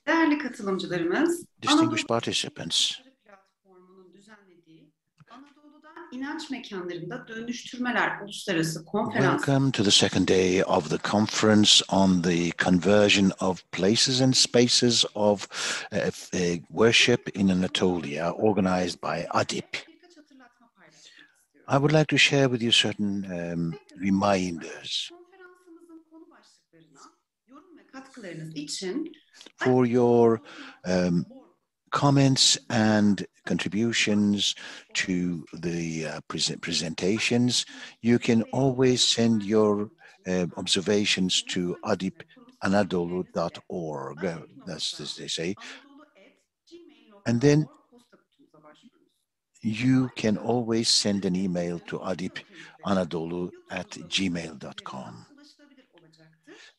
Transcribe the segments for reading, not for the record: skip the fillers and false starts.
Değerli katılımcılarımız, Distinguished participants, platformunun düzenlediği Anadolu'dan inanç mekanlarında dönüştürmeler uluslararası konferans. welcome to the second day of the conference on the conversion of places and spaces of worship in Anatolia, organized by ADİP. I would like to share with you certain reminders. Konferansımızın konu başlıklarına yorum ve katkılarınız için for your comments and contributions to the presentations. You can always send your observations to adipanadolu.org, that's as they say. And then you can always send an email to adipanadolu@gmail.com.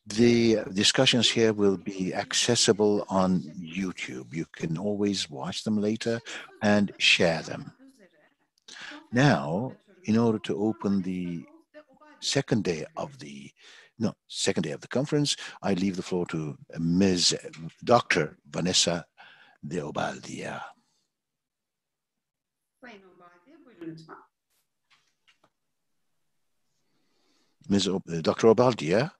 The discussions here will be accessible on YouTube. You can always watch them later and share them. Now, in order to open the second day of the conference, I leave the floor to Dr. Vanessa de Obaldía. Dr. Obaldía.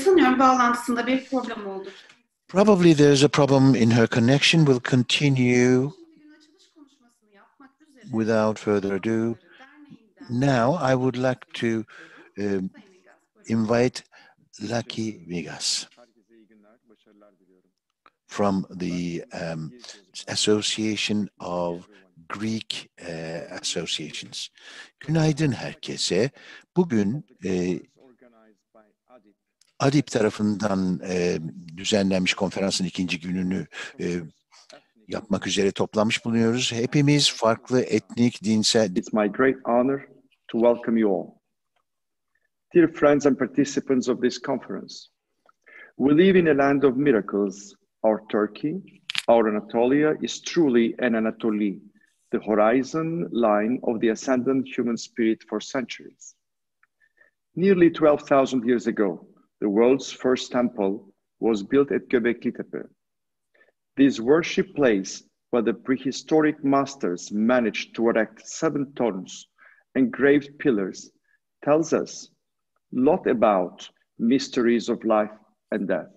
Sanıyorum bağlantısında bir problem oldu. Probably there's a problem in her connection. We'll continue without further ado. Now I would like to invite LAKI VINGAS from the Association of Greek Associations. Günaydın herkese. Bugün ADİP tarafından düzenlenmiş konferansın ikinci gününü yapmak üzere toplanmış bulunuyoruz. Hepimiz farklı etnik, dinsel... It's my great honor to welcome you all. Dear friends and participants of this conference, we live in a land of miracles. Our Turkey, our Anatolia is truly an Anatoly, the horizon line of the ascendant human spirit for centuries. Nearly 12,000 years ago, the world's first temple was built at Göbekli Tepe. This worship place, where the prehistoric masters managed to erect 7 tons engraved pillars, tells us a lot about mysteries of life and death.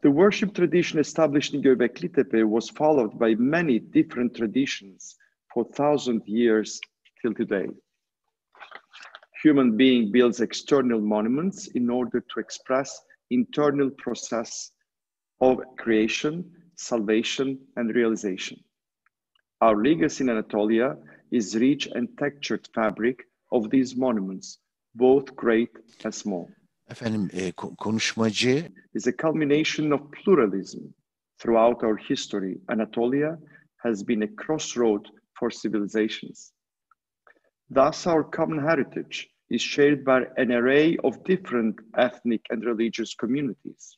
The worship tradition established in Göbekli Tepe was followed by many different traditions for 1,000 years till today. Human being builds external monuments in order to express internal process of creation, salvation, and realization. Our legacy in Anatolia is rich and textured fabric of these monuments, both great and small. Konuşmacı is a culmination of pluralism. Throughout our history, Anatolia has been a crossroad for civilizations. Thus, our common heritage is shared by an array of different ethnic and religious communities.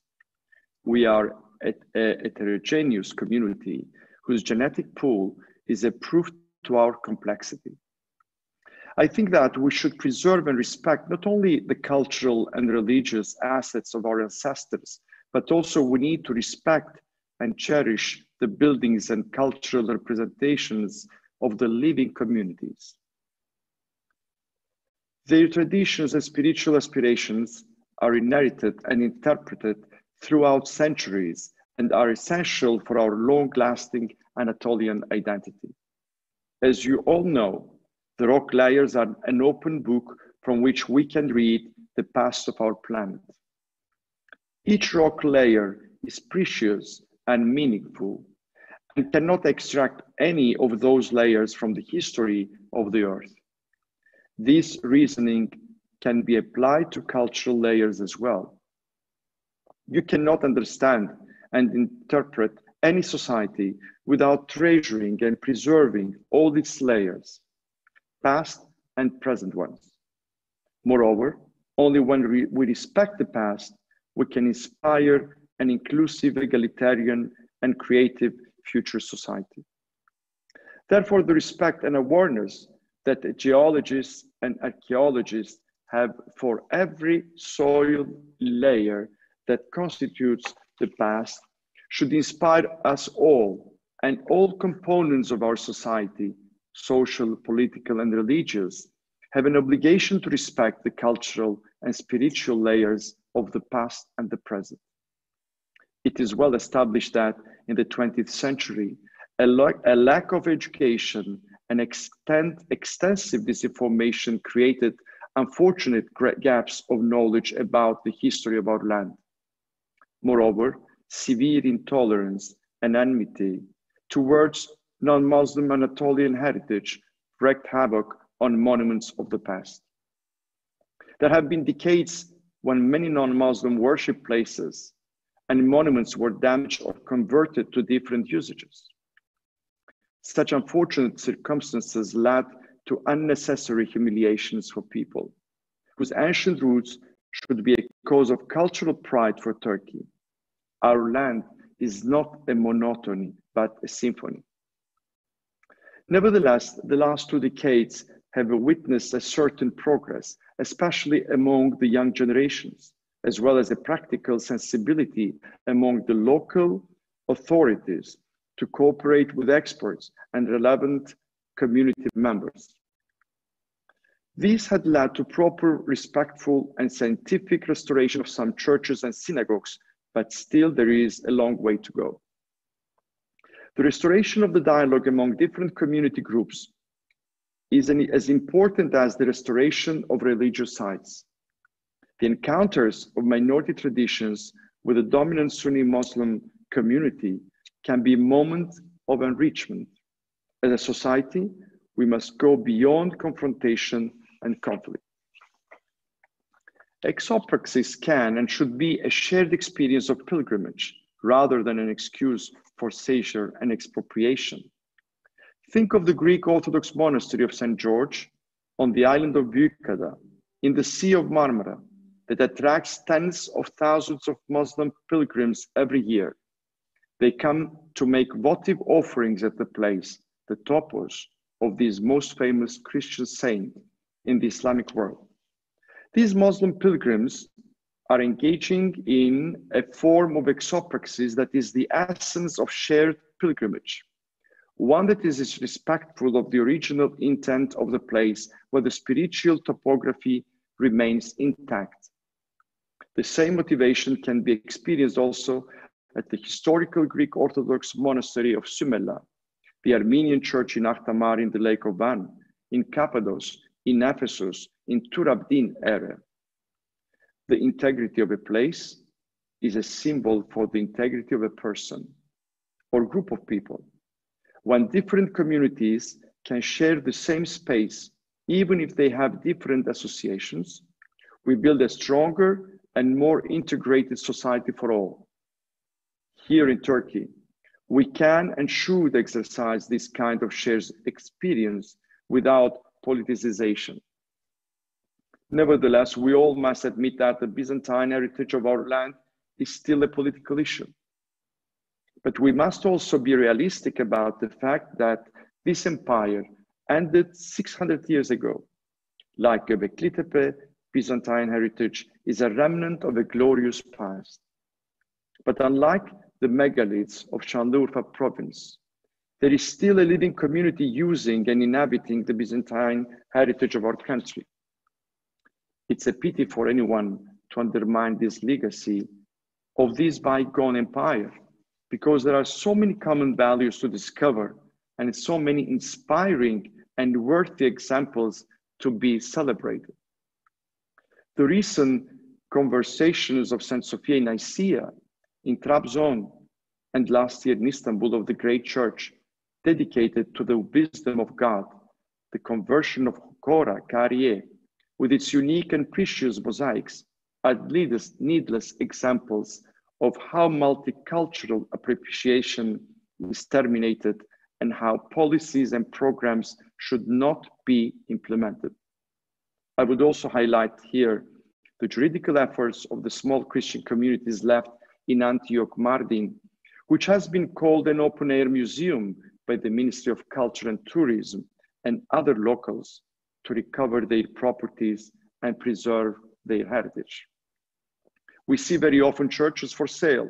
We are a heterogeneous community whose genetic pool is a proof to our complexity. I think that we should preserve and respect not only the cultural and religious assets of our ancestors, but also we need to respect and cherish the buildings and cultural representations of the living communities. Their traditions and spiritual aspirations are inherited and interpreted throughout centuries and are essential for our long-lasting Anatolian identity. As you all know, the rock layers are an open book from which we can read the past of our planet. Each rock layer is precious and meaningful and cannot extract any of those layers from the history of the earth. This reasoning can be applied to cultural layers as well. You cannot understand and interpret any society without treasuring and preserving all its layers, past and present ones. Moreover, only when we respect the past, we can inspire an inclusive, egalitarian, and creative future society. Therefore, the respect and awareness that geologists and archaeologists have for every soil layer that constitutes the past should inspire us all and all components of our society, social, political, and religious, have an obligation to respect the cultural and spiritual layers of the past and the present. It is well established that in the 20th century, a lack of education and extensive disinformation created unfortunate gaps of knowledge about the history of our land. Moreover, severe intolerance and enmity towards non-Muslim Anatolian heritage wreaked havoc on monuments of the past. There have been decades when many non-Muslim worship places and monuments were damaged or converted to different usages. Such unfortunate circumstances led to unnecessary humiliations for people whose ancient roots should be a cause of cultural pride for Turkey. Our land is not a monotony, but a symphony. Nevertheless, the last 2 decades have witnessed a certain progress, especially among the young generations, as well as a practical sensibility among the local authorities to cooperate with experts and relevant community members. This had led to proper, respectful, and scientific restoration of some churches and synagogues, but still there is a long way to go. The restoration of the dialogue among different community groups is as important as the restoration of religious sites. The encounters of minority traditions with the dominant Sunni Muslim community can be a moment of enrichment. As a society, we must go beyond confrontation and conflict. Exopraxis can and should be a shared experience of pilgrimage rather than an excuse for seizure and expropriation. Think of the Greek Orthodox monastery of St. George on the island of Büyükada in the Sea of Marmara that attracts tens of thousands of Muslim pilgrims every year. They come to make votive offerings at the place, the topos of this most famous Christian saint in the Islamic world. These Muslim pilgrims are engaging in a form of exopraxis that is the essence of shared pilgrimage, one that is respectful of the original intent of the place where the spiritual topography remains intact. The same motivation can be experienced also at the historical Greek Orthodox monastery of Sumela, the Armenian church in Ahdnames in the Lake of Van, in Cappadoce, in Ephesus, in Turabdin area. The integrity of a place is a symbol for the integrity of a person or group of people. When different communities can share the same space, even if they have different associations, we build a stronger and more integrated society for all. Here in Turkey, we can and should exercise this kind of shared experience without politicization. Nevertheless, we all must admit that the Byzantine heritage of our land is still a political issue. But we must also be realistic about the fact that this empire ended 600 years ago. Like Göbekli Tepe, Byzantine heritage is a remnant of a glorious past. But unlike the megaliths of Şanlıurfa province, there is still a living community using and inhabiting the Byzantine heritage of our country. It's a pity for anyone to undermine this legacy of this bygone empire, because there are so many common values to discover and so many inspiring and worthy examples to be celebrated. The recent conversations of St. Sophia in Nicaea, in Trabzon, and last year in Istanbul of the great church dedicated to the wisdom of God, the conversion of Hokora, Kariye, with its unique and precious mosaics, are needless examples of how multicultural appreciation is terminated and how policies and programs should not be implemented. I would also highlight here the juridical efforts of the small Christian communities left in Antioch, Mardin, which has been called an open-air museum by the Ministry of Culture and Tourism and other locals to recover their properties and preserve their heritage. We see very often churches for sale,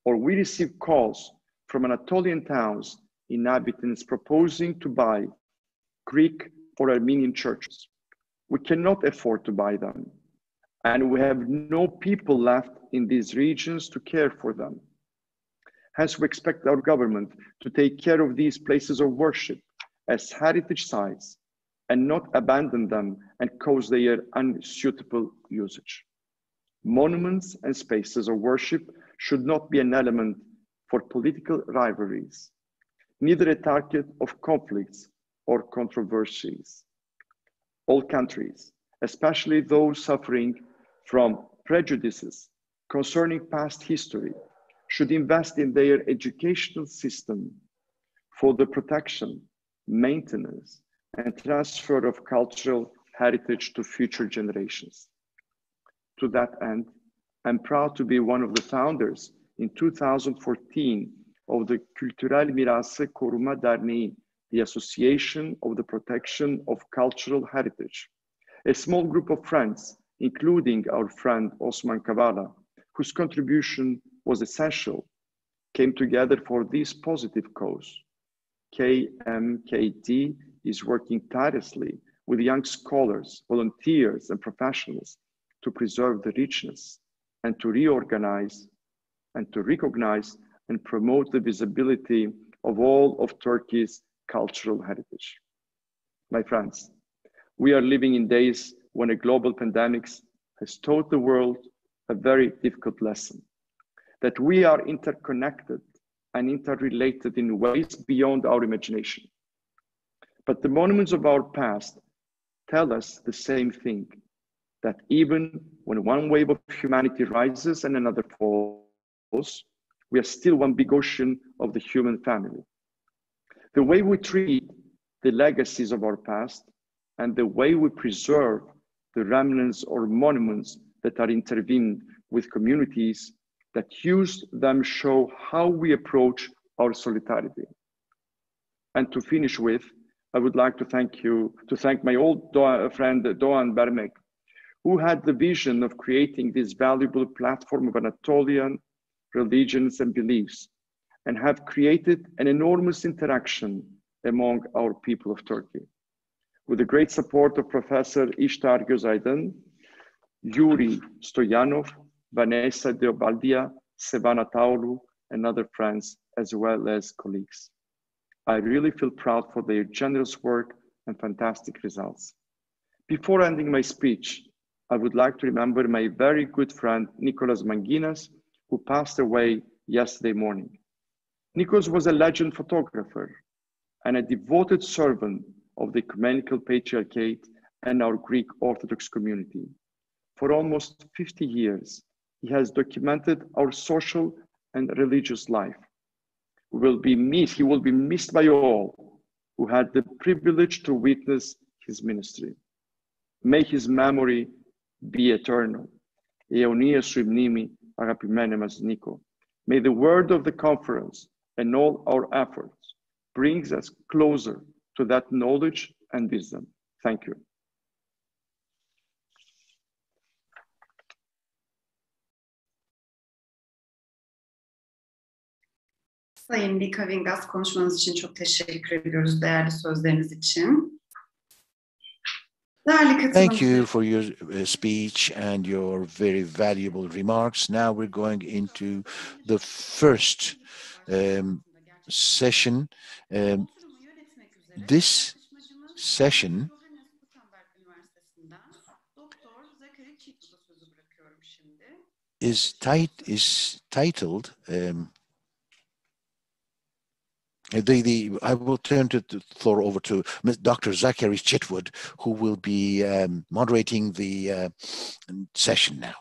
or we receive calls from Anatolian towns, inhabitants proposing to buy Greek or Armenian churches. We cannot afford to buy them, and we have no people left in these regions to care for them. Hence, we expect our government to take care of these places of worship as heritage sites and not abandon them and cause their unsuitable usage. Monuments and spaces of worship should not be an element for political rivalries, neither a target of conflicts or controversies. All countries, especially those suffering from prejudices concerning past history, should invest in their educational system for the protection, maintenance, and transfer of cultural heritage to future generations. To that end, I'm proud to be one of the founders in 2014 of the Kültürel Mirası Koruma Derneği, the Association of the Protection of Cultural Heritage. A small group of friends, including our friend Osman Kavala, whose contribution was essential, came together for this positive cause. KMKD is working tirelessly with young scholars, volunteers, and professionals to preserve the richness and to reorganize and to recognize and promote the visibility of all of Turkey's cultural heritage. My friends, we are living in days when a global pandemic has taught the world a very difficult lesson, that we are interconnected and interrelated in ways beyond our imagination. But the monuments of our past tell us the same thing, that even when one wave of humanity rises and another falls, we are still one big ocean of the human family. The way we treat the legacies of our past and the way we preserve the remnants or monuments that are intervened with communities that use them show how we approach our solidarity. And to finish with, I would like to thank my old friend Doğan Bermek, who had the vision of creating this valuable platform of Anatolian religions and beliefs, and have created an enormous interaction among our people of Turkey. With the great support of Professor İştar Gözaydın, Yuri Stoyanov, Vanessa R, Obaldía, Sevana Taulu, and other friends, as well as colleagues. I really feel proud for their generous work and fantastic results. Before ending my speech, I would like to remember my very good friend, Nicolas Manginas, who passed away yesterday morning. Nicolas was a legend photographer and a devoted servant of the Ecumenical Patriarchate and our Greek Orthodox community. For almost 50 years, he has documented our social and religious life. He will be missed by all who had the privilege to witness his ministry. May his memory be eternal. Αιωνία σου μνήμη, αγαπημένε μας Νίκο. May the word of the conference and all our efforts brings us closer to that knowledge and wisdom. Thank you. Sayın Lika Vingas, konuşmanız için çok teşekkür ediyoruz, değerli sözleriniz için. Thank you for your speech and your very valuable remarks. Now we're going into the first session. This session is titled I will turn the floor over to Dr. Zachary CHITWOOD, who will be moderating the session now.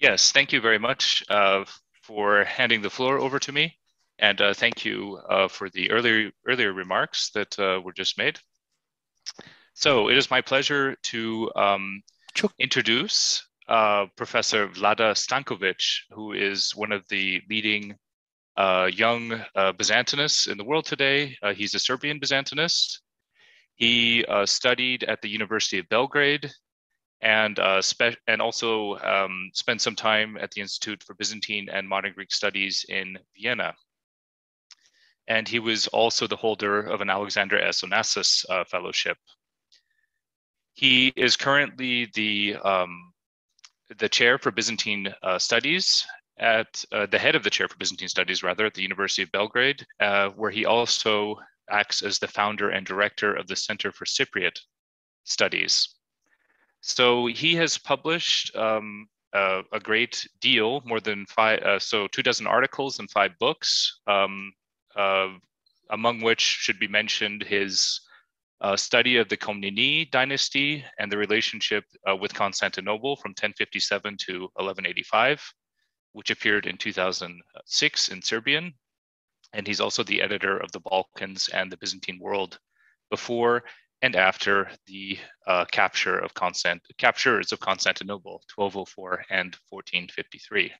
Yes, thank you very much for handing the floor over to me, and thank you for the earlier remarks that were just made. So it is my pleasure to introduce Professor Vlada Stankovic, who is one of the leading young Byzantinists in the world today. He's a Serbian Byzantinist. He studied at the University of Belgrade and also spent some time at the Institute for Byzantine and Modern Greek Studies in Vienna. And he was also the holder of an Alexander S. Onassis Fellowship. He is currently the chair for Byzantine Studies at the head of the chair for Byzantine Studies, rather, at the University of Belgrade, where he also acts as the founder and director of the Center for Cypriot Studies. So he has published a great deal, more than 24 articles and 5 books, among which should be mentioned his study of the Komneni dynasty and the relationship with Constantinople from 1057 to 1185, which appeared in 2006 in Serbian. And he's also the editor of the Balkans and the Byzantine world before and after the captures of Constantinople, 1204 and 1453.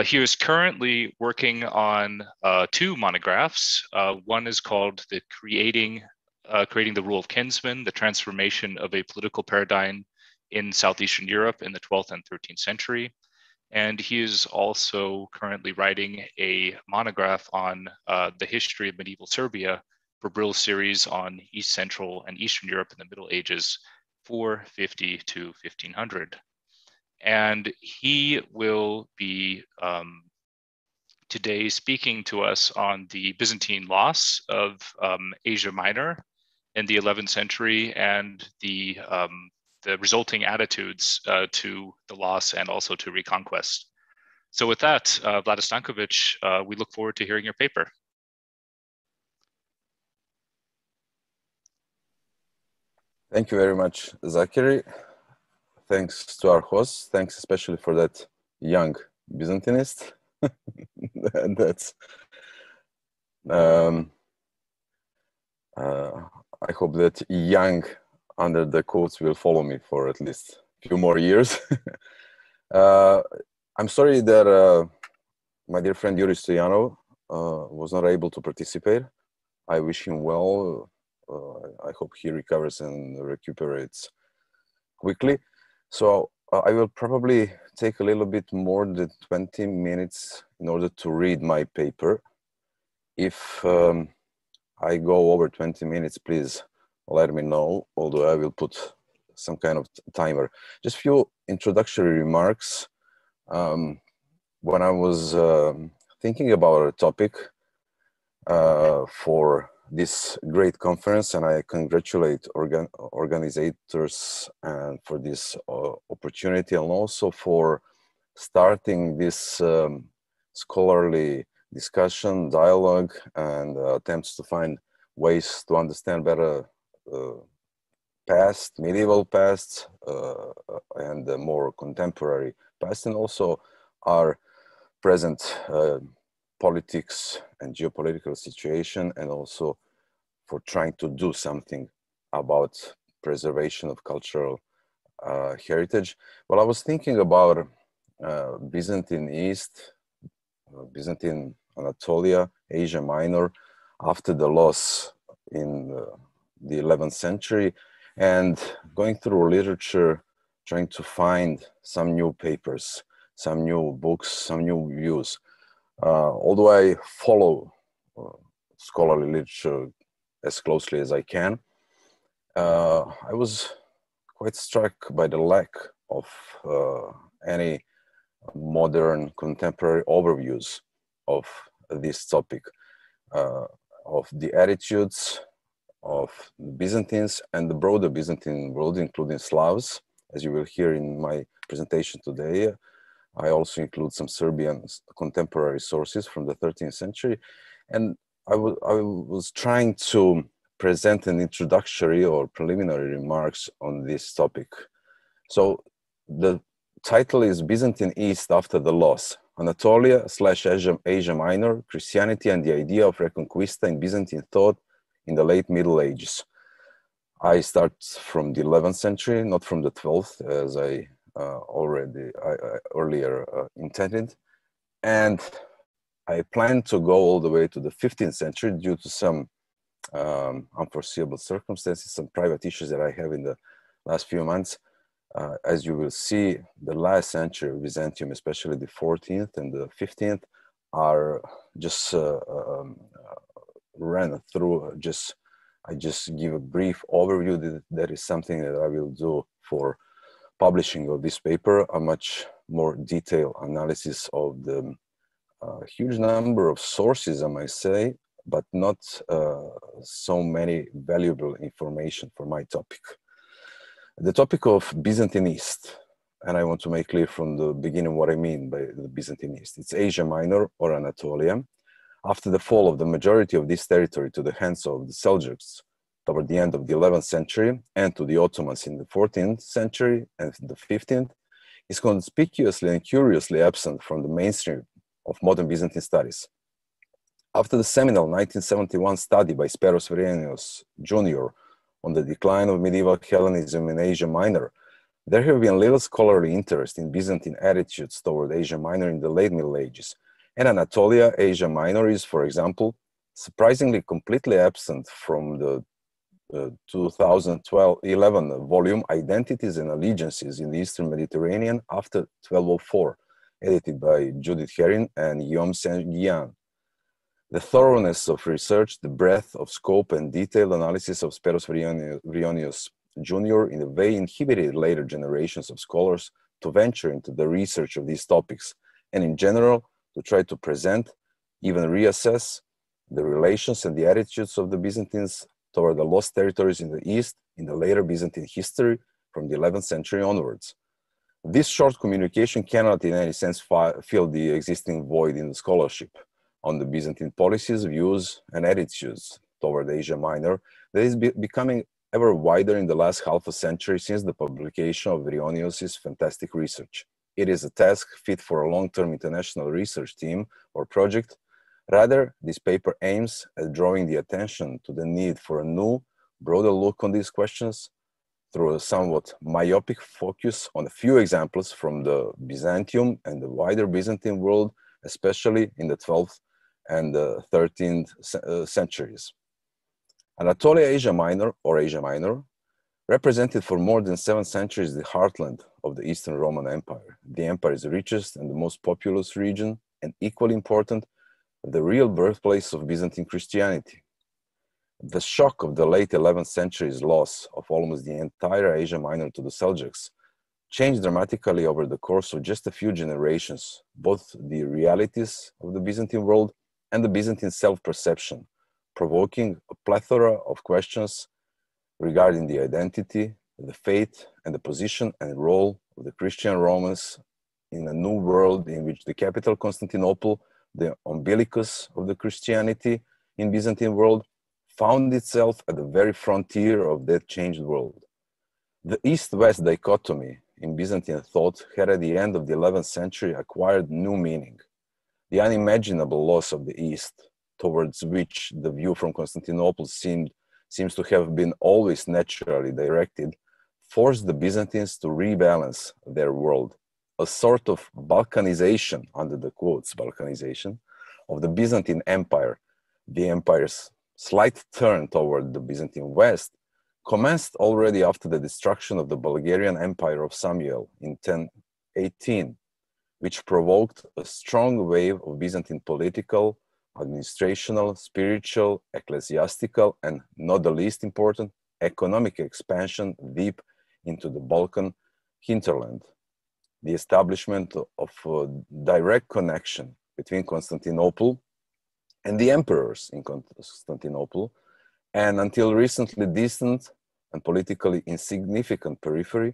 He is currently working on 2 monographs. One is called Creating the Rule of Kinsmen, the Transformation of a Political Paradigm in Southeastern Europe in the 12th and 13th century. And he is also currently writing a monograph on the history of medieval Serbia for Brill's series on East Central and Eastern Europe in the Middle Ages, 450 to 1500. And he will be today speaking to us on the Byzantine loss of Asia Minor in the 11th century and the resulting attitudes to the loss and also to reconquest. So with that, Vlada Stankovic, we look forward to hearing your paper. Thank you very much, Zachary. Thanks to our hosts. Thanks especially for that young Byzantinist. That's. I hope that young under the quotes will follow me for at least a few more years. I'm sorry that my dear friend Yuri Stoyanov was not able to participate. I wish him well. I hope he recovers and recuperates quickly. So I will probably take a little bit more than 20 minutes in order to read my paper. If I go over 20 minutes, please let me know, although I will put some kind of timer. Just a few introductory remarks. When I was thinking about a topic for this great conference, and I congratulate organizers and for this opportunity, and also for starting this scholarly discussion, dialogue, and attempts to find ways to understand better past, medieval past, and the more contemporary past, and also our present politics and geopolitical situation, and also for trying to do something about preservation of cultural heritage. Well, I was thinking about Byzantine East, Byzantine Anatolia, Asia Minor, after the loss in the 11th century, and going through literature, trying to find some new papers, some new books, some new views. Although I follow scholarly literature as closely as I can, I was quite struck by the lack of any modern contemporary overviews of this topic, of the attitudes of the Byzantines and the broader Byzantine world, including Slavs, as you will hear in my presentation today. I also include some Serbian contemporary sources from the 13th century. And I was trying to present an introductory or preliminary remarks on this topic. So the title is Byzantine East After the Loss, Anatolia/Asia Minor, Christianity and the Idea of Reconquista in Byzantine Thought in the Late Middle Ages. I start from the 11th century, not from the 12th, as I earlier intended, and I plan to go all the way to the 15th century due to some unforeseeable circumstances, some private issues that I have in the last few months. As you will see, the last century of Byzantium, especially the 14th and the 15th, are just ran through. I just give a brief overview. That is something that I will do for publishing of this paper, a much more detailed analysis of the huge number of sources, I might say, but not so many valuable information for my topic. The topic of Byzantine East, and I want to make clear from the beginning what I mean by the Byzantine East. It's Asia Minor or Anatolia. After the fall of the majority of this territory to the hands of the Seljuks toward the end of the 11th century and to the Ottomans in the 14th century and the 15th, is conspicuously and curiously absent from the mainstream of modern Byzantine studies. After the seminal 1971 study by Speros Vrenius Jr. on the decline of medieval Hellenism in Asia Minor, there have been little scholarly interest in Byzantine attitudes toward Asia Minor in the late Middle Ages. And Anatolia, Asia Minor is, for example, surprisingly completely absent from the 2011 volume Identities and Allegiances in the Eastern Mediterranean after 1204, edited by Judith Herrin and Guillaume Saint-Guyan. The thoroughness of research, the breadth of scope and detailed analysis of Speros Vrenius Jr. in a way inhibited later generations of scholars to venture into the research of these topics, and in general, to try to present, even reassess, the relations and the attitudes of the Byzantines toward the lost territories in the East in the later Byzantine history from the 11th century onwards. This short communication cannot in any sense fill the existing void in the scholarship on the Byzantine policies, views, and attitudes toward Asia Minor that is becoming ever wider in the last half a century since the publication of Vrenius's fantastic research. It is a task fit for a long-term international research team or project. Rather, this paper aims at drawing the attention to the need for a new, broader look on these questions through a somewhat myopic focus on a few examples from the Byzantium and the wider Byzantine world, especially in the 12th and the 13th centuries. Anatolia, Asia Minor, or Asia Minor, represented for more than 7 centuries the heartland of the Eastern Roman Empire, the empire's richest and the most populous region, and equally important, the real birthplace of Byzantine Christianity. The shock of the late 11th century's loss of almost the entire Asia Minor to the Seljuks changed dramatically over the course of just a few generations, both the realities of the Byzantine world and the Byzantine self-perception, provoking a plethora of questions regarding the identity, the fate, and the position and role of the Christian Romans in a new world in which the capital Constantinople, the umbilicus of the Christianity in Byzantine world, found itself at the very frontier of that changed world. The East-West dichotomy in Byzantine thought had at the end of the 11th century acquired new meaning. The unimaginable loss of the East, towards which the view from Constantinople seems to have been always naturally directed, forced the Byzantines to rebalance their world, a sort of Balkanization, under the quotes, Balkanization, of the Byzantine Empire. The empire's slight turn toward the Byzantine West commenced already after the destruction of the Bulgarian Empire of Samuel in 1018, which provoked a strong wave of Byzantine political, administrational, spiritual, ecclesiastical, and not the least important, economic expansion deep into the Balkan hinterland. The establishment of a direct connection between Constantinople and the emperors in Constantinople, and until recently distant and politically insignificant periphery,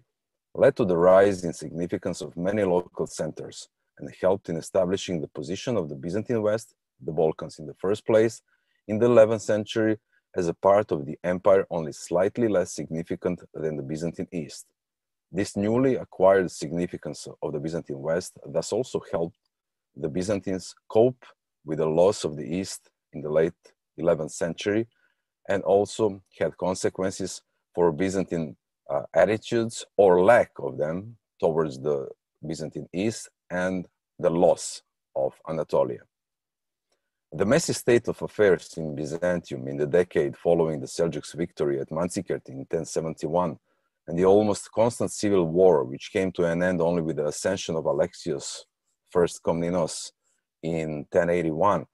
led to the rise in significance of many local centers and helped in establishing the position of the Byzantine West, the Balkans in the first place, in the 11th century as a part of the empire only slightly less significant than the Byzantine East. This newly acquired significance of the Byzantine West thus also helped the Byzantines cope with the loss of the East in the late 11th century, and also had consequences for Byzantine attitudes or lack of them towards the Byzantine East and the loss of Anatolia. The messy state of affairs in Byzantium in the decade following the Seljuks' victory at Manzikert in 1071 and the almost constant civil war, which came to an end only with the ascension of Alexios I Komnenos in 1081,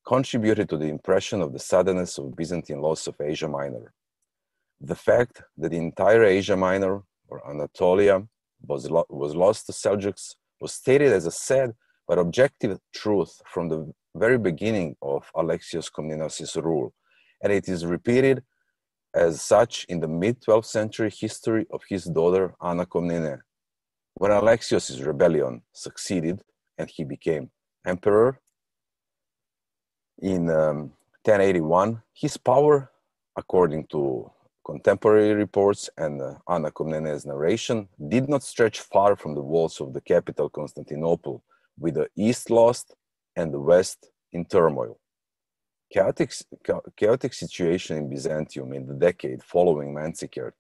contributed to the impression of the suddenness of Byzantine loss of Asia Minor. The fact that the entire Asia Minor, or Anatolia, was lost to Seljuks was stated as a sad but objective truth from the very beginning of Alexios Komnenos' rule, and it is repeated as such in the mid-12th century history of his daughter Anna Komnene. When Alexios' rebellion succeeded and he became emperor in 1081, his power, according to contemporary reports and Anna Komnene's narration, did not stretch far from the walls of the capital Constantinople, with the east lost and the west in turmoil. Chaotic situation in Byzantium in the decade following Manzikert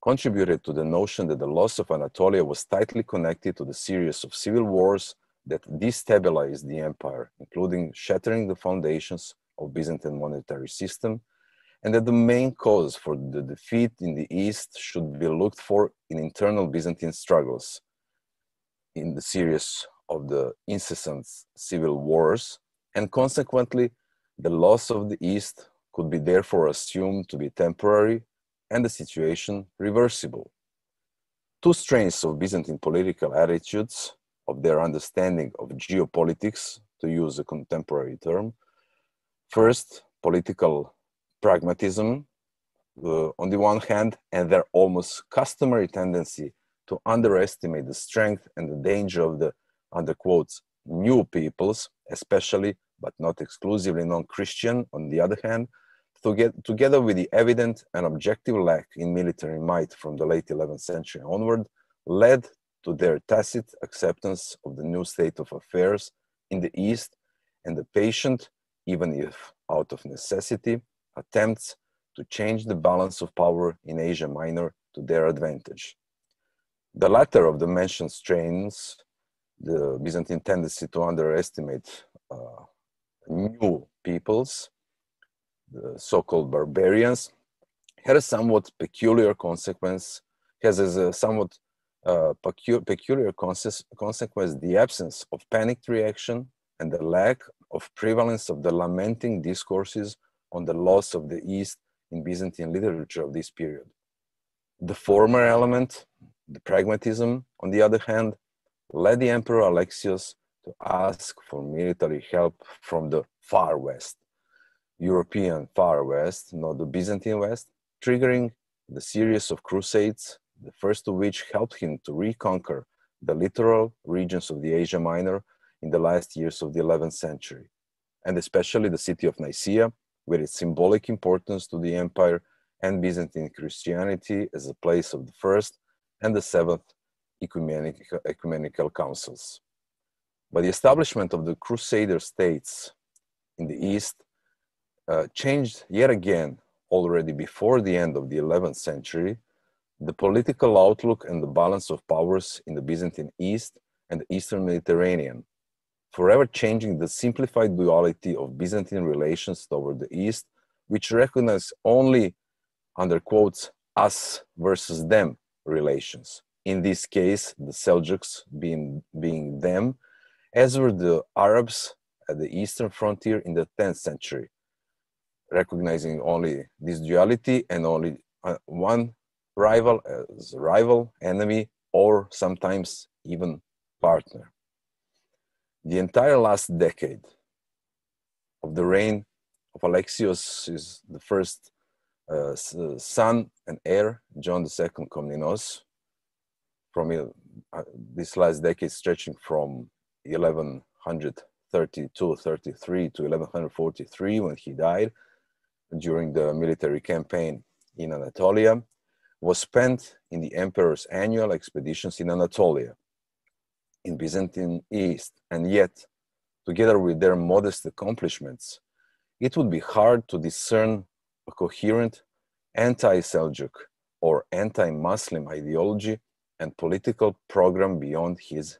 contributed to the notion that the loss of Anatolia was tightly connected to the series of civil wars that destabilized the empire, including shattering the foundations of Byzantine monetary system, and that the main cause for the defeat in the east should be looked for in internal Byzantine struggles in the series of the incessant civil wars, and consequently the loss of the east could be therefore assumed to be temporary and the situation reversible. Two strains of Byzantine political attitudes, of their understanding of geopolitics, to use a contemporary term. First, political pragmatism on the one hand, and their almost customary tendency to underestimate the strength and the danger of the, under quotes, new peoples, especially but not exclusively non-Christian, on the other hand, together with the evident and objective lack in military might from the late 11th century onward, led to their tacit acceptance of the new state of affairs in the East and the patient, even if out of necessity, attempts to change the balance of power in Asia Minor to their advantage. The latter of the mentioned strains, the Byzantine tendency to underestimate new peoples, the so-called barbarians, had a somewhat peculiar consequence, has as a somewhat peculiar consequence the absence of panicked reaction and the lack of prevalence of the lamenting discourses on the loss of the East in Byzantine literature of this period. The former element, the pragmatism, on the other hand, led the Emperor Alexios to ask for military help from the far west, European far west, not the Byzantine west, triggering the series of crusades, the first of which helped him to reconquer the littoral regions of the Asia Minor in the last years of the 11th century, and especially the city of Nicaea, with its symbolic importance to the empire and Byzantine Christianity as a place of the first and the seventh ecumenical councils. But the establishment of the Crusader states in the East changed yet again, already before the end of the 11th century, the political outlook and the balance of powers in the Byzantine East and the Eastern Mediterranean, forever changing the simplified duality of Byzantine relations toward the East, which recognize only, under quotes, us versus them relations. In this case, the Seljuks being them, as were the Arabs at the eastern frontier in the 10th century, recognizing only this duality and only one rival as rival, enemy, or sometimes even partner. The entire last decade of the reign of Alexios is the first son and heir, John II Komnenos, from this last decade stretching from 1132-33 to 1143 when he died during the military campaign in Anatolia, was spent in the emperor's annual expeditions in Anatolia, in Byzantine East, and yet, together with their modest accomplishments, it would be hard to discern a coherent anti-Seljuk or anti-Muslim ideology and political program beyond his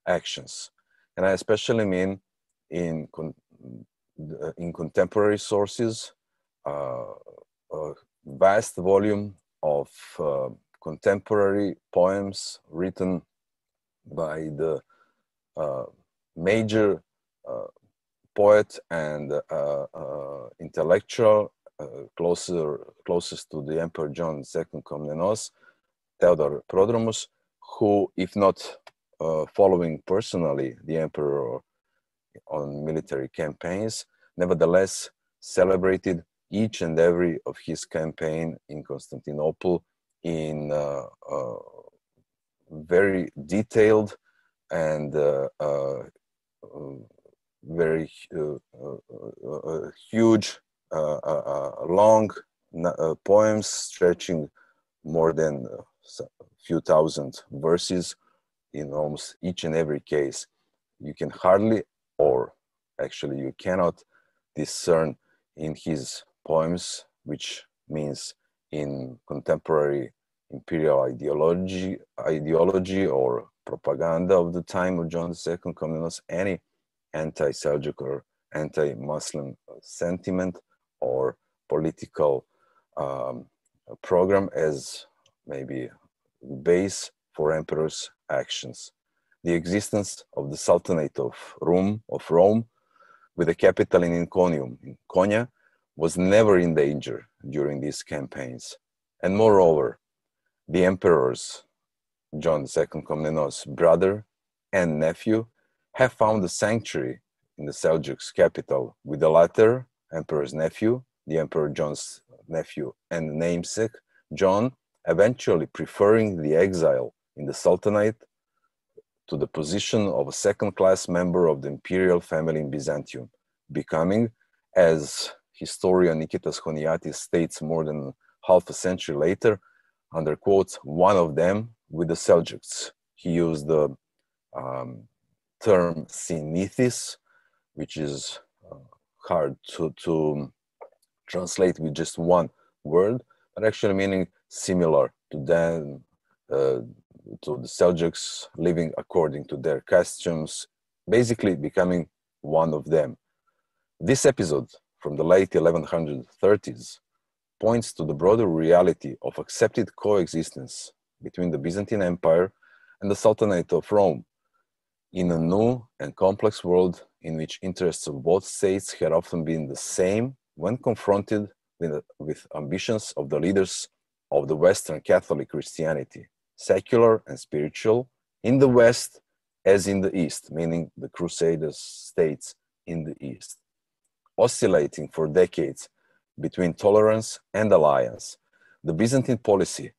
actions. And I especially mean in contemporary sources, a vast volume of contemporary poems written by the major poet and intellectual closest to the Emperor John II Komnenos, Theodor Prodromus, who, if not following personally the emperor on military campaigns, nevertheless celebrated each and every of his campaign in Constantinople in very detailed and very huge, long poems stretching more than a few thousand verses in almost each and every case. You can hardly, or actually you cannot, discern in his poems, which means in contemporary imperial ideology or propaganda of the time of John II Komnenos, any anti-Seljuk or anti-Muslim sentiment or political program as maybe base for emperor's actions. The existence of the Sultanate of Rome, with a capital in Iconium, in Konya, was never in danger during these campaigns. And moreover, the emperors, John II Komnenos' brother and nephew, have found a sanctuary in the Seljuk's capital, with the latter, emperor's nephew, the Emperor John's nephew and namesake, John, eventually preferring the exile in the Sultanate to the position of a second-class member of the imperial family in Byzantium, becoming, as historian Nikitas Choniatis states more than half a century later, under quotes, one of them with the Seljuks. He used the term sinithis, which is hard to translate with just one word, but actually meaning similar to them, to the Seljuks, living according to their customs, basically becoming one of them. This episode from the late 1130s points to the broader reality of accepted coexistence between the Byzantine Empire and the Sultanate of Rome in a new and complex world in which interests of both states had often been the same when confronted with ambitions of the leaders of the Western Catholic Christianity, secular and spiritual, in the West as in the East, meaning the Crusader states in the East. Oscillating for decades between tolerance and alliance, the Byzantine policy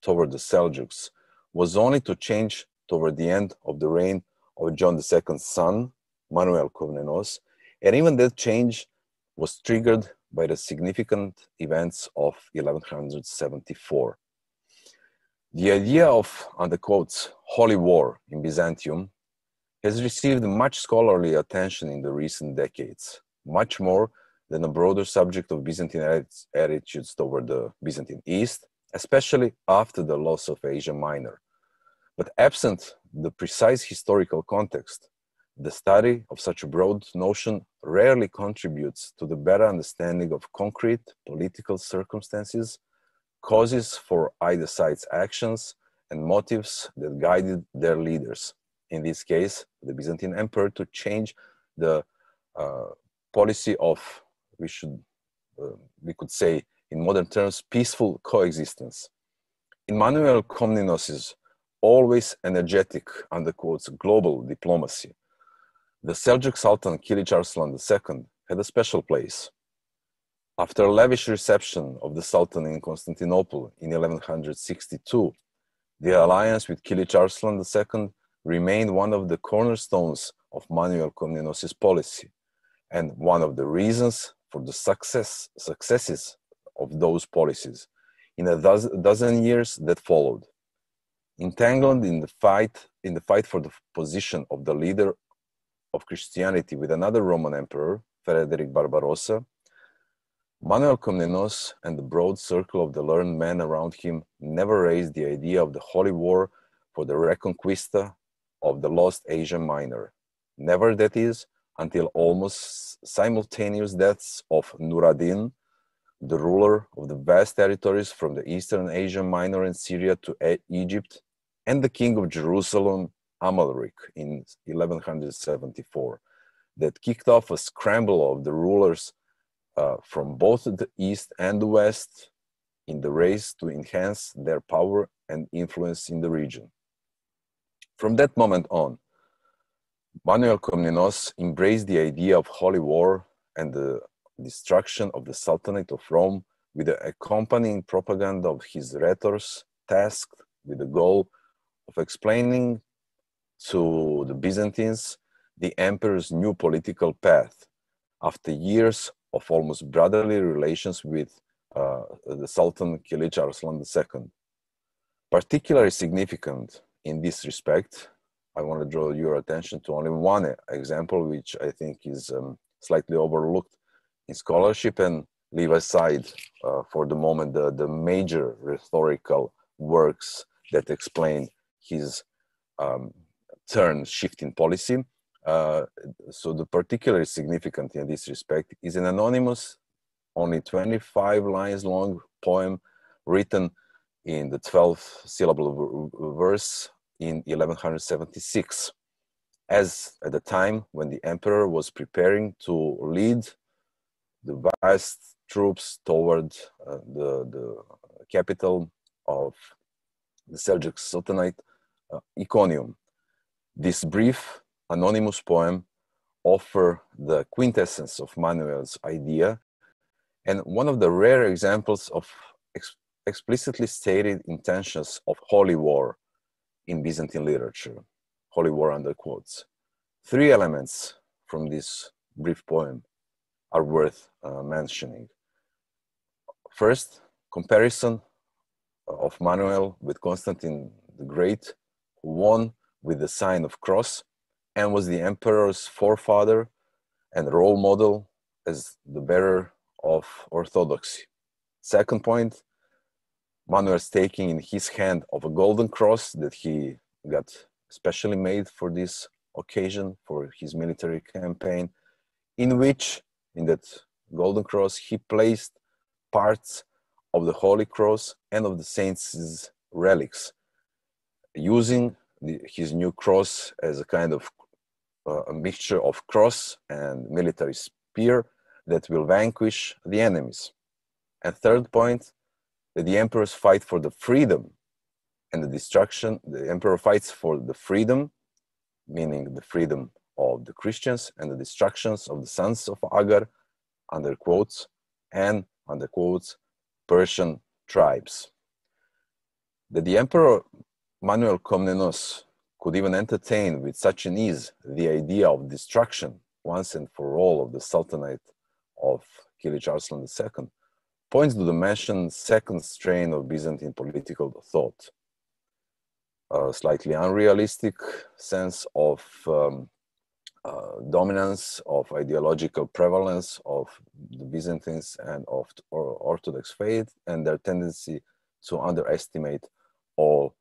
toward the Seljuks was only to change toward the end of the reign of John II's son, Manuel Komnenos, and even that change was triggered by the significant events of 1174. The idea of, under quotes, holy war in Byzantium has received much scholarly attention in the recent decades, much more than a broader subject of Byzantine attitudes toward the Byzantine East, especially after the loss of Asia Minor. But absent the precise historical context, the study of such a broad notion rarely contributes to the better understanding of concrete political circumstances, causes for either side's actions, and motives that guided their leaders, in this case, the Byzantine Emperor, to change the policy of, we could say in modern terms, peaceful coexistence. In Manuel Komnenos' always energetic, under quotes, global diplomacy, the Seljuk Sultan Kilij Arslan II had a special place. After a lavish reception of the Sultan in Constantinople in 1162, the alliance with Kilij Arslan II remained one of the cornerstones of Manuel Komnenos' policy, and one of the reasons for the successes of those policies in a dozen years that followed. Entangled in the fight for the position of the leader of Christianity with another Roman emperor, Frederick Barbarossa, Manuel Komnenos and the broad circle of the learned men around him never raised the idea of the holy war for the reconquista of the lost Asia Minor. Never, that is, until almost simultaneous deaths of Nur ad-Din, the ruler of the vast territories from the Eastern Asia Minor and Syria to Egypt, and the king of Jerusalem, Amalric, in 1174, that kicked off a scramble of the rulers from both the East and the West in the race to enhance their power and influence in the region. From that moment on, Manuel Komnenos embraced the idea of holy war and the destruction of the Sultanate of Rome with the accompanying propaganda of his rhetors, tasked with the goal of explaining to the Byzantines the emperor's new political path after years of almost brotherly relations with the Sultan Kilich Arslan II. Particularly significant in this respect, I want to draw your attention to only one example, which I think is slightly overlooked in scholarship, and leave aside for the moment the major rhetorical works that explain his shift in policy. So the particularly significant in this respect is an anonymous, only 25 lines long poem written in the 12th syllable verse in 1176, as at the time when the emperor was preparing to lead the vast troops toward the capital of the Seljuk Sultanate, Iconium. This brief anonymous poem offers the quintessence of Manuel's idea and one of the rare examples of explicitly stated intentions of holy war in Byzantine literature, holy war under quotes. Three elements from this brief poem are worth mentioning. First, comparison of Manuel with Constantine the Great, who won with the sign of cross and was the emperor's forefather and role model as the bearer of orthodoxy. Second point, Manuel's taking in his hand of a golden cross that he got specially made for this occasion, for his military campaign, in which, in that golden cross, he placed parts of the Holy Cross and of the saints' relics, using his new cross as a kind of a mixture of cross and military spear that will vanquish the enemies. And third point, that the emperors fight for the freedom and the destruction. The emperor fights for the freedom, meaning the freedom of the Christians, and the destructions of the sons of Agar, under quotes, and under quotes, Persian tribes. That the emperor Manuel Komnenos could even entertain with such an ease the idea of destruction once and for all of the Sultanate of Kilich Arslan II points to the mentioned second strain of Byzantine political thought. A slightly unrealistic sense of dominance, of ideological prevalence of the Byzantines and of Orthodox faith, and their tendency to underestimate all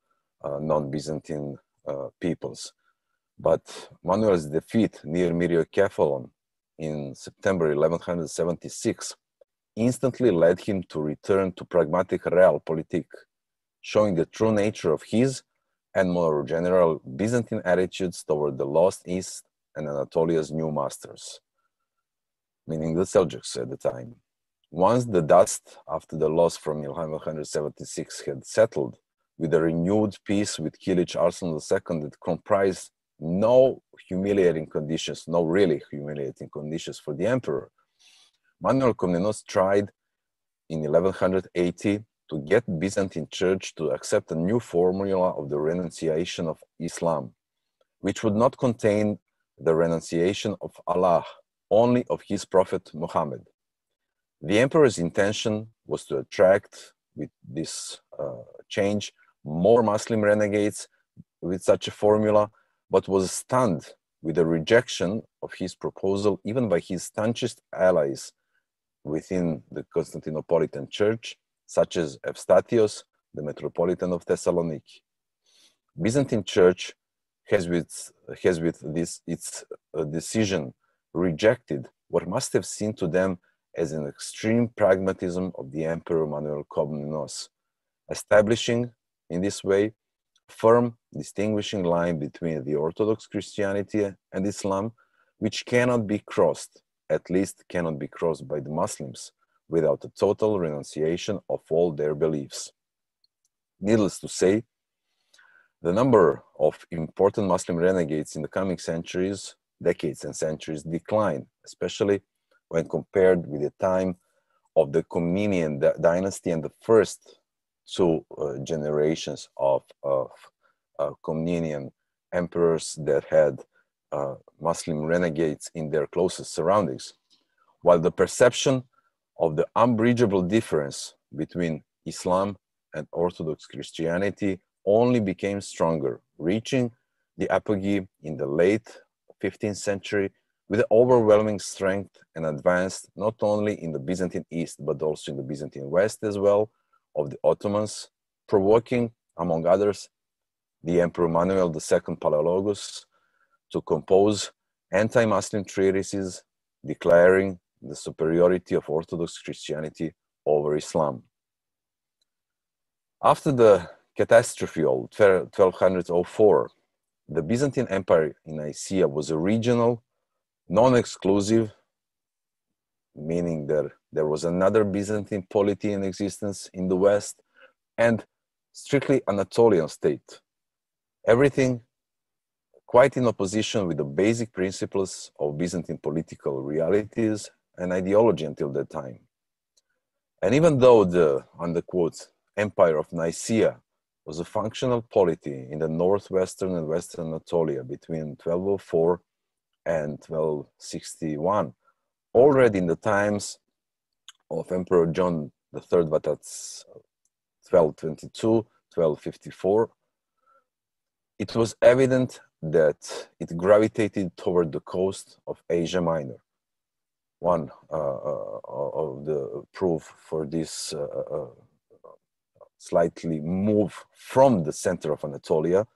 non-Byzantine peoples. But Manuel's defeat near Myriokephalon in September 1176 instantly led him to return to pragmatic realpolitik, showing the true nature of his and more general Byzantine attitudes toward the lost East and Anatolia's new masters, meaning the Seljuks at the time. Once the dust after the loss from 1176 had settled, with a renewed peace with Kilich Arslan II that comprised no humiliating conditions, no really humiliating conditions for the emperor, Manuel Komnenos tried in 1180 to get Byzantine Church to accept a new formula of the renunciation of Islam, which would not contain the renunciation of Allah, only of his prophet Muhammad. The emperor's intention was to attract, with this change, more Muslim renegades with such a formula, but was stunned with the rejection of his proposal even by his staunchest allies within the Constantinopolitan Church, such as Evstatios, the Metropolitan of Thessaloniki. Byzantine Church has with this its decision rejected what must have seemed to them as an extreme pragmatism of the Emperor Manuel Komnenos, establishing in this way a firm distinguishing line between the Orthodox Christianity and Islam, which cannot be crossed, at least cannot be crossed by the Muslims, without a total renunciation of all their beliefs. Needless to say, the number of important Muslim renegades in the coming centuries, decades and centuries decline, especially when compared with the time of the Komnenian dynasty and the first two generations of Komnenian emperors that had Muslim renegades in their closest surroundings, while the perception of the unbridgeable difference between Islam and Orthodox Christianity only became stronger, reaching the apogee in the late 15th century with overwhelming strength and advanced not only in the Byzantine East but also in the Byzantine West as well of the Ottomans, provoking, among others, the Emperor Manuel II Palaiologos to compose anti-Muslim treatises declaring the superiority of Orthodox Christianity over Islam. After the catastrophe of 1204, the Byzantine Empire in Nicaea was a regional, non-exclusive, meaning that there was another Byzantine polity in existence in the West, and strictly Anatolian state. Everything quite in opposition with the basic principles of Byzantine political realities and ideology until that time. And even though the, under quotes, Empire of Nicaea was a functional polity in the northwestern and western Anatolia between 1204 and 1261, already in the times of Emperor John III Vatatzes, 1222, 1254, it was evident that it gravitated toward the coast of Asia Minor. One of the proof for this slightly move from the center of Anatolia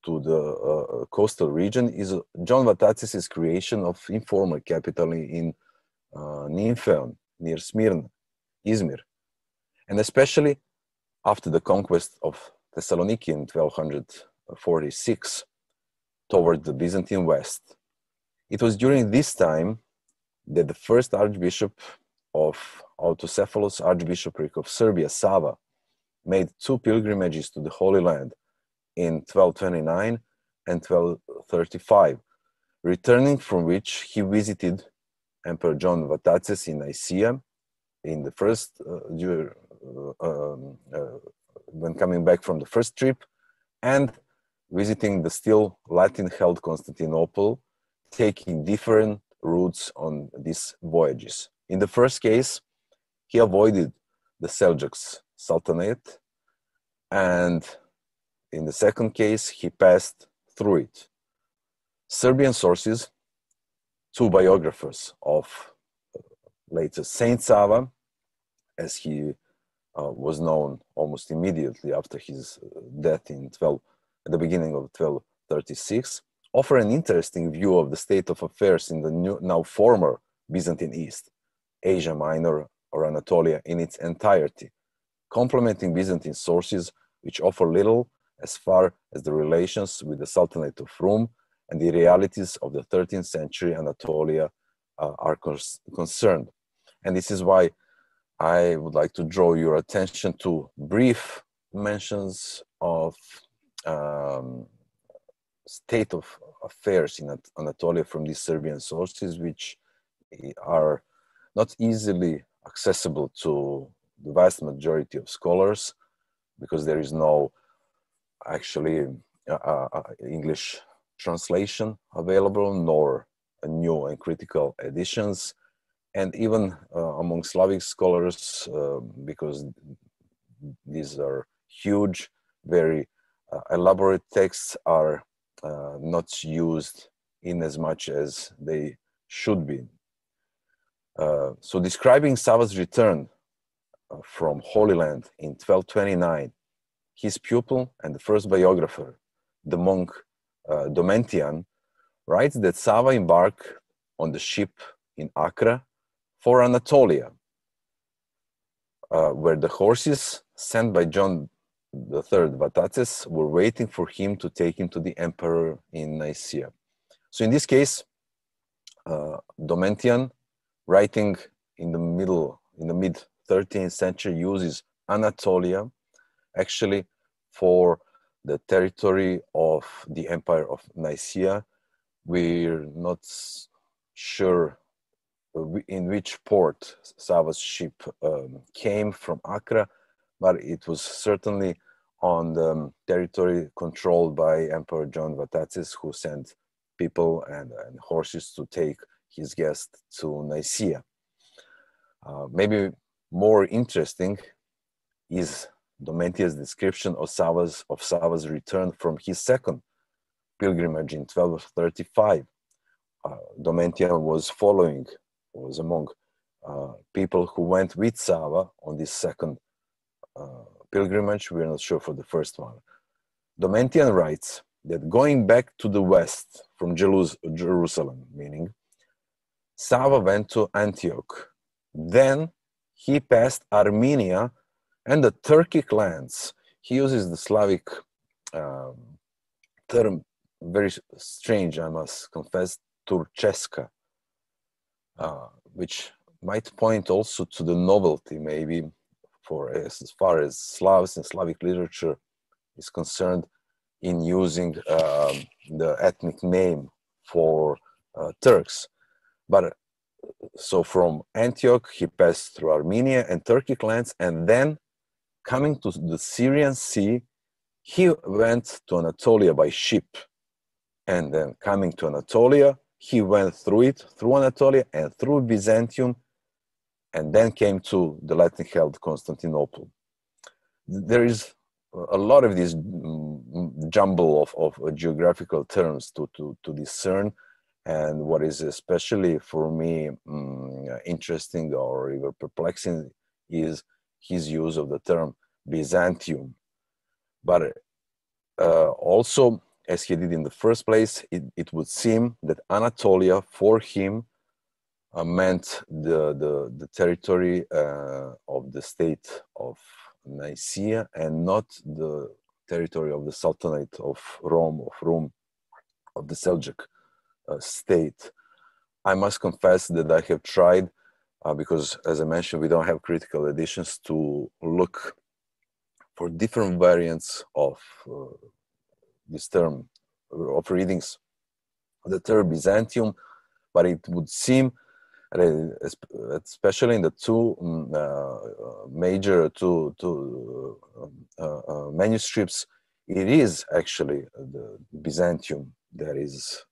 to the coastal region is John Vatatzes' creation of informal capital in Nymphaeon, near Smyrna, Izmir, and especially after the conquest of Thessaloniki in 1246 toward the Byzantine West. It was during this time that the first Archbishop of Autocephalous Archbishopric of Serbia, Sava, made two pilgrimages to the Holy Land in 1229 and 1235, returning from which he visited Emperor John Vatatzes in Nicaea in the first, when coming back from the first trip, and visiting the still Latin-held Constantinople, taking different routes on these voyages. In the first case, he avoided the Seljuks Sultanate, and in the second case, he passed through it. Serbian sources, two biographers of later Saint Sava, as he was known almost immediately after his death at the beginning of 1236, offer an interesting view of the state of affairs in the now former Byzantine East, Asia Minor or Anatolia in its entirety, complementing Byzantine sources which offer little as far as the relations with the Sultanate of Rome and the realities of the 13th century Anatolia are concerned. And this is why I would like to draw your attention to brief mentions of state of affairs in Anatolia from these Serbian sources, which are not easily accessible to the vast majority of scholars, because there is no actually English translation available, nor new and critical editions. And even among Slavic scholars, because these are huge, very elaborate texts, are not used in as much as they should be. So describing Sava's return from Holy Land in 1229, his pupil and the first biographer, the monk Domentian, writes that Sava embarked on the ship in Accra for Anatolia, where the horses sent by John III Vatatzes were waiting for him to take him to the emperor in Nicaea. So in this case, Domitian, writing in the mid 13th century, uses Anatolia actually for the territory of the Empire of Nicaea. We're not sure in which port Sava's ship came from Accra, but it was certainly on the territory controlled by Emperor John Vatatzes, who sent people and horses to take his guest to Nicaea. Maybe more interesting is Domitian's description of Sava's return from his second pilgrimage in 1235. Domitian was among people who went with Sava on this second pilgrimage. We're not sure for the first one. Domitian writes that going back to the west from Jerusalem, meaning Sava went to Antioch. Then he passed Armenia and the Turkic lands. He uses the Slavic term, very strange, I must confess, Turceska, which might point also to the novelty, maybe, for as far as Slavs and Slavic literature is concerned, in using the ethnic name for Turks. But so from Antioch, he passed through Armenia and Turkic lands, and then coming to the Syrian Sea, he went to Anatolia by ship. And then coming to Anatolia, he went through Anatolia and through Byzantium, and then came to the Latin-held Constantinople. There is a lot of this jumble of geographical terms to discern, and what is especially for me interesting or even perplexing is his use of the term Byzantium. But also, as he did in the first place, it would seem that Anatolia for him meant the territory of the state of Nicaea and not the territory of the Sultanate of Rome, of the Seljuk state. I must confess that I have tried, because as I mentioned, we don't have critical editions, to look for different variants of this term, of readings, the term Byzantium, but it would seem, especially in the two major manuscripts, it is actually the Byzantium that is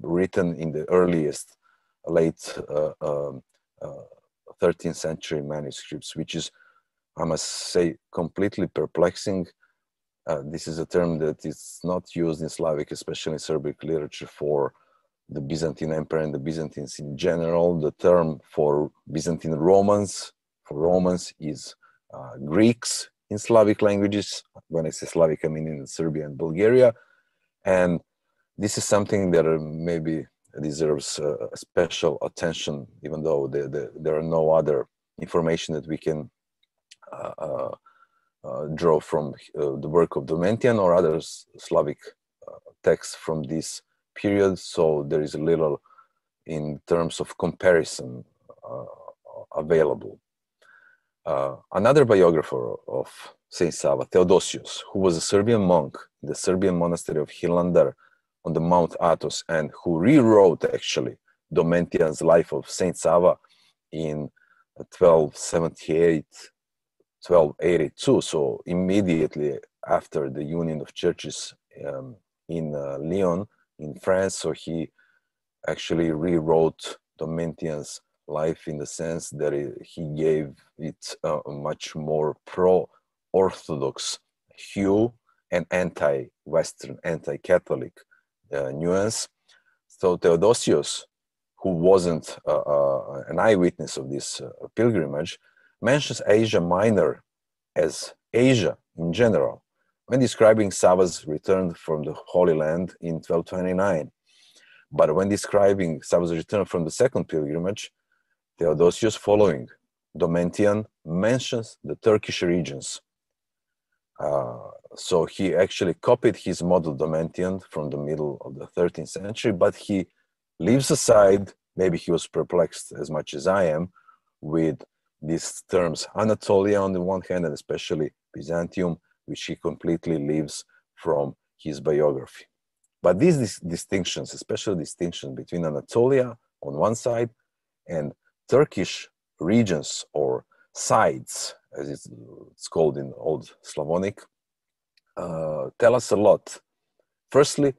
written in the earliest late 13th century manuscripts, which is, I must say, completely perplexing. This is a term that is not used in Slavic, especially in Serbic literature, for the Byzantine Empire and the Byzantines in general. The term for Byzantine Romans, is Greeks in Slavic languages. When I say Slavic, I mean in Serbia and Bulgaria. And this is something that maybe deserves special attention, even though there are no other information that we can draw from the work of Domitian or other Slavic texts from this period. So there is a little in terms of comparison available. Another biographer of Saint Sava, Theodosius, who was a Serbian monk in the Serbian monastery of Hilandar on the Mount Athos, and who rewrote actually Domitian's life of Saint Sava in 1278, 1282, so immediately after the union of churches in Lyon, in France. So he actually rewrote Domitian's life in the sense that he gave it a much more pro-Orthodox hue and anti-Western, anti-Catholic nuance. So Theodosius, who wasn't an eyewitness of this pilgrimage, mentions Asia Minor as Asia in general when describing Sava's return from the Holy Land in 1229. But when describing Sava's return from the second pilgrimage, Theodosius, following Domitian, mentions the Turkish regions. So he actually copied his model Domitian from the middle of the 13th century, but he leaves aside, maybe he was perplexed as much as I am, with these terms Anatolia on the one hand, and especially Byzantium, which he completely leaves from his biography. But these distinctions, especially distinction between Anatolia on one side and Turkish regions or sides, as it's called in Old Slavonic, tell us a lot. Firstly,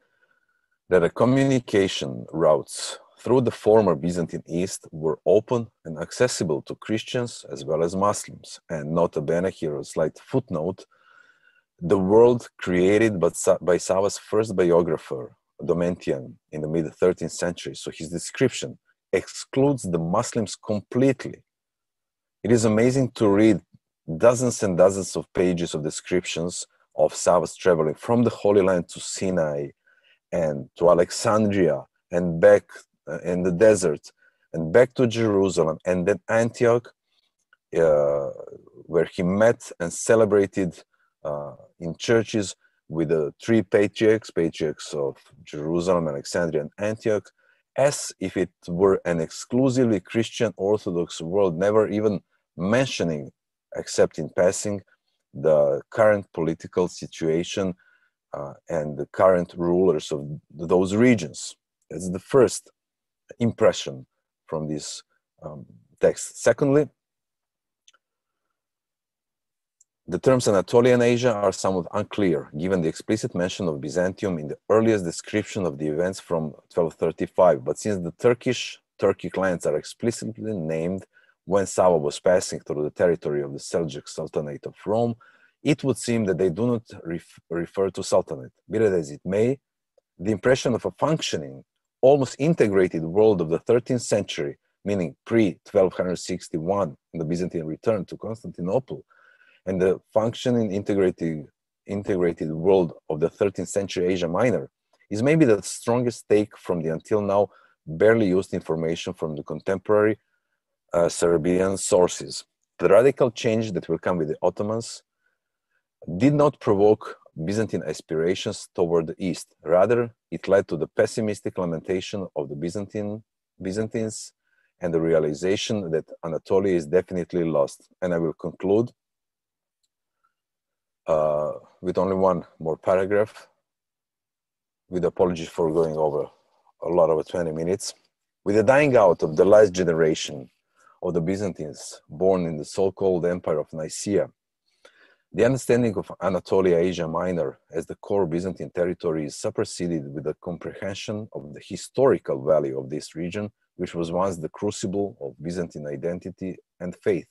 that the communication routes through the former Byzantine East were open and accessible to Christians as well as Muslims. And nota bene, here a slight footnote, the world created by Sava's first biographer, Domitian, in the mid-13th century. So his description excludes the Muslims completely. It is amazing to read dozens and dozens of pages of descriptions of Sava's traveling from the Holy Land to Sinai and to Alexandria and back in the desert and back to Jerusalem and then Antioch, where he met and celebrated in churches with the three patriarchs of Jerusalem, Alexandria, and Antioch, as if it were an exclusively Christian Orthodox world, never even mentioning, except in passing, the current political situation and the current rulers of those regions. That's the first impression from this text. Secondly, the terms Anatolian Asia are somewhat unclear, given the explicit mention of Byzantium in the earliest description of the events from 1235. But since the Turkic lands are explicitly named when Sava was passing through the territory of the Seljuk Sultanate of Rome, it would seem that they do not refer to Sultanate. Be that as it may, the impression of a functioning, almost integrated world of the 13th century, meaning pre-1261, the Byzantine return to Constantinople, and the functioning integrated world of the 13th century Asia Minor is maybe the strongest take from the until now barely used information from the contemporary Serbian sources. The radical change that will come with the Ottomans did not provoke Byzantine aspirations toward the East. Rather, it led to the pessimistic lamentation of the Byzantines and the realization that Anatolia is definitely lost. And I will conclude with only one more paragraph, with apologies for going over a lot over 20 minutes. With the dying out of the last generation of the Byzantines born in the so-called Empire of Nicaea, the understanding of Anatolia Asia Minor as the core Byzantine territory is superseded with the comprehension of the historical value of this region, which was once the crucible of Byzantine identity and faith.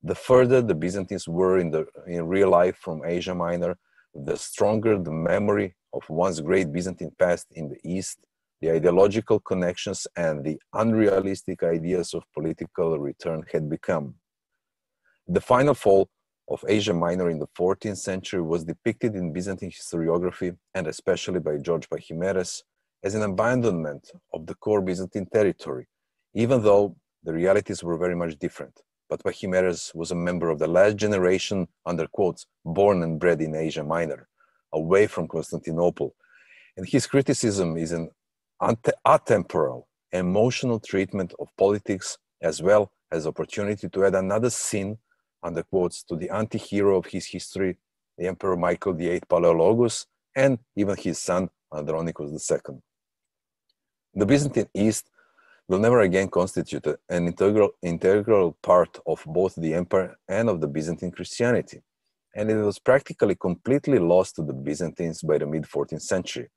The further the Byzantines were in real life from Asia Minor, the stronger the memory of once great Byzantine past in the East, the ideological connections and the unrealistic ideas of political return had become. The final fall of Asia Minor in the 14th century was depicted in Byzantine historiography, and especially by George Pachymeres, as an abandonment of the core Byzantine territory, even though the realities were very much different. But Pachymeres was a member of the last generation, under quotes, born and bred in Asia Minor, away from Constantinople. And his criticism is an atemporal, emotional treatment of politics, as well as opportunity to add another sin, under quotes, to the anti-hero of his history, the Emperor Michael VIII Palaeologus, and even his son, Andronicus II. The Byzantine East will never again constitute an integral part of both the empire and of the Byzantine Christianity, and it was practically completely lost to the Byzantines by the mid-14th century.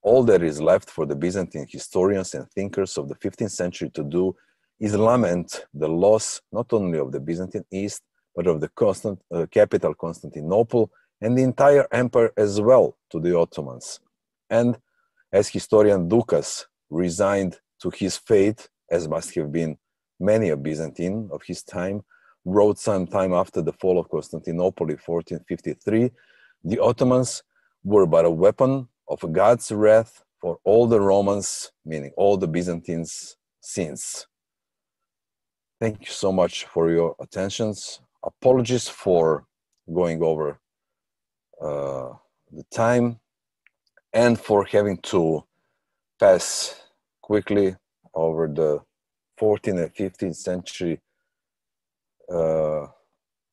All that is left for the Byzantine historians and thinkers of the 15th century to do is lament the loss not only of the Byzantine East, but of the capital Constantinople and the entire empire as well to the Ottomans. And as historian Dukas resigned to his fate, as must have been many a Byzantine of his time, wrote some time after the fall of Constantinople in 1453, the Ottomans were but a weapon of God's wrath for all the Romans, meaning all the Byzantines since. Thank you so much for your attentions. Apologies for going over the time and for having to pass quickly over the 14th and 15th century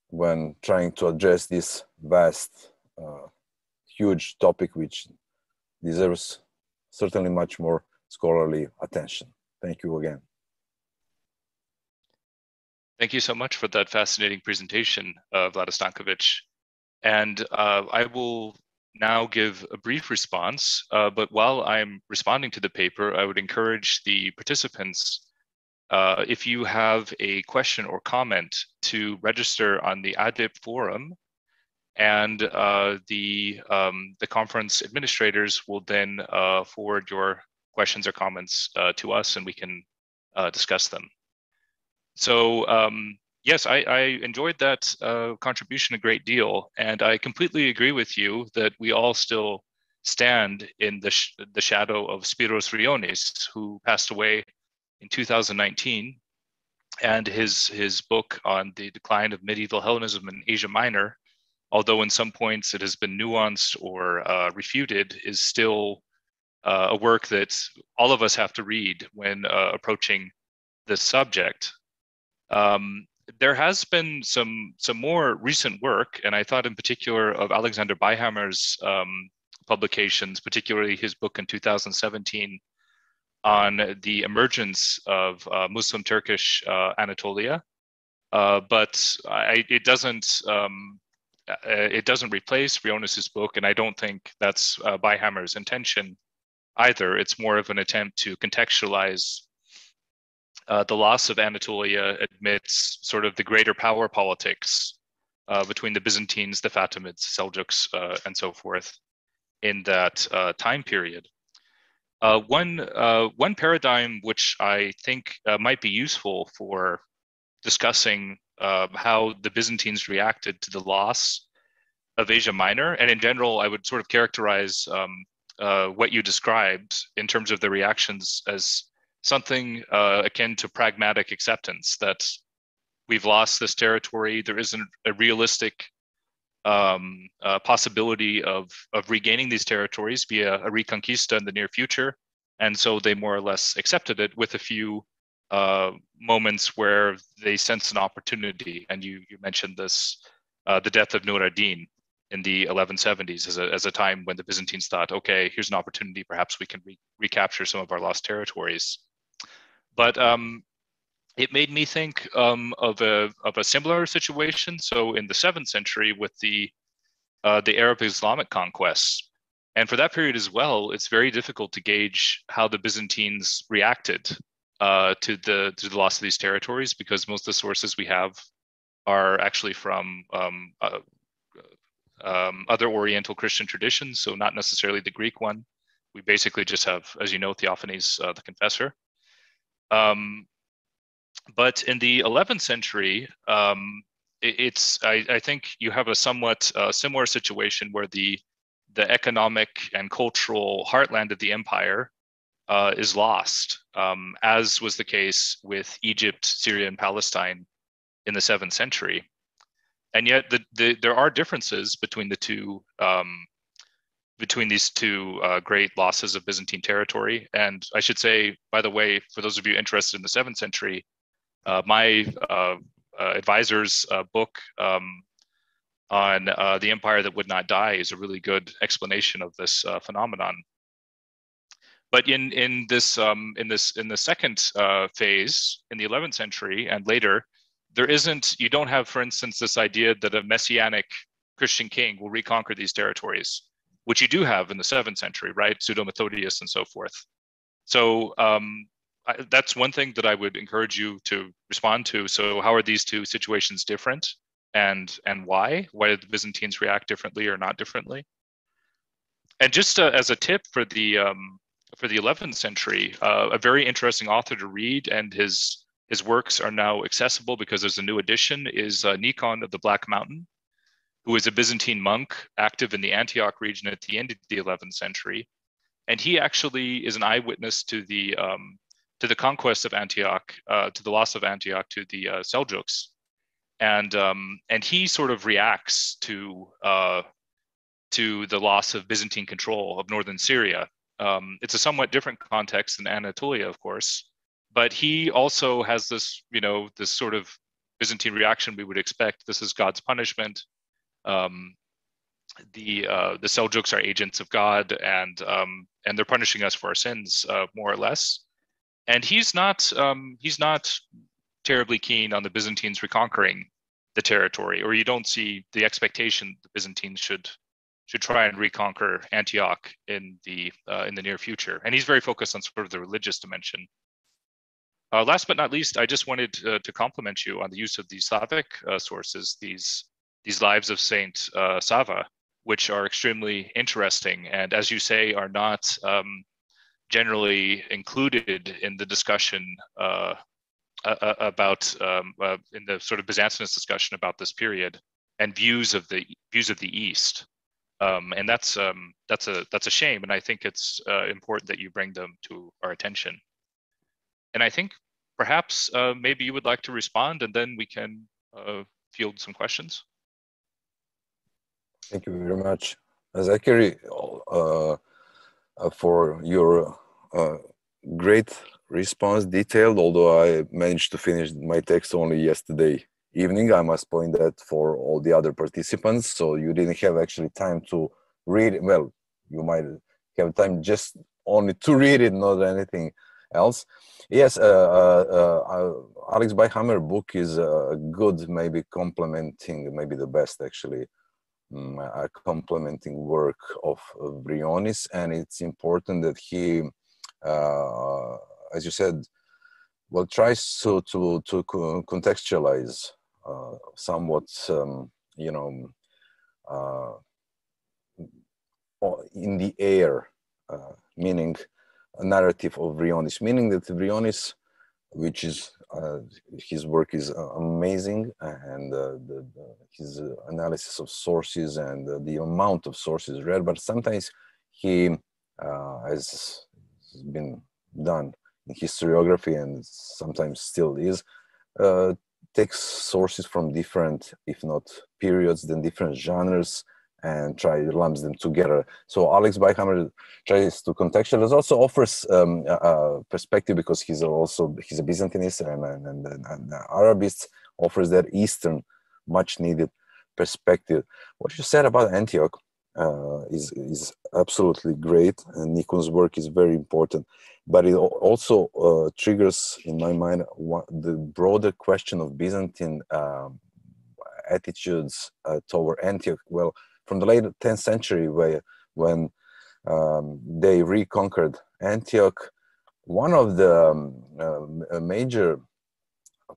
when trying to address this vast, huge topic which deserves certainly much more scholarly attention. Thank you again. Thank you so much for that fascinating presentation, Vlada Stankovic. And I will now give a brief response, but while I'm responding to the paper, I would encourage the participants, if you have a question or comment, to register on the ADİP forum, and the conference administrators will then forward your questions or comments to us, and we can discuss them. So yes, I enjoyed that contribution a great deal, and I completely agree with you that we all still stand in the shadow of Spiros Rionis, who passed away in 2019, and his book on the decline of medieval Hellenism in Asia Minor, although in some points it has been nuanced or refuted, is still a work that all of us have to read when approaching this subject. There has been some more recent work, and I thought in particular of Alexander Byhammer's publications, particularly his book in 2017 on the emergence of Muslim Turkish Anatolia, but it doesn't replace Rionis's book, and I don't think that's Byhammer's intention either. It's more of an attempt to contextualize the loss of Anatolia amidst sort of the greater power politics between the Byzantines, the Fatimids, Seljuks, and so forth in that time period. One paradigm which I think might be useful for discussing how the Byzantines reacted to the loss of Asia Minor, and in general, I would sort of characterize what you described in terms of the reactions as something akin to pragmatic acceptance, that we've lost this territory. There isn't a realistic possibility of regaining these territories via a reconquista in the near future. And so they more or less accepted it, with a few moments where they sense an opportunity. And you mentioned this, the death of Nur ad-Din in the 1170s as a time when the Byzantines thought, okay, here's an opportunity, perhaps we can recapture some of our lost territories. But it made me think of a similar situation. So in the 7th century with the Arab Islamic conquests, and for that period as well, it's very difficult to gauge how the Byzantines reacted to the loss of these territories, because most of the sources we have are actually from other Oriental Christian traditions, so not necessarily the Greek one. We basically just have, as you know, Theophanes the Confessor. But in the 11th century, I think you have a somewhat similar situation where the economic and cultural heartland of the empire is lost, as was the case with Egypt, Syria, and Palestine in the 7th century. And yet there are differences between the two, between these two great losses of Byzantine territory. And I should say, by the way, for those of you interested in the 7th century, my advisor's book on the empire that would not die is a really good explanation of this phenomenon. But in the second phase, in the 11th century and later, you don't have, for instance, this idea that a messianic Christian king will reconquer these territories, which you do have in the 7th century, right? Pseudo-Methodius and so forth. So that's one thing that I would encourage you to respond to. So how are these two situations different, and why? Why did the Byzantines react differently or not differently? And just as a tip for the 11th century, a very interesting author to read, and his works are now accessible because there's a new edition, is Nikon of the Black Mountain, who is a Byzantine monk active in the Antioch region at the end of the 11th century. And he actually is an eyewitness to the conquest of Antioch, to the loss of Antioch to the Seljuks. And he sort of reacts to the loss of Byzantine control of northern Syria. It's a somewhat different context than Anatolia, of course, but he also has this, this sort of Byzantine reaction we would expect. This is God's punishment. The Seljuks are agents of God, and they're punishing us for our sins, more or less. And he's not terribly keen on the Byzantines reconquering the territory, or you don't see the expectation the Byzantines should try and reconquer Antioch in the near future. And he's very focused on sort of the religious dimension. Last but not least, I just wanted to compliment you on the use of these Slavic sources, these lives of Saint Sava, which are extremely interesting, and as you say, are not generally included in the discussion about in the sort of Byzantinist discussion about this period and views of the East. And that's a shame, and I think it's important that you bring them to our attention. And I think perhaps maybe you would like to respond, and then we can field some questions. Thank you very much, Zachary, for your great response, detailed, although I managed to finish my text only yesterday evening. I must point that for all the other participants, so you didn't have actually time to read it. Well, you might have time just only to read it, not anything else. Yes, Alex Byhammer book is a good, maybe complementing, maybe the best actually, a complementing work of Brionis, and it's important that he, as you said, well, tries to contextualize somewhat, in the air, meaning a narrative of Brionis, meaning that Brionis, which is his work is amazing, and his analysis of sources and the amount of sources is rare, but sometimes he, as has been done in historiography and sometimes still is, takes sources from different, if not periods, then different genres, and lumps them together. So Alex Byhammer tries to contextualize, also offers a perspective, because he's a Byzantinist and Arabist, offers that Eastern, much needed perspective. What you said about Antioch is absolutely great, and Nikon's work is very important, but it also triggers in my mind the broader question of Byzantine attitudes toward Antioch. Well, from the late 10th century, when they reconquered Antioch, one of the major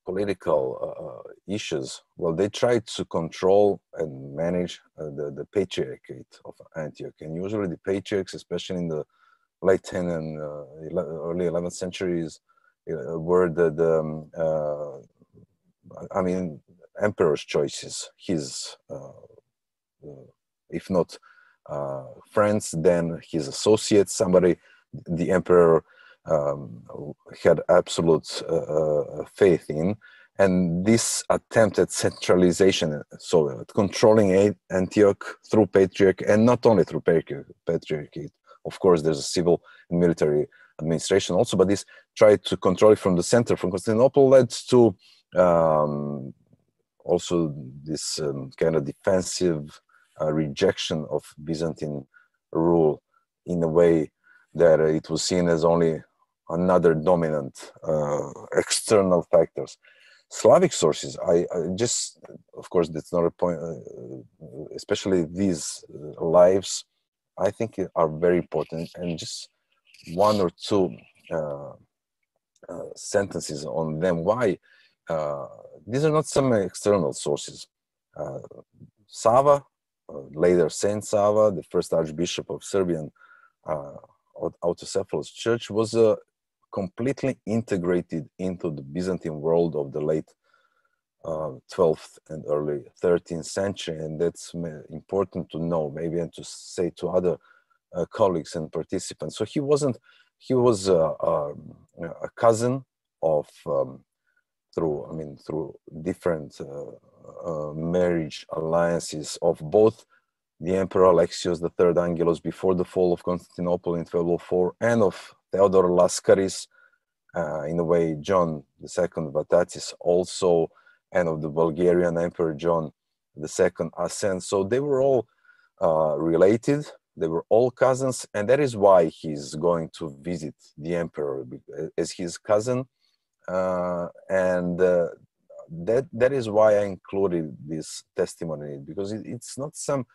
political issues, well, they tried to control and manage the patriarchate of Antioch. And usually the patriarchs, especially in the late 10th and early 11th centuries, were emperor's choices, his if not friends, then his associates, somebody the emperor had absolute faith in. And this attempt at centralization, so controlling Antioch through patriarch, and not only through patriarchate, of course there's a civil and military administration also, but this tried to control it from the center, from Constantinople, led to also this kind of defensive rejection of Byzantine rule, in a way that it was seen as only another dominant external factors. Slavic sources, I just, of course, that's not a point, especially these lives, I think are very important, and just one or two sentences on them. Why? These are not some external sources. Sava, later Saint Sava, the first Archbishop of Serbian Autocephalous Church, was completely integrated into the Byzantine world of the late 12th and early 13th century, and that's important to know, maybe, and to say to other colleagues and participants. So he was a cousin of, through different marriage alliances of both the Emperor Alexios III Angelos before the fall of Constantinople in 1204 and of Theodore Lascaris, in a way John II Vatatzis also, and of the Bulgarian Emperor John II Ascend. So they were all related, they were all cousins, and that is why he's going to visit the emperor as his cousin. That is why I included this testimony, because it's not some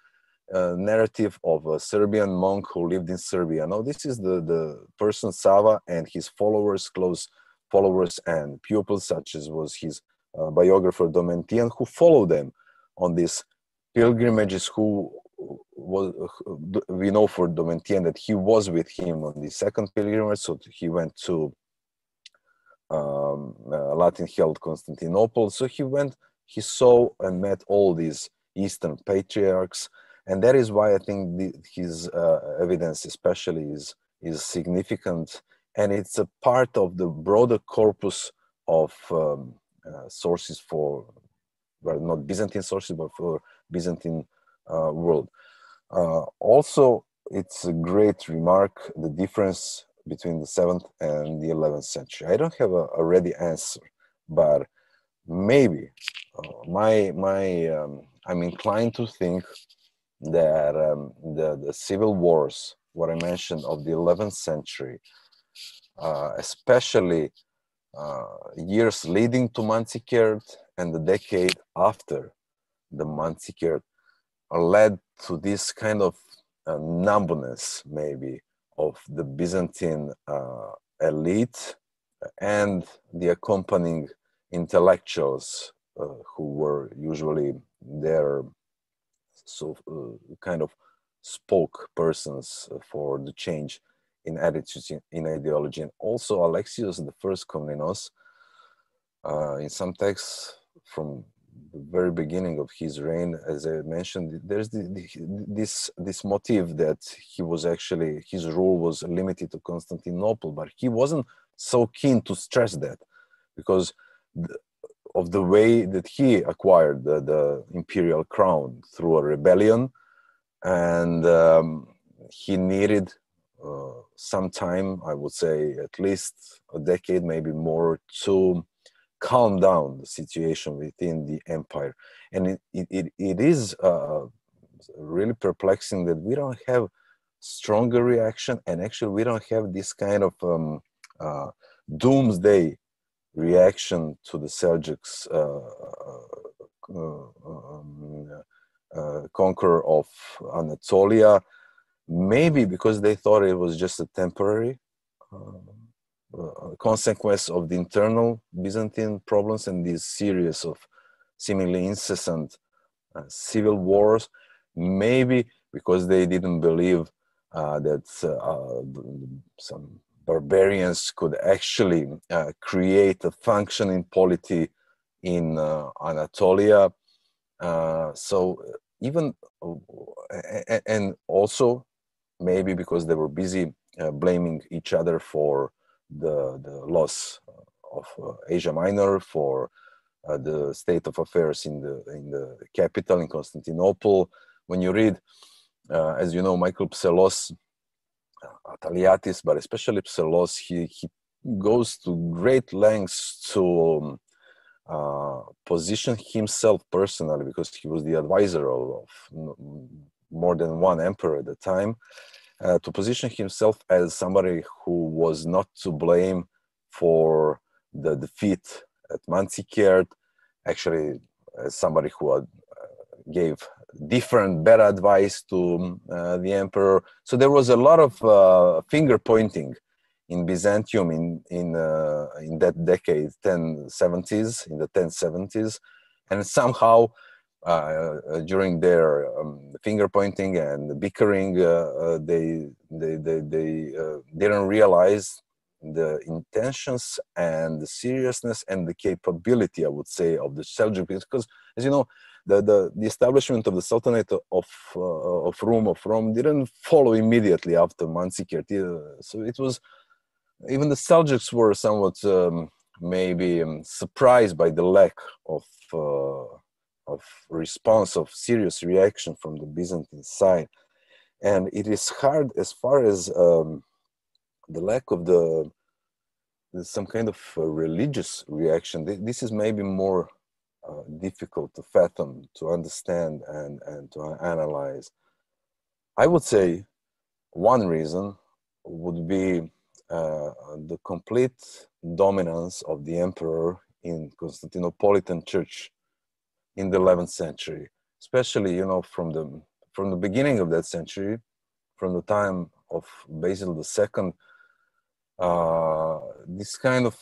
narrative of a Serbian monk who lived in Serbia. No, this is the person Sava and his followers, close followers and pupils, such as was his biographer Domitian, who followed them on these pilgrimages. We know for Domitian that he was with him on the second pilgrimage, so he went to Latin-held Constantinople. So he saw and met all these Eastern patriarchs, and that is why I think his evidence especially is significant, and it's a part of the broader corpus of sources for, well, not Byzantine sources, but for Byzantine world. Also, it's a great remark, the difference between the 7th and the 11th century. I don't have a ready answer, but maybe I'm inclined to think that the civil wars, what I mentioned of the 11th century, especially years leading to Manzikert and the decade after the Manzikert, led to this kind of numbness, maybe, of the Byzantine elite and the accompanying intellectuals who were usually their kind of spokespersons for the change in attitudes, in ideology. And also Alexios I Komnenos, in some texts from the very beginning of his reign, as I mentioned, there's this motive that he was actually, his rule was limited to Constantinople, but he wasn't so keen to stress that because of the way that he acquired the imperial crown through a rebellion, and he needed some time, I would say at least a decade, maybe more, to calm down the situation within the empire. And it is really perplexing that we don't have stronger reaction, and actually we don't have this kind of doomsday reaction to the Seljuks conqueror of Anatolia, maybe because they thought it was just a temporary consequence of the internal Byzantine problems and this series of seemingly incessant civil wars, maybe because they didn't believe that some barbarians could actually create a functioning polity in Anatolia. So even, and also maybe because they were busy blaming each other for the loss of Asia Minor, for the state of affairs in the capital, in Constantinople. When you read, as you know, Michael Psellos, Ataliatis, but especially Psellos, he goes to great lengths to position himself personally, because he was the advisor of more than one emperor at the time, to position himself as somebody who was not to blame for the defeat at Manzikert, actually as somebody who gave different, better advice to the emperor. So there was a lot of finger pointing in Byzantium in that decade, in the 1070s, and somehow during their finger pointing and bickering, they didn't realize the intentions and the seriousness and the capability, I would say, of the Seljuk, because, as you know, the establishment of the Sultanate of Rome didn't follow immediately after Manzikert. So it was, even the Seljuks were somewhat maybe surprised by the lack of response, of serious reaction from the Byzantine side. And it is hard as far as the lack of some kind of religious reaction. This is maybe more difficult to fathom, to understand, and to analyze. I would say one reason would be the complete dominance of the emperor in Constantinopolitan Church in the 11th century, especially, you know, from the beginning of that century, from the time of Basil II. This kind of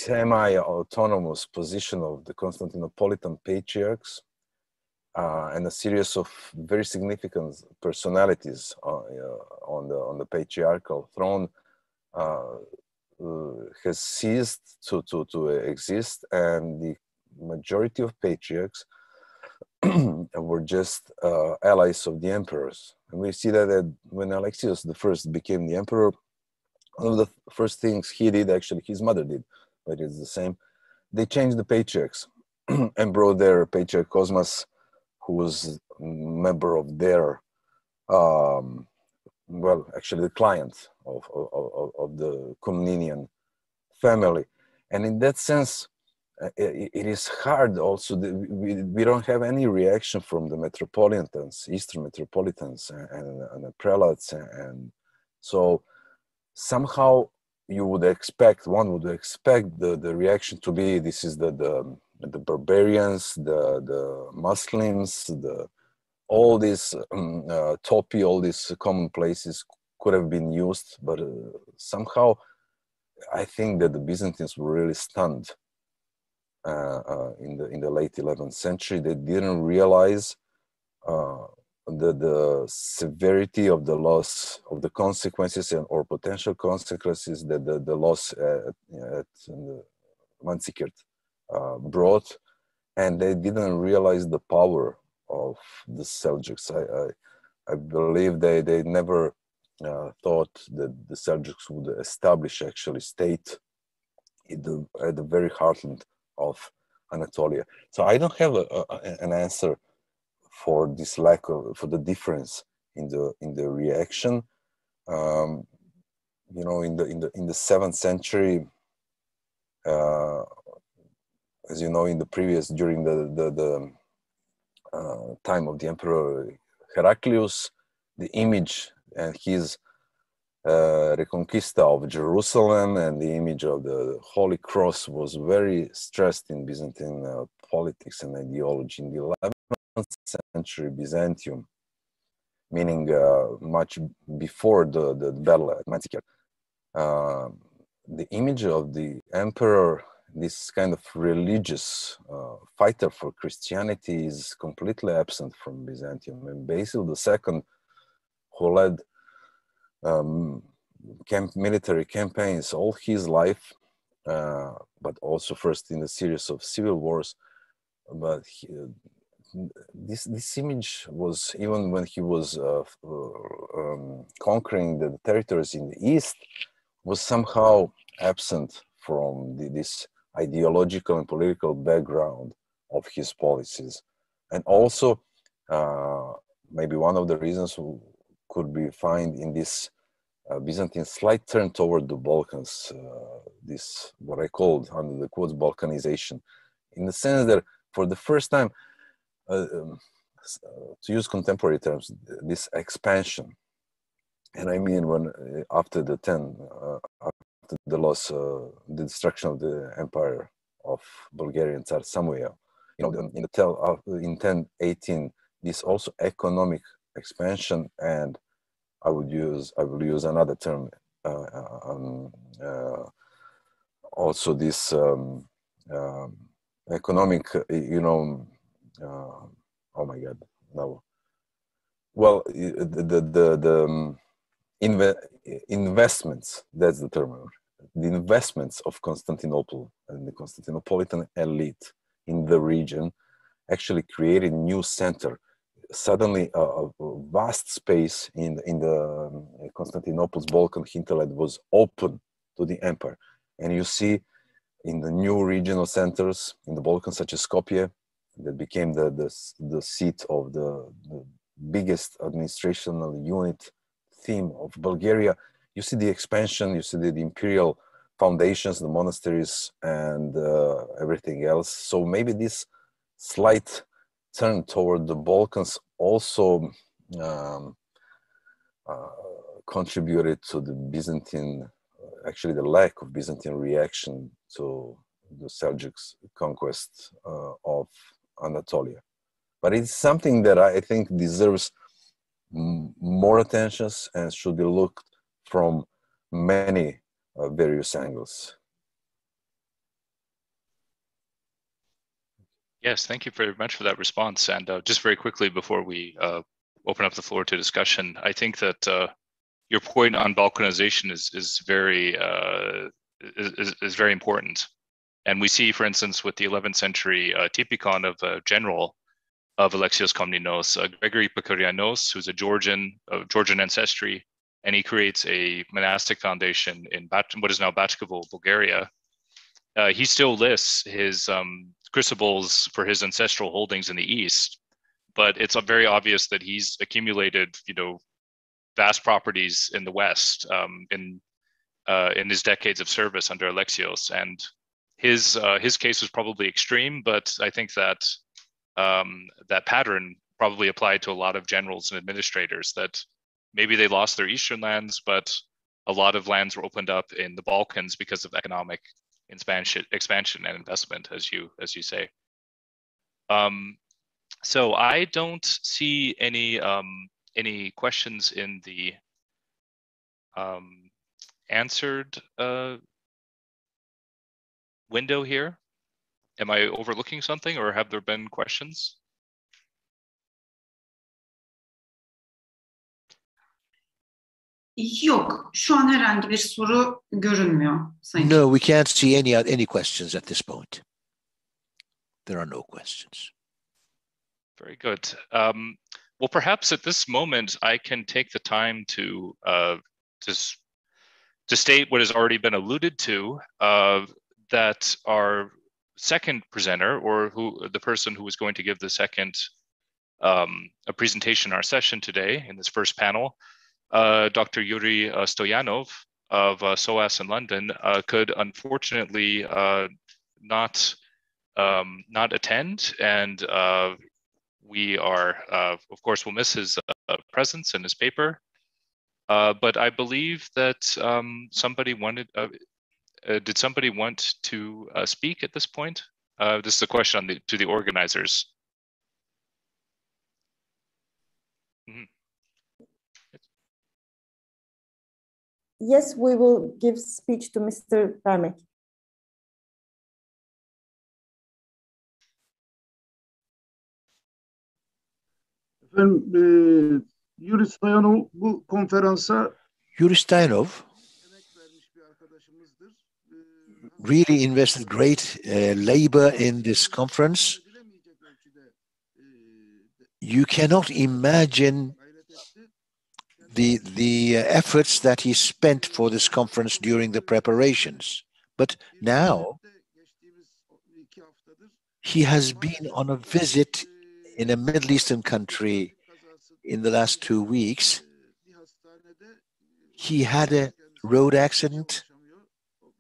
semi-autonomous position of the Constantinopolitan patriarchs and a series of very significant personalities on the patriarchal throne has ceased to exist, and the majority of patriarchs were just allies of the emperors. And we see that when Alexius I became the emperor, one of the first things he did, actually his mother did, but it's the same, they changed the patriarchs and brought their patriarch Cosmas, who was a member of their, well, actually the client of the Komnenian family. And in that sense, it is hard also, we don't have any reaction from the metropolitans, Eastern metropolitans and the prelates. And so somehow you would expect, one would expect the reaction to be, this is the barbarians, the Muslims, all these topi, all these commonplaces could have been used, but somehow I think that the Byzantines were really stunned in the late 11th century. They didn't realize the severity of the loss, of the consequences or potential consequences that the loss at Manzikert brought, and they didn't realize the power of the Seljuks. I believe they never thought that the Seljuks would establish actually state at the very heartland of Anatolia. So I don't have an answer for this lack of, for the difference in the reaction. You know, in the 7th century, as you know, in the previous, during the time of the Emperor Heraclius, the image and his Reconquista of Jerusalem and the image of the Holy Cross was very stressed in Byzantine politics and ideology. In the 11th century Byzantium, meaning much before the battle at Manzikert, the image of the emperor, this kind of religious fighter for Christianity, is completely absent from Byzantium. And Basil II, who led military campaigns all his life, but also first in a series of civil wars, but this image was, even when he was conquering the territories in the east, was somehow absent from this ideological and political background of his policies. And also maybe one of the reasons could be found in this Byzantine slight turn toward the Balkans, this what I called under the quotes Balkanization, in the sense that for the first time, to use contemporary terms, this expansion, and I mean when after the after the loss, the destruction of the empire of Bulgarian Tsar Samuel, you know, in 1018, this also economic expansion, and I will use another term, also this economic, you know, oh my God, no. Well, the investments, that's the term. The investments of Constantinople and the Constantinopolitan elite in the region actually created a new center. Suddenly, a vast space in the Constantinople's Balkan hinterland was open to the empire. And you see in the new regional centers in the Balkans, such as Skopje, that became the seat of the biggest administrational unit theme of Bulgaria, you see the expansion, you see the imperial foundations, the monasteries, and everything else. So maybe this slight turn toward the Balkans also contributed to the Byzantine, actually the lack of Byzantine reaction to the Seljuks conquest of Anatolia. But it's something that I think deserves more attention and should be looked from many various angles. Yes, thank you very much for that response. And just very quickly before we open up the floor to discussion, I think that your point on Balkanization is very important. And we see, for instance, with the 11th century typikon of a general of Alexios Komnenos, Gregory Pekarianos, who's a Georgian, of Georgian ancestry, and he creates a monastic foundation in what is now Bachkovo, Bulgaria. He still lists his crucibles for his ancestral holdings in the east, but it's very obvious that he's accumulated, vast properties in the west in his decades of service under Alexios. And his case was probably extreme, but I think that that pattern probably applied to a lot of generals and administrators, that maybe they lost their eastern lands, but a lot of lands were opened up in the Balkans because of economic expansion and investment, as you say. So I don't see any questions in the answered window here. Am I overlooking something, or have there been questions? Yok, şu an herhangi bir soru görünmüyor. Sayın. No, we can't see any questions at this point. There are no questions. Very good. Well, perhaps at this moment I can take the time to state what has already been alluded to, that our second presenter, or the person who is going to give the second a presentation in our session today in this first panel, Dr. Yuri Stoyanov of SOAS in London, could unfortunately not attend, and we are, of course, will miss his presence and his paper. But I believe that somebody wanted. Did somebody want to speak at this point? This is a question to the organizers. Mm-hmm. Yes, we will give speech to Mr. Bermek. Efendim, Yuri Stoyanov bu konferansa Yuri Stoyanov really invested great labor in this conference. You cannot imagine the efforts that he spent for this conference during the preparations. But now he has been on a visit in a Middle Eastern country in the last 2 weeks. He had a road accident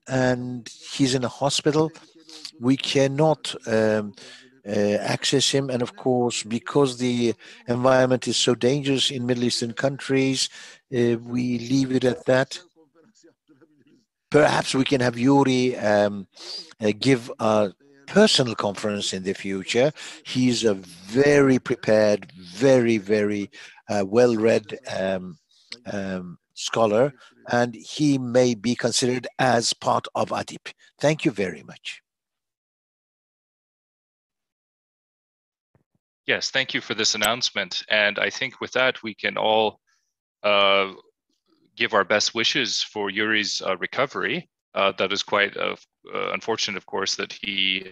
and he's in a hospital. We cannot access him, and of course, because the environment is so dangerous in Middle Eastern countries, we leave it at that. Perhaps we can have Yuri give a personal conference in the future. He's a very prepared, very well-read scholar, and he may be considered as part of ADİP. Thank you very much. Yes, thank you for this announcement. And I think with that, we can all give our best wishes for Yuri's recovery. That is quite unfortunate, of course, that he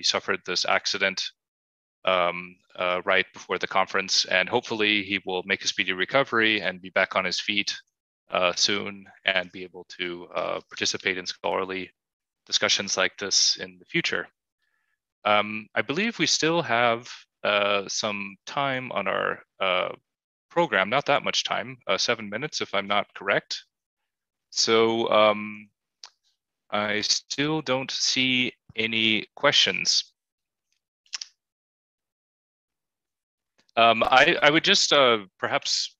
suffered this accident right before the conference, and hopefully he will make a speedy recovery and be back on his feet soon and be able to participate in scholarly discussions like this in the future. I believe we still have some time on our program, not that much time, 7 minutes if I'm not correct. So I still don't see any questions. I would just perhaps,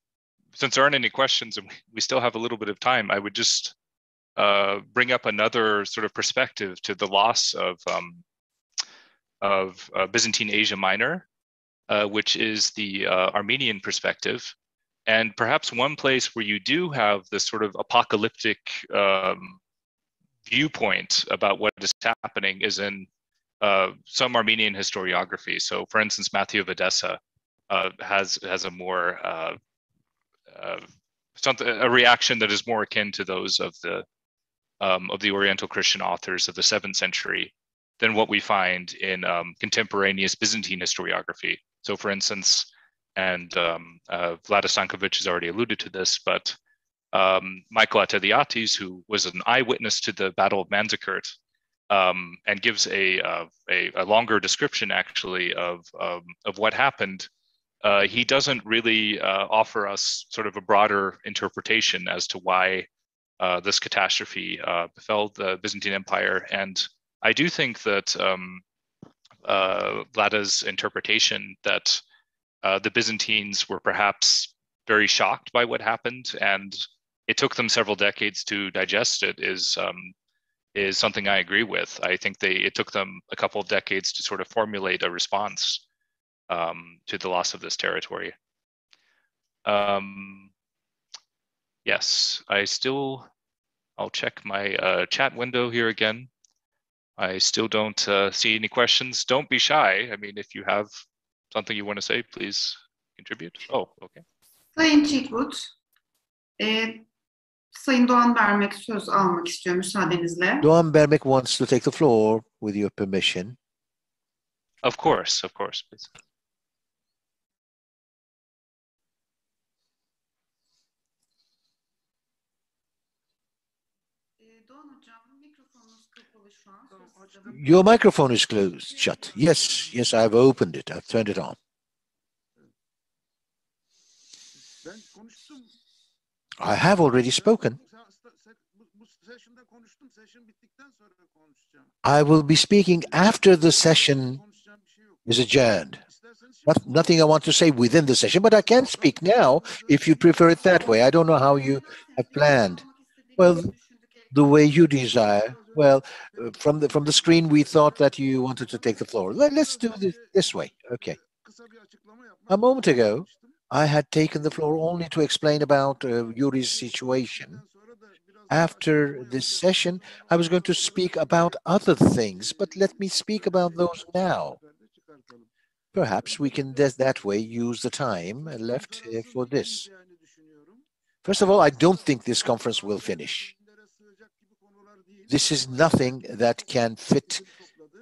since there aren't any questions and we still have a little bit of time, I would just bring up another sort of perspective to the loss of Byzantine Asia Minor, which is the Armenian perspective. And perhaps one place where you do have this sort of apocalyptic viewpoint about what is happening is in some Armenian historiography. So for instance, Matthew of Edessa has a more a reaction that is more akin to those of the Oriental Christian authors of the 7th century than what we find in contemporaneous Byzantine historiography. So for instance, and Vlada Stankovic has already alluded to this, but Michael Ateliatis, who was an eyewitness to the Battle of Manzikert, and gives a longer description actually of what happened, he doesn't really offer us sort of a broader interpretation as to why this catastrophe befell the Byzantine Empire. And I do think that Vlada's interpretation that the Byzantines were perhaps very shocked by what happened and it took them several decades to digest it is something I agree with. I think it took them a couple of decades to sort of formulate a response to the loss of this territory. Yes, I'll check my chat window here again. I still don't see any questions. Don't be shy. I mean, if you have something you want to say, please contribute. Oh, okay. Sayın CHITWOOD, Sayın Doğan Bermek söz almak istiyor müsaadenizle. Doğan Bermek wants to take the floor with your permission. Of course, please. Your microphone is closed, shut. Yes, I've opened it. I've turned it on. I have already spoken. I will be speaking after the session is adjourned. Nothing I want to say within the session, but I can speak now if you prefer it that way. I don't know how you have planned. Well, the way you desire. Well, from the screen, we thought that you wanted to take the floor. Let's do this way. Okay. A moment ago, I had taken the floor only to explain about Yuri's situation. After this session, I was going to speak about other things, but let me speak about those now. Perhaps we can that way use the time left for this. First of all, I don't think this conference will finish. This is nothing that can fit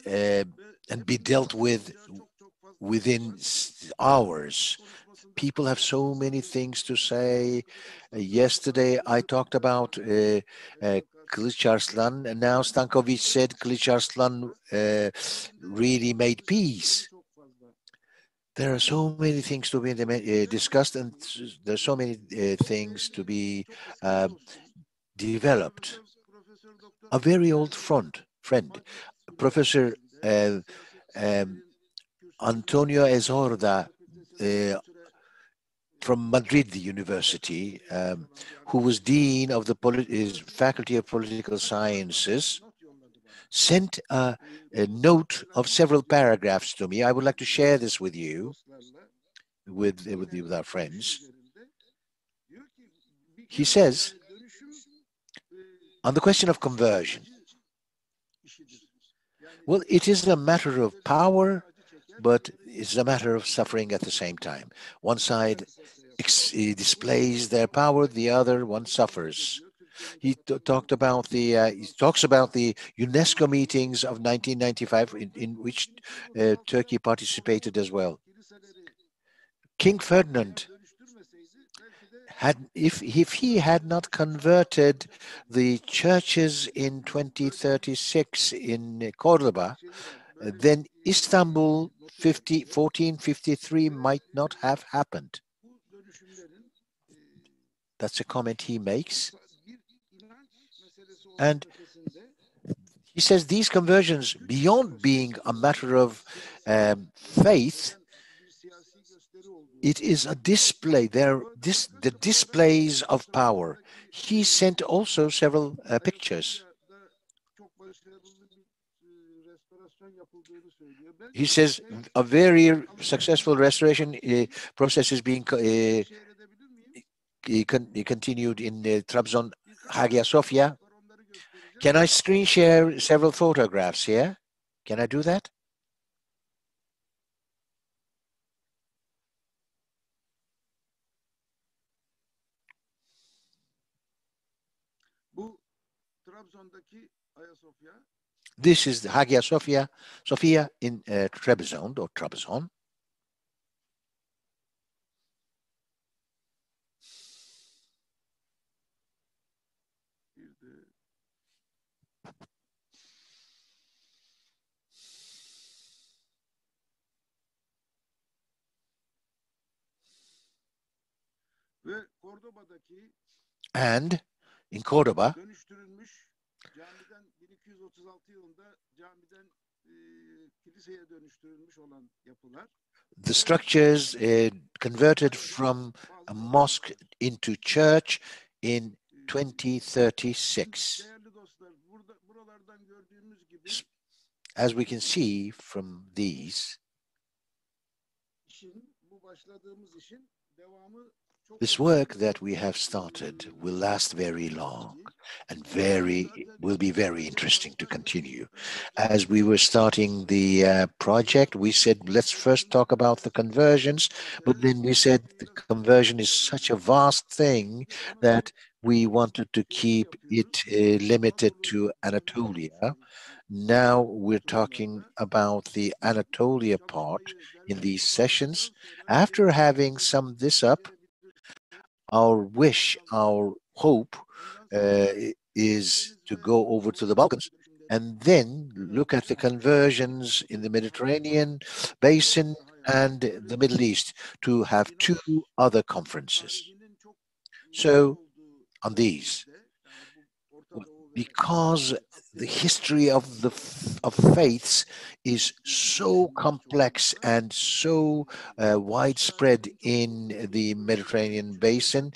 and be dealt with within hours. People have so many things to say. Yesterday, I talked about Kılıçarslan, and now Stankovic said Kılıçarslan really made peace. There are so many things to be discussed, and there are so many things to be developed. A very old friend, Professor Antonio Ezorda from Madrid University, who was Dean of the Faculty of Political Sciences, sent a note of several paragraphs to me. I would like to share this with you, with our friends. He says, on the question of conversion, well, it is a matter of power, but it's a matter of suffering at the same time. One side displays their power, the other one suffers. He talked about he talks about the UNESCO meetings of 1995 in which Turkey participated as well. King Ferdinand if he had not converted the churches in 2036 in Cordoba, then Istanbul 1453 might not have happened. That's a comment he makes. And he says these conversions, beyond being a matter of faith, it is a display. The displays of power. He sent also several pictures. He says a very successful restoration process is being continued in Trabzon, Hagia Sophia. Can I screen share several photographs here? Can I do that? This is the Hagia Sophia in Trebizond or Trabzon. And in Cordoba, the structures converted from a mosque into church in 2036. As we can see from these, this work that we have started will last very long and will be very interesting to continue. As we were starting the project, we said, let's first talk about the conversions, but then we said the conversion is such a vast thing that we wanted to keep it limited to Anatolia. Now we're talking about the Anatolia part in these sessions. After having summed this up, our wish, our hope is to go over to the Balkans and then look at the conversions in the Mediterranean basin and the Middle East to have 2 other conferences. So on these, because the history of faiths is so complex and so widespread in the Mediterranean basin,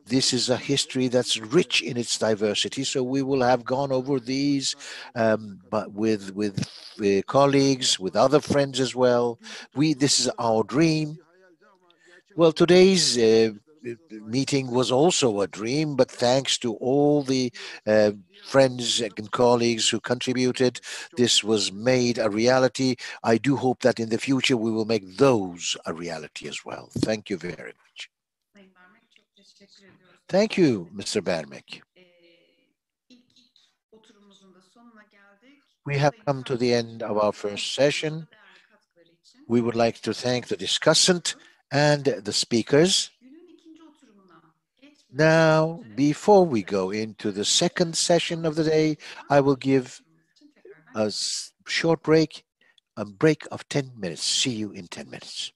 this is a history that's rich in its diversity. So we will have gone over these, but with colleagues, with other friends as well. This is our dream. Well, today's meeting was also a dream, but thanks to all the friends and colleagues who contributed, this was made a reality. I do hope that in the future we will make those a reality as well. Thank you very much. Thank you, Mr. Bermek. We have come to the end of our first session. We would like to thank the discussant and the speakers. Now, before we go into the second session of the day, I will give a short break, a break of 10 minutes. See you in 10 minutes.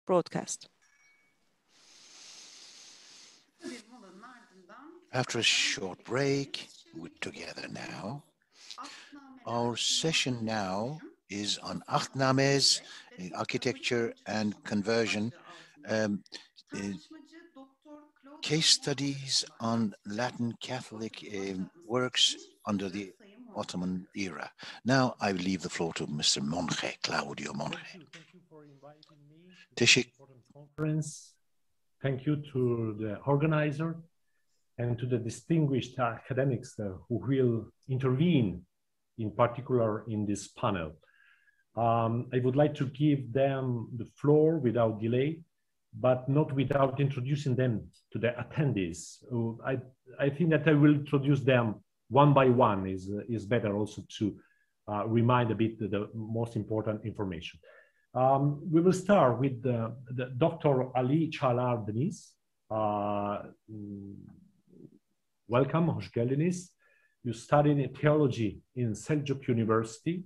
broadcast. After a short break, we're together now. Our session now is on Ahdnames, architecture and conversion, case studies on Latin Catholic works under the Ottoman era. Now I leave the floor to Mr. Monge, Claudio Monge. Thank you for inviting me to this important conference. Thank you to the organizer and to the distinguished academics who will intervene, in particular in this panel. I would like to give them the floor without delay, but not without introducing them to the attendees. I think that I will introduce them one by one is better also to remind a bit the most important information. We will start with the Dr. Ali Çağlar DENIZ. Welcome, hoş geldiniz. You studied theology in Selçuk University,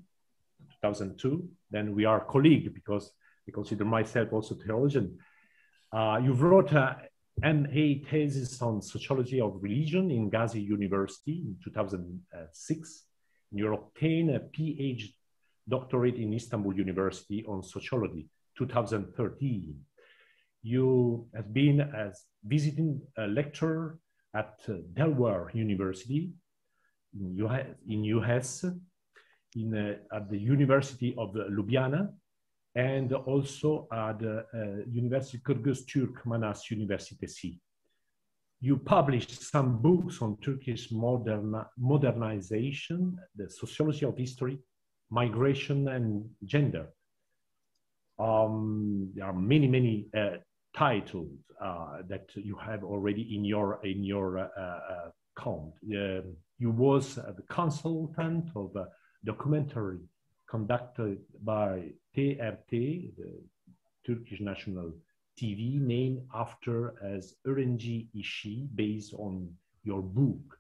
2002. Then we are colleagues because I consider myself also theologian. You wrote a MA thesis on sociology of religion in Gazi University in 2006. You obtained a PhD doctorate in Istanbul University on sociology, 2013. You have been as visiting lecturer at Delaware University in US, at the University of Ljubljana, and also at the University Kırgız Türk Manas Üniversitesi. You published some books on Turkish modernization, the sociology of history, migration, and gender. There are many titles that you have already in your count. You was the consultant of a documentary conducted by TRT, the Turkish National TV, named after as Öğrenci İşi, based on your book.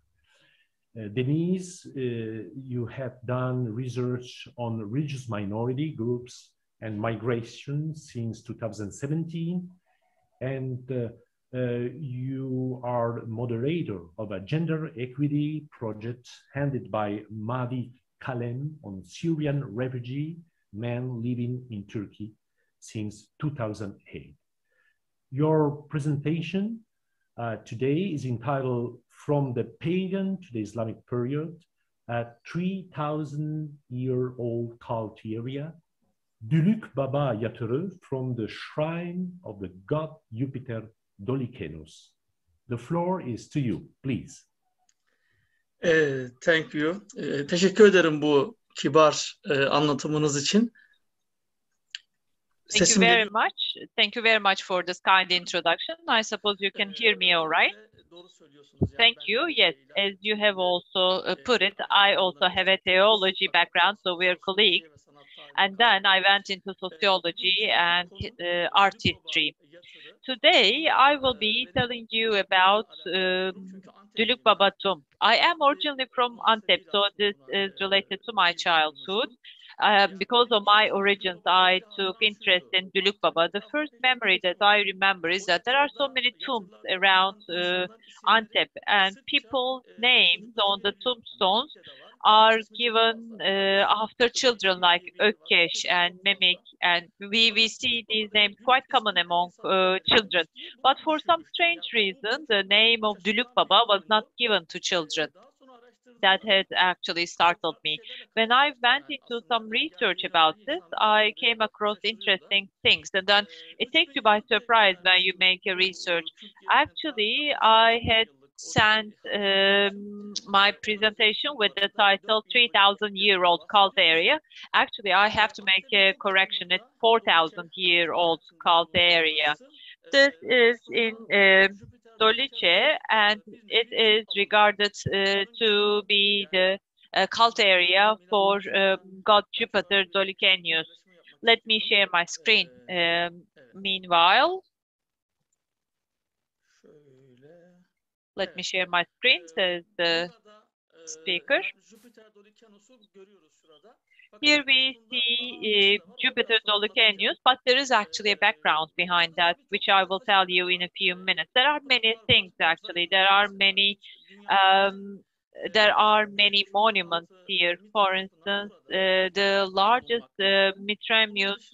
Deniz, you have done research on religious minority groups and migration since 2017, and you are moderator of a gender equity project handled by Mavi Kalem on Syrian refugee men living in Turkey since 2008. Your presentation today is entitled From the Pagan to the Islamic Period, a 3,000-year-old cult area, Dülük Baba yatırı from the shrine of the god Jupiter Dolikenus. The floor is to you, please. Thank you. Teşekkür ederim bu kibar anlatımınız için. Thank you very much. Thank you very much for this kind introduction. I suppose you can hear me all right. Thank you. Yes, as you have also put it, I also have a theology background, so we're colleagues. And then I went into sociology and art history. Today, I will be telling you about Dülük Baba tomb. I am originally from Antep, so this is related to my childhood. Because of my origins, I took interest in Dülük Baba. The first memory that I remember is that there are so many tombs around Antep, and people's names on the tombstones are given after children like Ökkeş and Memik, and we see these names quite common among children. But for some strange reason, the name of Dülük Baba was not given to children. That had actually startled me. When I went into some research about this, I came across interesting things, and then it takes you by surprise when you make a research. Actually, I had sent my presentation with the title 3,000-year-old cult area. Actually, I have to make a correction. It's 4,000-year-old cult area. This is in Dolice, and it is regarded to be the cult area for god Jupiter Dolikenus. Let me share my screen. Meanwhile, let me share my screen, says the speaker. Here we see Jupiter Dolukenius, but there is actually a background behind that, which I will tell you in a few minutes. There are many things actually. There are many monuments here. For instance, the largest Mitremius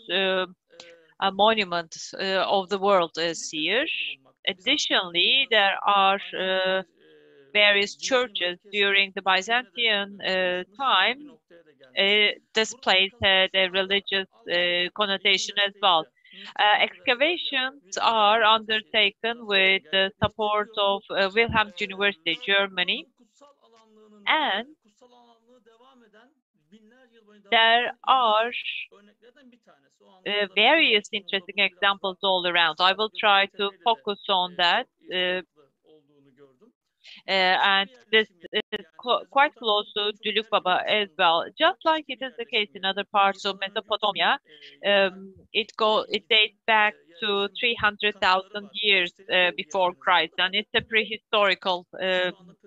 monument of the world is here. Additionally, there are various churches during the Byzantine time. This place had a religious connotation as well. Excavations are undertaken with the support of Wilhelm University, Germany, and there are various interesting examples all around. I will try to focus on that. And this is quite close to Dülük as well. Just like it is the case in other parts of Mesopotamia, it dates back to 300,000 years before Christ, and it's a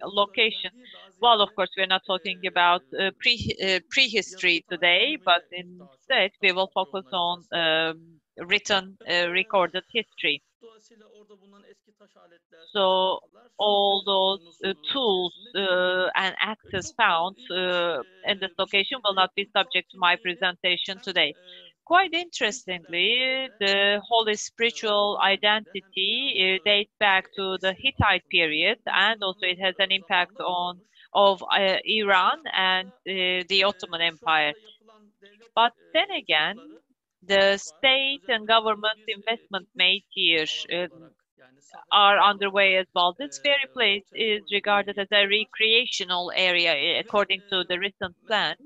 location. Well, of course, we're not talking about prehistory today, but instead we will focus on written, recorded history. So all those tools and axes found in this location will not be subject to my presentation today. Quite interestingly, the holy spiritual identity dates back to the Hittite period, and also it has an impact of Iran and the Ottoman Empire. But then again, the state and government investment made here are underway as well. This very place is regarded as a recreational area according to the recent plan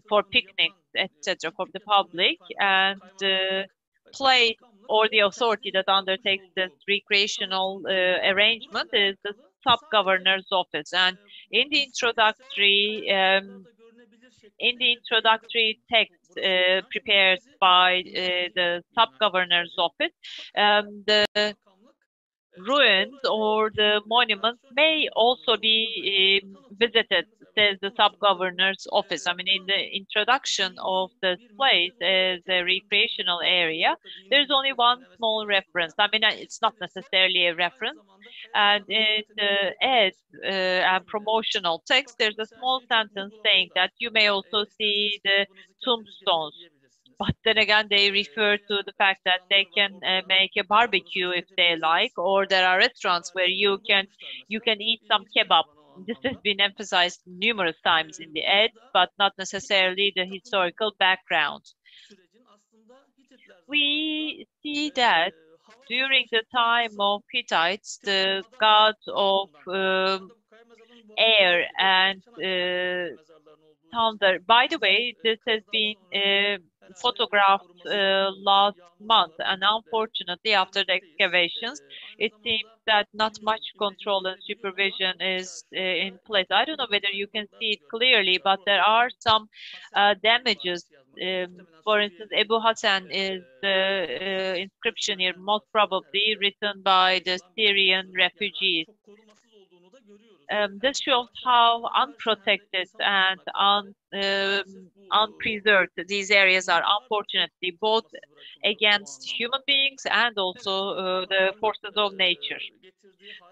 for picnics, etc., for the public, and the place or the authority that undertakes this recreational arrangement is the sub-governor's office. And in the introductory text prepared by the sub-governor's office, the ruins or the monuments may also be visited, says the sub-governor's office. I mean, in the introduction of this place as a recreational area, there's only one small reference. I mean, it's not necessarily a reference. And in the ads and promotional text, there's a small sentence saying that you may also see the tombstones. But then again, they refer to the fact that they can make a barbecue if they like, or there are restaurants where you can eat some kebab. This has been emphasized numerous times in the ads, but not necessarily the historical background. We see that during the time of Hittites, the gods of air and thunder. By the way, this has been photographed last month, and unfortunately, after the excavations, it seems that not much control and supervision is in place. I don't know whether you can see it clearly, but there are some damages. For instance, Ebu Hasan is the inscription here, most probably written by the Syrian refugees. This shows how unprotected and unpreserved these areas are, unfortunately, both against human beings and also the forces of nature.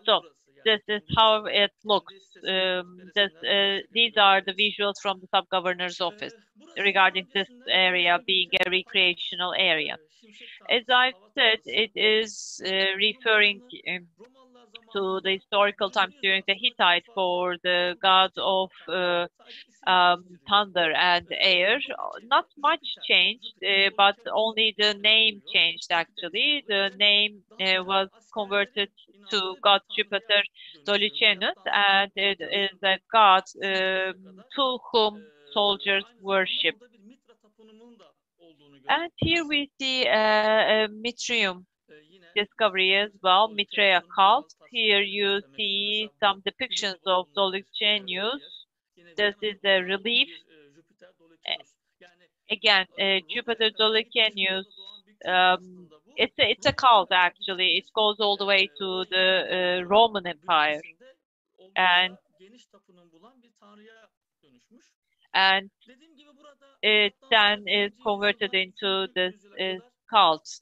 So this is how it looks. These are the visuals from the sub-governor's office regarding this area being a recreational area. As I said, it is referring to the historical times during the Hittite for the gods of thunder and air. Not much changed, but only the name changed actually. The name was converted to god Jupiter Dolukenius, and it is a god to whom soldiers worship. And here we see a Mitrium discovery as well, Mithraea cult. Here you see some depictions of Dolukenius. This is a relief. Again, Jupiter Dolukenius. It's a cult actually. It goes all the way to the Roman Empire, and and it then is converted into this cult.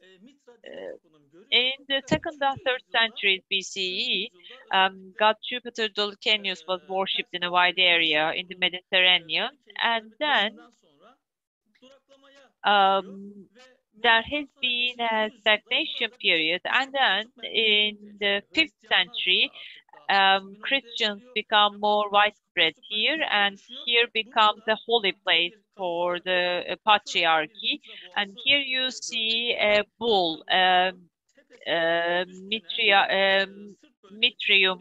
In the 2nd and 3rd centuries BCE, god Jupiter Dolcenius was worshipped in a wide area in the Mediterranean, and then there has been a stagnation period, and then in the 5th century, Christians become more widespread here, and here becomes a holy place for the patriarchy. And here you see a bull, Mitrium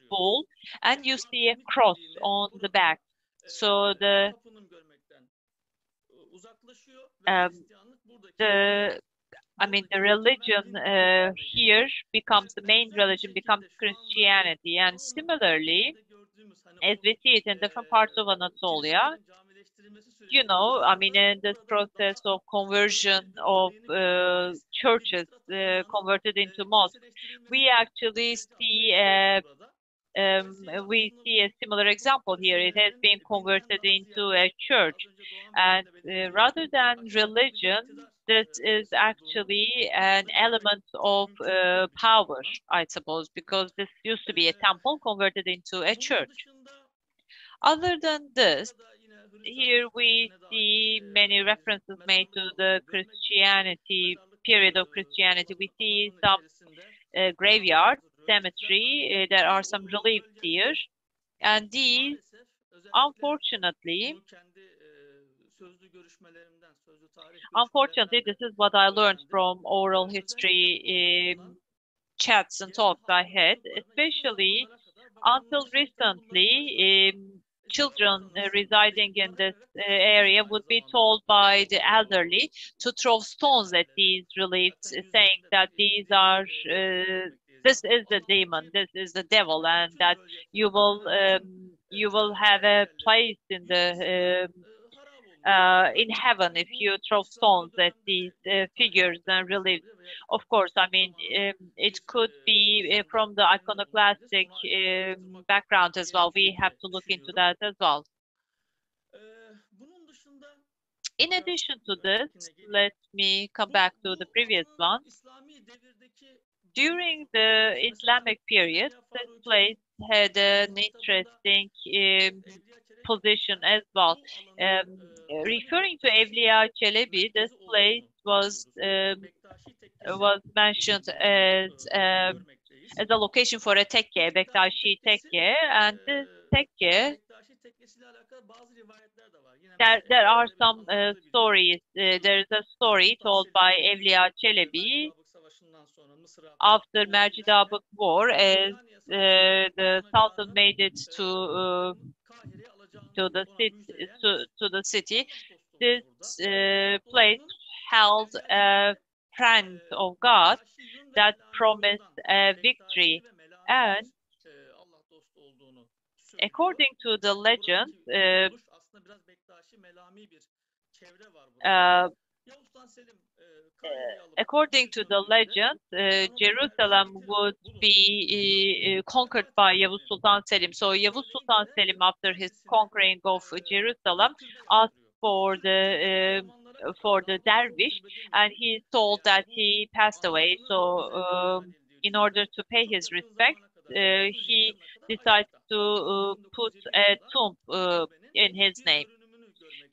bull, and you see a cross on the back. So the religion here becomes the main religion, becomes Christianity. And similarly, as we see it in different parts of Anatolia, you know, in this process of conversion of churches converted into mosques, we actually see a similar example here. It has been converted into a church, and rather than religion, this is actually an element of power, I suppose, because this used to be a temple converted into a church. Other than this, here we see many references made to the Christianity, period of Christianity. We see some graveyards, cemetery, there are some reliefs here, and these, unfortunately, this is what I learned from oral history chats and talks I had, especially until recently, children residing in this area would be told by the elderly to throw stones at these reliefs, saying that these are this is the demon, this is the devil, and that you will have a place in the in heaven if you throw stones at these figures and reliefs. Of course, it could be from the iconoclastic background as well. We have to look into that as well. In addition to this, let me come back to the previous one. During the Islamic period, this place had an interesting position as well. Referring to Evliya Çelebi, this place was mentioned as a location for a tekke, Bektaşi tekke, and this tekke, there are some stories. There is a story told by Evliya Çelebi after Mercidabık War, as the Sultan made it to the city. This place held a friend of God that promised a victory, and according to the legend, Jerusalem would be conquered by Yavuz Sultan Selim. So Yavuz Sultan Selim, after his conquering of Jerusalem, asked for the dervish, and he told that he passed away. So in order to pay his respect, he decided to put a tomb in his name.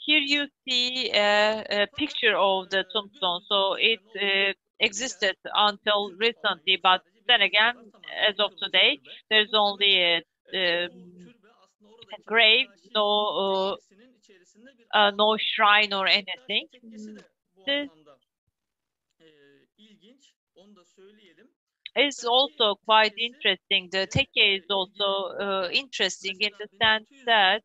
Here you see a picture of the tombstone. So it existed until recently, but then again, as of today, there's only a grave, no shrine or anything. This is also quite interesting. The tekke is also interesting in the sense that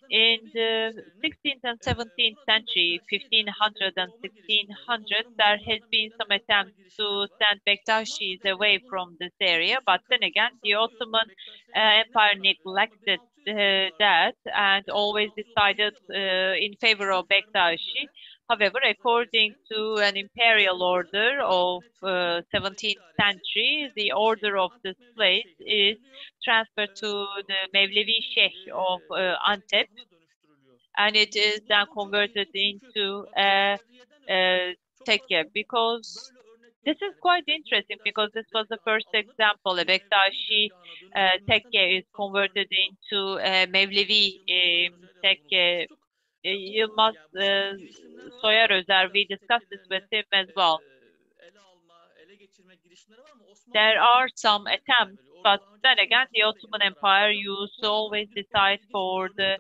in the 16th and 17th century, 1500 and 1600, there has been some attempts to send Bektaşis away from this area, but then again, the Ottoman Empire neglected that and always decided in favor of Bektaşi. However, according to an imperial order of 17th century, the order of this place is transferred to the Mevlevi Sheikh of Antep, and it is then converted into a tekke, because this is quite interesting, because this was the first example. A Bektashi tekke is converted into a Mevlevi tekke. Yılmaz Soyer Özer, we discussed this with him as well. There are some attempts, but then again, the Ottoman Empire used to always decide for the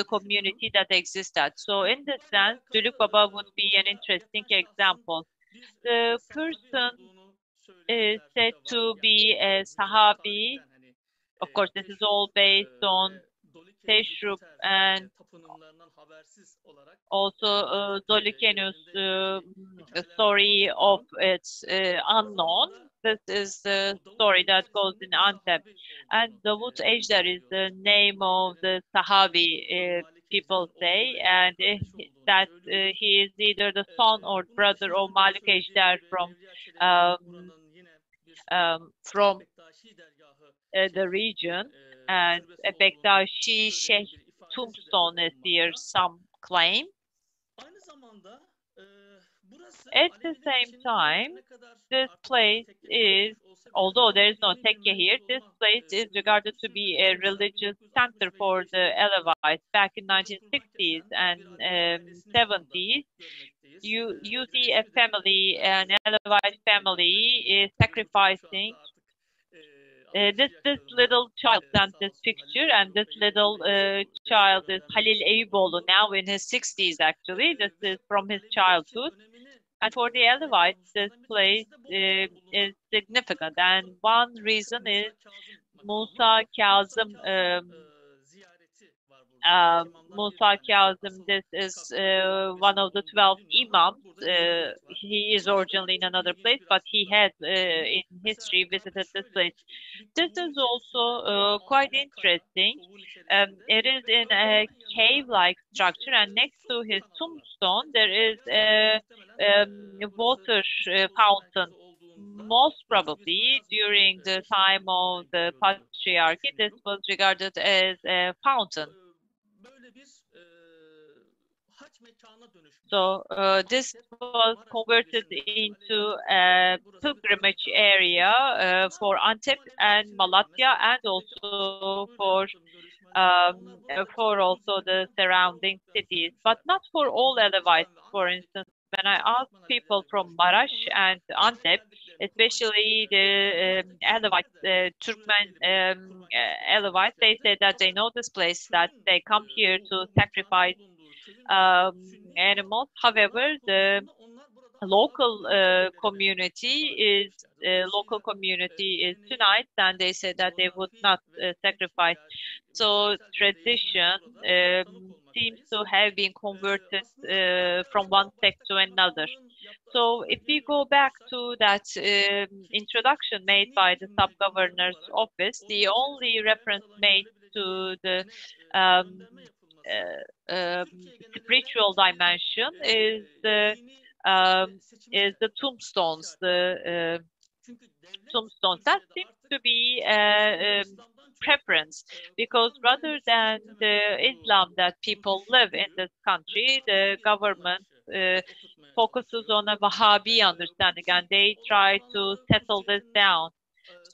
community that existed. So in this sense, Dülük Baba would be an interesting example. The person is said to be a Sahabi. Of course, this is all based on Teşrüp and also Dolikenus story of its unknown. This is the story that goes in Antep. And Davut Ejder is the name of the Sahabi, people say, and that he is either the son or brother of Malik Ejder from the region, and a Bektashi Sheikh tombstone is here, some claim. At the same time, this place is, although there is no tekke here, this place is regarded to be a religious center for the Alevites. Back in 1960s and 70s, you see a family, an Alevite family, is sacrificing. This little child sent this picture, and this little child is Halil Eyüboğlu, now in his 60s actually. This is from his childhood. And for the Alevites, this place is significant. And one reason is Musa Kazım. Musa Kazım, this is one of the 12 imams. He is originally in another place, but he has in history visited this place. This is also quite interesting. It is in a cave-like structure, and next to his tombstone there is a water fountain. Most probably during the time of the patriarchy, this was regarded as a fountain. So this was converted into a pilgrimage area for Antep and Malatya, and also for also the surrounding cities, but not for all Alevites. For instance, when I ask people from Maraş and Antep, especially the Alevites, Turkmen Alevites, they say that they know this place, that they come here to sacrifice animals. However, the local community is Sunnites, and they say that they would not sacrifice. So tradition seems to have been converted from one sect to another. So if we go back to that introduction made by the sub-governor's office, the only reference made to the spiritual dimension is the tombstones. The tombstones, that seems to be a preference, because rather than the Islam that people live in this country, the government focuses on a Wahhabi understanding, and they try to settle this down.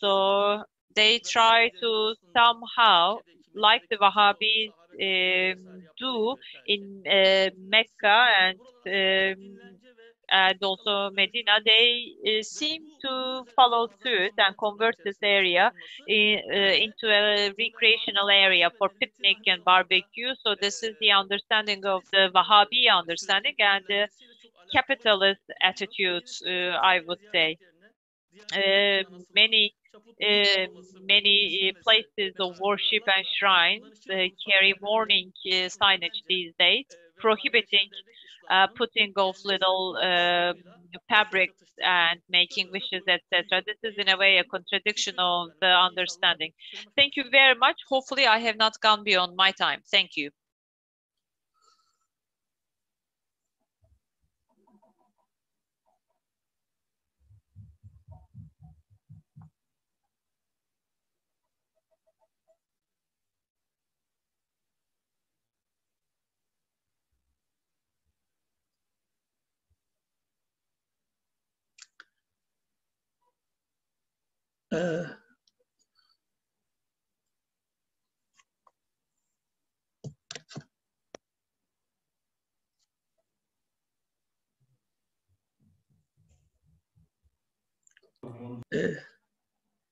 So they try to somehow, like the Wahhabis do in Mecca and also Medina, they seem to follow suit and convert this area into a recreational area for picnic and barbecue. So this is the understanding of the Wahhabi understanding and the capitalist attitudes, I would say. Many places of worship and shrines carry warning signage these days, prohibiting putting of little fabrics and making wishes, etc. This is in a way a contradiction of the understanding. Thank you very much. Hopefully I have not gone beyond my time. Thank you.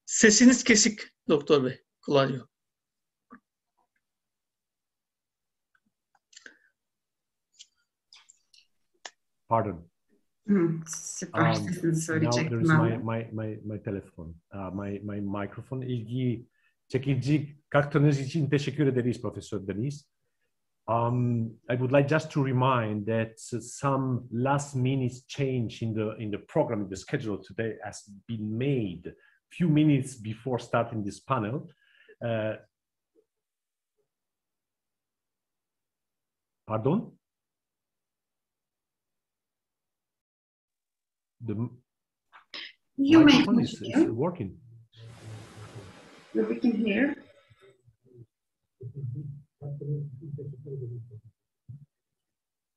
Sesiniz kesik Doktor Bey, Claudio. Pardon. Süper. Sesinizi söyleyecektim now ben. my telephone, my microphone. İlgi çekici katkınız için teşekkür ederiz Profesör Deniz. I would like just to remind that some last minute change in the program, in the schedule today has been made few minutes before starting this panel. Pardon? The microphone is working. We can hear.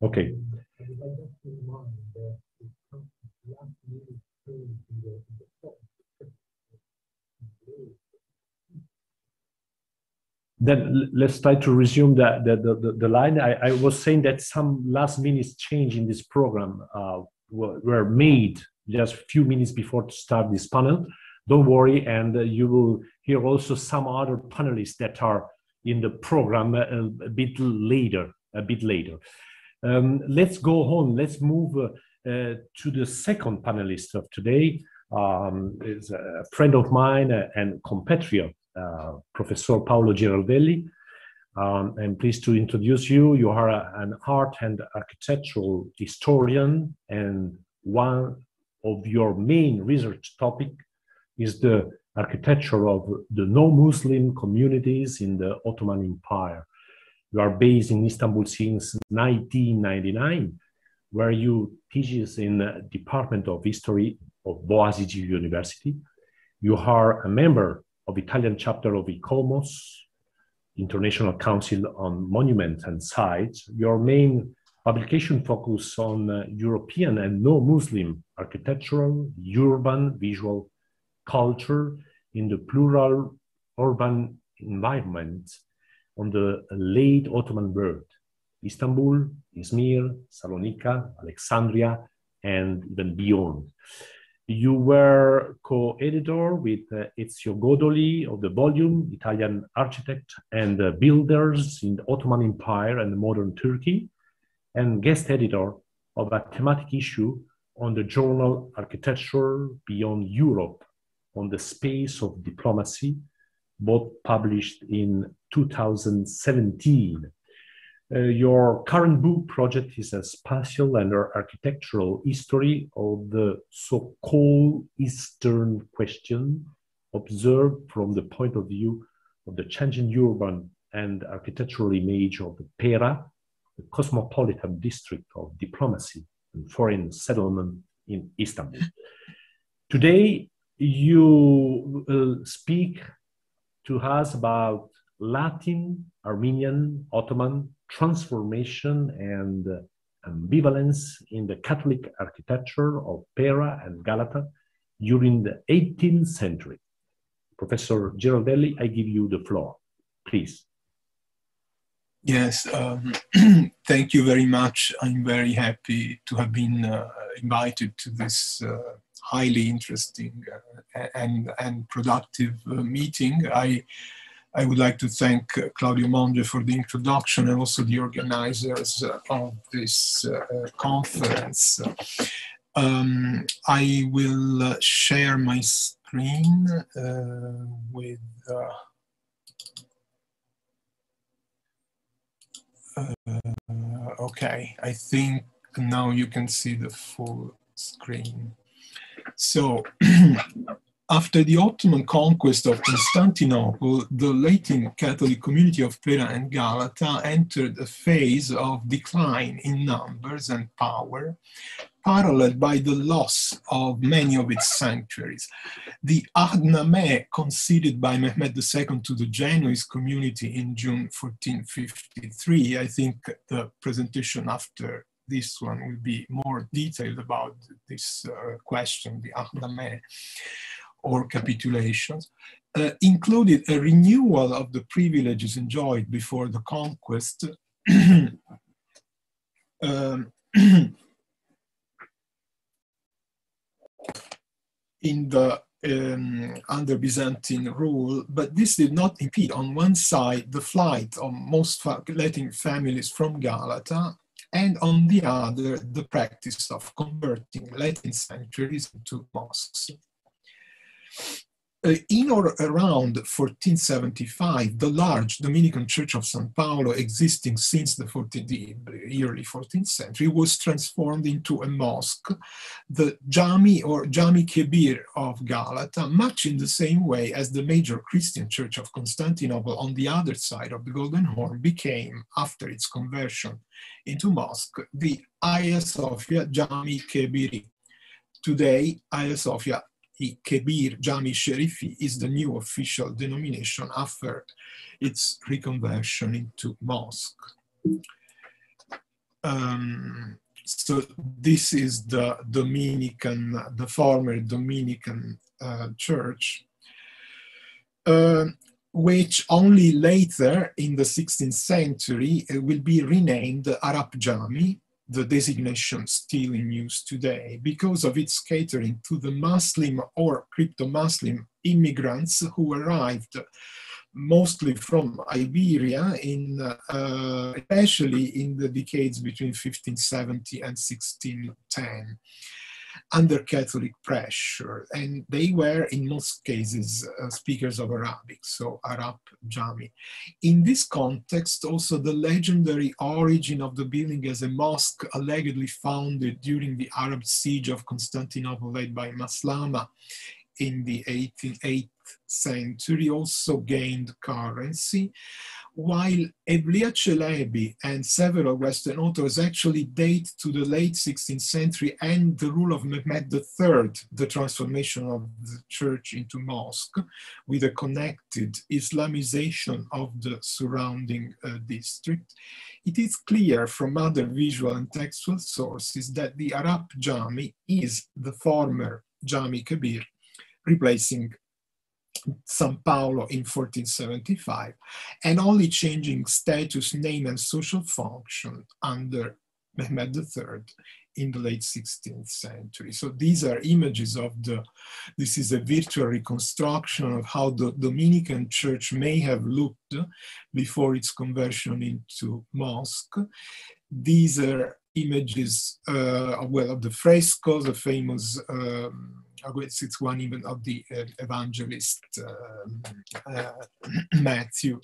Okay. Then let's try to resume the line. I was saying that some last minute change in this program were made just a few minutes before to start this panel. Don't worry, and you will hear also some other panelists that are in the program a bit later. Let's go on. Let's move to the second panelist of today. Is a friend of mine and compatriot, Professor Paolo Girardelli. I'm pleased to introduce you. You are an art and architectural historian, and one of your main research topic is the architecture of the non-Muslim communities in the Ottoman Empire. You are based in Istanbul since 1999, where you teach in the Department of History of Boğaziçi University. You are a member of Italian chapter of ICOMOS, International Council on Monuments and Sites. Your main publication focus on European and non-Muslim architectural, urban, visual culture in the plural urban environment on the late Ottoman world, Istanbul, Izmir, Salonika, Alexandria, and even beyond. You were co-editor with Ezio Godoli of the volume Italian Architect and Builders in the Ottoman Empire and Modern Turkey, and guest editor of a thematic issue on the journal Architecture Beyond Europe on the Space of Diplomacy, both published in 2017. Your current book project is a spatial and architectural history of the so-called Eastern question, observed from the point of view of the changing urban and architectural image of Pera, the cosmopolitan district of diplomacy and foreign settlement in Istanbul. Today, you will speak to us about Latin, Armenian, Ottoman transformation and ambivalence in the Catholic architecture of Pera and Galata during the 18th century. Professor Girardelli, I give you the floor, please. Yes, thank you very much. I'm very happy to have been invited to this highly interesting and productive meeting. I would like to thank Claudio Monge for the introduction and also the organizers of this conference. I will share my screen with okay, I think now you can see the full screen. So, after the Ottoman conquest of Constantinople, the Latin Catholic community of Pera and Galata entered a phase of decline in numbers and power, paralleled by the loss of many of its sanctuaries. The Ahdnames conceded by Mehmed II to the Genoese community in June 1453, I think the presentation after this one will be more detailed about this question, the Ahdnames, or capitulations, included a renewal of the privileges enjoyed before the conquest in the under Byzantine rule, but this did not impede on one side the flight of most Latin families from Galata, and on the other the practice of converting Latin sanctuaries into mosques. In or around 1475, the large Dominican Church of San Paolo, existing since the early 14th century, was transformed into a mosque, the Jami or Jami Kebir of Galata, much in the same way as the major Christian church of Constantinople on the other side of the Golden Horn became, after its conversion into mosque, the Hagia Sophia Jami Kebiri. Today, Hagia Sophia Kebir Jami Sherifi is the new official denomination after its reconversion into mosque. So this is the Dominican, the former Dominican church, which only later in the 16th century will be renamed Arab Jami, the designation still in use today, because of its catering to the Muslim or crypto-Muslim immigrants who arrived mostly from Iberia, especially in the decades between 1570 and 1610, under Catholic pressure. And they were, in most cases, speakers of Arabic, so Arab Jami. In this context, also the legendary origin of the building as a mosque, allegedly founded during the Arab siege of Constantinople led by Maslama in the 8th century, also gained currency, while Evliya Çelebi and several Western authors actually date to the late 16th century and the rule of Mehmed III, the transformation of the church into mosque, with a connected Islamization of the surrounding district. It is clear from other visual and textual sources that the Arab Jami is the former Jami Kebir, replacing San Paolo in 1475, and only changing status, name, and social function under Mehmed III in the late 16th century. So these are images of this is a virtual reconstruction of how the Dominican church may have looked before its conversion into mosque. These are images, of the frescoes, the famous it's one even of the evangelist Matthew,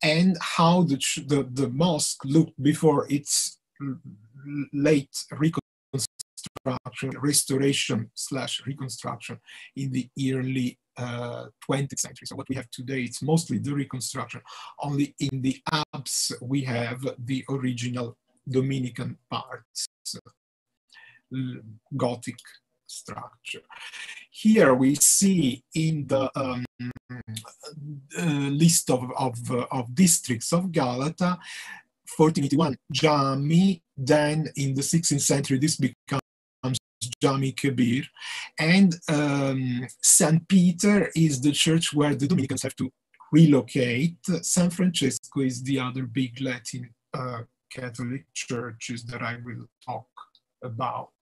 and how the mosque looked before its late restoration/reconstruction in the early 20th century. So what we have today, it's mostly the reconstruction. Only in the apse we have the original Dominican parts, Gothic structure. Here we see in the list of districts of Galata, 1481 Jami, then in the 16th century this becomes Jami Kebir, and St. Peter is the church where the Dominicans have to relocate. San Francesco is the other big Latin Catholic churches that I will talk about.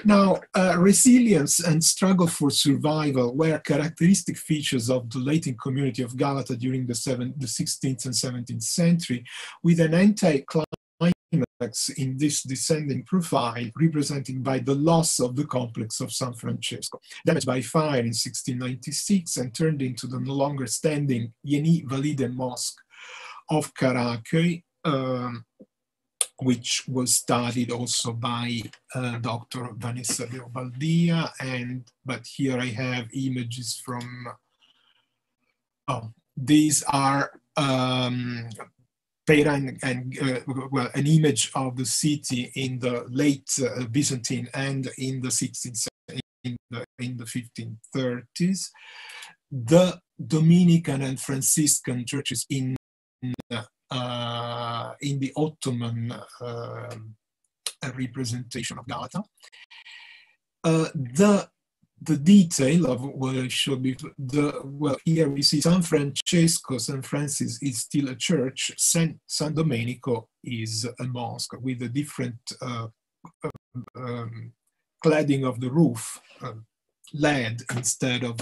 Now, resilience and struggle for survival were characteristic features of the Latin community of Galata during the 16th and 17th century, with an anti-climax in this descending profile represented by the loss of the complex of San Francesco, damaged by fire in 1696 and turned into the no longer standing Yeni Valide Mosque of Karaköy, which was studied also by Dr. Vanessa R. Obaldía, but here I have images from, these are an image of the city in the late Byzantine and in the 16th, in the 1530s. The Dominican and Franciscan churches in the Ottoman representation of Galata. The the detail of what I showed before, well, here we see San Francesco, San Francis is still a church, San Domenico is a mosque with a different cladding of the roof, lead instead of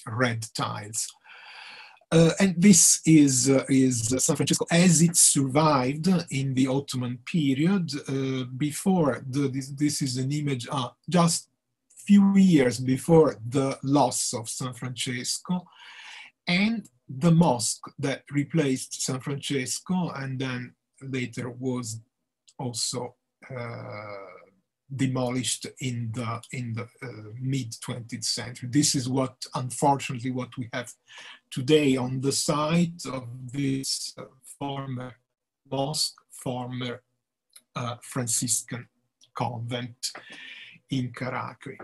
red tiles. And this is San Francesco as it survived in the Ottoman period. Before this is an image just few years before the loss of San Francesco, and the mosque that replaced San Francesco and then later was also demolished in the mid 20th century. This is unfortunately what we have today on the site of this former mosque, former Franciscan convent in Caracri.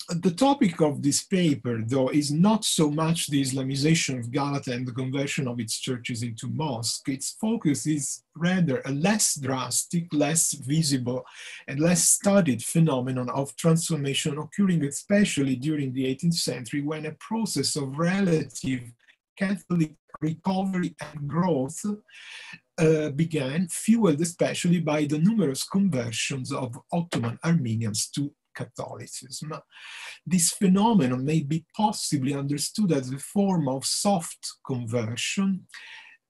The topic of this paper, though, is not so much the Islamization of Galata and the conversion of its churches into mosques. Its focus is rather a less drastic, less visible, and less studied phenomenon of transformation occurring especially during the 18th century, when a process of relative Catholic recovery and growth began, fueled especially by the numerous conversions of Ottoman Armenians to Catholicism. This phenomenon may be possibly understood as a form of soft conversion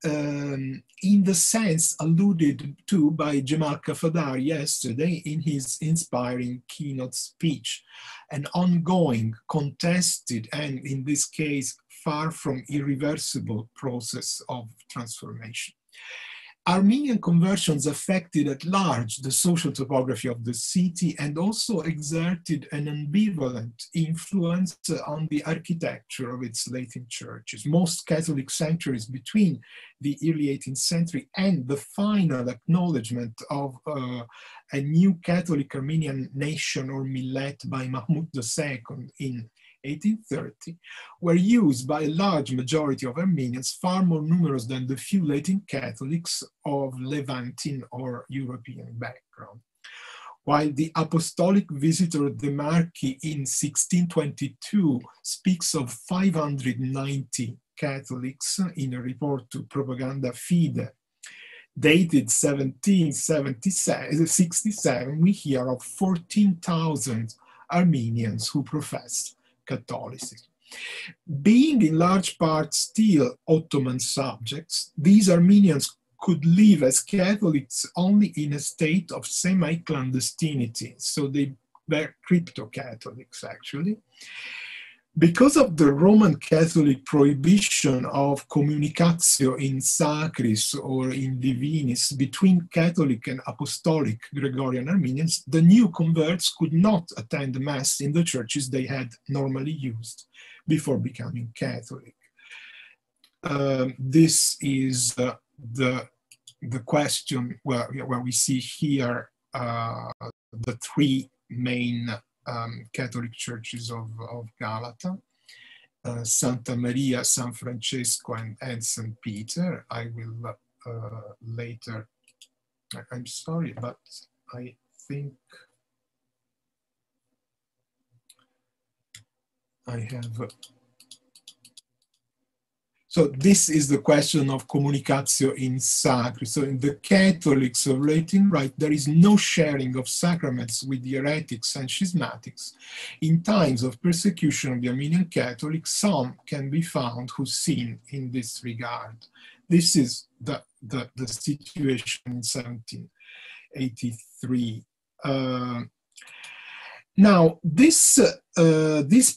in the sense alluded to by Jamal Kafadar yesterday in his inspiring keynote speech, an ongoing, contested, and in this case, far from irreversible process of transformation. Armenian conversions affected at large the social topography of the city and also exerted an ambivalent influence on the architecture of its Latin churches. Most Catholic sanctuaries between the early 18th century and the final acknowledgement of a new Catholic Armenian nation or millet by Mahmud II in 1830 were used by a large majority of Armenians, far more numerous than the few Latin Catholics of Levantine or European background. While the apostolic visitor De Marchi in 1622 speaks of 590 Catholics in a report to Propaganda Fide, dated 1767, we hear of 14,000 Armenians who profess Catholicism. Being in large part still Ottoman subjects, these Armenians could live as Catholics only in a state of semi-clandestinity, so they were crypto-Catholics actually. Because of the Roman Catholic prohibition of communicatio in sacris or in divinis between Catholic and Apostolic Gregorian Armenians, the new converts could not attend Mass in the churches they had normally used before becoming Catholic. This is the question where we see here the three main Catholic churches of Galata, Santa Maria, San Francesco, and St. Peter. I will later, I'm sorry, but I think I have, so this is the question of communicatio in sacris. So in the Catholics of Latin Rite, there is no sharing of sacraments with the heretics and schismatics. In times of persecution of the Armenian Catholics, some can be found who sin in this regard. This is the situation in 1783. Now, this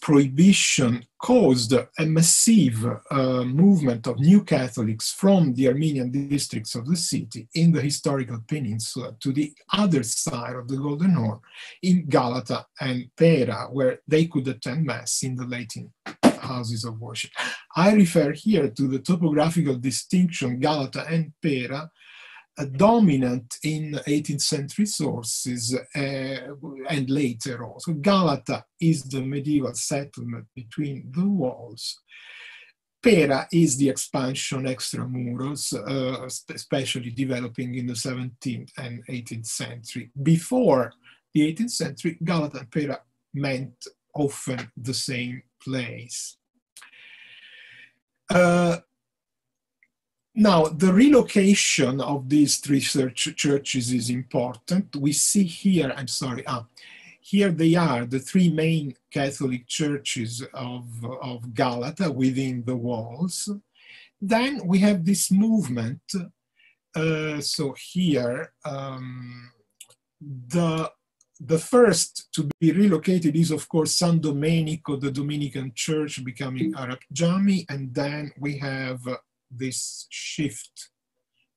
prohibition caused a massive movement of new Catholics from the Armenian districts of the city in the historical peninsula to the other side of the Golden Horn, in Galata and Pera, where they could attend Mass in the Latin houses of worship. I refer here to the topographical distinction Galata and Pera, dominant in 18th century sources and later also. Galata is the medieval settlement between the walls. Pera is the expansion extramuros, especially developing in the 17th and 18th century. Before the 18th century, Galata and Pera meant often the same place. Now, the relocation of these three churches is important. We see here, I'm sorry, here they are, the three main Catholic churches of Galata within the walls. Then we have this movement. So here, the first to be relocated is, of course, San Domenico, the Dominican church becoming Arab Jami, and then we have this shift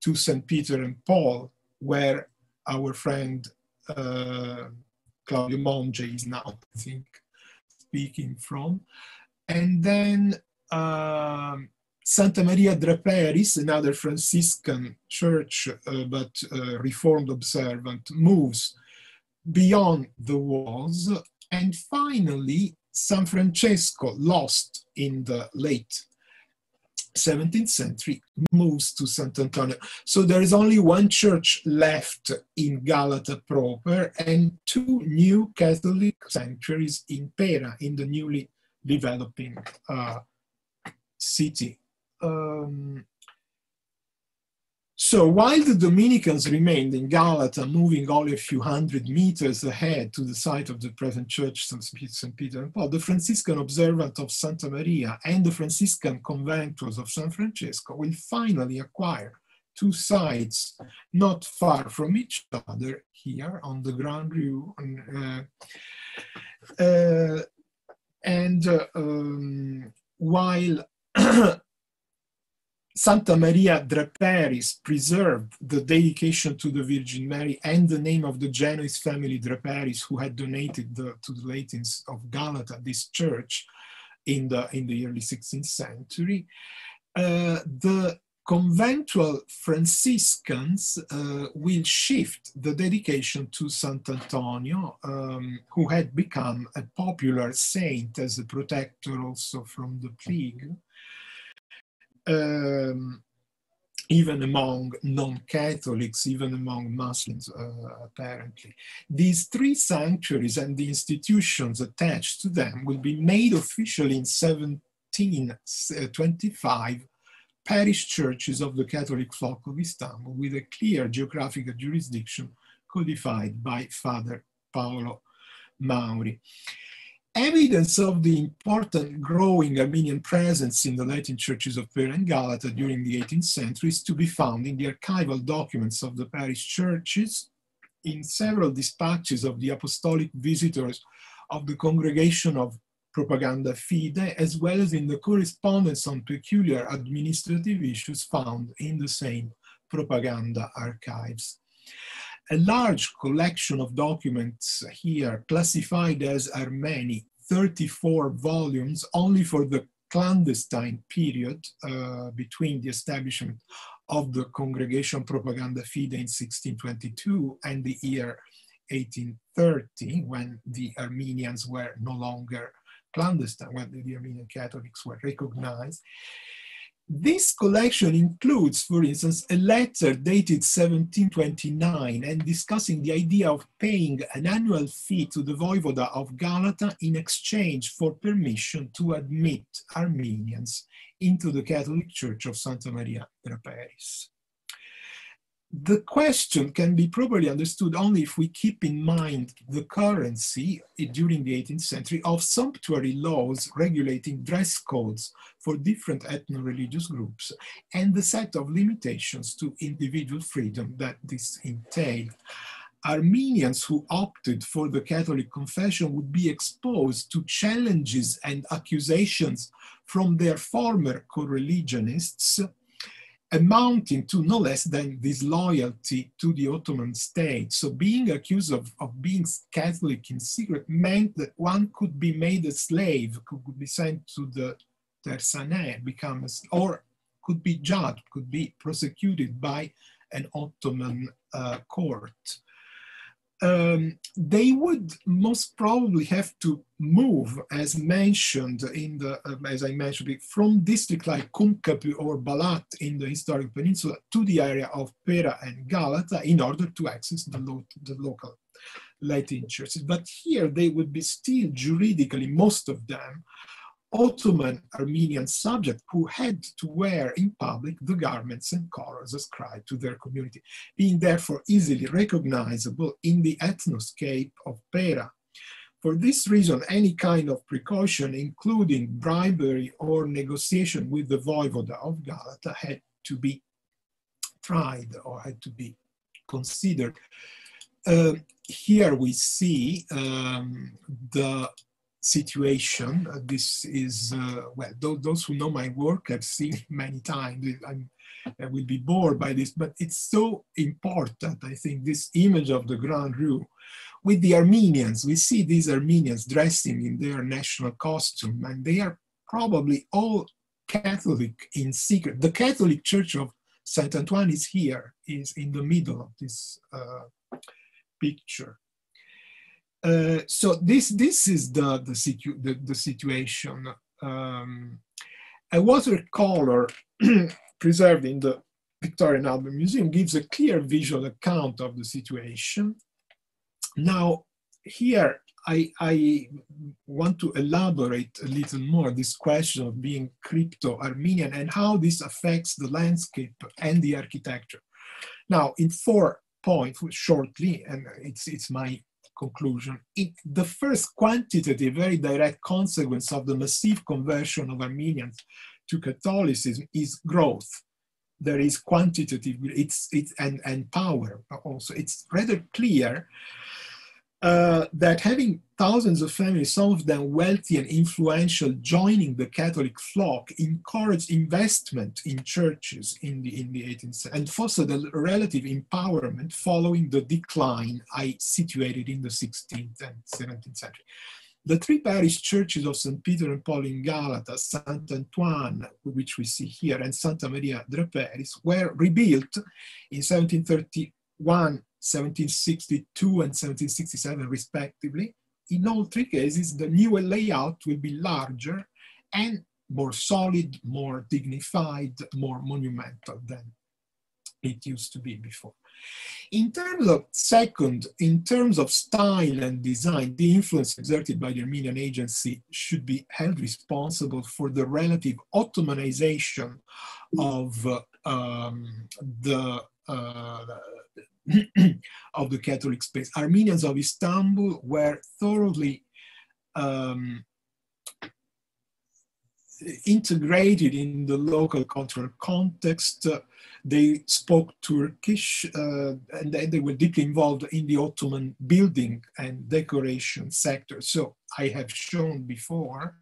to St. Peter and Paul, where our friend Claudio Monge is now, I think, speaking from. And then Santa Maria Draperis, another Franciscan church, but Reformed observant, moves beyond the walls. And finally, San Francesco, lost in the late 17th century, moves to Sant'Antonio. So there is only one church left in Galata proper and two new Catholic sanctuaries in Pera, in the newly developing city. So while the Dominicans remained in Galata, moving only a few hundred meters ahead to the site of the present church, St. Peter and Paul, the Franciscan observant of Santa Maria and the Franciscan conventuals of San Francesco will finally acquire two sites not far from each other here on the Grand Rue. While Santa Maria Draperis preserved the dedication to the Virgin Mary and the name of the Genoese family Draperis, who had donated to the Latins of Galata this church in the early 16th century. The conventual Franciscans will shift the dedication to Sant'Antonio, who had become a popular saint as a protector also from the plague. Even among non-Catholics, even among Muslims, apparently. These three sanctuaries and the institutions attached to them will be made official in 1725 parish churches of the Catholic flock of Istanbul, with a clear geographical jurisdiction codified by Father Paolo Mauri. Evidence of the important growing Armenian presence in the Latin churches of Pera and Galata during the 18th century is to be found in the archival documents of the parish churches, in several dispatches of the apostolic visitors of the Congregation of Propaganda Fide, as well as in the correspondence on peculiar administrative issues found in the same propaganda archives. A large collection of documents here, classified as Armeni, 34 volumes, only for the clandestine period between the establishment of the Congregation Propaganda Fide in 1622 and the year 1830, when the Armenians were no longer clandestine, when the Armenian Catholics were recognized. This collection includes, for instance, a letter dated 1729 and discussing the idea of paying an annual fee to the Voivoda of Galata in exchange for permission to admit Armenians into the Catholic Church of Santa Maria Draperis. The question can be properly understood only if we keep in mind the currency during the 18th century of sumptuary laws regulating dress codes for different ethno-religious groups and the set of limitations to individual freedom that this entailed. Armenians who opted for the Catholic confession would be exposed to challenges and accusations from their former co-religionists, amounting to no less than disloyalty to the Ottoman state. So being accused of being Catholic in secret meant that one could be made a slave, could be sent to the Tersaneh, or could be judged, could be prosecuted by an Ottoman court. they would most probably have to move, as mentioned in the, as I mentioned, from districts like Kumkapi or Balat in the historic peninsula to the area of Pera and Galata in order to access the local Latin churches. But here they would be still juridically, most of them, Ottoman Armenian subjects who had to wear in public the garments and colors ascribed to their community, being therefore easily recognizable in the ethnoscape of Pera. For this reason, any kind of precaution, including bribery or negotiation with the voivoda of Galata, had to be tried or had to be considered. Here we see the situation. This is, well, those who know my work have seen it many times. I will be bored by this, but it's so important, I think, this image of the Grand Rue with the Armenians. We see these Armenians dressing in their national costume, and they are probably all Catholic in secret. The Catholic Church of Saint Antoine is here, is in the middle of this picture. So this is the situation. A watercolor preserved in the Victorian Albert Museum gives a clear visual account of the situation. Now, here I want to elaborate a little more this question of being crypto-Armenian and how this affects the landscape and the architecture. Now, in 4 points, shortly, and it's my conclusion. The first quantitative, very direct consequence of the massive conversion of Armenians to Catholicism is growth. There is quantitative, and power also. It's rather clear that having thousands of families, some of them wealthy and influential, joining the Catholic flock, encouraged investment in churches in the 18th century and fostered a relative empowerment following the decline situated in the 16th and 17th century. The 3 parish churches of St. Peter and Paul in Galata, Saint Antoine, which we see here, and Santa Maria Draperis, were rebuilt in 1731, 1762 and 1767 respectively. In all 3 cases, the new layout will be larger and more solid, more dignified, more monumental than it used to be before. In terms of in terms of style and design, the influence exerted by the Armenian agency should be held responsible for the relative Ottomanization of of the Catholic space. Armenians of Istanbul were thoroughly integrated in the local cultural context. They spoke Turkish, and they were deeply involved in the Ottoman building and decoration sector. So I have shown before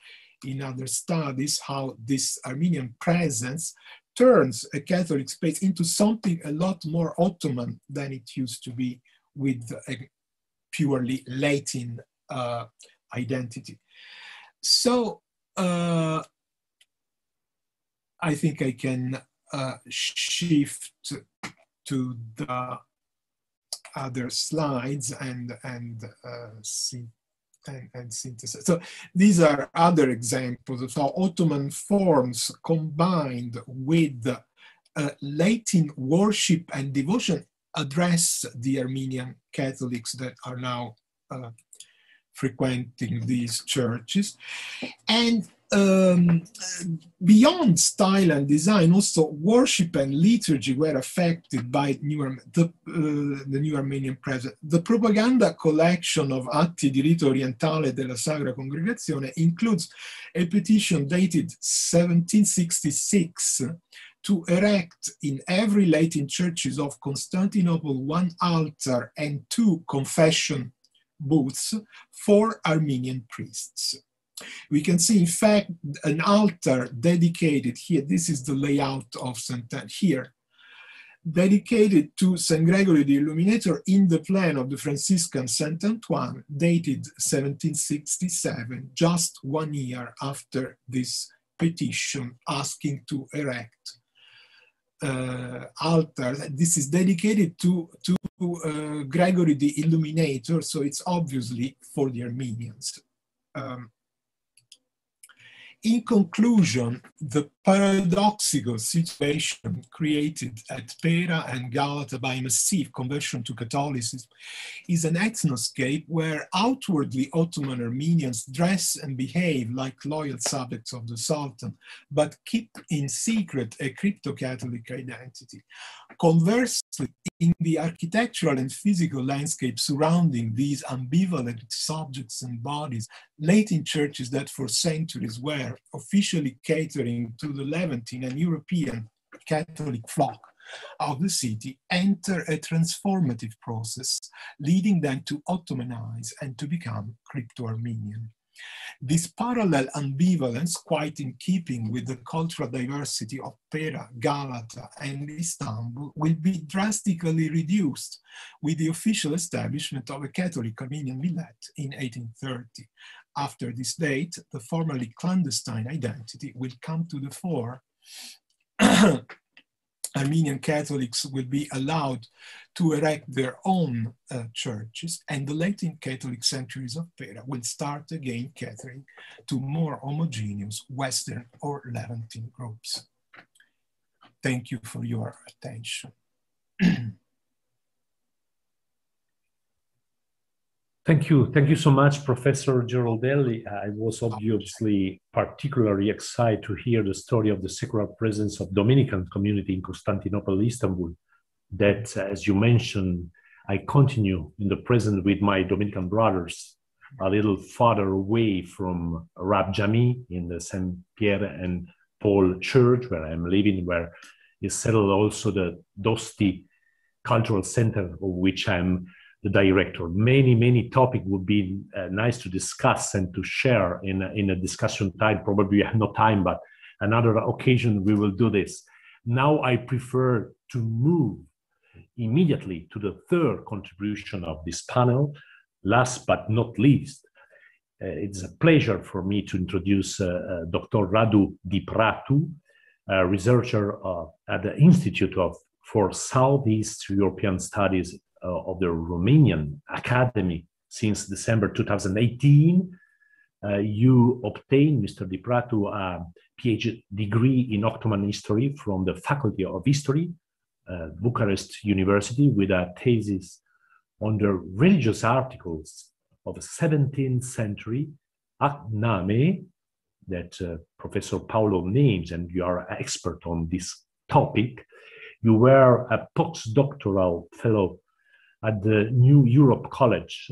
in other studies how this Armenian presence turns a Catholic space into something a lot more Ottoman than it used to be, with a purely Latin identity. So I think I can shift to the other slides and synthesis. So these are other examples of how Ottoman forms combined with Latin worship and devotion address the Armenian Catholics that are now frequenting these churches. And beyond style and design, also worship and liturgy were affected by the new Armenian presence. The propaganda collection of Atti di Rito Orientale della Sacra Congregazione includes a petition dated 1766 to erect in every Latin churches of Constantinople 1 altar and 2 confession booths for Armenian priests. We can see, in fact, an altar dedicated here. This is the layout of here, dedicated to St. Gregory the Illuminator in the plan of the Franciscan Saint Antoine, dated 1767, just 1 year after this petition asking to erect altar. This is dedicated to Gregory the Illuminator, so it's obviously for the Armenians. In conclusion, the paradoxical situation created at Pera and Galata by massive conversion to Catholicism is an ethnoscape where outwardly Ottoman Armenians dress and behave like loyal subjects of the Sultan, but keep in secret a crypto-Catholic identity. Conversely, in the architectural and physical landscape surrounding these ambivalent subjects and bodies, Latin churches that for centuries were officially catering to the Levantine and European Catholic flock of the city enter a transformative process, leading them to Ottomanize and to become crypto-Armenian. This parallel ambivalence, quite in keeping with the cultural diversity of Pera, Galata, and Istanbul, will be drastically reduced with the official establishment of a Catholic Armenian millet in 1830. After this date, the formerly clandestine identity will come to the fore. Armenian Catholics will be allowed to erect their own churches, and the Latin Catholic sanctuaries of Pera will start again catering to more homogeneous Western or Levantine groups. Thank you for your attention. Thank you so much, Professor Giroldelli. I was obviously particularly excited to hear the story of the secular presence of Dominican community in Constantinople, Istanbul, that, as you mentioned, I continue in the present with my Dominican brothers, a little farther away from Rab Jami in the St. Pierre and Paul Church, where I'm living, where is settled also the DoSt-I Cultural Center, of which I'm the director. Many topics would be nice to discuss and to share in a discussion time. Probably we have no time, but another occasion we will do this. Now I prefer to move immediately to the third contribution of this panel. Last but not least, it's a pleasure for me to introduce Dr. Radu Dipratu, a researcher at the Institute for Southeast European Studies of the Romanian Academy since December 2018. You obtained, Mr. Dipratu, a PhD degree in Ottoman history from the Faculty of History, Bucharest University, with a thesis on the religious articles of the 17th century Ahdnames, that Professor Paolo names, and you are an expert on this topic. You were a postdoctoral fellow at the New Europe College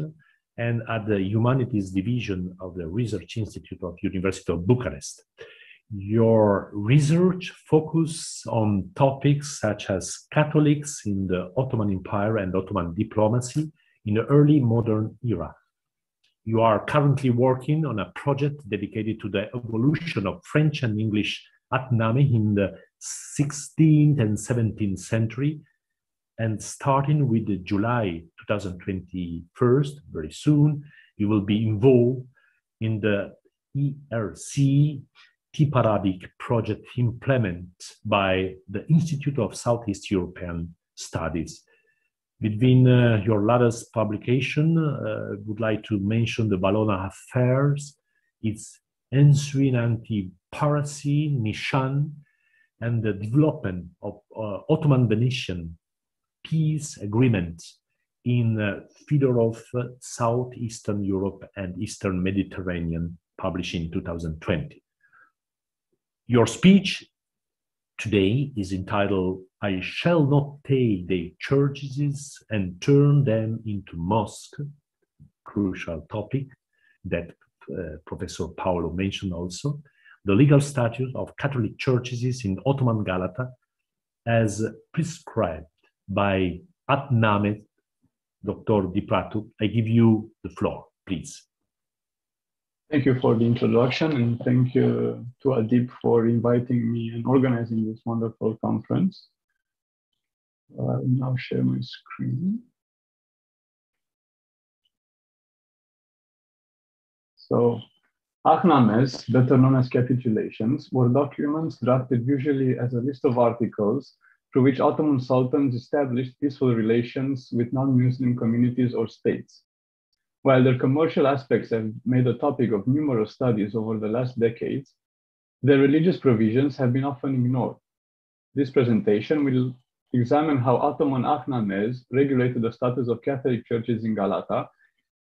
and at the Humanities Division of the Research Institute of University of Bucharest. Your research focuses on topics such as Catholics in the Ottoman Empire and Ottoman diplomacy in the early modern era. You are currently working on a project dedicated to the evolution of French and English Ahdnames in the 16th and 17th century, and starting with the July 2021, very soon, you will be involved in the ERC T-Paradig project implemented by the Institute of Southeast European Studies. Between your latest publication, I would like to mention the Valona Affairs, its ensuing anti-piracy mission, and the development of Ottoman-Venetian peace agreement in Fedorov, Southeastern Europe and Eastern Mediterranean, published in 2020. Your speech today is entitled, "I shall not take the churches and turn them into mosques," crucial topic that Professor Paolo mentioned also, the legal status of Catholic churches in Ottoman Galata as prescribed by Ahdnames. Dr. Dipratu, I give you the floor, please. Thank you for the introduction, and thank you to ADİP for inviting me and organizing this wonderful conference. I will now share my screen. So, Ahdnames, better known as capitulations, were documents drafted usually as a list of articles through which Ottoman sultans established peaceful relations with non-Muslim communities or states. While their commercial aspects have made a topic of numerous studies over the last decades, their religious provisions have been often ignored. This presentation will examine how Ottoman Ahdnames regulated the status of Catholic churches in Galata,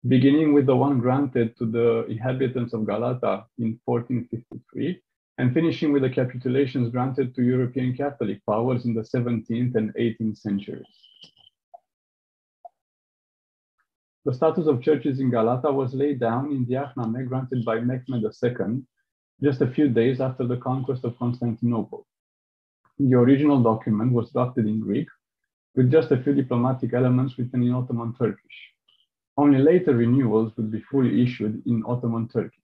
beginning with the one granted to the inhabitants of Galata in 1453, and finishing with the capitulations granted to European Catholic powers in the 17th and 18th centuries. The status of churches in Galata was laid down in the Ahdname granted by Mehmed II, just a few days after the conquest of Constantinople. The original document was drafted in Greek, with just a few diplomatic elements written in Ottoman Turkish. Only later renewals would be fully issued in Ottoman Turkish.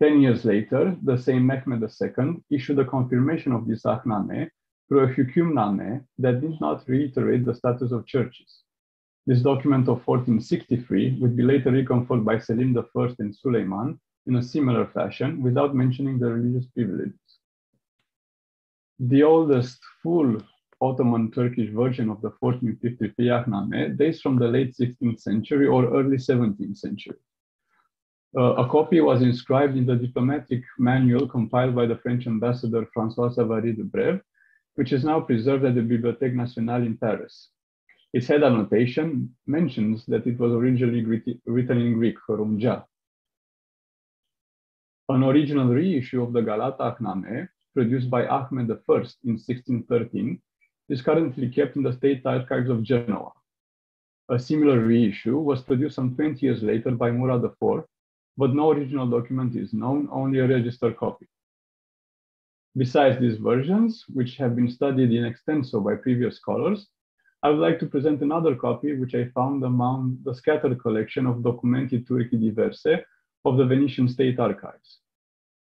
10 years later, the same Mehmed II issued a confirmation of this Ahdname through a hükümname that did not reiterate the status of churches. This document of 1463 would be later reconfirmed by Selim I and Suleiman in a similar fashion, without mentioning the religious privileges. The oldest full Ottoman Turkish version of the 1453 Ahdname dates from the late 16th century or early 17th century. A copy was inscribed in the diplomatic manual compiled by the French ambassador François Savary de Brève, which is now preserved at the Bibliothèque Nationale in Paris. Its head annotation mentions that it was originally written in Greek, Rumja. An original reissue of the Galata Ahdname, produced by Ahmed I in 1613, is currently kept in the State Archives of Genoa. A similar reissue was produced some 20 years later by Murad IV, but no original document is known, only a registered copy. Besides these versions, which have been studied in extenso by previous scholars, I would like to present another copy which I found among the scattered collection of Documenti Turchi Diverse of the Venetian State Archives.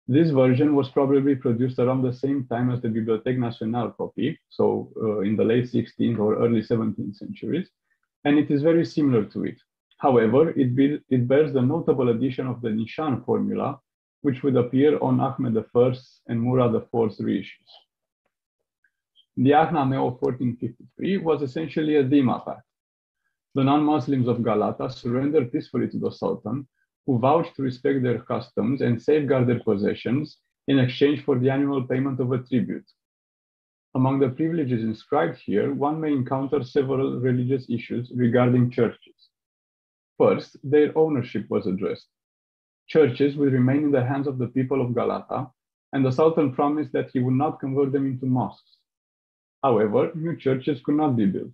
This version was probably produced around the same time as the Bibliothèque Nationale copy, so in the late 16th or early 17th centuries, and it is very similar to it. However, it bears the notable addition of the Nishan formula, which would appear on Ahmed I's and Murad IV's reissues. The Ahdname of 1453 was essentially a Dima pact. The non-Muslims of Galata surrendered peacefully to the Sultan, who vouched to respect their customs and safeguard their possessions in exchange for the annual payment of a tribute. Among the privileges inscribed here, one may encounter several religious issues regarding churches. First, their ownership was addressed. Churches would remain in the hands of the people of Galata, and the Sultan promised that he would not convert them into mosques. However, new churches could not be built.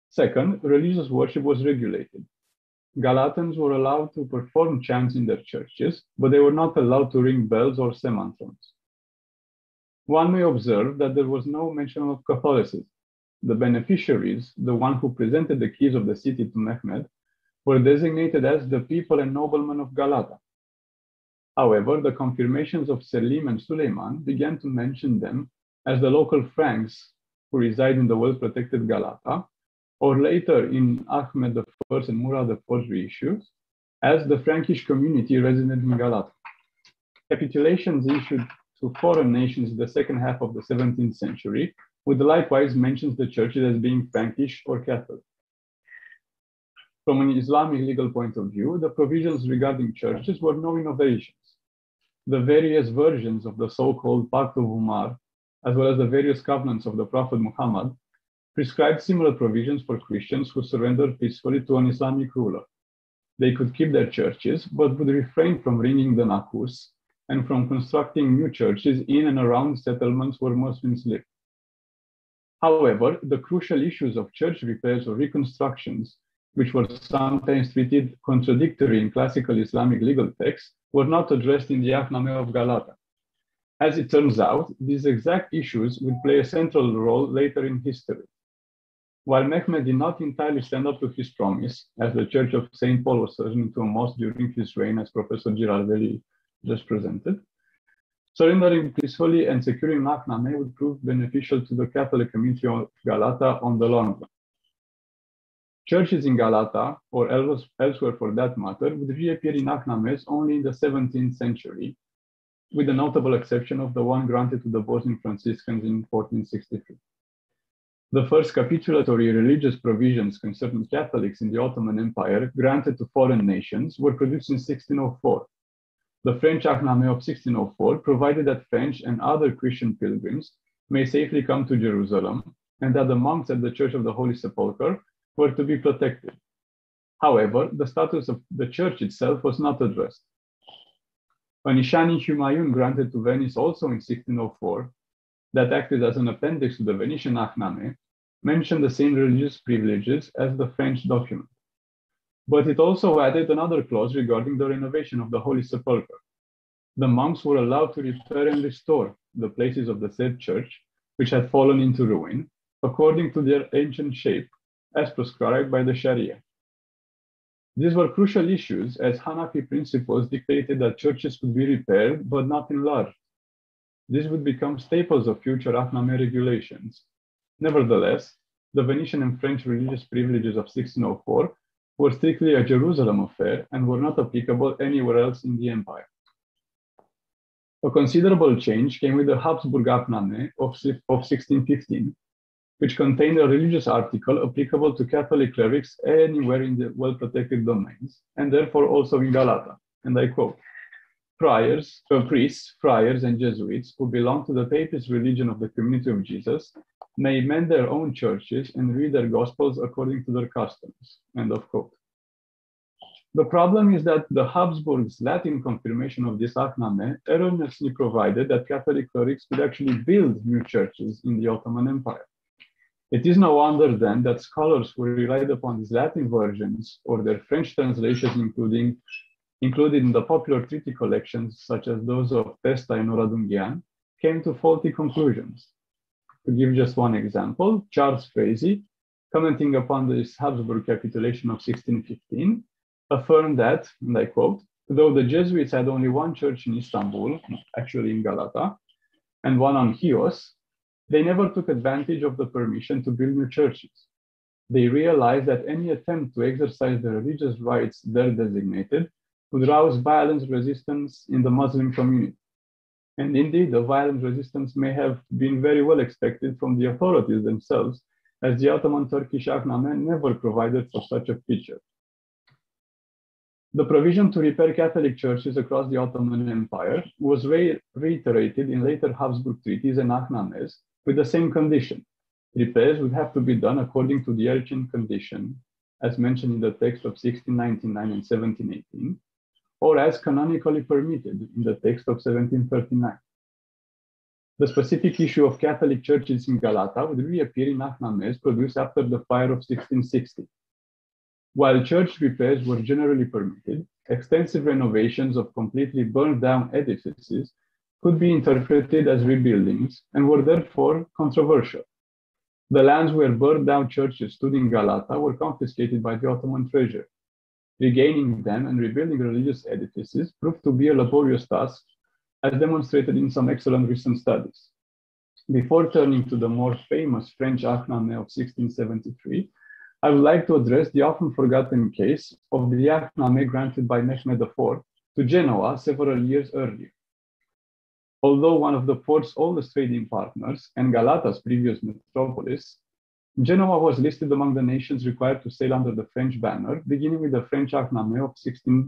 Second, religious worship was regulated. Galatans were allowed to perform chants in their churches, but they were not allowed to ring bells or semantrons. One may observe that there was no mention of Catholicism. The beneficiaries, the one who presented the keys of the city to Mehmed, were designated as the people and noblemen of Galata. However, the confirmations of Selim and Suleiman began to mention them as the local Franks who reside in the well-protected Galata, or later in Ahmed I and Murad IV's reissues, as the Frankish community resident in Galata. Capitulations issued to foreign nations in the second half of the 17th century would likewise mention the churches as being Frankish or Catholic. From an Islamic legal point of view, the provisions regarding churches were no innovations. The various versions of the so-called Pact of Umar, as well as the various covenants of the Prophet Muhammad, prescribed similar provisions for Christians who surrendered peacefully to an Islamic ruler. They could keep their churches, but would refrain from ringing the nakus and from constructing new churches in and around settlements where Muslims lived. However, the crucial issues of church repairs or reconstructions, which were sometimes treated contradictory in classical Islamic legal texts, were not addressed in the Ahdname of Galata. As it turns out, these exact issues would play a central role later in history. While Mehmed did not entirely stand up to his promise, as the Church of St. Paul was turned into a mosque during his reign, as Professor Girardelli just presented, surrendering peacefully and securing Ahdname would prove beneficial to the Catholic community of Galata on the long run. Churches in Galata, or elsewhere for that matter, would reappear in Ahdnames only in the 17th century, with the notable exception of the one granted to the Bosnian Franciscans in 1463. The first capitulatory religious provisions concerning Catholics in the Ottoman Empire granted to foreign nations were produced in 1604. The French Ahdnames of 1604 provided that French and other Christian pilgrims may safely come to Jerusalem and that the monks at the Church of the Holy Sepulchre were to be protected. However, the status of the church itself was not addressed. A Nishani Humayun granted to Venice also in 1604, that acted as an appendix to the Venetian Ahdnames, mentioned the same religious privileges as the French document. But it also added another clause regarding the renovation of the Holy Sepulchre. The monks were allowed to repair and restore the places of the said church, which had fallen into ruin, according to their ancient shape, as prescribed by the Sharia. These were crucial issues, as Hanafi principles dictated that churches could be repaired but not enlarged. This would become staples of future Ahdnames regulations. Nevertheless, the Venetian and French religious privileges of 1604 were strictly a Jerusalem affair and were not applicable anywhere else in the empire. A considerable change came with the Habsburg Ahdnames of 1615, which contained a religious article applicable to Catholic clerics anywhere in the well-protected domains, and therefore also in Galata. And I quote, priests, friars, and Jesuits who belong to the Papist religion of the Community of Jesus may mend their own churches and read their Gospels according to their customs. End of quote. The problem is that the Habsburgs' Latin confirmation of this Ahdnames erroneously provided that Catholic clerics could actually build new churches in the Ottoman Empire. It is no wonder then that scholars who relied upon these Latin versions or their French translations, included in the popular treaty collections such as those of Testa and Oradungian, came to faulty conclusions. To give just one example, Charles Frazee, commenting upon this Habsburg capitulation of 1615, affirmed that, and I quote, though the Jesuits had only one church in Istanbul, actually in Galata, and one on Chios, they never took advantage of the permission to build new churches. They realized that any attempt to exercise the religious rights there designated would rouse violent resistance in the Muslim community. And indeed, the violent resistance may have been very well expected from the authorities themselves, as the Ottoman Turkish Ahdnames never provided for such a feature. The provision to repair Catholic churches across the Ottoman Empire was reiterated in later Habsburg treaties and Ahdnames with the same condition. Repairs would have to be done according to the urgent condition, as mentioned in the text of 1699 and 1718, or as canonically permitted in the text of 1739. The specific issue of Catholic churches in Galata would reappear in Ahdnames produced after the fire of 1660. While church repairs were generally permitted, extensive renovations of completely burned down edifices could be interpreted as rebuildings and were therefore controversial. The lands where burned down churches stood in Galata were confiscated by the Ottoman treasury. Regaining them and rebuilding religious edifices proved to be a laborious task, as demonstrated in some excellent recent studies. Before turning to the more famous French Ahdnames of 1673, I would like to address the often forgotten case of the Ahdnames granted by Mehmed IV to Genoa several years earlier. Although one of the port's oldest trading partners and Galata's previous metropolis, Genoa was listed among the nations required to sail under the French banner, beginning with the French Ahdnames of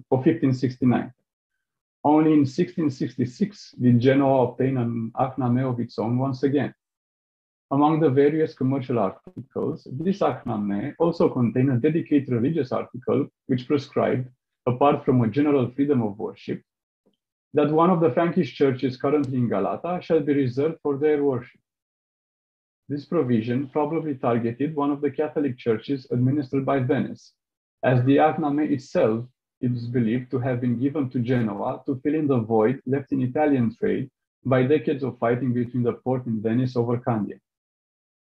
1569. Only in 1666 did Genoa obtain an Ahdnames of its own once again. Among the various commercial articles, this Ahdnames also contained a dedicated religious article which prescribed, apart from a general freedom of worship, that one of the Frankish churches currently in Galata shall be reserved for their worship. This provision probably targeted one of the Catholic churches administered by Venice, as the Ahdnames itself is believed to have been given to Genoa to fill in the void left in Italian trade by decades of fighting between the port and Venice over Candia.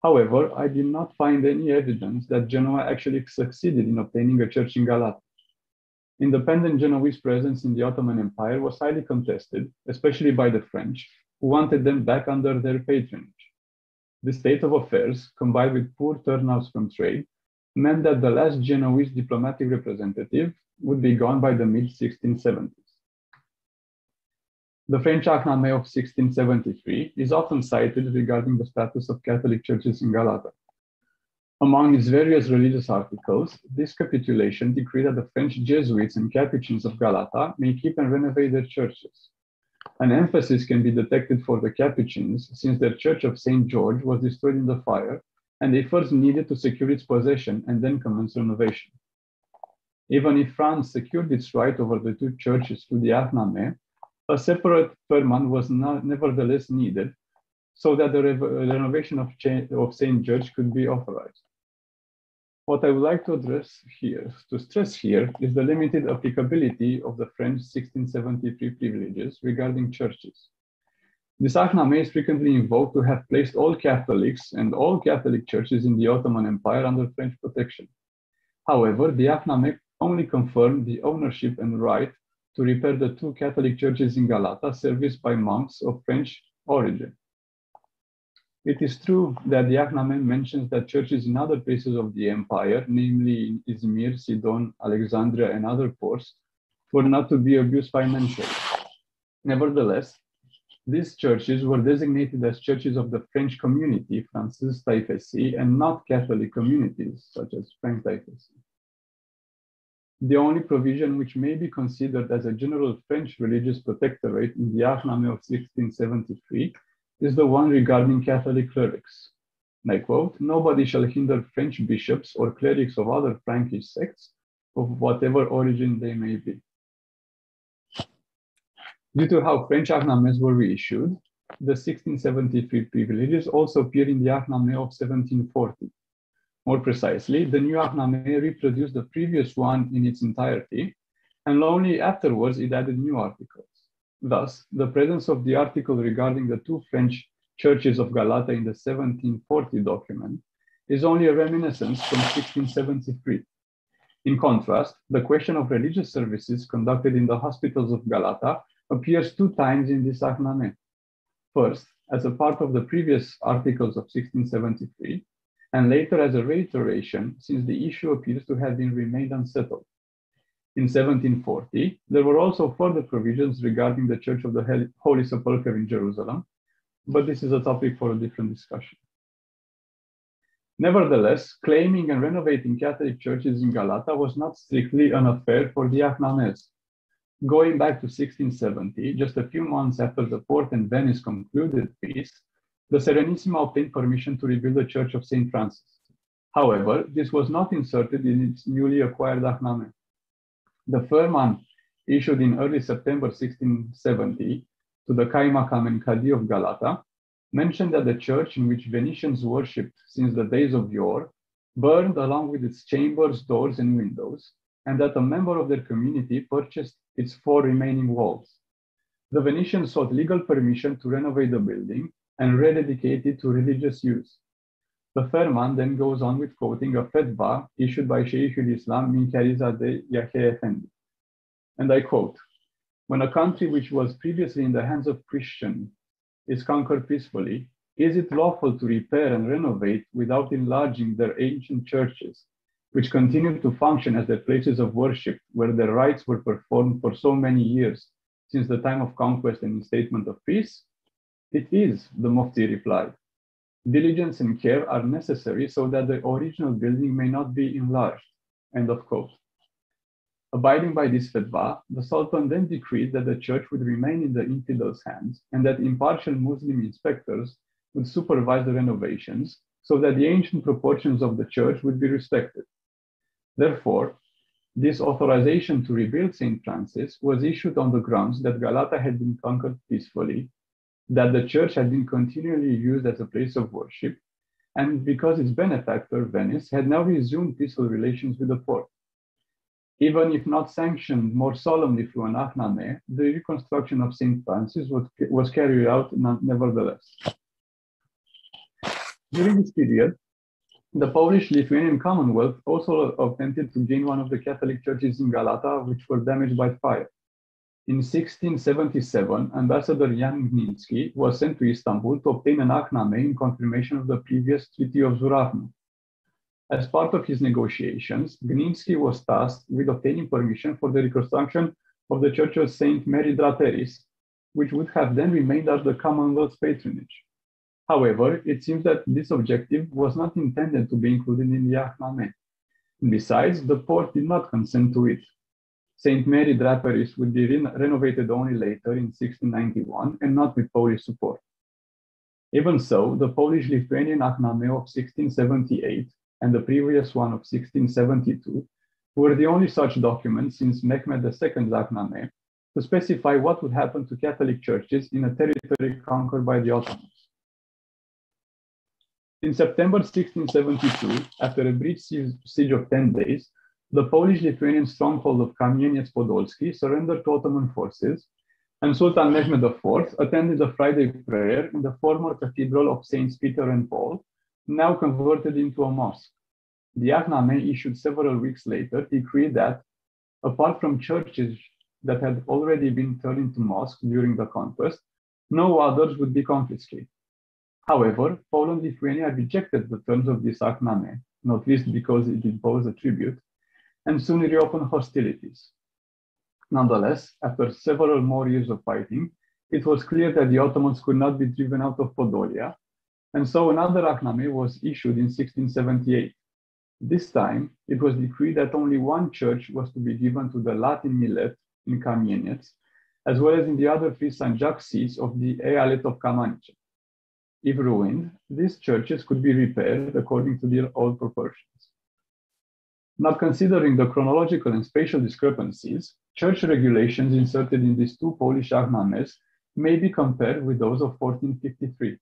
However, I did not find any evidence that Genoa actually succeeded in obtaining a church in Galata. Independent Genoese presence in the Ottoman Empire was highly contested, especially by the French, who wanted them back under their patronage. This state of affairs, combined with poor turnouts from trade, meant that the last Genoese diplomatic representative would be gone by the mid-1670s. The French Ahdnames of 1673 is often cited regarding the status of Catholic churches in Galata. Among its various religious articles, this capitulation decreed that the French Jesuits and Capuchins of Galata may keep and renovate their churches. An emphasis can be detected for the Capuchins, since their church of St. George was destroyed in the fire, and they first needed to secure its possession and then commence renovation. Even if France secured its right over the two churches to the Ahdnames, a separate firman was nevertheless needed so that the renovation of St. George could be authorized. What I would like to stress here, is the limited applicability of the French 1673 privileges regarding churches. This Ahdname is frequently invoked to have placed all Catholics and all Catholic churches in the Ottoman Empire under French protection. However, the Ahdname only confirmed the ownership and right to repair the two Catholic churches in Galata serviced by monks of French origin. It is true that the Ahdname mentions that churches in other places of the empire, namely in Izmir, Sidon, Alexandria, and other ports, were not to be abused financially. Nevertheless, these churches were designated as churches of the French community, Francis Taifesi, and not Catholic communities, such as Frank Taifesi. The only provision which may be considered as a general French religious protectorate in the Ahdname of 1673 is the one regarding Catholic clerics. And I quote, "Nobody shall hinder French bishops or clerics of other Frankish sects of whatever origin they may be." Due to how French Ahdnames were reissued, the 1673 privileges also appear in the Ahdname of 1740. More precisely, the new Ahdname reproduced the previous one in its entirety, and only afterwards it added new articles. Thus, the presence of the article regarding the two French churches of Galata in the 1740 document is only a reminiscence from 1673. In contrast, the question of religious services conducted in the hospitals of Galata appears 2 times in this Ahdname. First, as a part of the previous articles of 1673, and later as a reiteration, since the issue appears to have been remained unsettled. In 1740, there were also further provisions regarding the Church of the Holy Sepulchre in Jerusalem, but this is a topic for a different discussion. Nevertheless, claiming and renovating Catholic churches in Galata was not strictly an affair for the Ahdnames. Going back to 1670, just a few months after the Port and Venice concluded peace, the Serenissima obtained permission to rebuild the Church of St. Francis. However, this was not inserted in its newly acquired Ahdname. The firman issued in early September 1670 to the KMKD of Galata mentioned that the church in which Venetians worshipped since the days of yore burned along with its chambers, doors, and windows, and that a member of their community purchased its 4 remaining walls. The Venetians sought legal permission to renovate the building and rededicate it to religious use. The firman then goes on with quoting a fatwa issued by Sheikh al-Islam Minkharizadeh Yahya Effendi. And I quote, "When a country which was previously in the hands of Christians is conquered peacefully, is it lawful to repair and renovate without enlarging their ancient churches, which continue to function as their places of worship, where their rites were performed for so many years, since the time of conquest and instatement of peace?" "It is," the Mufti replied. "Diligence and care are necessary so that the original building may not be enlarged." End of quote. Abiding by this fatwa, the Sultan then decreed that the church would remain in the infidels' hands and that impartial Muslim inspectors would supervise the renovations so that the ancient proportions of the church would be respected. Therefore, this authorization to rebuild St. Francis was issued on the grounds that Galata had been conquered peacefully, that the church had been continually used as a place of worship, and because its benefactor, Venice, had now resumed peaceful relations with the Porte. Even if not sanctioned more solemnly through an Ahdname, the reconstruction of St. Francis was carried out nevertheless. During this period, the Polish-Lithuanian Commonwealth also attempted to gain one of the Catholic churches in Galata, which were damaged by fire. In 1677, Ambassador Jan Gninsky was sent to Istanbul to obtain an Ahdname in confirmation of the previous Treaty of Zuravno. As part of his negotiations, Gninsky was tasked with obtaining permission for the reconstruction of the Church of St. Mary Drateris, which would have then remained under the Commonwealth's patronage. However, it seems that this objective was not intended to be included in the Ahdnames. Besides, the Porte did not consent to it. St. Mary Draperies would be renovated only later in 1691 and not with Polish support. Even so, the Polish-Lithuanian Ahdname of 1678 and the previous one of 1672 were the only such documents since Mehmed II's Ahdname to specify what would happen to Catholic churches in a territory conquered by the Ottomans. In September 1672, after a brief siege of 10 days, the Polish-Lithuanian stronghold of Kamieniec-Podolski surrendered to Ottoman forces, and Sultan Mehmed IV attended a Friday prayer in the former cathedral of Saints Peter and Paul, now converted into a mosque. The Ahdname issued several weeks later decreed that, apart from churches that had already been turned into mosques during the conquest, no others would be confiscated. However, Poland-Lithuania rejected the terms of this Ahdname, not least because it imposed a tribute, and soon reopened hostilities. Nonetheless, after several more years of fighting, it was clear that the Ottomans could not be driven out of Podolia, and so another Ahdname was issued in 1678. This time, it was decreed that only one church was to be given to the Latin millet in Kamieniec, as well as in the other three St. Jacques seats of the Eyalet of Kamanice. If ruined, these churches could be repaired according to their old proportions. Not considering the chronological and spatial discrepancies, church regulations inserted in these two Polish Ahdnames may be compared with those of 1453.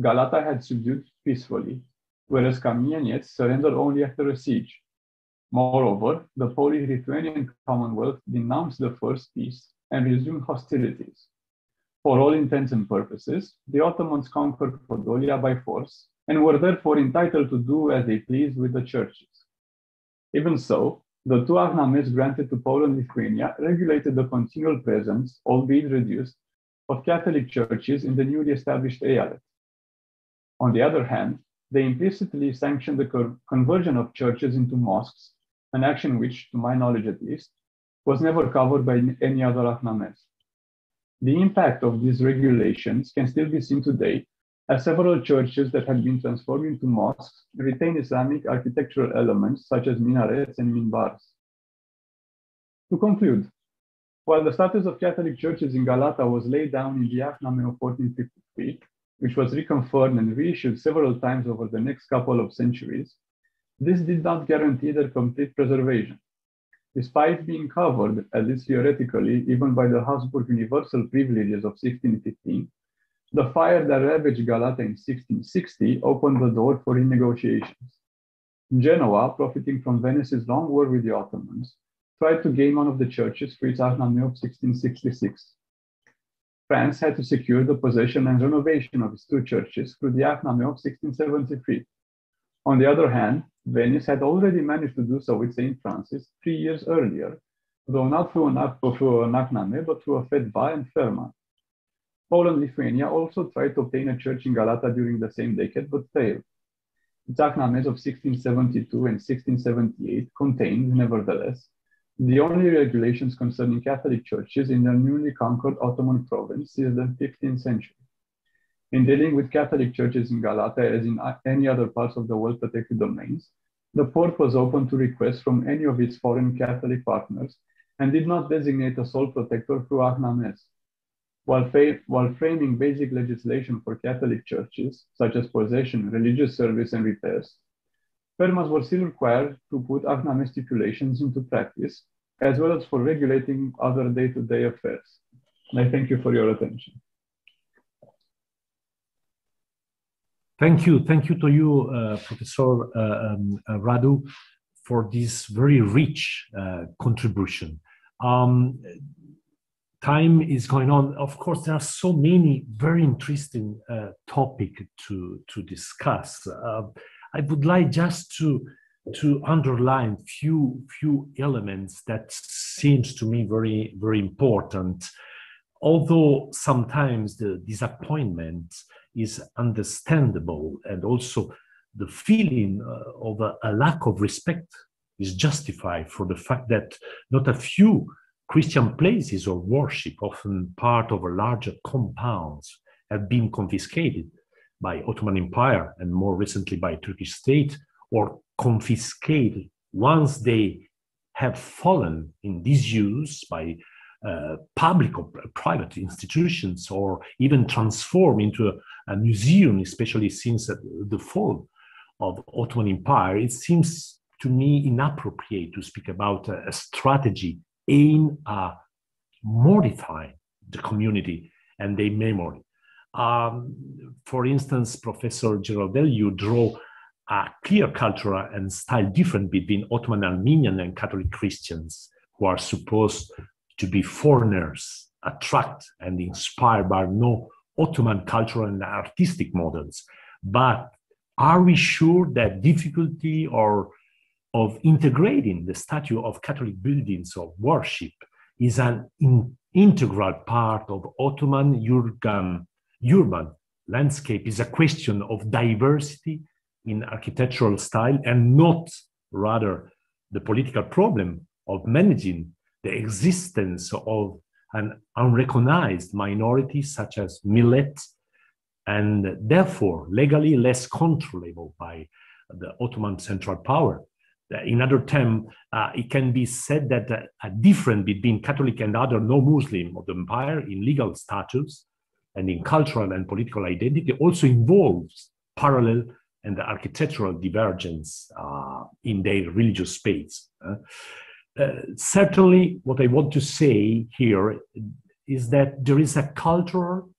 Galata had subdued peacefully, whereas Kamieniec surrendered only after a siege. Moreover, the Polish-Lithuanian Commonwealth denounced the first peace and resumed hostilities. For all intents and purposes, the Ottomans conquered Podolia by force and were therefore entitled to do as they pleased with the churches. Even so, the two Ahdnames granted to Poland-Lithuania regulated the continual presence, albeit reduced, of Catholic churches in the newly established Eyalet. On the other hand, they implicitly sanctioned the conversion of churches into mosques, an action which, to my knowledge at least, was never covered by any other Ahdnames. The impact of these regulations can still be seen today, as several churches that had been transformed into mosques retain Islamic architectural elements such as minarets and minbars. To conclude, while the status of Catholic churches in Galata was laid down in the Ahdname of 1453, which was reconfirmed and reissued several times over the next couple of centuries, this did not guarantee their complete preservation. Despite being covered, at least theoretically, even by the Habsburg Universal Privileges of 1615, the fire that ravaged Galata in 1660 opened the door for renegotiations. Genoa, profiting from Venice's long war with the Ottomans, tried to gain one of the churches for its Ahdname of 1666. France had to secure the possession and renovation of its two churches through the Ahdname of 1673. On the other hand, Venice had already managed to do so with St. Francis 3 years earlier, though not through an Ahdname, but through a fetva and ferma. Poland-Lithuania also tried to obtain a church in Galata during the same decade, but failed. Its Ahdnames of 1672 and 1678 contained, nevertheless, the only regulations concerning Catholic churches in the newly conquered Ottoman province since the 15th century. In dealing with Catholic churches in Galata, as in any other parts of the world protected domains, the Porte was open to requests from any of its foreign Catholic partners and did not designate a sole protector through Ahdnames. While framing basic legislation for Catholic churches, such as possession, religious service, and repairs, firmas were still required to put Ahdname stipulations into practice, as well as for regulating other day-to-day affairs. And I thank you for your attention. Thank you to you, Professor Radu, for this very rich contribution. Time is going on. Of course, there are so many very interesting topics to discuss. I would like just to underline few elements that seems to me very, very important. Although sometimes the disappointment is understandable, and also the feeling of a lack of respect is justified for the fact that not a few Christian places of worship, often part of larger compounds, have been confiscated by Ottoman Empire and more recently by Turkish state, or confiscated once they have fallen in disuse by public or private institutions, or even transformed into a museum, especially since the fall of Ottoman Empire. It seems to me inappropriate to speak about a strategy aimed at modifying the community and their memory. For instance, Professor Girardelli, you draw a clear cultural and style difference between Ottoman Armenian and Catholic Christians, who are supposed to be foreigners, attracted and inspired by no Ottoman cultural and artistic models. But are we sure that difficulty of integrating the statue of Catholic buildings of worship is an integral part of Ottoman urban landscape, is a question of diversity in architectural style and not rather the political problem of managing the existence of an unrecognized minority such as millet, and therefore legally less controllable by the Ottoman central power. In other terms, it can be said that a difference between Catholic and other non-Muslim of the empire in legal status and in cultural and political identity also involves parallel and architectural divergence in their religious space. Certainly, what I want to say here is that there is a cultural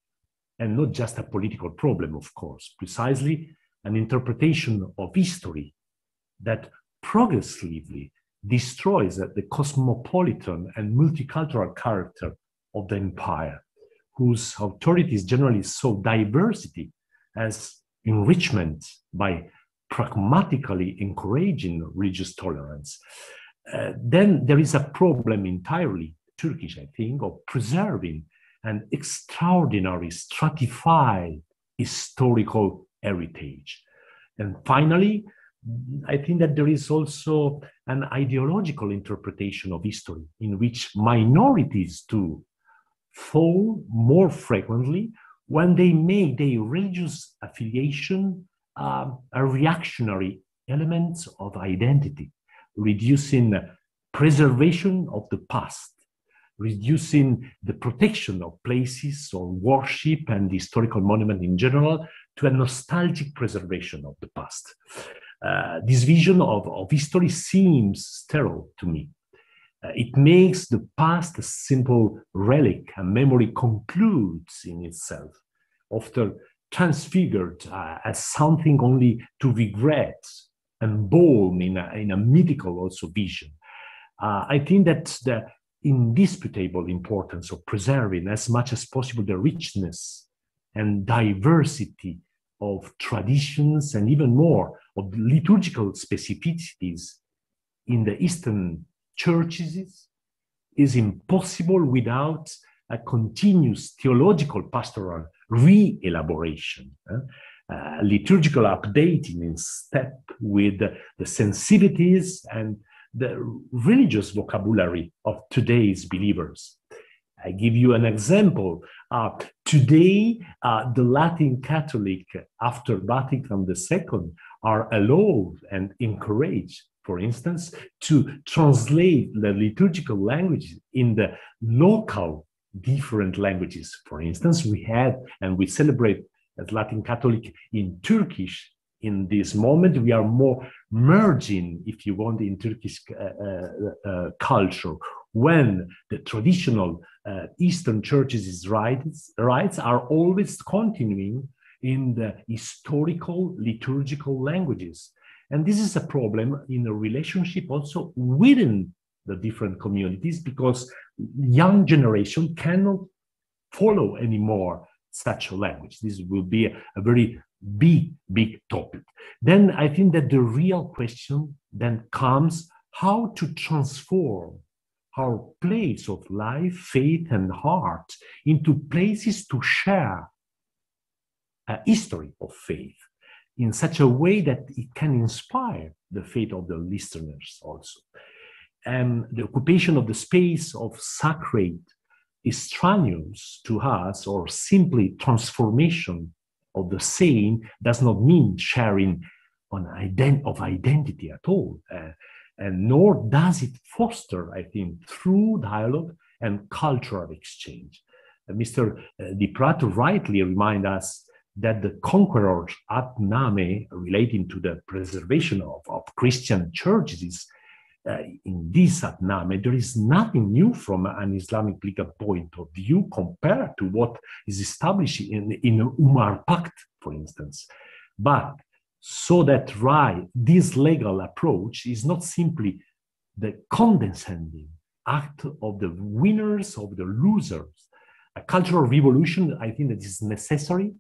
and not just a political problem, of course, precisely an interpretation of history that progressively destroys the cosmopolitan and multicultural character of the empire, whose authorities generally saw diversity as enrichment by pragmatically encouraging religious tolerance. Then there is a problem entirely Turkish, I think, of preserving an extraordinary stratified historical heritage. And finally, I think that there is also an ideological interpretation of history in which minorities too fall more frequently when they make their religious affiliation a reactionary element of identity, reducing preservation of the past, reducing the protection of places or worship and historical monument in general to a nostalgic preservation of the past. This vision of history seems sterile to me. It makes the past a simple relic, a memory concludes in itself, often transfigured as something only to regret and born in a mythical also vision. I think that the indisputable importance of preserving as much as possible the richness and diversity of traditions and even more of liturgical specificities in the Eastern churches is impossible without a continuous theological pastoral re-elaboration, liturgical updating in step with the sensitivities and the religious vocabulary of today's believers. I give you an example. Today, the Latin Catholic after Vatican II are allowed and encouraged, for instance, to translate the liturgical language in the local different languages. For instance, we had and we celebrate as Latin Catholic in Turkish. In this moment, we are more merging, if you want, in Turkish culture, when the traditional Eastern churches' rites are always continuing in the historical liturgical languages. And this is a problem in a relationship also within the different communities, because young generation cannot follow anymore such a language. This will be a very big topic. Then I think that the real question then comes how to transform our place of life, faith, and heart into places to share a history of faith in such a way that it can inspire the faith of the listeners also. and the occupation of the space of sacred is strenuous to us, or simply transformation of the same does not mean sharing of identity at all, and nor does it foster, I think, through dialogue and cultural exchange. Mr. Di Prato rightly reminds us that the conqueror's Ahdnames relating to the preservation of Christian churches, in this Ahdnames, there is nothing new from an Islamic legal point of view compared to what is established in Umar Pact, for instance. But so that this legal approach is not simply the condescending act of the winners, of the losers. A cultural revolution, I think, that is necessary,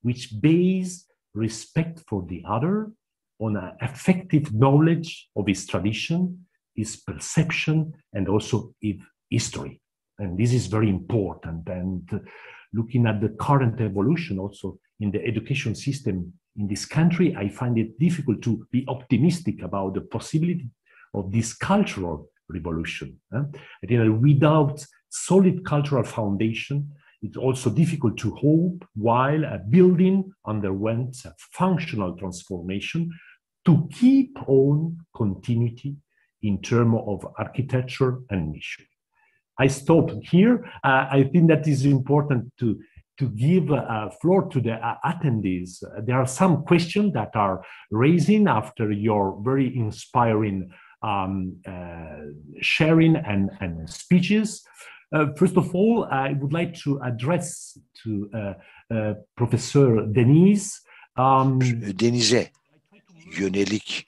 which base respect for the other on an effective knowledge of his tradition, his perception, and also his history. And this is very important. And looking at the current evolution also in the education system in this country, I find it difficult to be optimistic about the possibility of this cultural revolution. I think that without solid cultural foundation, it's also difficult to hope while a building underwent a functional transformation to keep on continuity in terms of architecture and mission. I stop here. I think that is important to give a floor to the attendees. There are some questions that are raising after your very inspiring sharing and speeches. First of all, I would like to address to Professor DENIZ. Denize yönelik.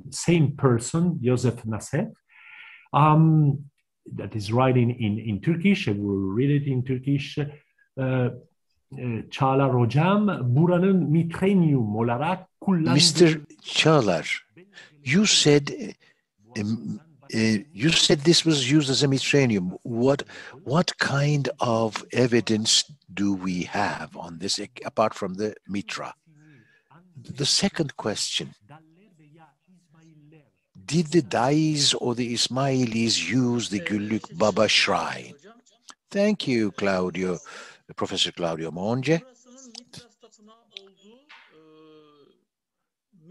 Same person, Joseph Nasef, that is writing in Turkish. I will read it in Turkish. Çağlar hocam, buranın mitrenium olarak kullandığı... Mr. Çağlar, you said this was used as a mitrenium. What kind of evidence do we have on this apart from the mitra? The second question: did the Dais or the Ismailis use the Güllük Baba shrine? Thank you, Claudio, Professor Claudio Monge.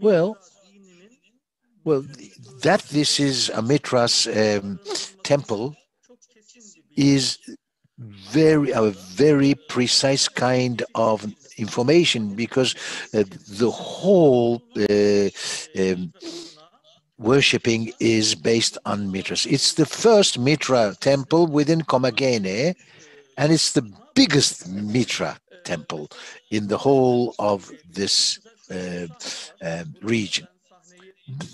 Well, that this is a Mitra's temple is a very precise kind of information, because the whole worshipping is based on Mitras. It's the first Mitra temple within Comagene, and it's the biggest Mitra temple in the whole of this region.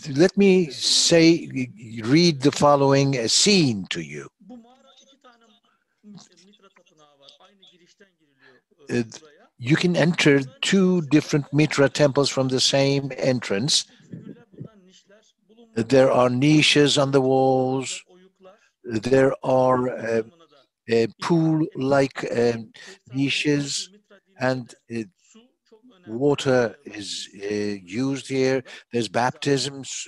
Let me read the following scene to you. You can enter two different Mitra temples from the same entrance. There are niches on the walls. There are pool-like niches, and water is used here. There's baptisms.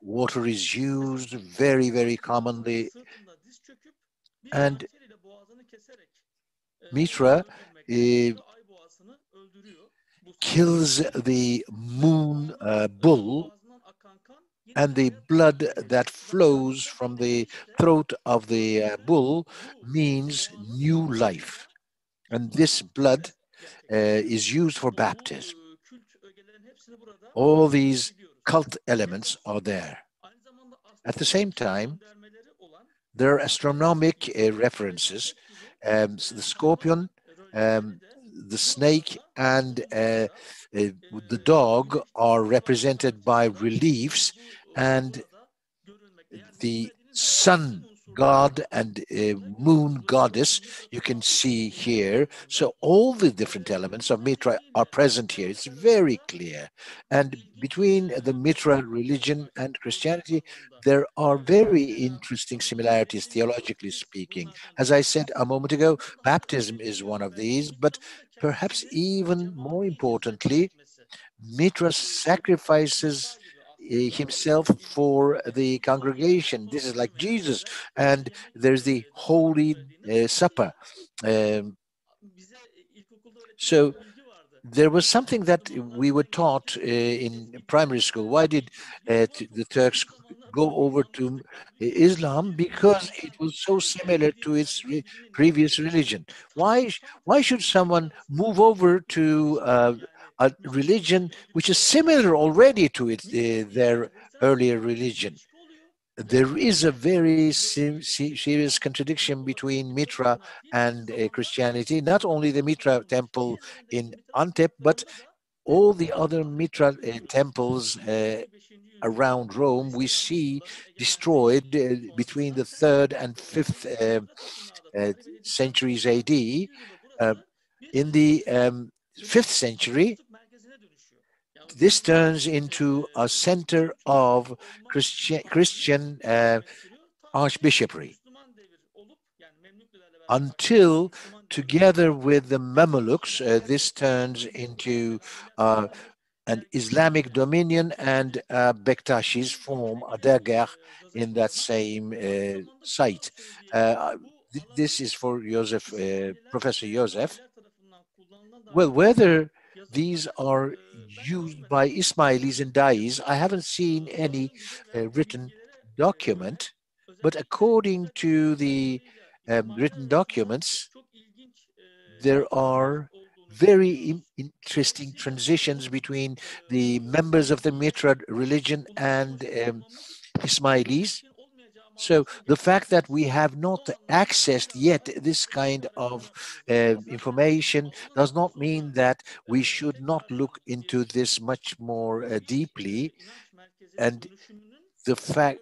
Water is used very, very commonly. And Mitra kills the moon bull, and the blood that flows from the throat of the bull means new life. And this blood is used for baptism. All these cult elements are there. At the same time, there are astronomic references. The scorpion, the snake, and the dog are represented by reliefs, and the sun god and moon goddess you can see here. So all the different elements of Mitra are present here. It's very clear. And between the Mitra religion and Christianity, there are very interesting similarities, theologically speaking. As I said a moment ago, baptism is one of these, but perhaps even more importantly, Mitra sacrifices himself for the congregation. This is like Jesus. And there's the Holy Supper. So there was something that we were taught in primary school. Why did the Turks go over to Islam? Because it was so similar to its previous religion. Why should someone move over to a religion which is similar already to their earlier religion? There is a very serious contradiction between Mitra and Christianity. Not only the Mitra temple in Antep, but all the other Mitra temples around Rome we see destroyed between the 3rd and 5th centuries AD. In the 5th century, this turns into a center of Christian archbishopry, until, together with the Mamelukes, this turns into an Islamic dominion, and Bektashis form a dargah in that same site. This is for Joseph, Professor Joseph. Well, whether these are used by Ismailis and Dais, I haven't seen any written document, but according to the written documents, there are very interesting transitions between the members of the Mitra religion and Ismailis. So the fact that we have not accessed yet this kind of information does not mean that we should not look into this much more deeply. And the fact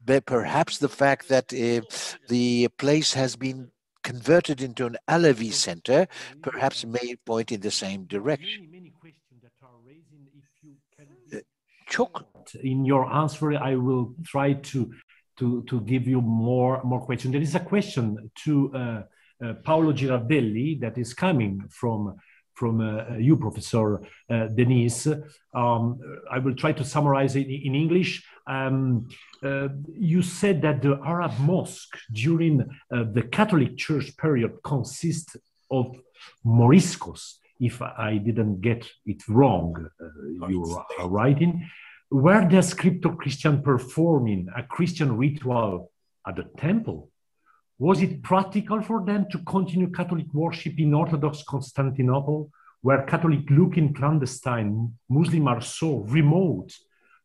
that perhaps the fact that the place has been converted into an Alavi center perhaps may point in the same direction. In your answer, I will try to give you more questions. There is a question to Paolo Girardelli that is coming from you, Professor DENIZ. I will try to summarize it in English. You said that the Arab mosque during the Catholic Church period consists of moriscos. If I didn't get it wrong, you are writing. Were the crypto-Christian performing a Christian ritual at the temple? Was it practical for them to continue Catholic worship in Orthodox Constantinople, where Catholic-looking clandestine Muslims are so remote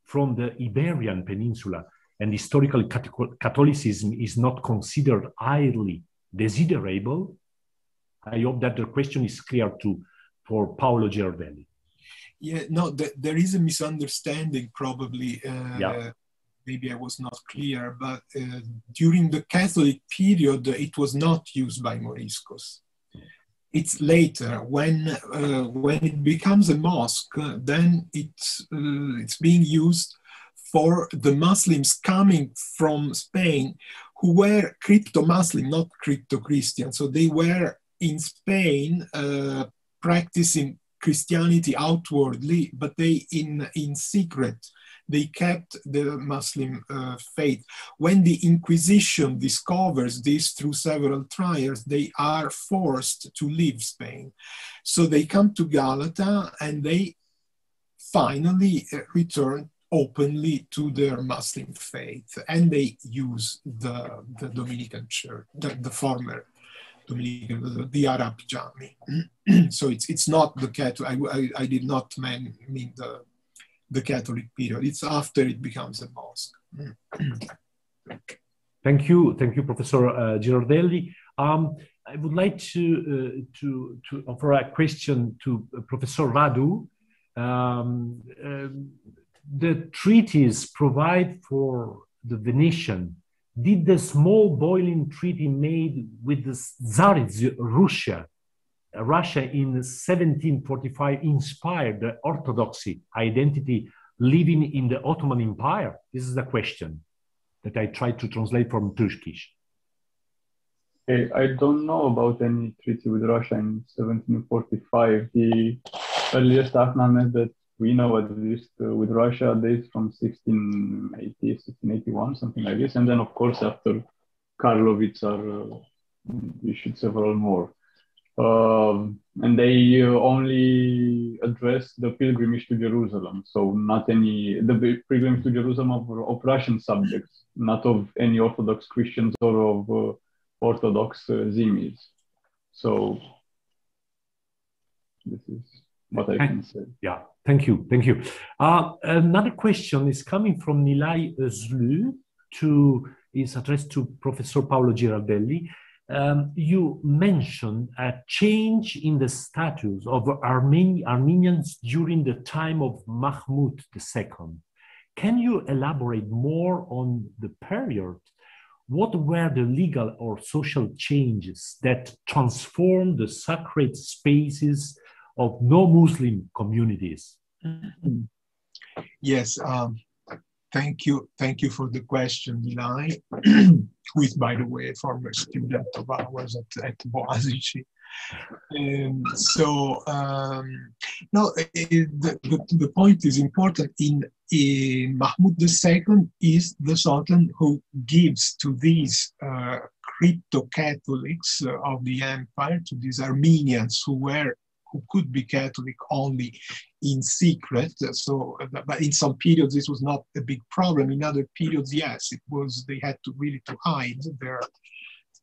from the Iberian Peninsula, and historical Catholicism is not considered highly desirable? I hope that the question is clear for Paolo Girardelli. Yeah, no, there is a misunderstanding probably. Maybe I was not clear, but during the Catholic period, it was not used by Moriscos. It's later, when it becomes a mosque, then it's being used for the Muslims coming from Spain who were crypto-Muslim, not crypto-Christian. So they were in Spain practicing Christianity outwardly, but they in secret, they kept the Muslim faith. When the Inquisition discovers this through several trials, they are forced to leave Spain. So they come to Galata and they finally return openly to their Muslim faith, and they use the Dominican Church, the former Dominican, the Arab Jami. So it's not the Catholic. I did not mean the Catholic period. It's after it becomes a mosque. Thank you, Professor Girardelli. I would like to offer a question to Professor Radu. The treaties provide for the Venetian. Did the small boiling treaty made with the Tsarist Russia in 1745 inspire the Orthodoxy identity living in the Ottoman Empire? This is the question that I tried to translate from Turkish. I don't know about any treaty with Russia in 1745. The earliest Ahdnames that we know at least with Russia dates from 1680, 1681, something like this. And then, of course, after Karlovitz are issued several more. And they only address the pilgrimage to Jerusalem. So not any, the pilgrimage to Jerusalem of Russian subjects, not of any Orthodox Christians or of Orthodox Zimis. So this is what I can say. Yeah, thank you, thank you. Another question is coming from Nilay Özlü, is addressed to Professor Paolo Giraldelli. You mentioned a change in the status of Armenians during the time of Mahmud II. Can you elaborate more on the period? What were the legal or social changes that transformed the sacred spaces of no-Muslim communities? Yes, thank you for the question, Nilay, who is, by the way, a former student of ours at Boğaziçi. No, the point is important. In Mahmud II is the Sultan who gives to these crypto-Catholics of the empire, to these Armenians who could be Catholic only in secret. So, but in some periods this was not a big problem. In other periods, yes, it was. They had to really hide their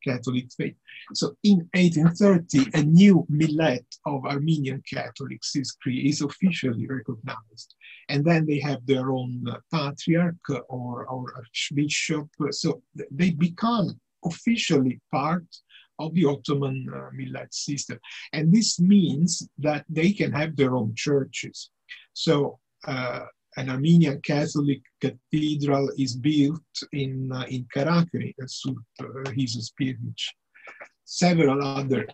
Catholic faith. So, in 1830, a new millet of Armenian Catholics is officially recognized, and then they have their own patriarch or archbishop. So they become officially part of the Ottoman millet system. And this means that they can have their own churches. So an Armenian Catholic cathedral is built in Karakuri, Jesus Pirmic. Several other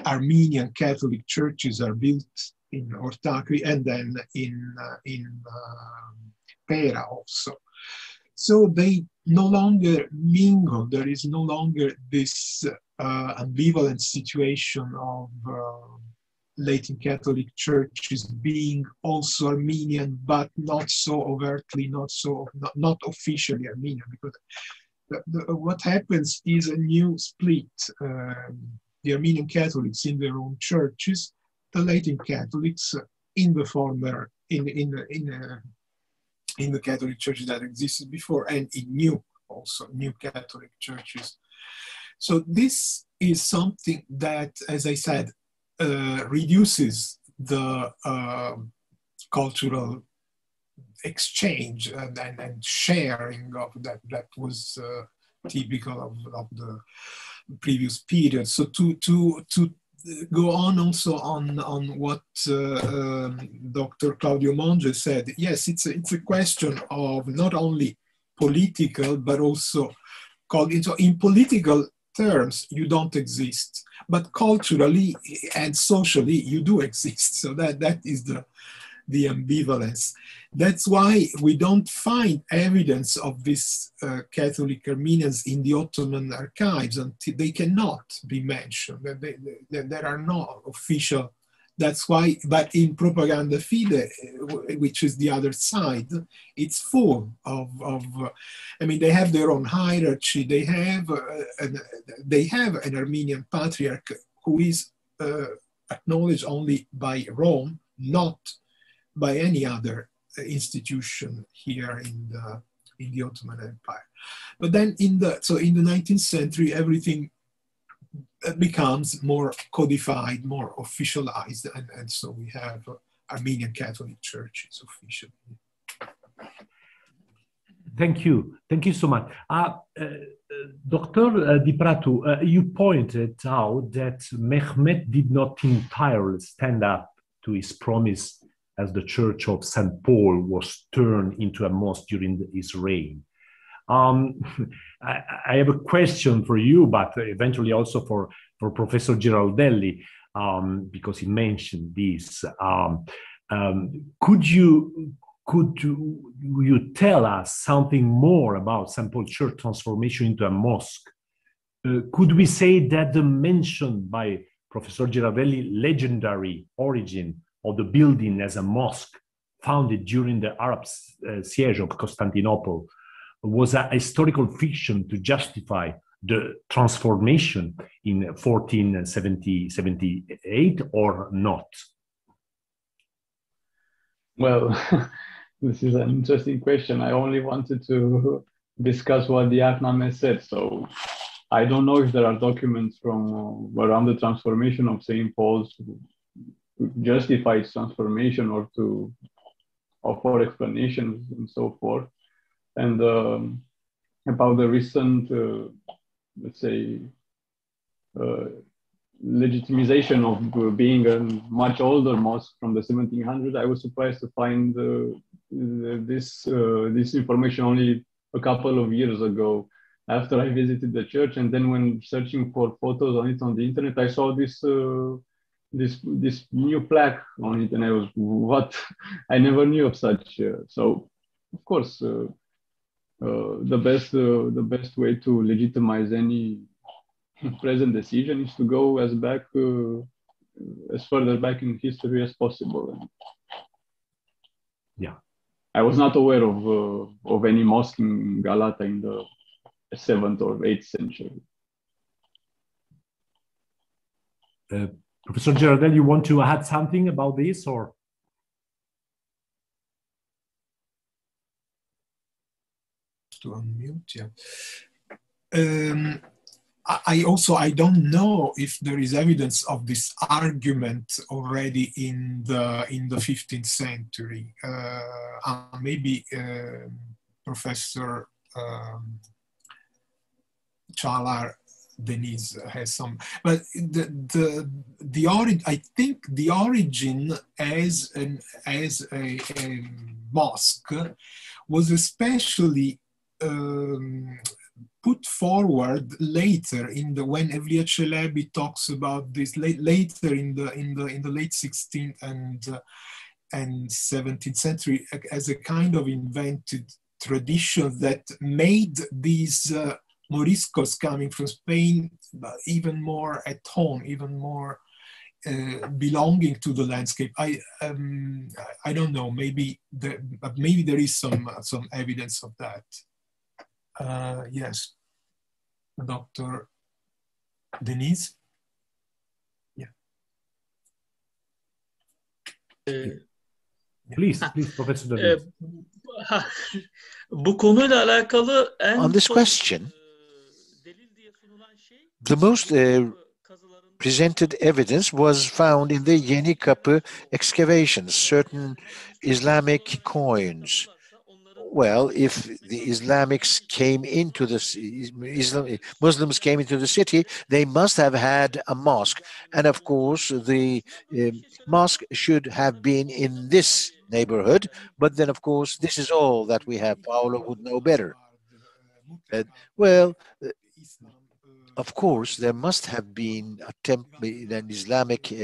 Armenian Catholic churches are built in Ortaköy and then in Pera also. So they no longer mingle. There is no longer this ambivalent situation of Latin Catholic churches being also Armenian, but not so overtly, not officially Armenian, because what happens is a new split. The Armenian Catholics in their own churches, the Latin Catholics in the former in the Catholic churches that existed before, and in new Catholic churches. So this is something that, as I said, reduces the cultural exchange and sharing of that was typical of the previous period. So to go on also on what Dr. Claudio Monge said, yes, it's a question of not only political but also in political terms you don't exist, but culturally and socially you do exist. So that is the ambivalence. That's why we don't find evidence of these Catholic Armenians in the Ottoman archives until they cannot be mentioned. There are no official. That's why, but in Propaganda Fide, which is the other side, it's full of I mean, they have their own hierarchy. They have an Armenian patriarch who is acknowledged only by Rome, not by any other institution here in the Ottoman Empire. But then in the 19th century, everything becomes more codified, more officialized, and so we have Armenian Catholic churches officially. Thank you so much. Dr. Di Pratu, you pointed out that Mehmet did not entirely stand up to his promise as the Church of St. Paul was turned into a mosque during his reign. I have a question for you, but eventually also for Professor Giraldelli, because he mentioned this. Could you tell us something more about St. Paul Church transformation into a mosque? Could we say that the mention by Professor Giraldelli legendary origin of the building as a mosque founded during the Arab siege of Constantinople was a historical fiction to justify the transformation in 1478 or not? Well, this is an interesting question. I only wanted to discuss what the Ahdnames said. So I don't know if there are documents from around the transformation of St. Paul's to justify its transformation or to offer explanations and so forth. And about the recent, let's say, legitimization of being a much older mosque from the 1700s, I was surprised to find this information only a couple of years ago after I visited the church. And then when searching for photos on it on the internet, I saw this this new plaque on it, and I was, what? I never knew of such. So, of course, the best way to legitimize any present decision is to go as further back in history as possible. Yeah, I was not aware of any mosque in Galata in the 7th or 8th century. Professor Girardelli, you want to add something about this, or? To unmute, yeah. I don't know if there is evidence of this argument already in the 15th century. Maybe Professor Çağlar, DENIZ has some, but I think the origin as a mosque was especially put forward later when Evliya Çelebi talks about this later in the late 16th and 17th century as a kind of invented tradition that made these Moriscos coming from Spain even more at home, even more belonging to the landscape. I don't know. Maybe there is some evidence of that. Yes, Dr. DENIZ. Yeah. Please, Professor DENIZ. Bu konuyla alakalı on this question, the most presented evidence was found in the Yeni Kapı excavations, certain Islamic coins. Well, if the Muslims came into the city, they must have had a mosque. And of course, the mosque should have been in this neighborhood. But then, of course, this is all that we have. Paolo would know better. Of course, there must have been an Islamic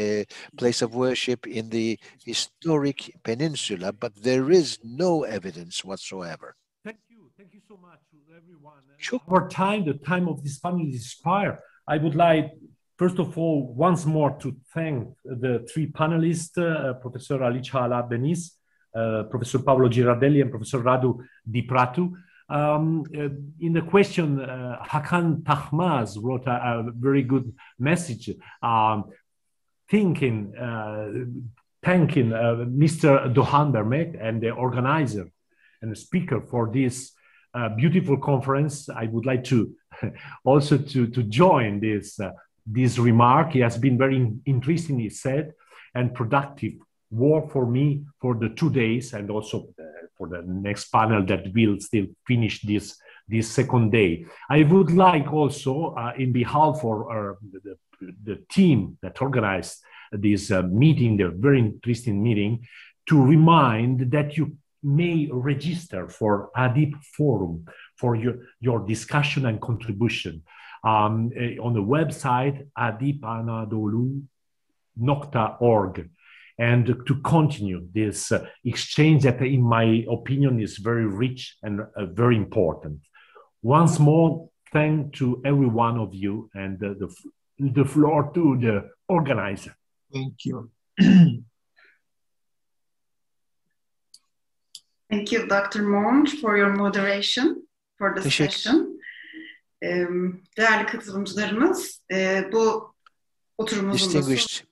place of worship in the historic peninsula, but there is no evidence whatsoever. Thank you so much to everyone. Sure. Our time, the time of this panel is expired. I would like, first of all, once more to thank the three panelists, Professor Ali Çağlar DENIZ, Professor Paolo Girardelli, and Professor Radu Dipratu. In the question, Hakan Tahmaz wrote a very good message, thanking Mr. Doğan Bermek and the organizer and the speaker for this beautiful conference. I would like to also to join this remark. It has been very interestingly said and productive work for me for the 2 days, and also for the next panel that will still finish this second day. I would like also, in behalf of the team that organized this meeting, the very interesting meeting, to remind that you may register for ADİP Forum for your discussion and contribution on the website adipanadolu.org. And to continue this exchange that, in my opinion, is very rich and very important. Once more, thank to every one of you, and the floor to the organizer. Thank you. Thank you, Dr. Monge, for your moderation for the session. Değerli katılımcılarımız, bu oturumumuzun Distinguished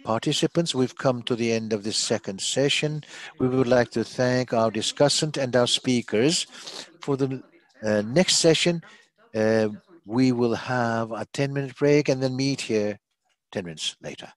participants, we've come to the end of this second session. We would like to thank our discussant and our speakers. For the next session, we will have a 10-minute break and then meet here 10 minutes later.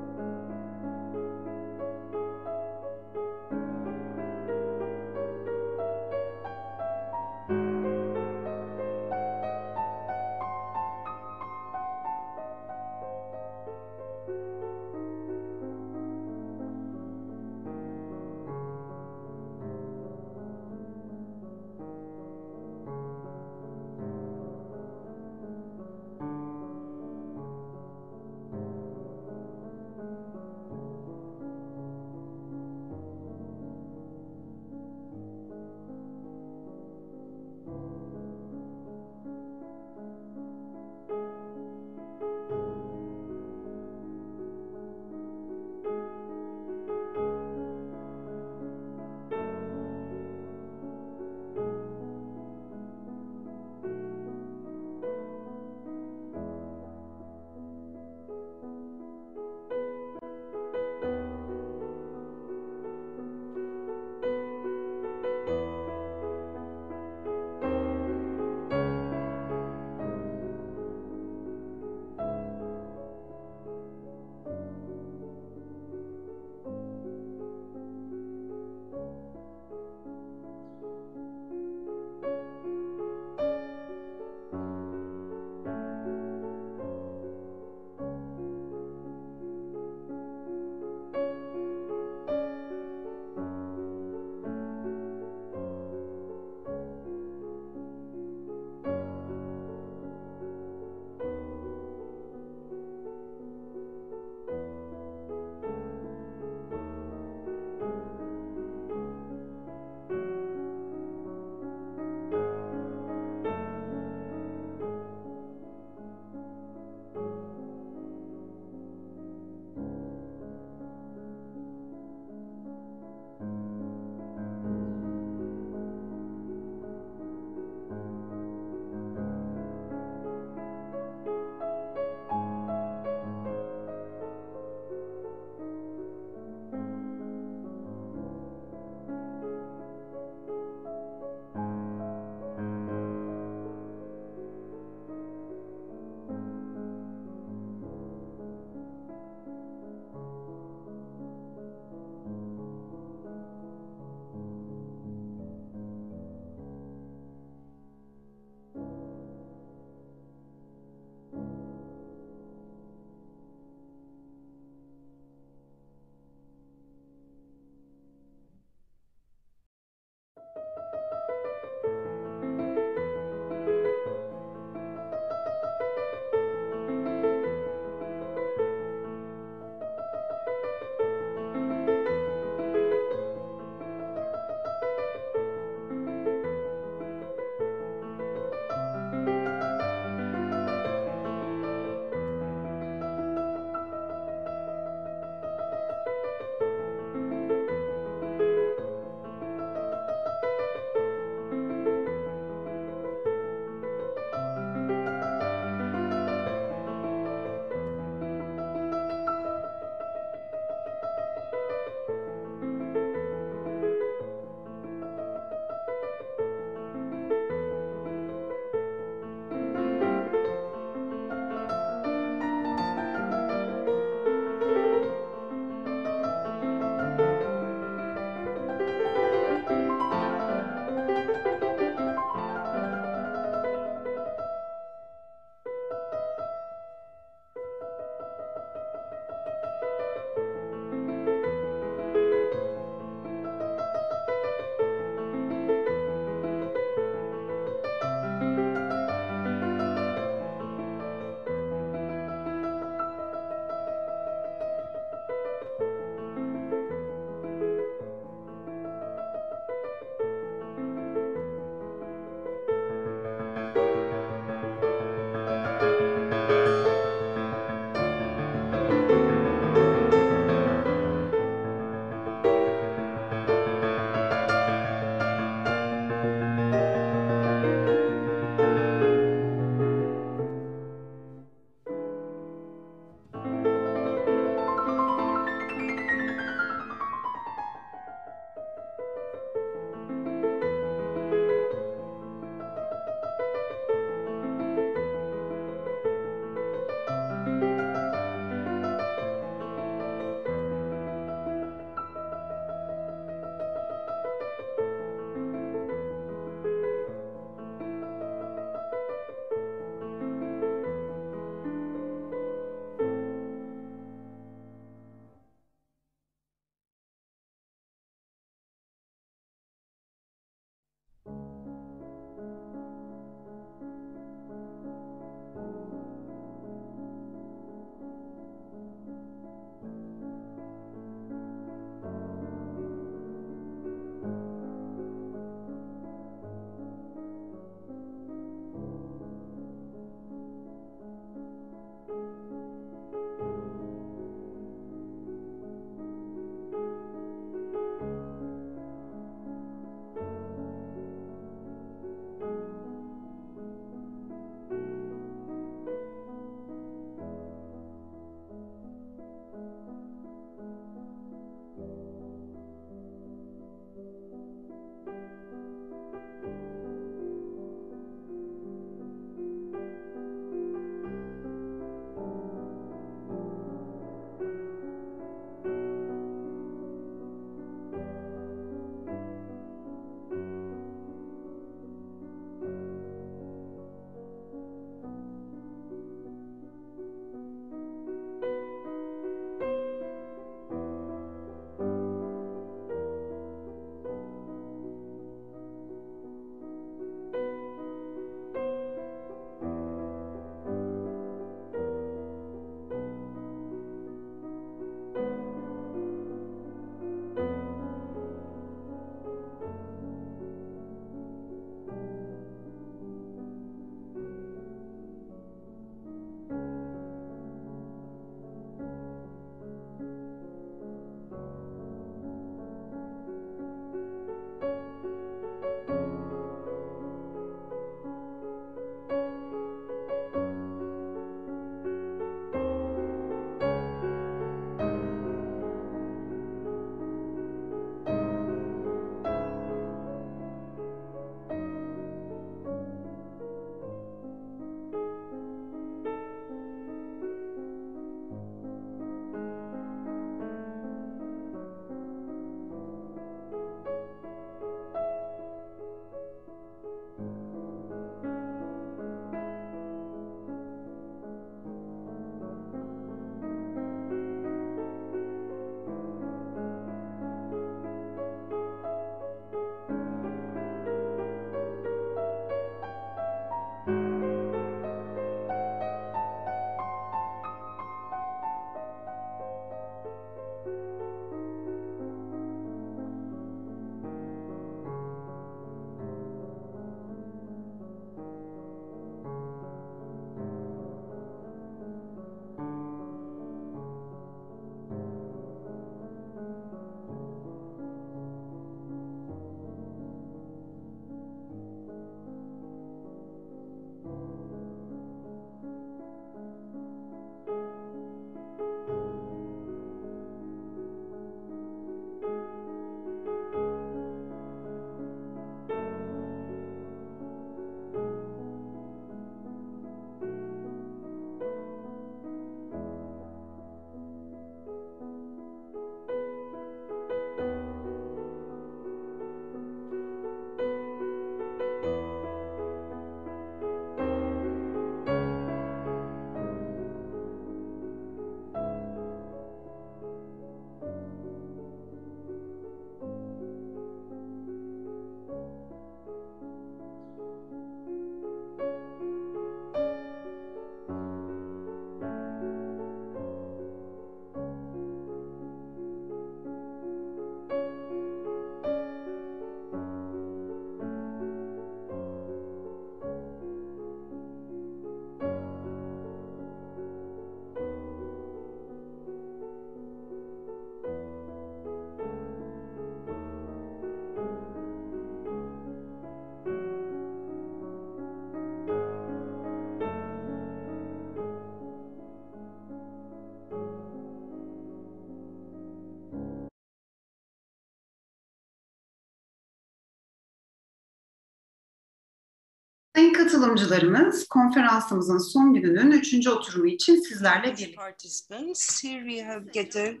Sayın katılımcılarımız, konferansımızın son gününün 3. oturumu için sizlerle birlikte. Participants, here we have gathered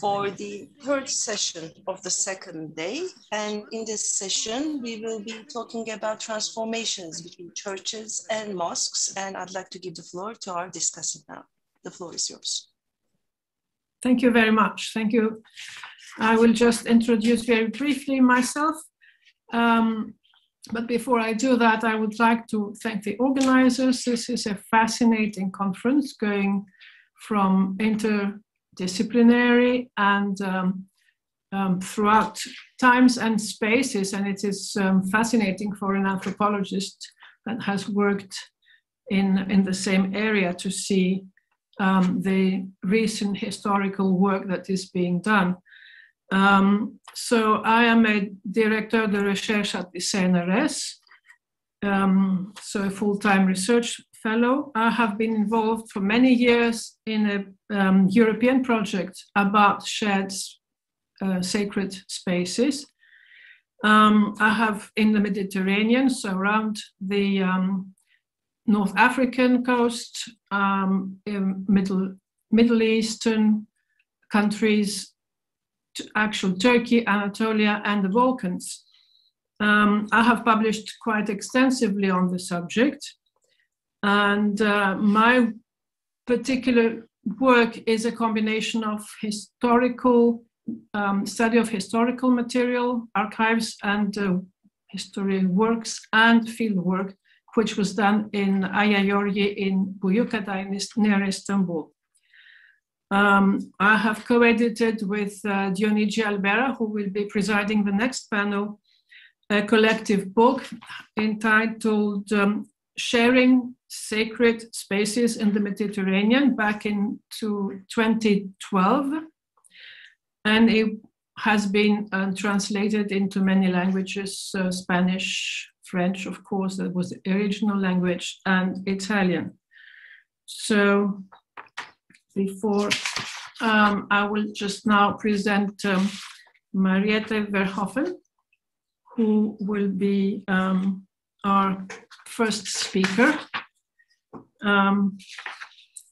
for the third session of the second day, and in this session we will be talking about transformations between churches and mosques, and I'd like to give the floor to our discussant now. The floor is yours. Thank you very much. Thank you. I will just introduce very briefly myself. But before I do that, I would like to thank the organizers. This is a fascinating conference going from interdisciplinary and throughout times and spaces. And it is fascinating for an anthropologist that has worked in the same area to see the recent historical work that is being done. So I am a director de recherche at the CNRS, so a full-time research fellow. I have been involved for many years in a European project about shared sacred spaces. I have in the Mediterranean, so around the North African coast, Middle Eastern countries, actual Turkey, Anatolia, and the Balkans. I have published quite extensively on the subject, and my particular work is a combination of historical study of historical material, archives, and history works and field work, which was done in Ayayorgi in Buyukada near Istanbul. I have co-edited with Dionigi Albera, who will be presiding the next panel, a collective book entitled Sharing Sacred Spaces in the Mediterranean back into 2012. And it has been translated into many languages, Spanish, French, of course, that was the original language, and Italian. So before I will just now present Mariette Verhoeven, who will be our first speaker,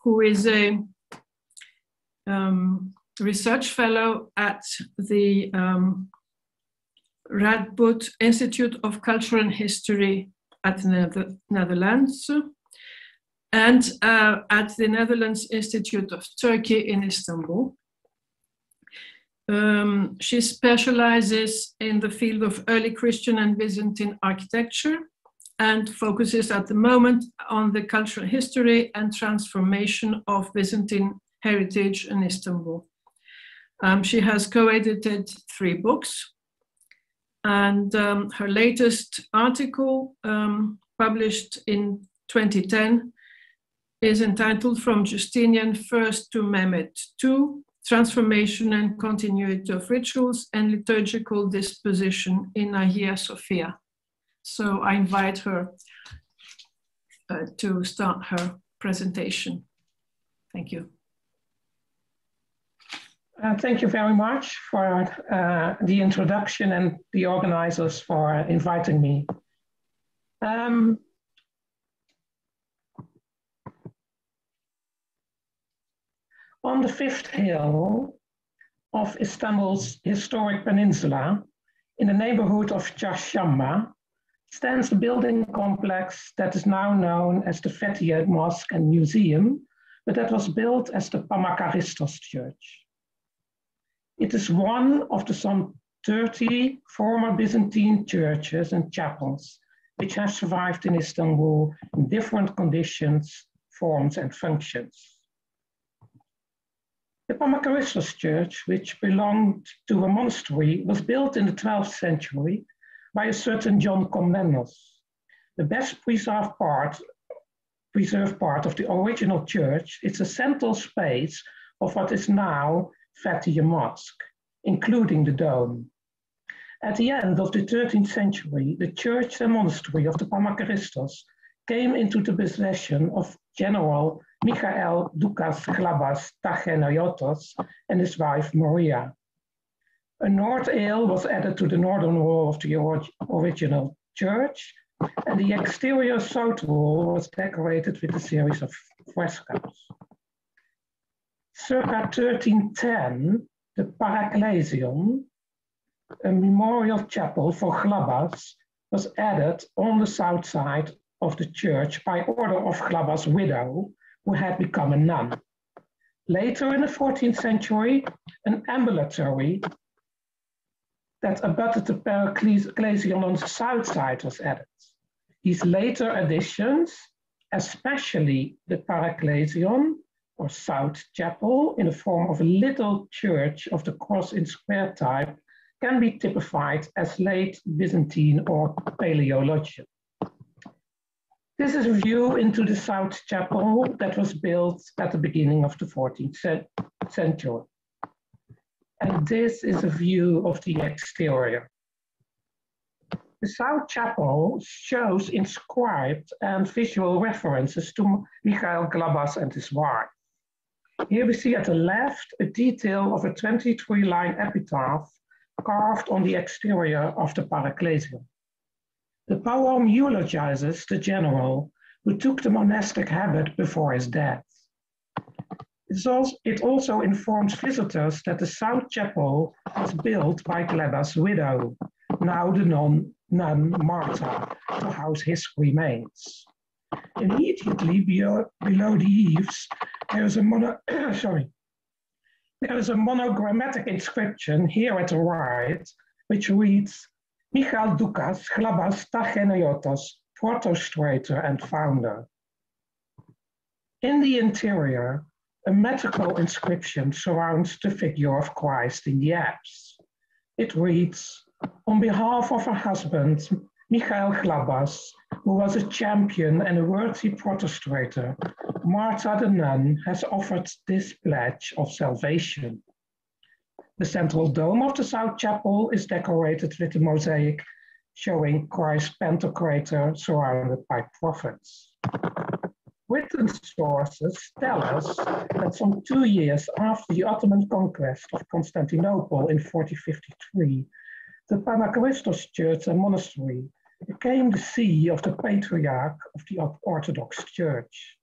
who is a research fellow at the Radboud Institute of Culture and History at the Netherlands, and at the Netherlands Institute of Turkey in Istanbul. She specializes in the field of early Christian and Byzantine architecture and focuses at the moment on the cultural history and transformation of Byzantine heritage in Istanbul. She has co-edited 3 books, and her latest article, published in 2010, is entitled From Justinian I to Mehmet II, Transformation and Continuity of Rituals and Liturgical Disposition in Hagia Sophia. So I invite her to start her presentation. Thank you. Thank you very much for the introduction and the organizers for inviting me. On the 5th hill of Istanbul's historic peninsula, in the neighborhood of Çarşamba, stands a building complex that is now known as the Fethiye Mosque and Museum, but that was built as the Pamakaristos Church. It is one of the some 30 former Byzantine churches and chapels which have survived in Istanbul in different conditions, forms, and functions. The Pamakaristos Church, which belonged to a monastery, was built in the 12th century by a certain John Komnenos. The best preserved part of the original church is a central space of what is now Fethiye Mosque, including the dome. At the end of the 13th century, the church and monastery of the Pamakaristos came into the possession of General Michael Doukas Glabas Tachenoiotos and his wife Maria. A north aisle was added to the northern wall of the original church, and the exterior south wall was decorated with a series of frescoes. Circa 1310, the Paraklesion, a memorial chapel for Glabas, was added on the south side of the church by order of Glabas' widow, who had become a nun. Later in the 14th century, an ambulatory that abutted the Paraklesion on the south side was added. These later additions, especially the Paraklesion, or South Chapel, in the form of a little church of the cross in square type, can be typified as late Byzantine or Paleologian. This is a view into the South Chapel that was built at the beginning of the 14th century. And this is a view of the exterior. The South Chapel shows inscribed and visual references to Michael Glabas and his wife. Here we see at the left a detail of a 23-line epitaph carved on the exterior of the Paraklesion. The poem eulogizes the general who took the monastic habit before his death. It also informs visitors that the South Chapel was built by Glabas' widow, now the nun Martha, to house his remains. Immediately below the eaves, there is a monogrammatic inscription here at the right, which reads, Michal Dukas, Glabas Tacheneiotos, protostrator and founder. In the interior, a metrical inscription surrounds the figure of Christ in the apse. It reads, on behalf of her husband, Michael Glabas, who was a champion and a worthy protostrator, Martha the nun has offered this pledge of salvation. The central dome of the South Chapel is decorated with a mosaic showing Christ Pantocrator surrounded by prophets. Written sources tell us that some 2 years after the Ottoman conquest of Constantinople in 1453, the Panagristos Church and Monastery became the see of the Patriarch of the Orthodox Church,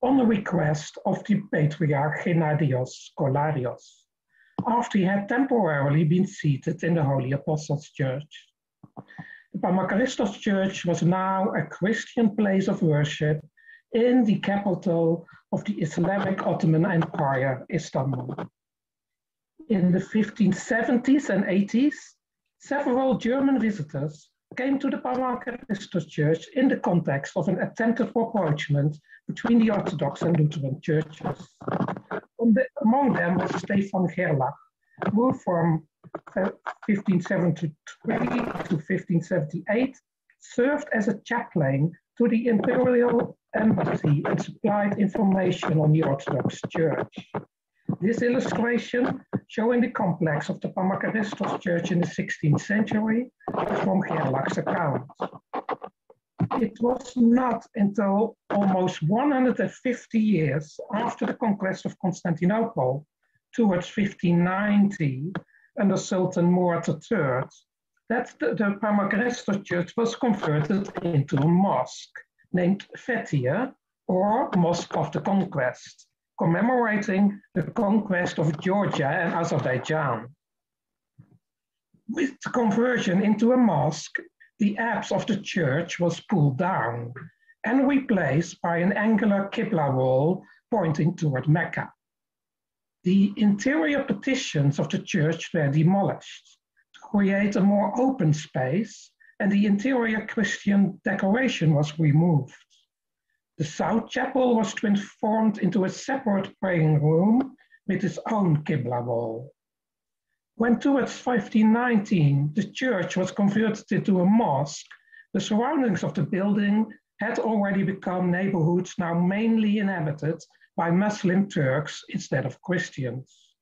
on the request of the Patriarch Gennadios Skolarios, after he had temporarily been seated in the Holy Apostles' Church. The Panagristos Church was now a Christian place of worship in the capital of the Islamic Ottoman Empire, Istanbul. In the 1570s and 80s, several German visitors came to the Panagristos Church in the context of an attempted rapprochement between the Orthodox and Lutheran churches. Among them was Stefan Gerlach, who from 1573 to 1578 served as a chaplain to the imperial embassy and supplied information on the Orthodox Church. This illustration, showing the complex of the Panagristos Church in the 16th century, is from Gerlach's account. It was not until almost 150 years after the conquest of Constantinople, towards 1590, under Sultan Murad III, that the Panagristos Church was converted into a mosque named Fethiye, or Mosque of the Conquest, commemorating the conquest of Georgia and Azerbaijan. With the conversion into a mosque, the apse of the church was pulled down and replaced by an angular Qibla wall pointing toward Mecca. The interior partitions of the church were demolished to create a more open space, and the interior Christian decoration was removed. The South Chapel was transformed into a separate praying room with its own Qibla wall. When towards 1519 the church was converted into a mosque, the surroundings of the building had already become neighborhoods now mainly inhabited by Muslim Turks instead of Christians.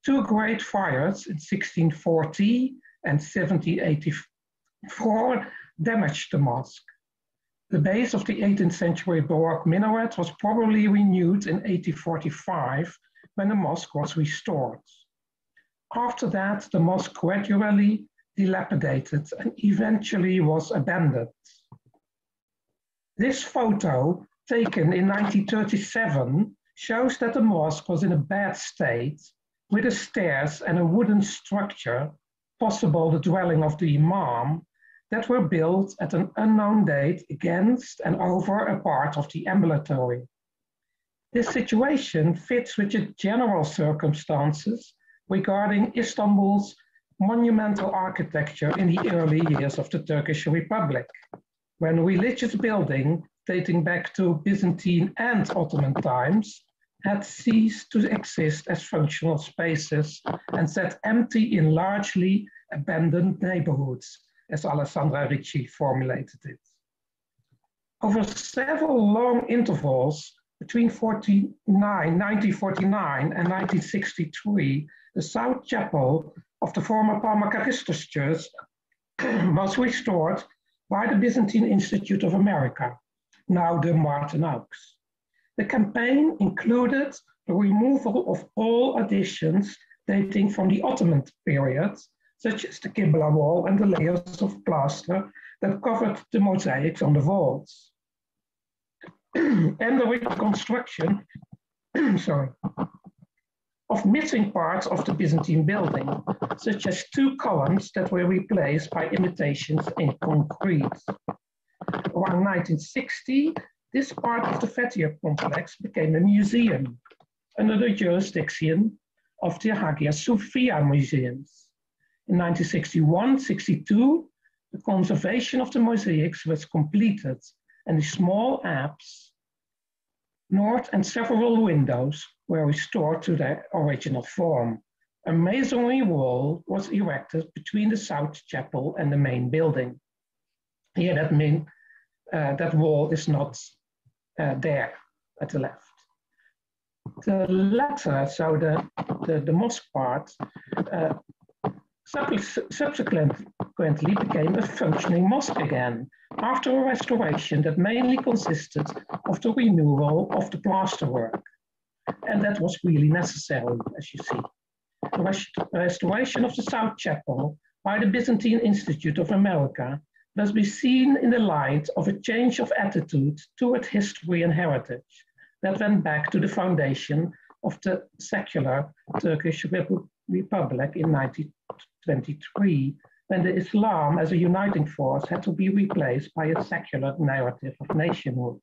Two great fires in 1640 and 1784 damaged the mosque. The base of the 18th century Baroque minaret was probably renewed in 1845 when the mosque was restored. After that, the mosque gradually dilapidated and eventually was abandoned. This photo, taken in 1937, shows that the mosque was in a bad state, with the stairs and a wooden structure, possible the dwelling of the imam, that were built at an unknown date against and over a part of the ambulatory. This situation fits with the general circumstances regarding Istanbul's monumental architecture in the early years of the Turkish Republic, when religious building dating back to Byzantine and Ottoman times had ceased to exist as functional spaces and sat empty in largely abandoned neighborhoods, as Alessandra Ricci formulated it. Over several long intervals between 1949 and 1963, the South Chapel of the former Palmacaristos Church was restored by the Byzantine Institute of America, now the Martin Oaks. The campaign included the removal of all additions dating from the Ottoman period, such as the Qibla wall and the layers of plaster that covered the mosaics on the walls. And the reconstruction of missing parts of the Byzantine building, such as 2 columns that were replaced by imitations in concrete. Around 1960, this part of the Fethiye complex became a museum under the jurisdiction of the Hagia Sophia museums. In 1961-62, the conservation of the mosaics was completed and the small apse, north and several windows were restored to their original form. A masonry wall was erected between the South Chapel and the main building. Here that wall is not there at the left. The latter, so the mosque part, subsequently became a functioning mosque again, after a restoration that mainly consisted of the renewal of the plasterwork. And that was really necessary, as you see. The restoration of the South Chapel by the Byzantine Institute of America must be seen in the light of a change of attitude toward history and heritage that went back to the foundation of the secular Turkish Republic in 1923, when the Islam as a uniting force had to be replaced by a secular narrative of nationhood.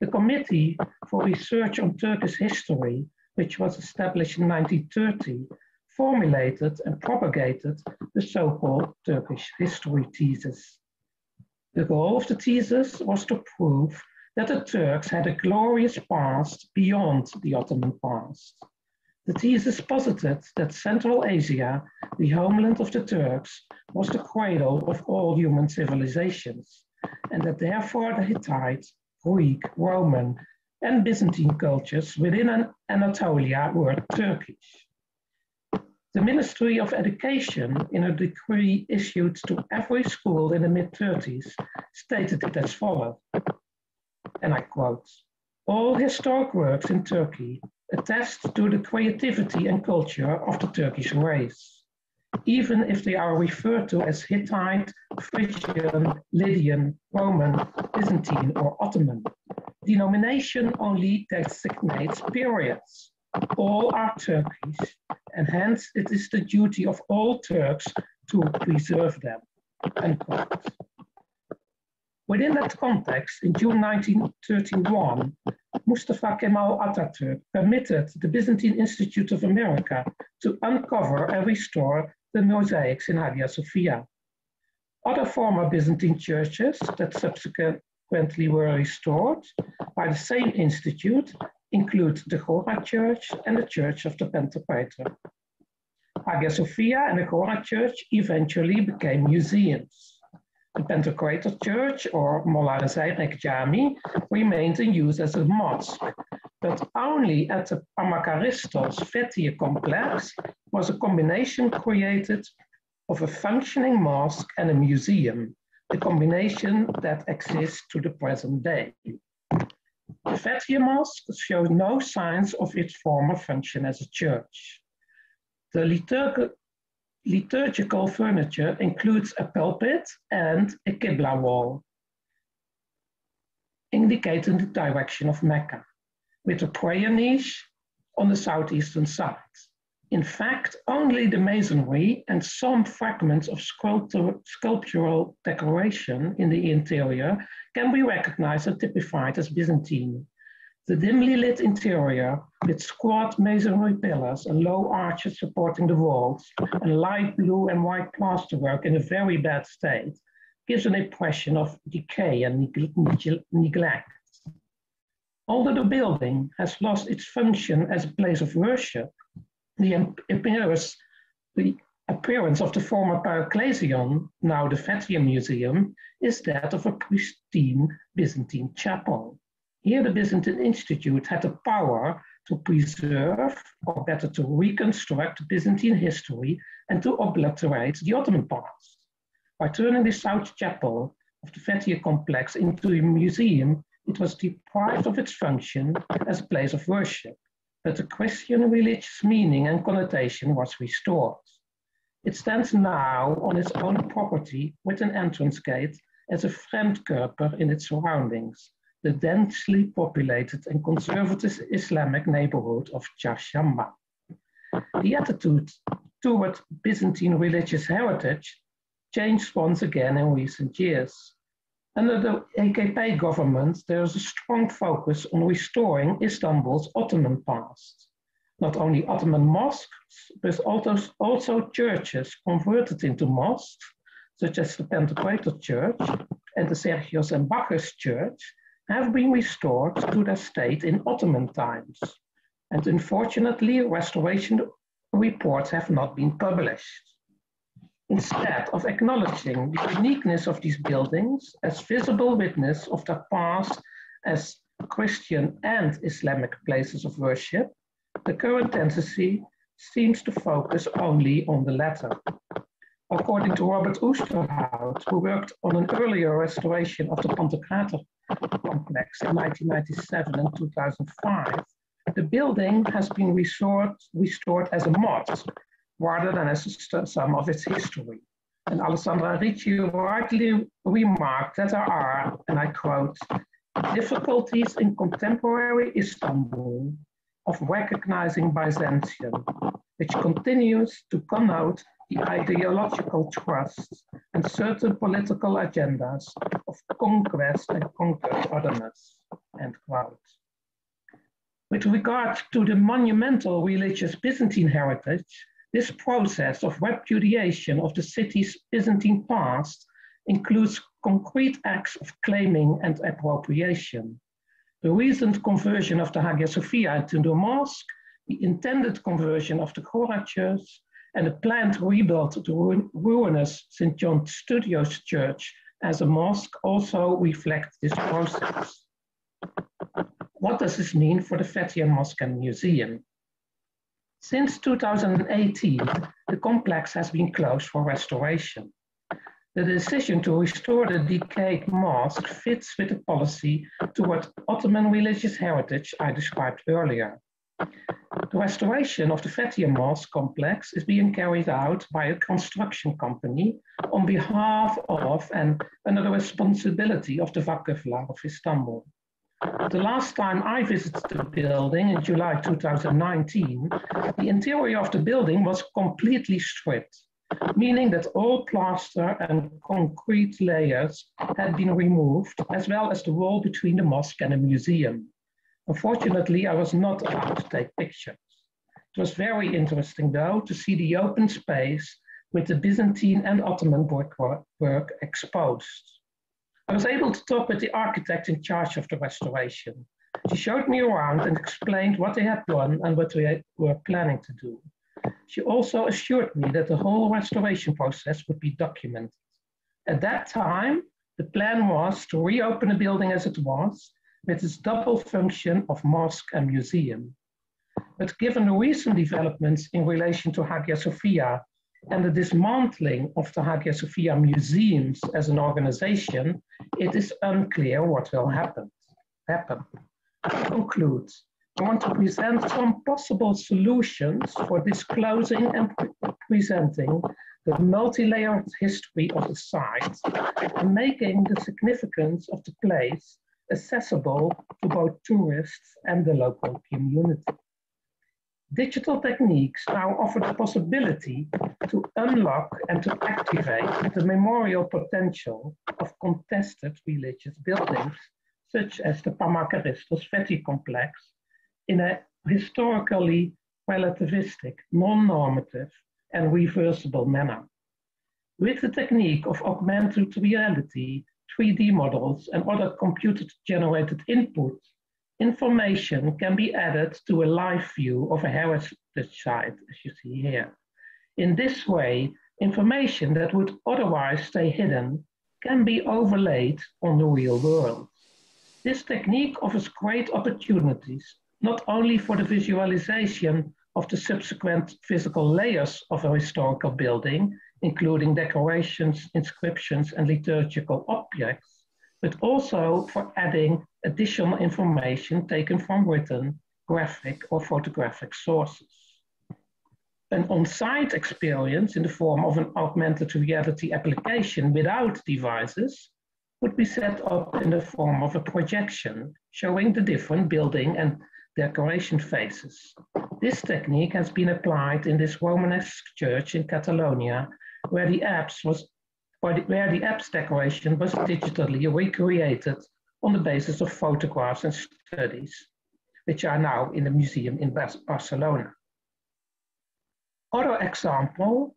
The Committee for Research on Turkish History, which was established in 1930, formulated and propagated the so-called Turkish history thesis. The goal of the thesis was to prove that the Turks had a glorious past beyond the Ottoman past. The thesis posited that Central Asia, the homeland of the Turks, was the cradle of all human civilizations, and that therefore the Hittite, Greek, Roman, and Byzantine cultures within Anatolia were Turkish. The Ministry of Education, in a decree issued to every school in the mid-30s, stated it as follows, and I quote, "All historic works in Turkey attest to the creativity and culture of the Turkish race, even if they are referred to as Hittite, Phrygian, Lydian, Roman, Byzantine, or Ottoman. Denomination only designates periods. All are Turkish, and hence it is the duty of all Turks to preserve them." Unquote. Within that context, in June 1931, Mustafa Kemal Atatürk permitted the Byzantine Institute of America to uncover and restore the mosaics in Hagia Sophia. Other former Byzantine churches that subsequently were restored by the same institute include the Chora Church and the Church of the Pantocrator. Hagia Sophia and the Chora Church eventually became museums. The Pantocrator Church, or Molla Zayrek Jami, remained in use as a mosque, but only at the Palmacaristos Fethiye complex was a combination created of a functioning mosque and a museum, the combination that exists to the present day. The Fethiye Mosque shows no signs of its former function as a church. The liturgical furniture includes a pulpit and a Qibla wall. indicating the direction of Mecca, with a prayer niche on the southeastern side. In fact, only the masonry and some fragments of sculptural decoration in the interior can be recognized and typified as Byzantine. The dimly lit interior, with squat masonry pillars and low arches supporting the walls, and light blue and white plasterwork in a very bad state, gives an impression of decay and neglect. Although the building has lost its function as a place of worship, the appearance of the former Paracelsion, now the Fetian Museum, is that of a pristine Byzantine chapel. Here the Byzantine Institute had the power to preserve, or better to reconstruct, Byzantine history and to obliterate the Ottoman past. By turning the South Chapel of the Fetian complex into a museum, it was deprived of its function as a place of worship, but the Christian religious meaning and connotation was restored. It stands now on its own property with an entrance gate as a Fremdkörper in its surroundings, the densely populated and conservative Islamic neighborhood of Çarşamba. The attitude toward Byzantine religious heritage changed once again in recent years. Under the AKP government, there is a strong focus on restoring Istanbul's Ottoman past. Not only Ottoman mosques, but also churches converted into mosques, such as the Pantocrator Church and the Sergius and Bacchus Church, have been restored to their state in Ottoman times. And unfortunately, restoration reports have not been published. Instead of acknowledging the uniqueness of these buildings as visible witness of their past as Christian and Islamic places of worship, the current tendency seems to focus only on the latter. According to Robert Oosterhout, who worked on an earlier restoration of the Pantocrator complex in 1997 and 2005, the building has been restored as a mosque, rather than as a sum of its history. And Alessandra Ricci rightly remarked that there are, and I quote, difficulties in contemporary Istanbul of recognizing Byzantium, which continues to connote the ideological trusts and certain political agendas of conquest and conquered otherness, end quote. With regard to the monumental religious Byzantine heritage, this process of repudiation of the city's Byzantine past includes concrete acts of claiming and appropriation. The recent conversion of the Hagia Sophia into a mosque, the intended conversion of the Chora Church, and the planned rebuild of the ruinous St. John Studios Church as a mosque also reflect this process. What does this mean for the Fetian Mosque and Museum? Since 2018, the complex has been closed for restoration. The decision to restore the decayed mosque fits with the policy toward Ottoman religious heritage I described earlier. The restoration of the Fetian Mosque complex is being carried out by a construction company on behalf of and under the responsibility of the Vakıflar of Istanbul. The last time I visited the building in July 2019, the interior of the building was completely stripped, meaning that all plaster and concrete layers had been removed, as well as the wall between the mosque and the museum. Unfortunately, I was not allowed to take pictures. It was very interesting, though, to see the open space with the Byzantine and Ottoman brickwork exposed. I was able to talk with the architect in charge of the restoration. She showed me around and explained what they had done and what they were planning to do. She also assured me that the whole restoration process would be documented. At that time, the plan was to reopen the building as it was, with its double function of mosque and museum. But given the recent developments in relation to Hagia Sophia and the dismantling of the Hagia Sophia museums as an organization, it is unclear what will happen. To conclude, I want to present some possible solutions for disclosing and presenting the multi-layered history of the site and making the significance of the place accessible to both tourists and the local community. Digital techniques now offer the possibility to unlock and to activate the memorial potential of contested religious buildings, such as the Pamakaristos Feti complex, in a historically relativistic, non-normative, and reversible manner. With the technique of augmented reality, 3D models, and other computer-generated input, information can be added to a live view of a heritage site, as you see here. In this way, information that would otherwise stay hidden can be overlaid on the real world. This technique offers great opportunities, not only for the visualization of the subsequent physical layers of a historical building, including decorations, inscriptions, and liturgical objects, but also for adding additional information taken from written, graphic, or photographic sources. An on-site experience in the form of an augmented reality application without devices would be set up in the form of a projection showing the different building and decoration phases. This technique has been applied in this Romanesque church in Catalonia, where the apse decoration was digitally recreated on the basis of photographs and studies, which are now in the museum in Barcelona. Another example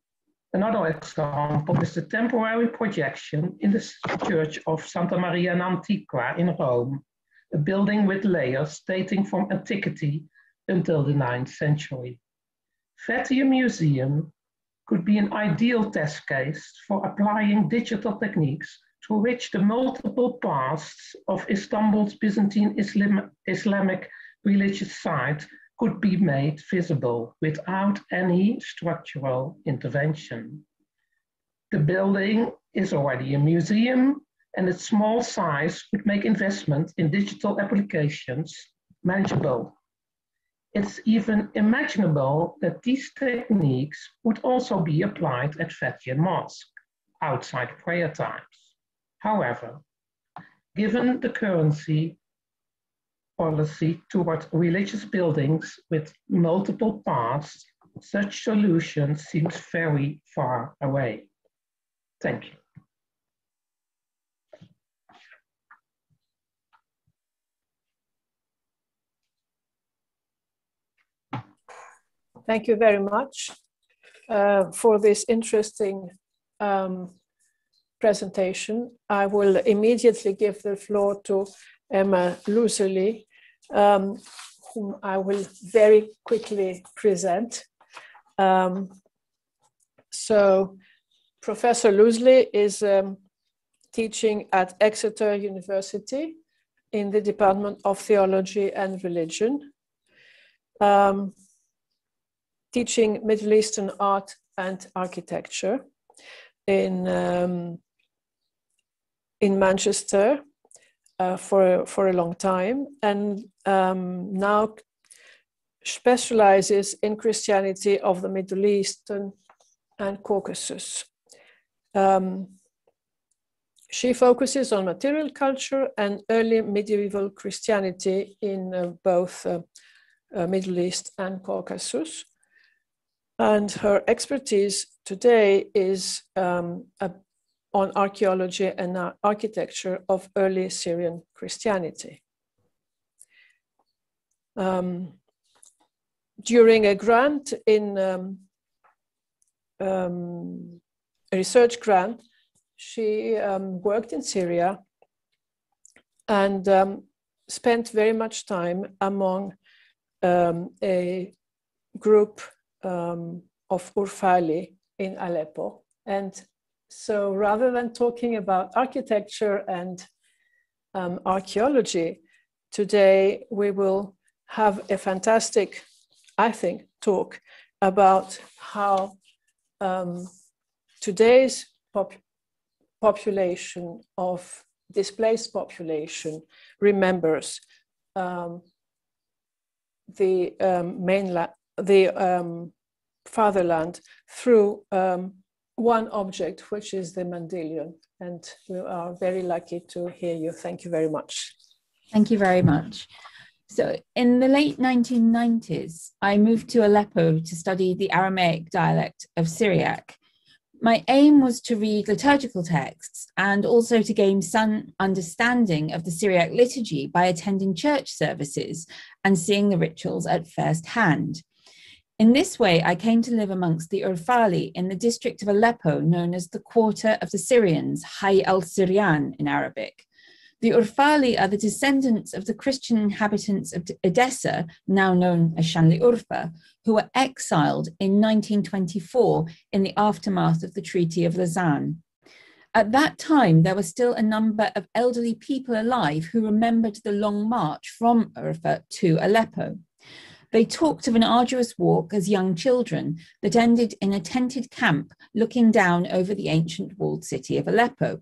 is the temporary projection in the Church of Santa Maria Antiqua in Rome, a building with layers dating from antiquity until the 9th century. Feti Museum could be an ideal test case for applying digital techniques through which the multiple pasts of Istanbul's Byzantine Islamic religious site could be made visible without any structural intervention. The building is already a museum, and its small size would make investment in digital applications manageable. It's even imaginable that these techniques would also be applied at Vatican Mosque outside prayer times. However, given the currency policy toward religious buildings with multiple paths, such solutions seems very far away. Thank you. Thank you very much for this interesting presentation. I will immediately give the floor to Emma Loosely, whom I will very quickly present. So Professor Loosely is teaching at Exeter University in the Department of Theology and Religion, teaching Middle Eastern art and architecture in Manchester for a long time, and now specializes in Christianity of the Middle East and Caucasus. She focuses on material culture and early medieval Christianity in both Middle East and Caucasus. And her expertise today is on archaeology and architecture of early Syrian Christianity. During a grant in a research grant, she worked in Syria and spent very much time among a group of Urfali in Aleppo. And so rather than talking about architecture and archaeology, today we will have a fantastic, I think, talk about how today's population of displaced population remembers the mainland, the fatherland through one object, which is the Mandilion. And we are very lucky to hear you. Thank you very much. Thank you very much. So in the late 1990s, I moved to Aleppo to study the Aramaic dialect of Syriac. My aim was to read liturgical texts and also to gain some understanding of the Syriac liturgy by attending church services and seeing the rituals at first hand. In this way, I came to live amongst the Urfali in the district of Aleppo known as the Quarter of the Syrians, Hayy al-Syrian in Arabic. The Urfali are the descendants of the Christian inhabitants of Edessa, now known as Şanlıurfa, who were exiled in 1924 in the aftermath of the Treaty of Lausanne. At that time, there were still a number of elderly people alive who remembered the long march from Urfa to Aleppo. They talked of an arduous walk as young children that ended in a tented camp looking down over the ancient walled city of Aleppo.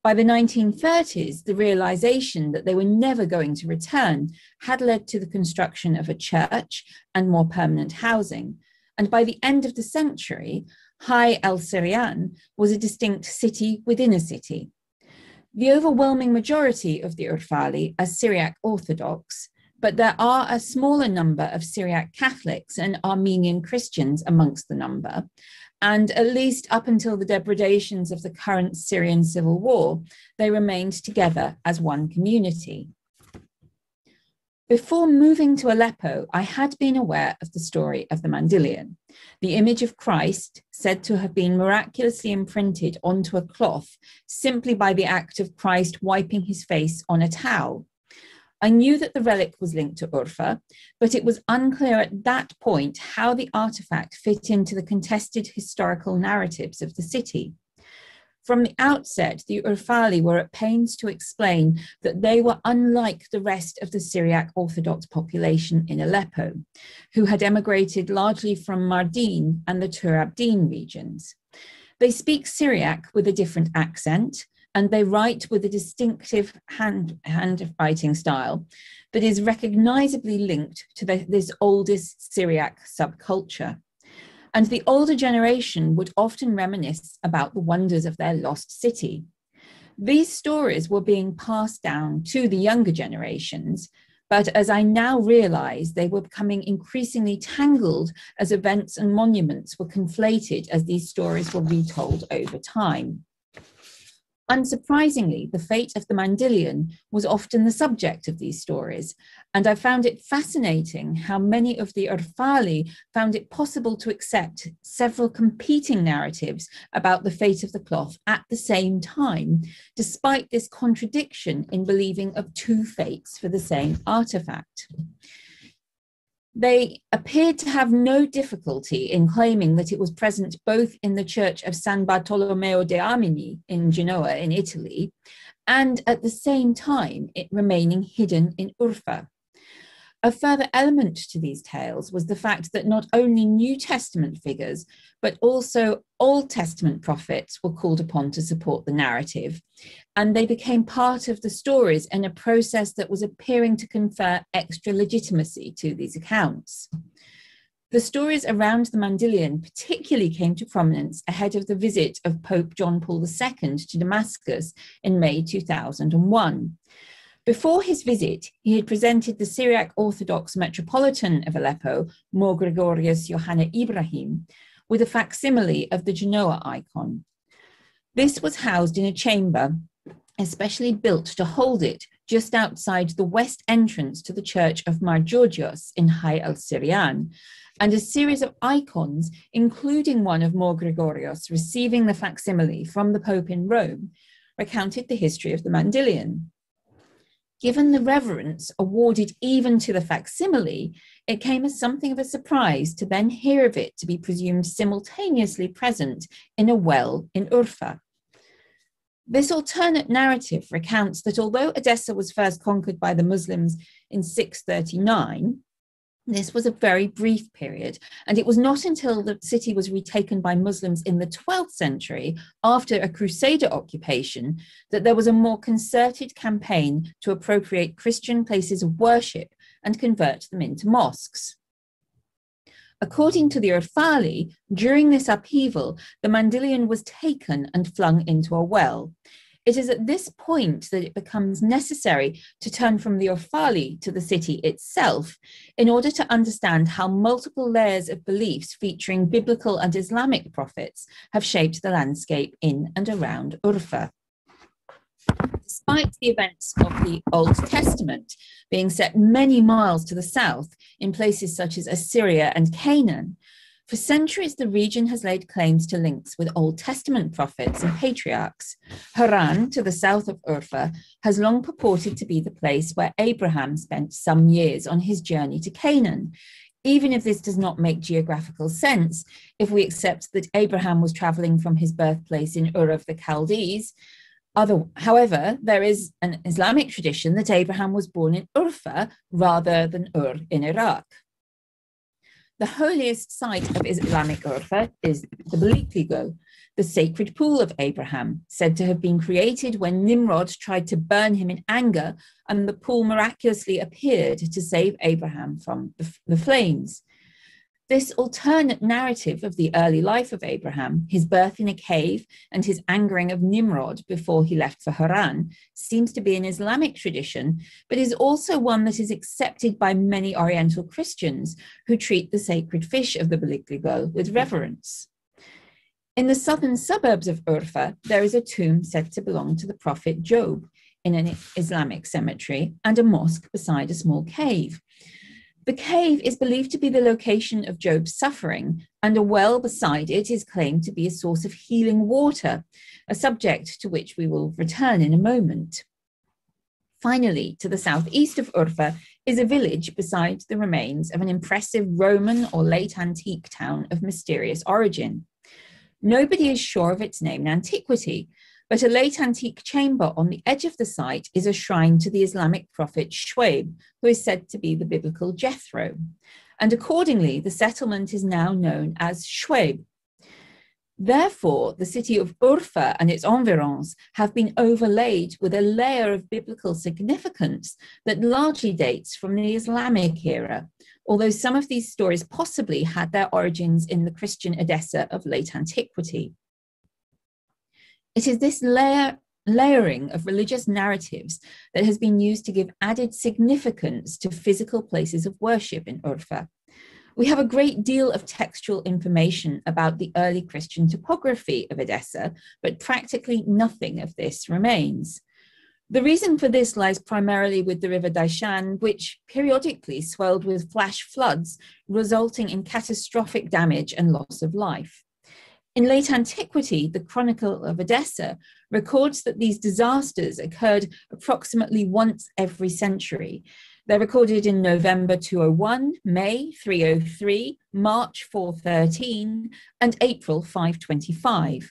By the 1930s, the realization that they were never going to return had led to the construction of a church and more permanent housing. And by the end of the century, Hayy al-Syrian was a distinct city within a city. The overwhelming majority of the Urfali are Syriac Orthodox, but there are a smaller number of Syriac Catholics and Armenian Christians amongst the number. And at least up until the depredations of the current Syrian civil war, they remained together as one community. Before moving to Aleppo, I had been aware of the story of the Mandylion, the image of Christ said to have been miraculously imprinted onto a cloth simply by the act of Christ wiping his face on a towel. I knew that the relic was linked to Urfa, but it was unclear at that point how the artifact fit into the contested historical narratives of the city. From the outset, the Urfali were at pains to explain that they were unlike the rest of the Syriac Orthodox population in Aleppo, who had emigrated largely from Mardin and the Tur Abdin regions. They speak Syriac with a different accent, and they write with a distinctive handwriting style that is recognizably linked to this oldest Syriac subculture. And the older generation would often reminisce about the wonders of their lost city. These stories were being passed down to the younger generations, but as I now realize, they were becoming increasingly tangled as events and monuments were conflated as these stories were retold over time. Unsurprisingly, the fate of the Mandylion was often the subject of these stories, and I found it fascinating how many of the Urfali found it possible to accept several competing narratives about the fate of the cloth at the same time, despite this contradiction in believing of two fates for the same artifact. They appeared to have no difficulty in claiming that it was present both in the church of San Bartolomeo de Armini in Genoa in Italy, and at the same time it remaining hidden in Urfa. A further element to these tales was the fact that not only New Testament figures, but also Old Testament prophets were called upon to support the narrative, and they became part of the stories in a process that was appearing to confer extra legitimacy to these accounts. The stories around the Mandylion particularly came to prominence ahead of the visit of Pope John Paul II to Damascus in May 2001. Before his visit, he had presented the Syriac Orthodox Metropolitan of Aleppo, More Gregorius Johannes Ibrahim, with a facsimile of the Genoa icon. This was housed in a chamber, especially built to hold it just outside the west entrance to the church of Mar Georgios in Hayy al-Syrian, and a series of icons, including one of More Gregorios receiving the facsimile from the Pope in Rome, recounted the history of the Mandylion. Given the reverence awarded even to the facsimile, it came as something of a surprise to then hear of it to be presumed simultaneously present in a well in Urfa. This alternate narrative recounts that although Edessa was first conquered by the Muslims in 639, this was a very brief period, and it was not until the city was retaken by Muslims in the 12th century, after a Crusader occupation, that there was a more concerted campaign to appropriate Christian places of worship and convert them into mosques. According to the Urfali, during this upheaval, the Mandylion was taken and flung into a well. It is at this point that it becomes necessary to turn from the Orfali to the city itself in order to understand how multiple layers of beliefs featuring biblical and Islamic prophets have shaped the landscape in and around Urfa. Despite the events of the Old Testament being set many miles to the south in places such as Assyria and Canaan, for centuries the region has laid claims to links with Old Testament prophets and patriarchs. Haran, to the south of Urfa, has long purported to be the place where Abraham spent some years on his journey to Canaan, even if this does not make geographical sense if we accept that Abraham was traveling from his birthplace in Ur of the Chaldees. However, there is an Islamic tradition that Abraham was born in Urfa rather than Ur in Iraq. The holiest site of Islamic Urfa is the Belgrade, the sacred pool of Abraham, said to have been created when Nimrod tried to burn him in anger, and the pool miraculously appeared to save Abraham from the flames. This alternate narrative of the early life of Abraham, his birth in a cave and his angering of Nimrod before he left for Haran, seems to be an Islamic tradition, but is also one that is accepted by many Oriental Christians who treat the sacred fish of the Belgrade with reverence. In the southern suburbs of Urfa, there is a tomb said to belong to the prophet Job in an Islamic cemetery and a mosque beside a small cave. The cave is believed to be the location of Job's suffering, and a well beside it is claimed to be a source of healing water, a subject to which we will return in a moment. Finally, to the southeast of Urfa is a village beside the remains of an impressive Roman or late antique town of mysterious origin. Nobody is sure of its name in antiquity, but a late antique chamber on the edge of the site is a shrine to the Islamic prophet Shuaib, who is said to be the biblical Jethro. And accordingly, the settlement is now known as Shuaib. Therefore, the city of Urfa and its environs have been overlaid with a layer of biblical significance that largely dates from the Islamic era, although some of these stories possibly had their origins in the Christian Edessa of late antiquity. It is this layering of religious narratives that has been used to give added significance to physical places of worship in Urfa. We have a great deal of textual information about the early Christian topography of Edessa, but practically nothing of this remains. The reason for this lies primarily with the river Daishan, which periodically swelled with flash floods, resulting in catastrophic damage and loss of life. In late antiquity, the Chronicle of Edessa records that these disasters occurred approximately once every century. They're recorded in November 201, May 303, March 413, and April 525.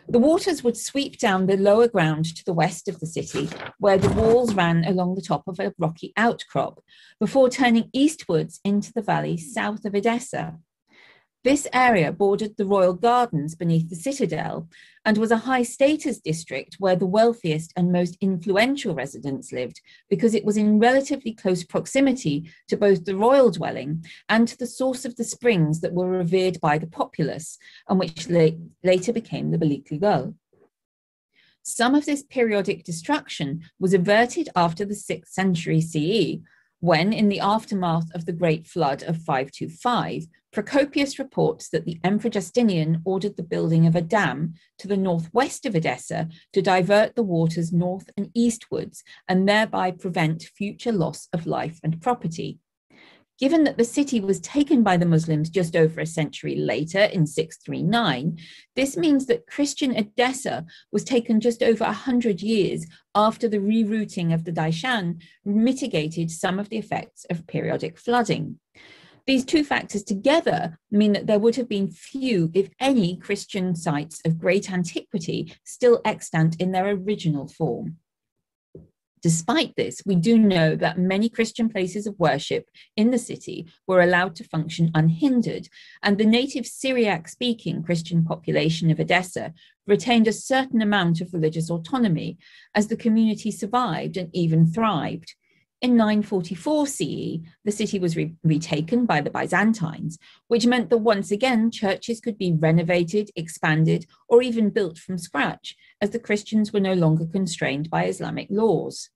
The waters would sweep down the lower ground to the west of the city, where the walls ran along the top of a rocky outcrop, before turning eastwards into the valley south of Edessa. This area bordered the royal gardens beneath the citadel and was a high-status district where the wealthiest and most influential residents lived because it was in relatively close proximity to both the royal dwelling and to the source of the springs that were revered by the populace and which later became the Belgrade. Some of this periodic destruction was averted after the 6th century CE, when, in the aftermath of the Great Flood of 525, Procopius reports that the Emperor Justinian ordered the building of a dam to the northwest of Edessa to divert the waters north and eastwards and thereby prevent future loss of life and property. Given that the city was taken by the Muslims just over a century later in 639, this means that Christian Edessa was taken just over 100 years after the rerouting of the Daishan mitigated some of the effects of periodic flooding. These two factors together mean that there would have been few, if any, Christian sites of great antiquity still extant in their original form. Despite this, we do know that many Christian places of worship in the city were allowed to function unhindered, and the native Syriac-speaking Christian population of Edessa retained a certain amount of religious autonomy as the community survived and even thrived. In 944 CE, the city was retaken by the Byzantines, which meant that once again churches could be renovated, expanded, or even built from scratch, as the Christians were no longer constrained by Islamic laws.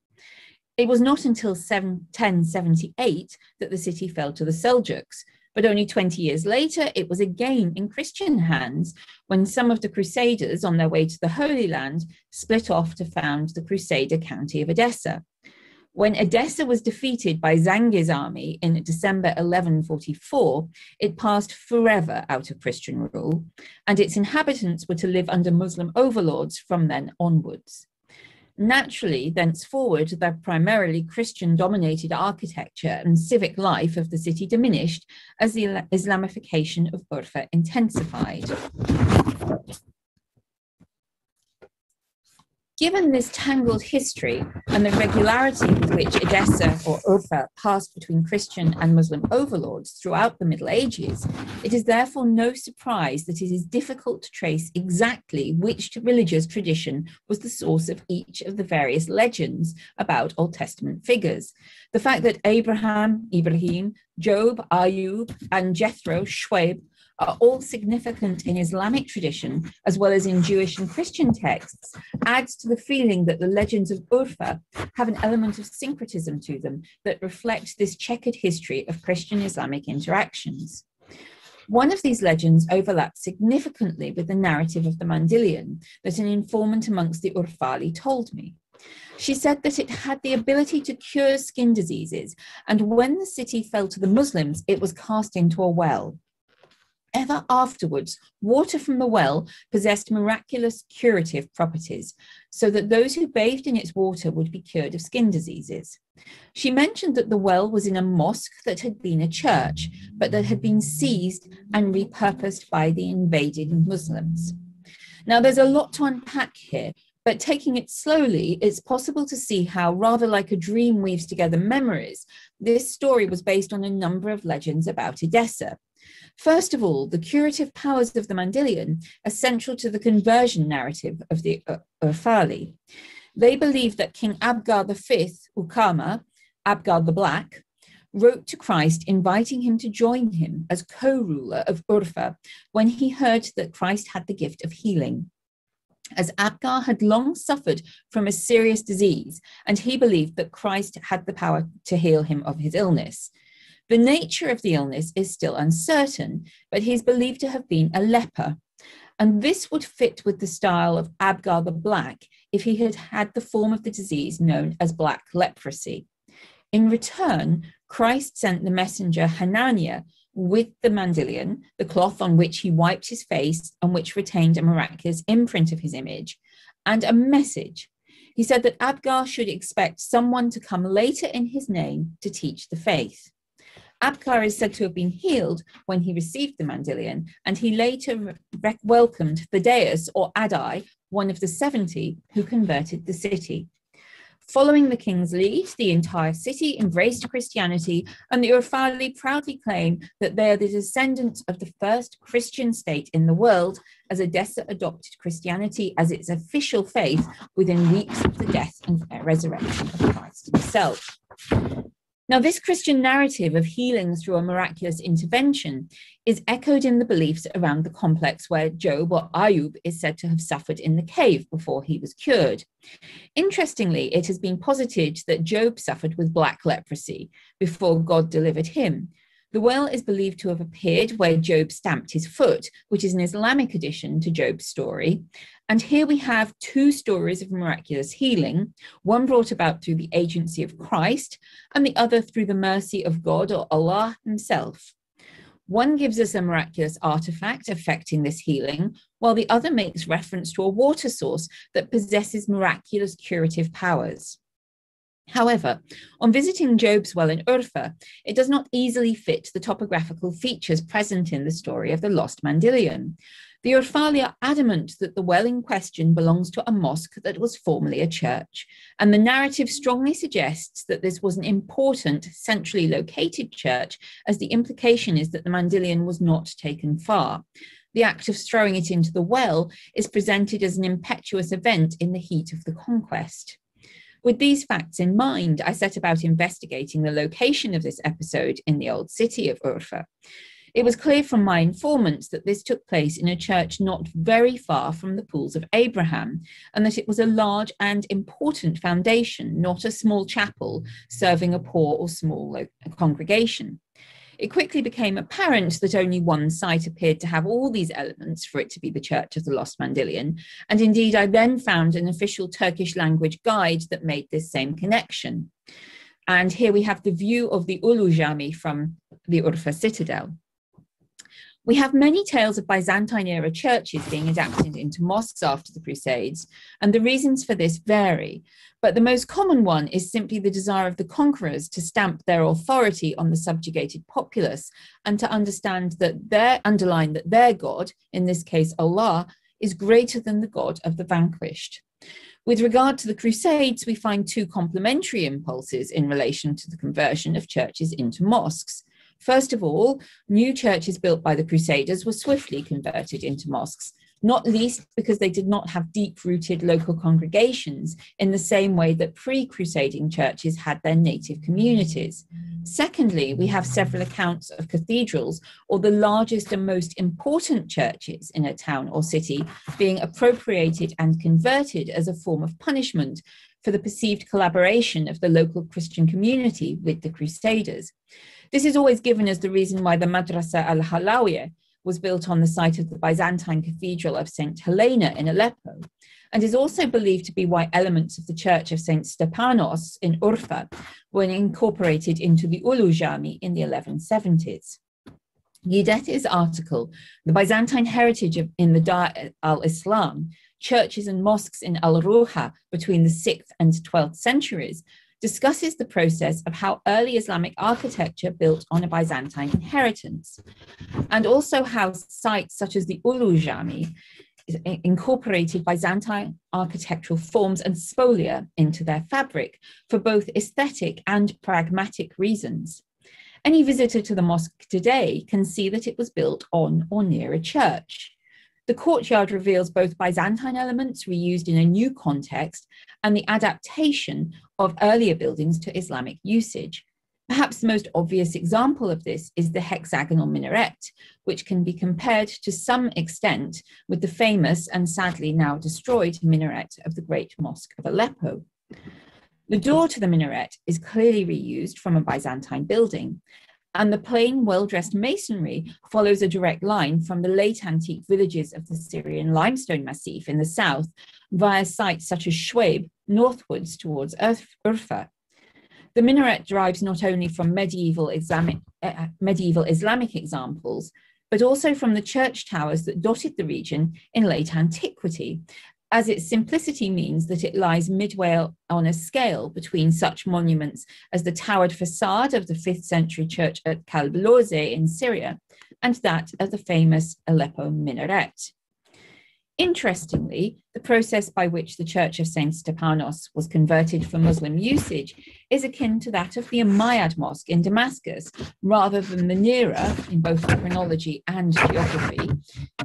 It was not until 1078 that the city fell to the Seljuks, but only 20 years later it was again in Christian hands when some of the Crusaders on their way to the Holy Land split off to found the Crusader county of Edessa. When Edessa was defeated by Zangez's army in December 1144, it passed forever out of Christian rule, and its inhabitants were to live under Muslim overlords from then onwards. Naturally, thenceforward, the primarily Christian-dominated architecture and civic life of the city diminished as the Islamification of Urfa intensified. Given this tangled history and the regularity with which Edessa or Urfa passed between Christian and Muslim overlords throughout the Middle Ages, it is therefore no surprise that it is difficult to trace exactly which religious tradition was the source of each of the various legends about Old Testament figures. The fact that Abraham, Job, Ayub, and Jethro, Shoaib, are all significant in Islamic tradition, as well as in Jewish and Christian texts, adds to the feeling that the legends of Urfa have an element of syncretism to them that reflect this checkered history of Christian-Islamic interactions. One of these legends overlaps significantly with the narrative of the Mandylion that an informant amongst the Urfali told me. She said that it had the ability to cure skin diseases, and when the city fell to the Muslims, it was cast into a well. Ever afterwards, water from the well possessed miraculous curative properties, so that those who bathed in its water would be cured of skin diseases. She mentioned that the well was in a mosque that had been a church, but that had been seized and repurposed by the invaded Muslims. Now, there's a lot to unpack here, but taking it slowly, it's possible to see how, rather like a dream weaves together memories, this story was based on a number of legends about Edessa. First of all, the curative powers of the Mandylion are central to the conversion narrative of the Urfali. They believe that King Abgar V, Ukama, Abgar the Black, wrote to Christ inviting him to join him as co-ruler of Urfa when he heard that Christ had the gift of healing. As Abgar had long suffered from a serious disease, and he believed that Christ had the power to heal him of his illness. The nature of the illness is still uncertain, but he is believed to have been a leper. And this would fit with the style of Abgar the Black if he had had the form of the disease known as black leprosy. In return, Christ sent the messenger Hananiah with the Mandylion, the cloth on which he wiped his face and which retained a miraculous imprint of his image, and a message. He said that Abgar should expect someone to come later in his name to teach the faith. Abgar is said to have been healed when he received the Mandylion, and he later welcomed Thaddeus or Addai, one of the 70 who converted the city. Following the king's lead, the entire city embraced Christianity, and the Urfali proudly claim that they are the descendants of the first Christian state in the world, as Edessa adopted Christianity as its official faith within weeks of the death and resurrection of Christ himself. Now, this Christian narrative of healing through a miraculous intervention is echoed in the beliefs around the complex where Job or Ayub is said to have suffered in the cave before he was cured. Interestingly, it has been posited that Job suffered with black leprosy before God delivered him. The well is believed to have appeared where Job stamped his foot, which is an Islamic addition to Job's story. And here we have two stories of miraculous healing, one brought about through the agency of Christ, and the other through the mercy of God or Allah himself. One gives us a miraculous artifact affecting this healing, while the other makes reference to a water source that possesses miraculous curative powers. However, on visiting Job's well in Urfa, it does not easily fit the topographical features present in the story of the lost Mandylion. The Urfali are adamant that the well in question belongs to a mosque that was formerly a church, and the narrative strongly suggests that this was an important, centrally located church, as the implication is that the Mandylion was not taken far. The act of throwing it into the well is presented as an impetuous event in the heat of the conquest. With these facts in mind, I set about investigating the location of this episode in the old city of Urfa. It was clear from my informants that this took place in a church not very far from the Pools of Abraham, and that it was a large and important foundation, not a small chapel serving a poor or small congregation. It quickly became apparent that only one site appeared to have all these elements for it to be the Church of the Lost Mandilion, and indeed I then found an official Turkish language guide that made this same connection. And here we have the view of the Ulu Jami from the Urfa citadel. We have many tales of Byzantine-era churches being adapted into mosques after the Crusades, and the reasons for this vary. But the most common one is simply the desire of the conquerors to stamp their authority on the subjugated populace and to understand that underline that their God, in this case Allah, is greater than the God of the vanquished. With regard to the Crusades, we find two complementary impulses in relation to the conversion of churches into mosques. First of all, new churches built by the Crusaders were swiftly converted into mosques, not least because they did not have deep-rooted local congregations in the same way that pre-Crusading churches had their native communities. Secondly, we have several accounts of cathedrals, or the largest and most important churches in a town or city, being appropriated and converted as a form of punishment for the perceived collaboration of the local Christian community with the Crusaders. This is always given as the reason why the Madrasa al-Halawiya was built on the site of the Byzantine Cathedral of St. Helena in Aleppo, and is also believed to be why elements of the Church of St. Stepanos in Urfa were incorporated into the Ulu Jami in the 1170s. Guidetti's article, The Byzantine Heritage in the Dar al-Islam, Churches and Mosques in Al-Ruha between the 6th and 12th centuries, discusses the process of how early Islamic architecture built on a Byzantine inheritance, and also how sites such as the Ulu Jami incorporated Byzantine architectural forms and spolia into their fabric for both aesthetic and pragmatic reasons. Any visitor to the mosque today can see that it was built on or near a church. The courtyard reveals both Byzantine elements reused in a new context and the adaptation of earlier buildings to Islamic usage. Perhaps the most obvious example of this is the hexagonal minaret, which can be compared to some extent with the famous and sadly now destroyed minaret of the Great Mosque of Aleppo. The door to the minaret is clearly reused from a Byzantine building, and the plain, well-dressed masonry follows a direct line from the late antique villages of the Syrian limestone massif in the south via sites such as Shwaib northwards towards Urfa. The minaret derives not only from medieval Islamic examples, but also from the church towers that dotted the region in late antiquity, as its simplicity means that it lies midway on a scale between such monuments as the towered facade of the 5th century church at Kalblose in Syria and that of the famous Aleppo minaret. Interestingly, the process by which the Church of St. Stepanos was converted for Muslim usage is akin to that of the Umayyad Mosque in Damascus, rather than the nearer, in both chronology and geography,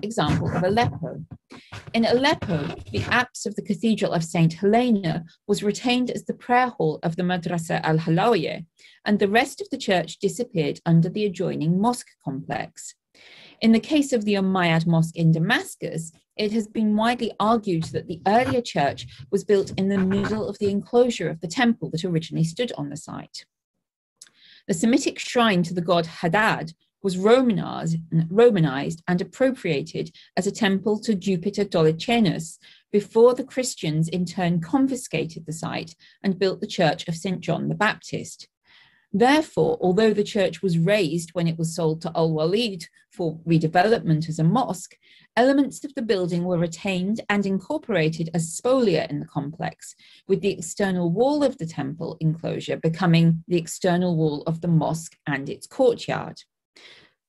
example of Aleppo. In Aleppo, the apse of the Cathedral of St. Helena was retained as the prayer hall of the Madrasa al-Halawiya, and the rest of the church disappeared under the adjoining mosque complex. In the case of the Umayyad Mosque in Damascus, it has been widely argued that the earlier church was built in the middle of the enclosure of the temple that originally stood on the site. The Semitic shrine to the god Hadad was Romanized and appropriated as a temple to Jupiter Dolichaeus before the Christians in turn confiscated the site and built the Church of St. John the Baptist. Therefore, although the church was razed when it was sold to Al-Walid for redevelopment as a mosque, elements of the building were retained and incorporated as spolia in the complex, with the external wall of the temple enclosure becoming the external wall of the mosque and its courtyard.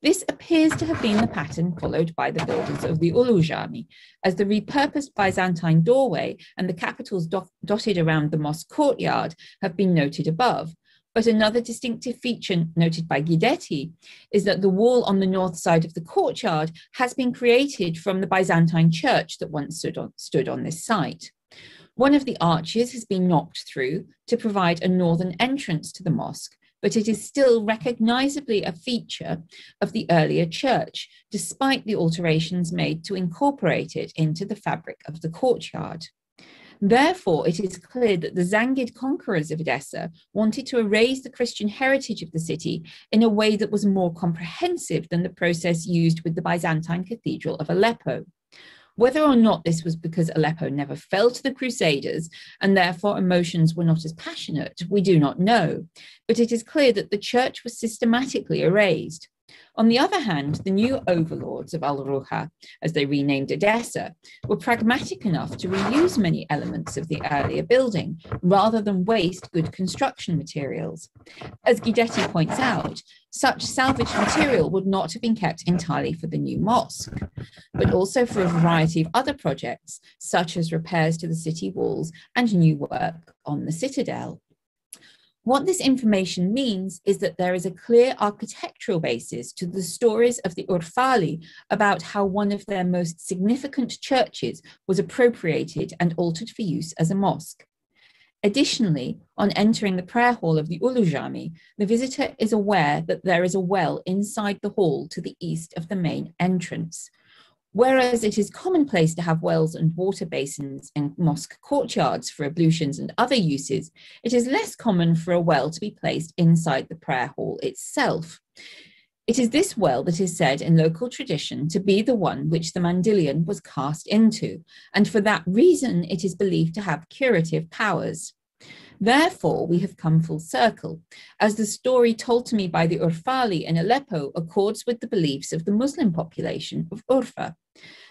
This appears to have been the pattern followed by the builders of the Ulu Jami, as the repurposed Byzantine doorway and the capitals dotted around the mosque courtyard have been noted above. But another distinctive feature noted by Guidetti is that the wall on the north side of the courtyard has been created from the Byzantine church that once stood on this site. One of the arches has been knocked through to provide a northern entrance to the mosque, but it is still recognizably a feature of the earlier church, despite the alterations made to incorporate it into the fabric of the courtyard. Therefore, it is clear that the Zangid conquerors of Edessa wanted to erase the Christian heritage of the city in a way that was more comprehensive than the process used with the Byzantine Cathedral of Aleppo. Whether or not this was because Aleppo never fell to the Crusaders and therefore emotions were not as passionate, we do not know, but it is clear that the church was systematically erased. On the other hand, the new overlords of Al-Ruha, as they renamed Edessa, were pragmatic enough to reuse many elements of the earlier building rather than waste good construction materials. As Guidetti points out, such salvaged material would not have been kept entirely for the new mosque, but also for a variety of other projects, such as repairs to the city walls and new work on the citadel. What this information means is that there is a clear architectural basis to the stories of the Urfali about how one of their most significant churches was appropriated and altered for use as a mosque. Additionally, on entering the prayer hall of the Ulu Jami, the visitor is aware that there is a well inside the hall to the east of the main entrance. Whereas it is commonplace to have wells and water basins in mosque courtyards for ablutions and other uses, it is less common for a well to be placed inside the prayer hall itself. It is this well that is said in local tradition to be the one which the Mandylion was cast into, and for that reason it is believed to have curative powers. Therefore, we have come full circle, as the story told to me by the Urfali in Aleppo accords with the beliefs of the Muslim population of Urfa.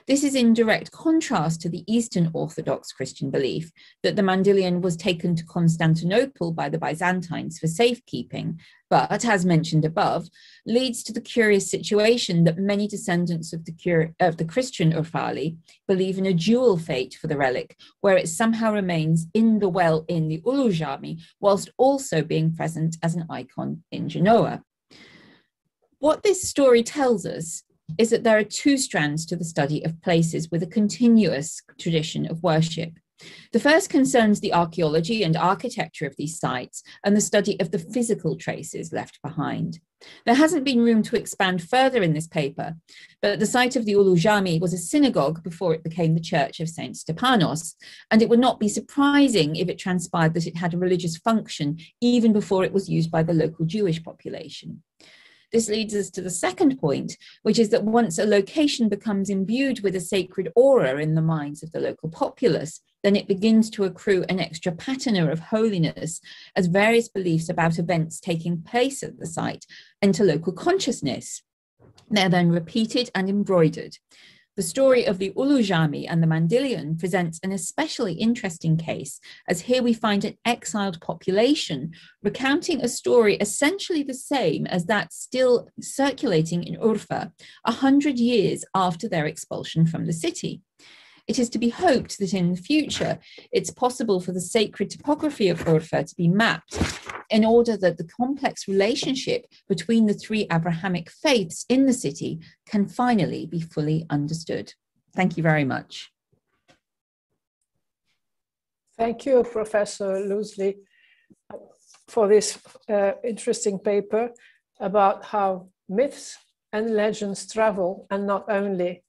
This is in direct contrast to the Eastern Orthodox Christian belief that the Mandylion was taken to Constantinople by the Byzantines for safekeeping, but, as mentioned above, leads to the curious situation that many descendants of the Christian Urfali believe in a dual fate for the relic, where it somehow remains in the well in the Ulu Jami, whilst also being present as an icon in Genoa. What this story tells us is that there are two strands to the study of places with a continuous tradition of worship. The first concerns the archaeology and architecture of these sites and the study of the physical traces left behind. There hasn't been room to expand further in this paper, but the site of the Ulu Jami was a synagogue before it became the Church of St. Stepanos, and it would not be surprising if it transpired that it had a religious function even before it was used by the local Jewish population. This leads us to the second point, which is that once a location becomes imbued with a sacred aura in the minds of the local populace, then it begins to accrue an extra patina of holiness as various beliefs about events taking place at the site enter local consciousness. They're then repeated and embroidered. The story of the Ulu Jami and the Mandylion presents an especially interesting case, as here we find an exiled population recounting a story essentially the same as that still circulating in Urfa 100 years after their expulsion from the city. It is to be hoped that in the future, it's possible for the sacred topography of Urfa to be mapped in order that the complex relationship between the three Abrahamic faiths in the city can finally be fully understood. Thank you very much. Thank you, Professor Loosely, for this interesting paper about how myths and legends travel, and not only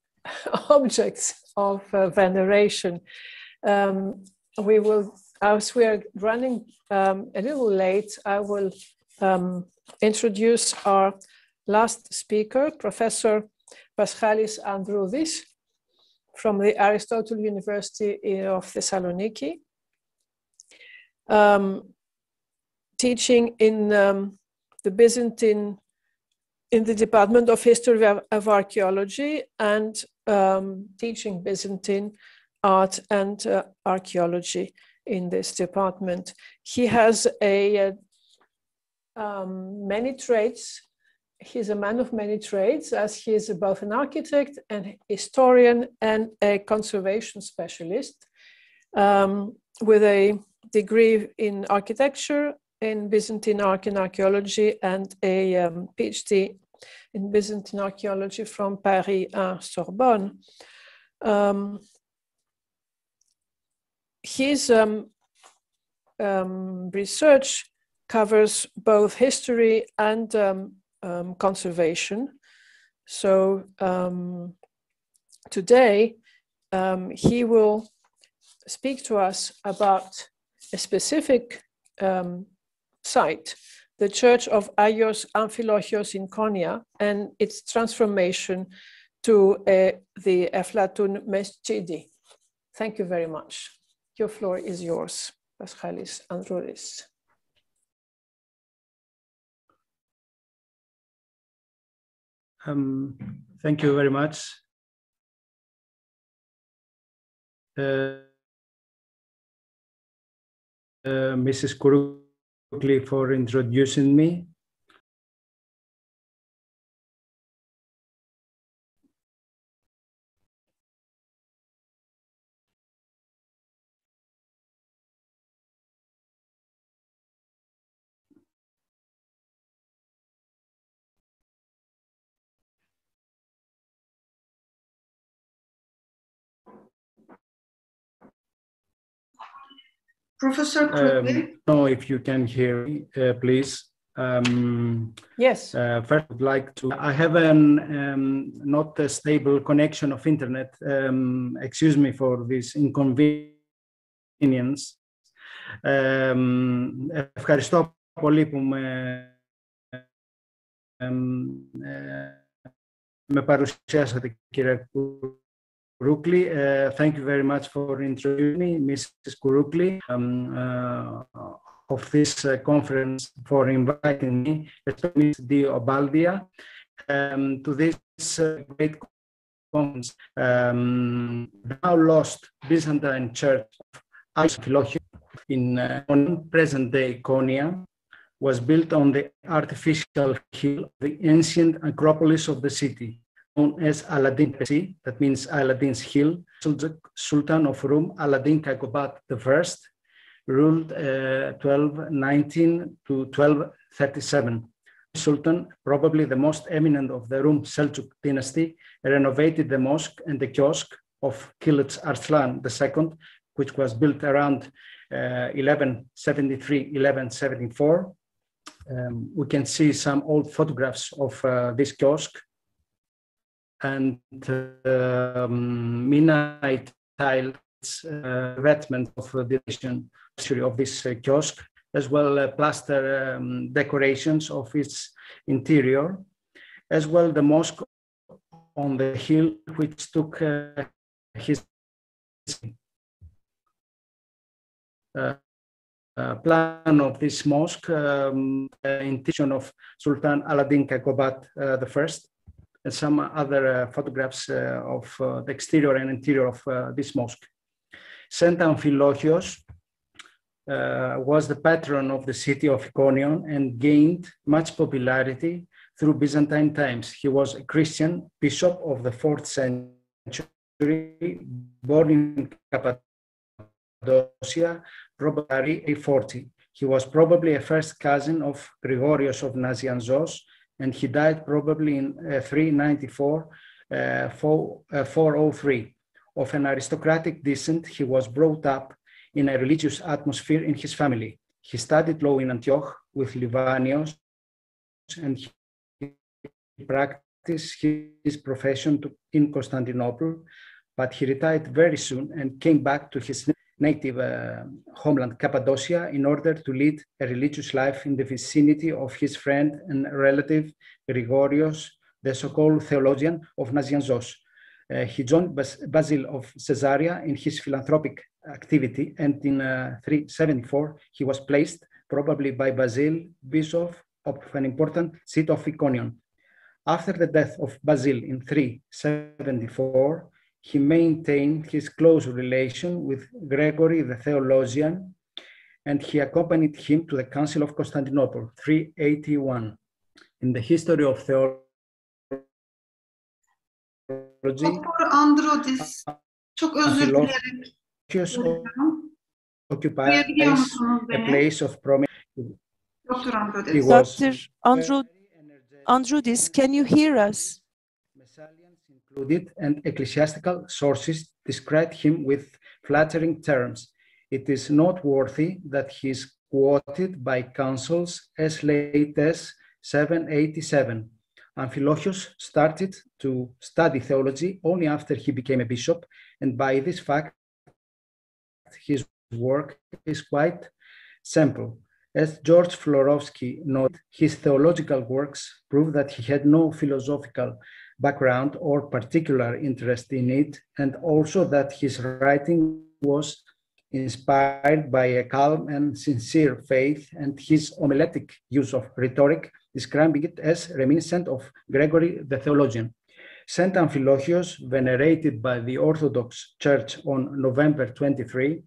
objects of veneration. We will, as we are running a little late, I will introduce our last speaker, Professor Paschalis Androudis from the Aristotle University of Thessaloniki, teaching in the Byzantine, in the Department of History of Archaeology, and teaching Byzantine art and archaeology in this department. He has many traits. He's a man of many trades, as he is both an architect and historian and a conservation specialist, with a degree in architecture, in Byzantine art and archaeology, and a PhD in Byzantine archaeology from Paris Sorbonne. his research covers both history and conservation. So today he will speak to us about a specific site, the Church of Agios Amphilochios in Konya, and its transformation to the Eflatun Mescidi. Thank you very much. Your floor is yours, Paschalis Androulis. Thank you very much. Mrs. Kurukli, for introducing me. Professor Kurukli? No, if you can hear me, please. Yes. First, I would like to. I have not a stable connection of internet. Excuse me for this inconvenience. Ευχαριστώ πολύ που με παρουσιάσατε, κύριε Kurukli. Thank you very much for introducing me, Mrs. Kurukli, of this conference, for inviting me, especially the Obaldía, to this great conference. Now lost Byzantine Church of Amphilochios in present-day Konya was built on the artificial hill of the ancient acropolis of the city, known as Aladdin Pesi, that means Aladdin's Hill. Sultan of Rum, Aladdin Kagobat I, ruled 1219 to 1237. Sultan, probably the most eminent of the Rum Seljuk dynasty, renovated the mosque and the kiosk of Kilit Arslan II, which was built around 1173-1174. We can see some old photographs of this kiosk, and Minite tiles, vestment of the history of this kiosk, as well plaster decorations of its interior, as well the mosque on the hill, which took his plan of this mosque, intention of Sultan Aladdin Kagobat I, and some other photographs of the exterior and interior of this mosque. Saint Amphilochios was the patron of the city of Iconium and gained much popularity through Byzantine times. He was a Christian bishop of the 4th century, born in Cappadocia, probably A40. He was probably a first cousin of Gregorios of Nazianzos, and he died probably in 394, 403. Of an aristocratic descent, he was brought up in a religious atmosphere in his family. He studied law in Antioch with Libanios, and he practiced his profession in Constantinople, but he retired very soon and came back to his native homeland, Cappadocia, in order to lead a religious life in the vicinity of his friend and relative Gregorios, the so-called theologian of Nazianzos. He joined Basil of Caesarea in his philanthropic activity, and in 374 he was placed, probably by Basil, bishop of an important seat of Iconium. After the death of Basil in 374, he maintained his close relation with Gregory the theologian, and he accompanied him to the Council of Constantinople, 381. In the history of theology, Doktor Androdis, çok özür dilerim. Occupies a place of prominence. Dr. Androdis. Dr. Androdis, can you hear us? Included, and ecclesiastical sources described him with flattering terms. it is noteworthy that he is quoted by councils as late as 787. Amphilochios started to study theology only after he became a bishop, and by this fact, his work is quite simple. As George Florovsky noted, his theological works prove that he had no philosophical background or particular interest in it, and also that his writing was inspired by a calm and sincere faith, and his homiletic use of rhetoric, describing it as reminiscent of Gregory the theologian. Saint Amphilochios, venerated by the Orthodox Church on November 23,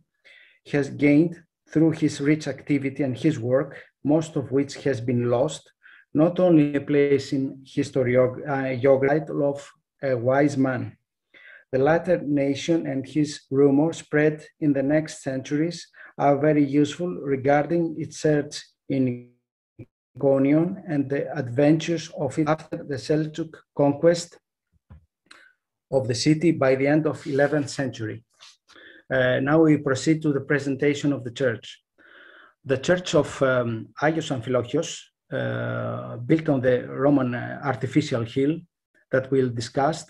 has gained, through his rich activity and his work, most of which has been lost, not only a place in historiography of a wise man. The latter nation and his rumor spread in the next centuries are very useful regarding its search in Iconium and the adventures of it after the Seljuk conquest of the city by the end of 11th century. Now we proceed to the presentation of the church. The church of Agios Amphilochios, built on the Roman artificial hill that we'll discuss,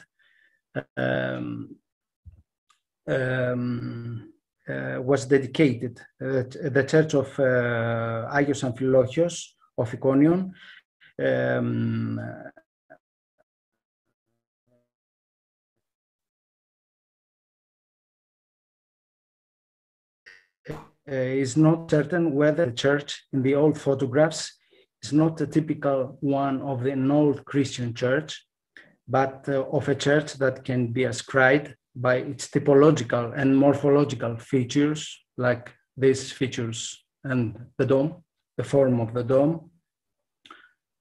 was dedicated. The church of Agios Amphilochios of Iconium is not certain whether the church in the old photographs is not a typical one of an old Christian church, but of a church that can be ascribed by its typological and morphological features, like these features and the dome, the form of the dome,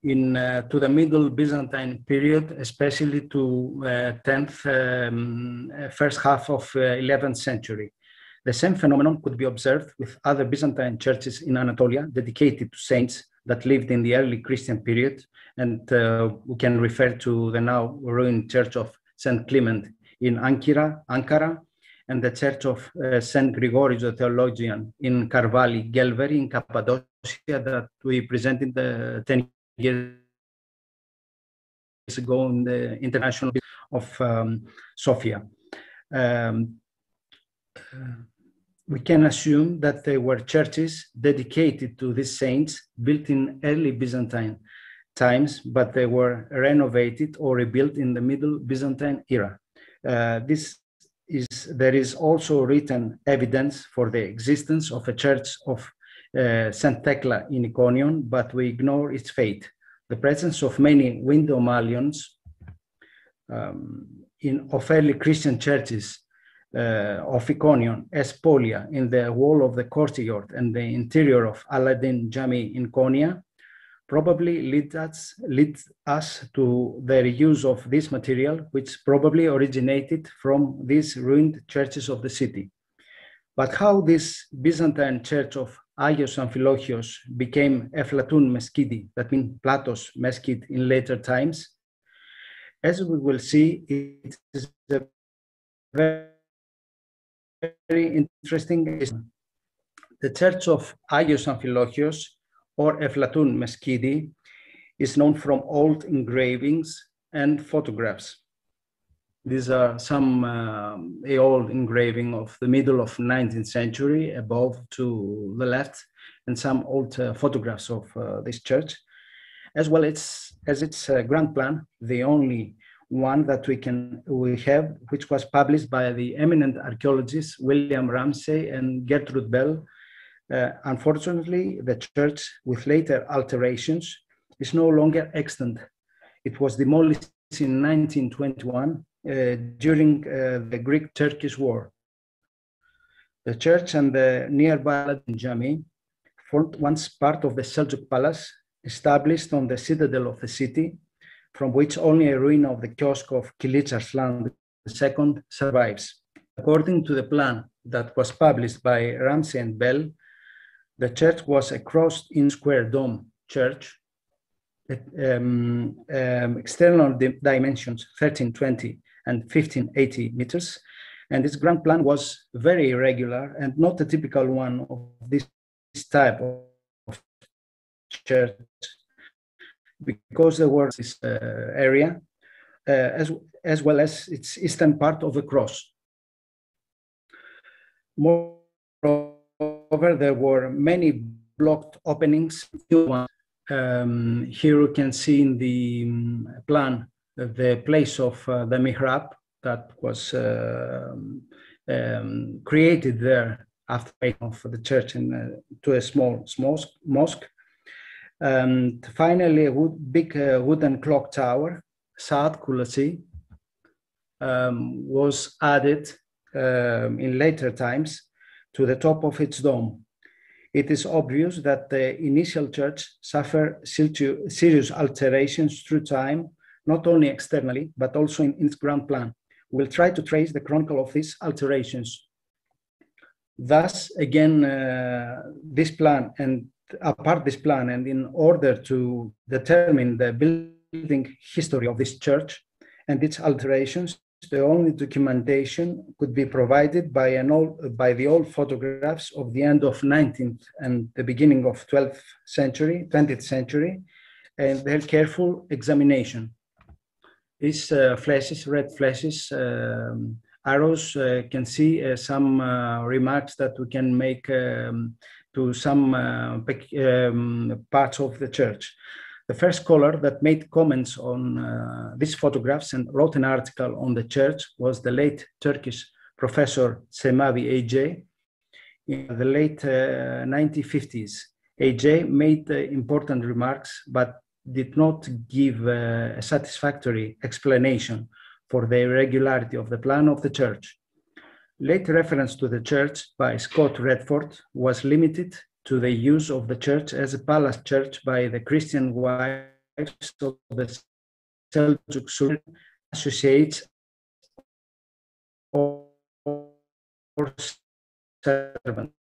to the Middle Byzantine period, especially to 10th, first half of 11th century. The same phenomenon could be observed with other Byzantine churches in Anatolia dedicated to saints that lived in the early Christian period, and we can refer to the now ruined church of St. Clement in Ankara, and the church of St. Grigorios the Theologian in Karvali, Gelveri in Cappadocia that we presented 10 years ago in the International of Sofia. We can assume that they were churches dedicated to these saints built in early Byzantine times, but they were renovated or rebuilt in the Middle Byzantine era. There is also written evidence for the existence of a church of St. Thecla in Iconium, but we ignore its fate. The presence of many window mullions of early Christian churches of Iconium as Polia in the wall of the courtyard and the interior of Aladdin Jami in Konya probably lead us to the reuse of this material, which probably originated from these ruined churches of the city. But how this Byzantine church of Agios Amphilochios became Eflatun Mesgidi, that means Platos Mesgid in later times, as we will see, it is a very interesting. The church of Agios Amphilochios, or Eflatun Mesgidi, is known from old engravings and photographs. These are some old engraving of the middle of 19th century, above to the left, and some old photographs of this church, as well as its grand plan, the only one that we have, which was published by the eminent archaeologists William Ramsay and Gertrude Bell. Unfortunately, the church, with later alterations, is no longer extant. It was demolished in 1921 during the Greek-Turkish War. The church and the nearby Aladdin Jami formed once part of the Seljuk Palace, established on the citadel of the city, from which only a ruin of the kiosk of Kilich Arslan II survives. According to the plan that was published by Ramsay and Bell, the church was a crossed-in square dome church, external dimensions 1320 and 1580 meters, And this ground plan was very irregular and not a typical one of this type of church, because there was this area as well as its eastern part of the cross. Moreover, there were many blocked openings. Here you can see in the plan the place of the mihrab that was created there after of the church to a small mosque. And finally, a big wooden clock tower, Saat Kulasi, was added in later times to the top of its dome. It is obvious that the initial church suffered serious alterations through time, not only externally, but also in its ground plan. We'll try to trace the chronicle of these alterations. Thus, again, this plan and apart this plan, and in order to determine the building history of this church and its alterations, the only documentation could be provided by the old photographs of the end of 19th and the beginning of 20th century, and their careful examination. These flashes, red flashes, arrows, can see some remarks that we can make to some parts of the church. The first scholar that made comments on these photographs and wrote an article on the church was the late Turkish professor Semavi A.J. in the late 1950s. A.J. made important remarks, but did not give a satisfactory explanation for the irregularity of the plan of the church. Late reference to the church by Scott Redford was limited to the use of the church as a palace church by the Christian wives of the Seljuk Sultan, associates or servants.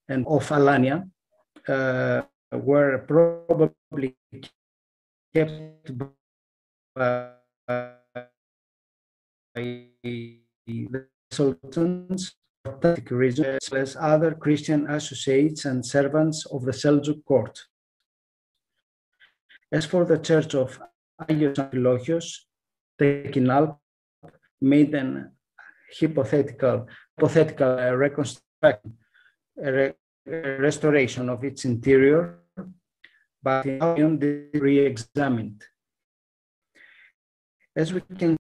And of Alania were probably kept by the sultans for tactical reasons, as well as other Christian associates and servants of the Seljuk court. As for the church of Agios Amfilochios, Tekinalp made an hypothetical restoration of its interior, but re-examined. As we can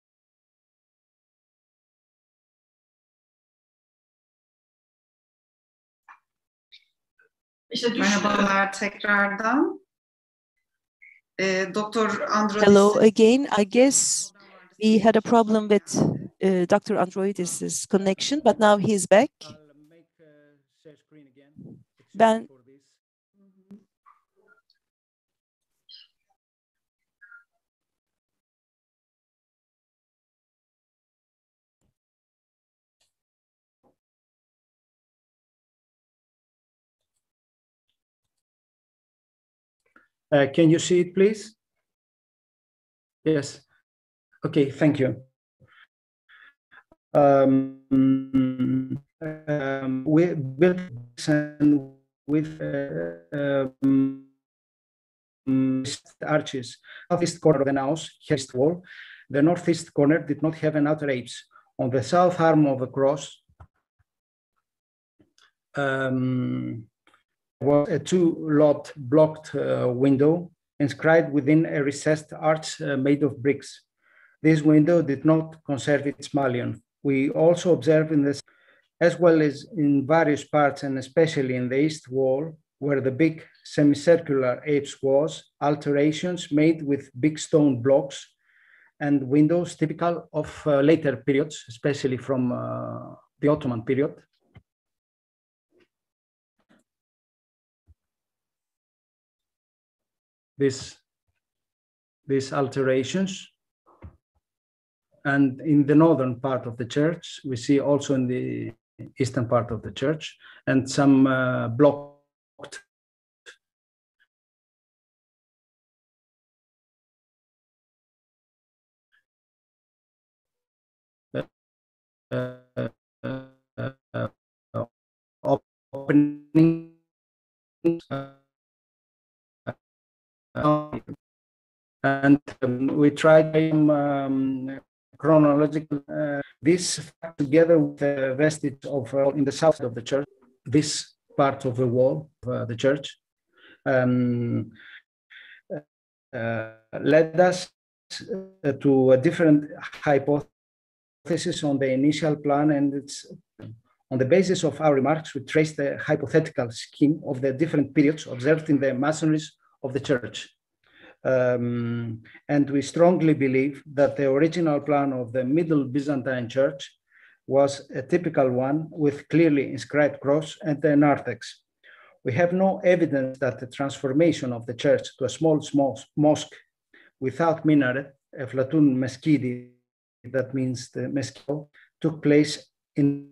Merhabalar tekrardan. Dr. Androidis. Hello again. I guess we had a problem with Dr. Androidis' connection, but now he's back. Ben can you see it, please? Yes. Okay, thank you. We built with arches. Southeast corner of the house, east wall. The northeast corner did not have an outer apse. On the south arm of the cross was a two-lobed blocked window inscribed within a recessed arch made of bricks. This window did not conserve its mullion. We also observe in this, as well as in various parts, and especially in the east wall, where the big semicircular apse was, alterations made with big stone blocks and windows typical of later periods, especially from the Ottoman period. These alterations. And in the northern part of the church, we see also in the eastern part of the church, and some blocked opening and we tried chronological this together with the vestige of in the south of the church, this part of the wall of the church led us to a different hypothesis on the initial plan, and it's on the basis of our remarks we traced the hypothetical scheme of the different periods observed in the masonries of the church. And we strongly believe that the original plan of the Middle Byzantine Church was a typical one with clearly inscribed cross and the narthex. We have no evidence that the transformation of the church to a small mosque without minaret, a flatoon mesquite, that means the mesquite, took place in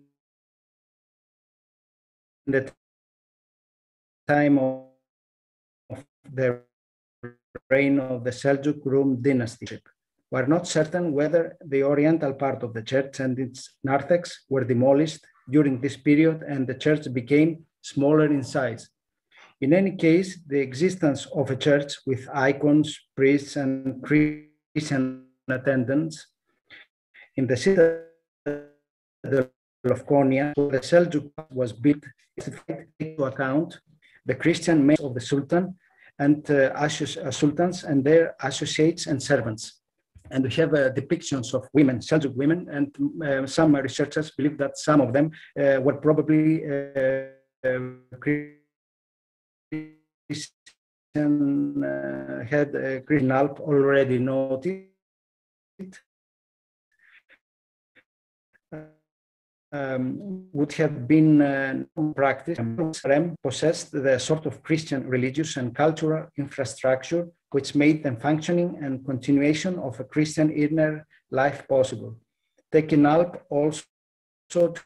the time of the reign of the Seljuk Rum dynasty. We are not certain whether the oriental part of the church and its narthex were demolished during this period and the church became smaller in size. In any case, the existence of a church with icons, priests, and Christian attendants in the citadel of Konya, the Seljuk was built to take into account the Christian males of the Sultan and sultans and their associates and servants. And we have depictions of women, Seljuk women, and some researchers believe that some of them were probably Christian, had a Christian Alp already noted. Would have been practiced. Rem possessed the sort of Christian religious and cultural infrastructure which made them functioning and continuation of a Christian inner life possible. Tekinalp also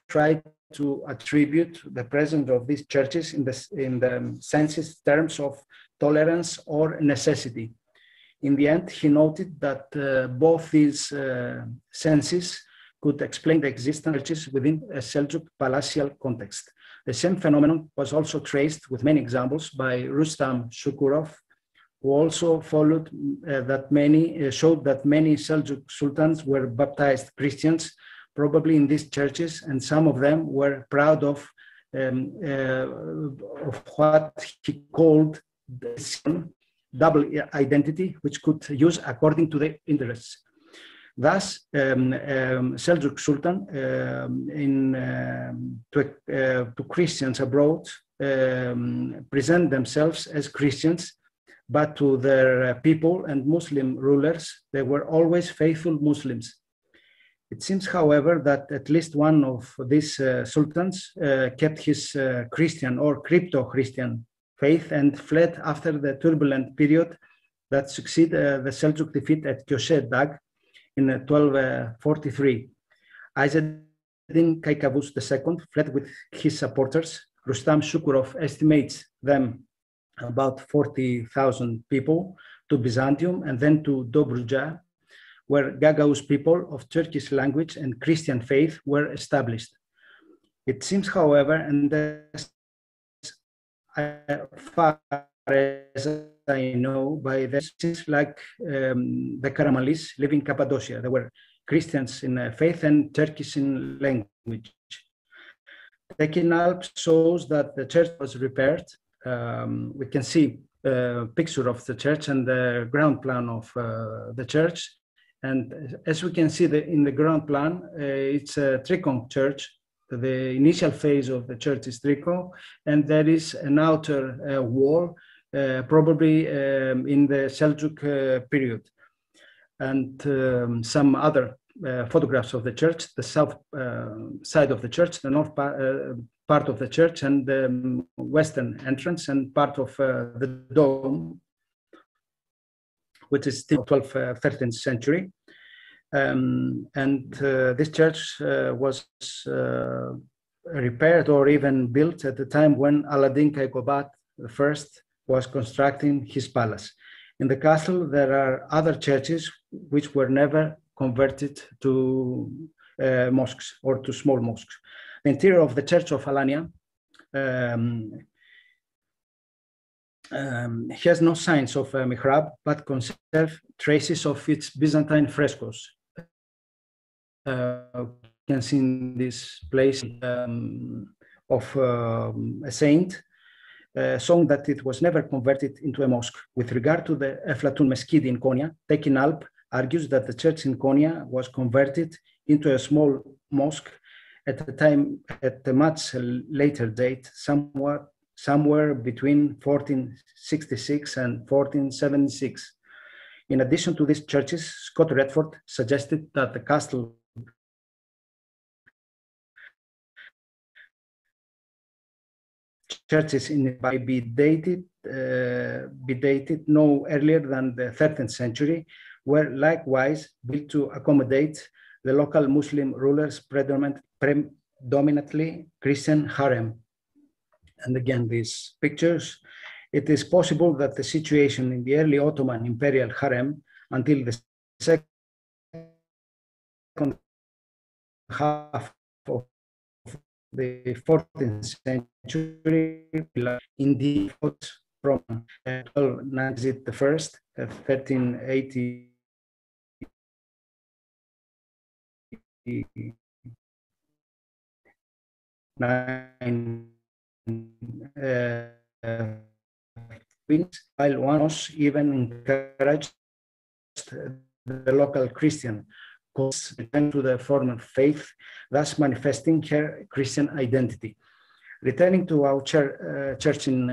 tried to attribute the presence of these churches in the census terms of tolerance or necessity. In the end, he noted that both these senses could explain the existence of churches within a Seljuk palatial context. The same phenomenon was also traced with many examples by Rustam Shukurov, who also showed that many Seljuk sultans were baptized Christians, probably in these churches, and some of them were proud of what he called the double identity, which could use according to their interests. Thus, Seljuk Sultan to Christians abroad present themselves as Christians, but to their people and Muslim rulers, they were always faithful Muslims. It seems, however, that at least one of these sultans kept his Christian or crypto-Christian faith and fled after the turbulent period that succeeded the Seljuk defeat at Köse Dag in 1243. Izzeddin Kaikavus II fled with his supporters. Rustam Shukurov estimates them about 40,000 people to Byzantium and then to Dobruja, where Gagauz people of Turkish language and Christian faith were established. It seems, however, and as far as I know, by the like the Karamalis live in Cappadocia. They were Christians in faith and Turkish in language. Tekinalp shows that the church was repaired. We can see a picture of the church and the ground plan of the church. And as we can see in the ground plan, it's a tricone church. The initial phase of the church is tricone, and there is an outer wall, probably in the Seljuk period. And some other photographs of the church, the south side of the church, the north part of the church, and the western entrance, and part of the dome, which is still 12th, 13th century. This church was repaired or even built at the time when Aladdin Kaikobad I was constructing his palace. In the castle, there are other churches which were never converted to mosques or to small mosques. The interior of the Church of Alanya has no signs of a mihrab, but conserves traces of its Byzantine frescoes. You can see in this place of a saint, showing that it was never converted into a mosque. With regard to the Eflatun Mesquite in Konya, Tekin Alp argues that the church in Konya was converted into a small mosque at a much later date, somewhere between 1466 and 1476. In addition to these churches, Scott Redford suggested that the castle churches nearby be dated no earlier than the 13th century, were likewise built to accommodate the local Muslim rulers' predominantly Christian harem. And again, these pictures, it is possible that the situation in the early Ottoman imperial harem until the second half of the 14th century, indeed, from 1291, 1380. While one was even encouraged the local Christian cause return to the former faith, thus manifesting her Christian identity. Returning to our church in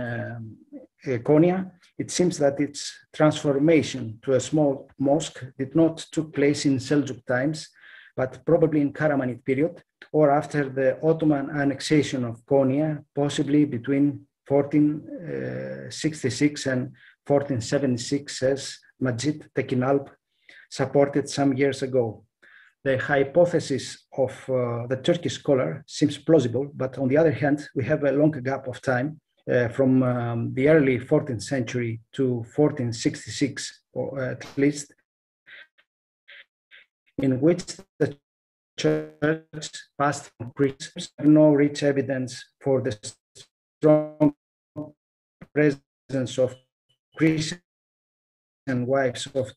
Konya, it seems that its transformation to a small mosque did not took place in Seljuk times, but probably in Karamanid period, or after the Ottoman annexation of Konya, possibly between 1466 and 1476, as Majid Tekin Alp supported some years ago. The hypothesis of the Turkish scholar seems plausible, but on the other hand, we have a long gap of time from the early 14th century to 1466, or at least, in which the church passed from Christians. No rich evidence for the strong presence of Christian wives of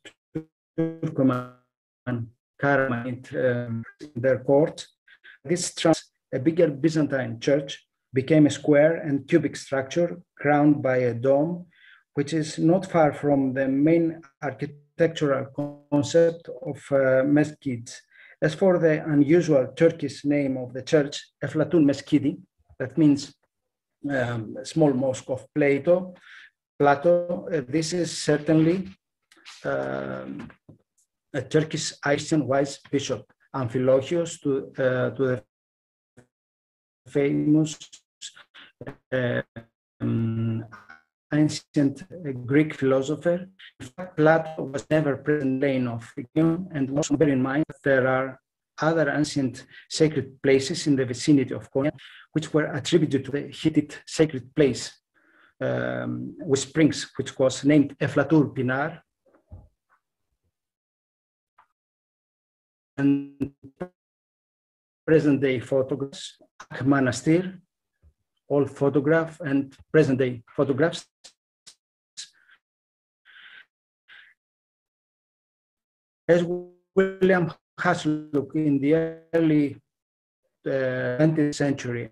Turkoman Karamanid in their court. This a bigger Byzantine church became a square and cubic structure crowned by a dome, which is not far from the main architectural concept of mesquites. As for the unusual Turkish name of the church, Eflatun Mesquite, that means small mosque of Plato, this is certainly a Turkish Christian wise bishop, Amphilochios, to the famous ancient Greek philosopher. In fact, Plato was never present in the reign of Ahdnames, and also bear in mind that there are other ancient sacred places in the vicinity of Konya, which were attributed to the Hittite sacred place with springs, which was named Eflatur Pinar. And present-day photographs, Monastir, old photograph, and present-day photographs. As William Hasluck in the early 20th century,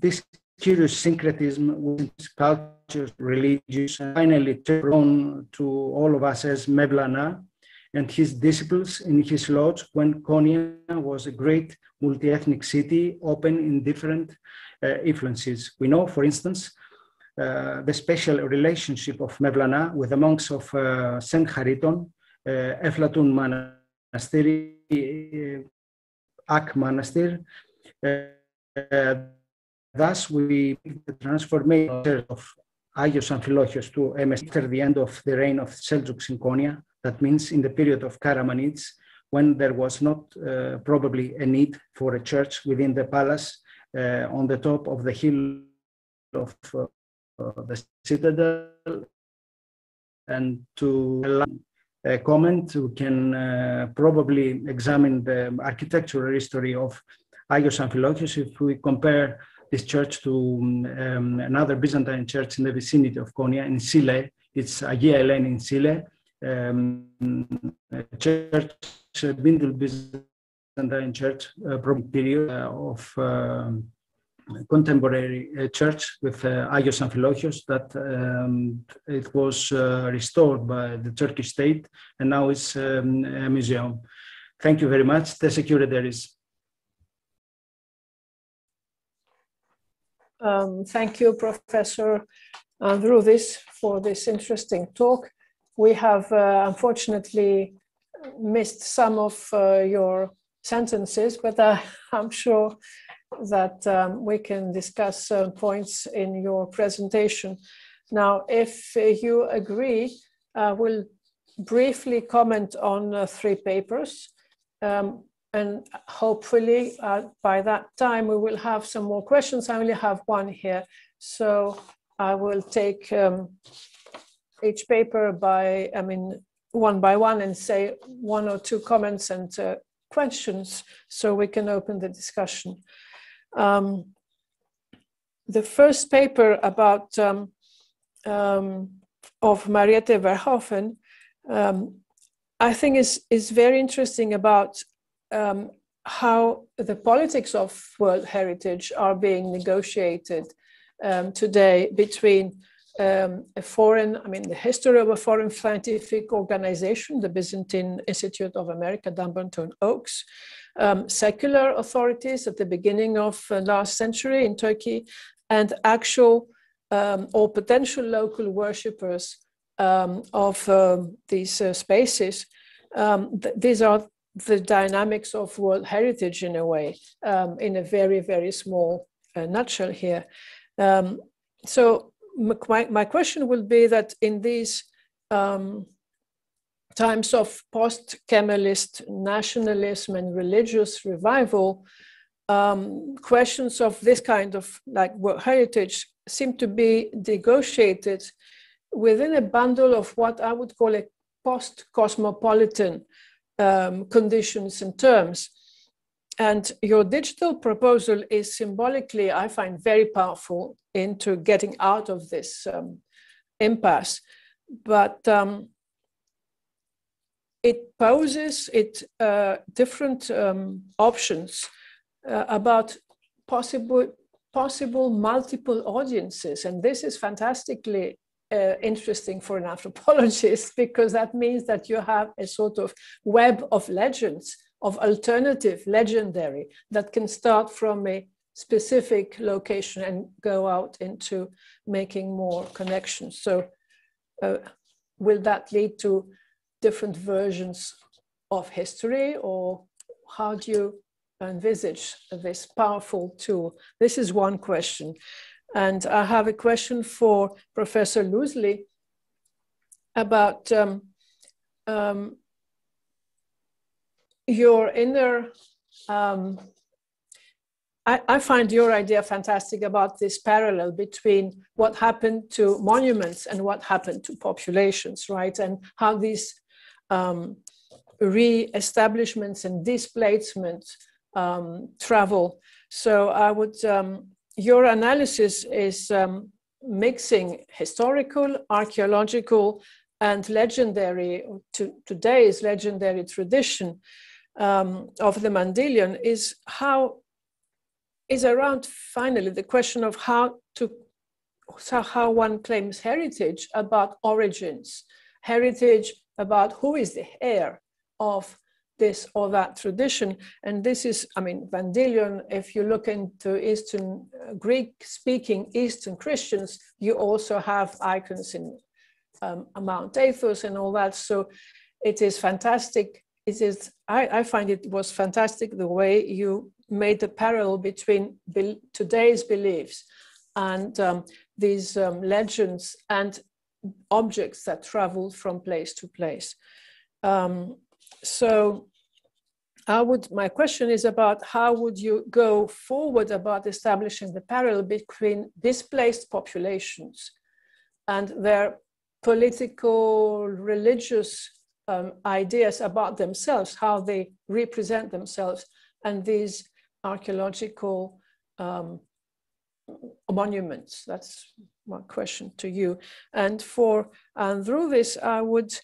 this curious syncretism with cultures, religious, and finally known to all of us as Mevlana and his disciples in his lodge when Konya was a great multi-ethnic city open in different influences. We know, for instance, the special relationship of Mevlana with the monks of St. Chariton, Eflatun Monastery, Ak Monastir. Thus, we the transformation of Agios Amphilochios to MS after the end of the reign of Seljuks in Konya. That means in the period of Karamanids, when there was not probably a need for a church within the palace on the top of the hill of the citadel, And to comment, we can probably examine the architectural history of Agios Amphilochios if we compare this church to another Byzantine church in the vicinity of Konya, in Sile. It's Agia Eleni in Sile, a church, Bindul Byzantine church, period of contemporary church with Agios Amphilochios that it was restored by the Turkish state and now it's a museum. Thank you very much. The secretary is. Thank you, Professor Androudis, for this interesting talk. We have unfortunately missed some of your sentences, but I'm sure that we can discuss points in your presentation. Now, if you agree, we'll briefly comment on 3 papers. And hopefully by that time we will have some more questions. I only have one here, so I will take each paper one by one and say 1 or 2 comments and questions so we can open the discussion. The first paper about of Mariette Verhoeven, I think is very interesting about how the politics of World Heritage are being negotiated today between the history of a foreign scientific organization, the Byzantine Institute of America, Dumbarton Oaks, secular authorities at the beginning of last century in Turkey, and actual or potential local worshippers of these spaces. These are the dynamics of World Heritage in a way, in a very, very small nutshell here. So my question will be that in these times of post-Kemalist nationalism and religious revival, questions of this kind of World Heritage seem to be negotiated within a bundle of what I would call a post-cosmopolitan conditions and terms. And your digital proposal is symbolically, I find, very powerful into getting out of this impasse. But it poses different options about possible multiple audiences. And this is fantastically interesting for an anthropologist, because that means that you have a sort of web of legends, of alternative legendary that can start from a specific location and go out into making more connections. So will that lead to different versions of history, or how do you envisage this powerful tool? This is one question. And I have a question for Professor Loosely about your inner, I find your idea fantastic about this parallel between what happened to monuments and what happened to populations, right? And how these re-establishments and displacements travel. So I would, your analysis is mixing historical, archaeological, and legendary, today's legendary tradition of the Mandylion is around finally the question of how one claims heritage about origins, heritage about who is the heir of this or that tradition. And this is, Mandylion, if you look into Eastern Greek-speaking Eastern Christians, you also have icons in Mount Athos and all that. So it is fantastic. I find it was fantastic the way you made the parallel between today's beliefs and these legends and objects that travel from place to place. So my question is about how would you go forward about establishing the parallel between displaced populations and their political, religious ideas about themselves, how they represent themselves, and these archaeological monuments. That's my question to you. And through this, I would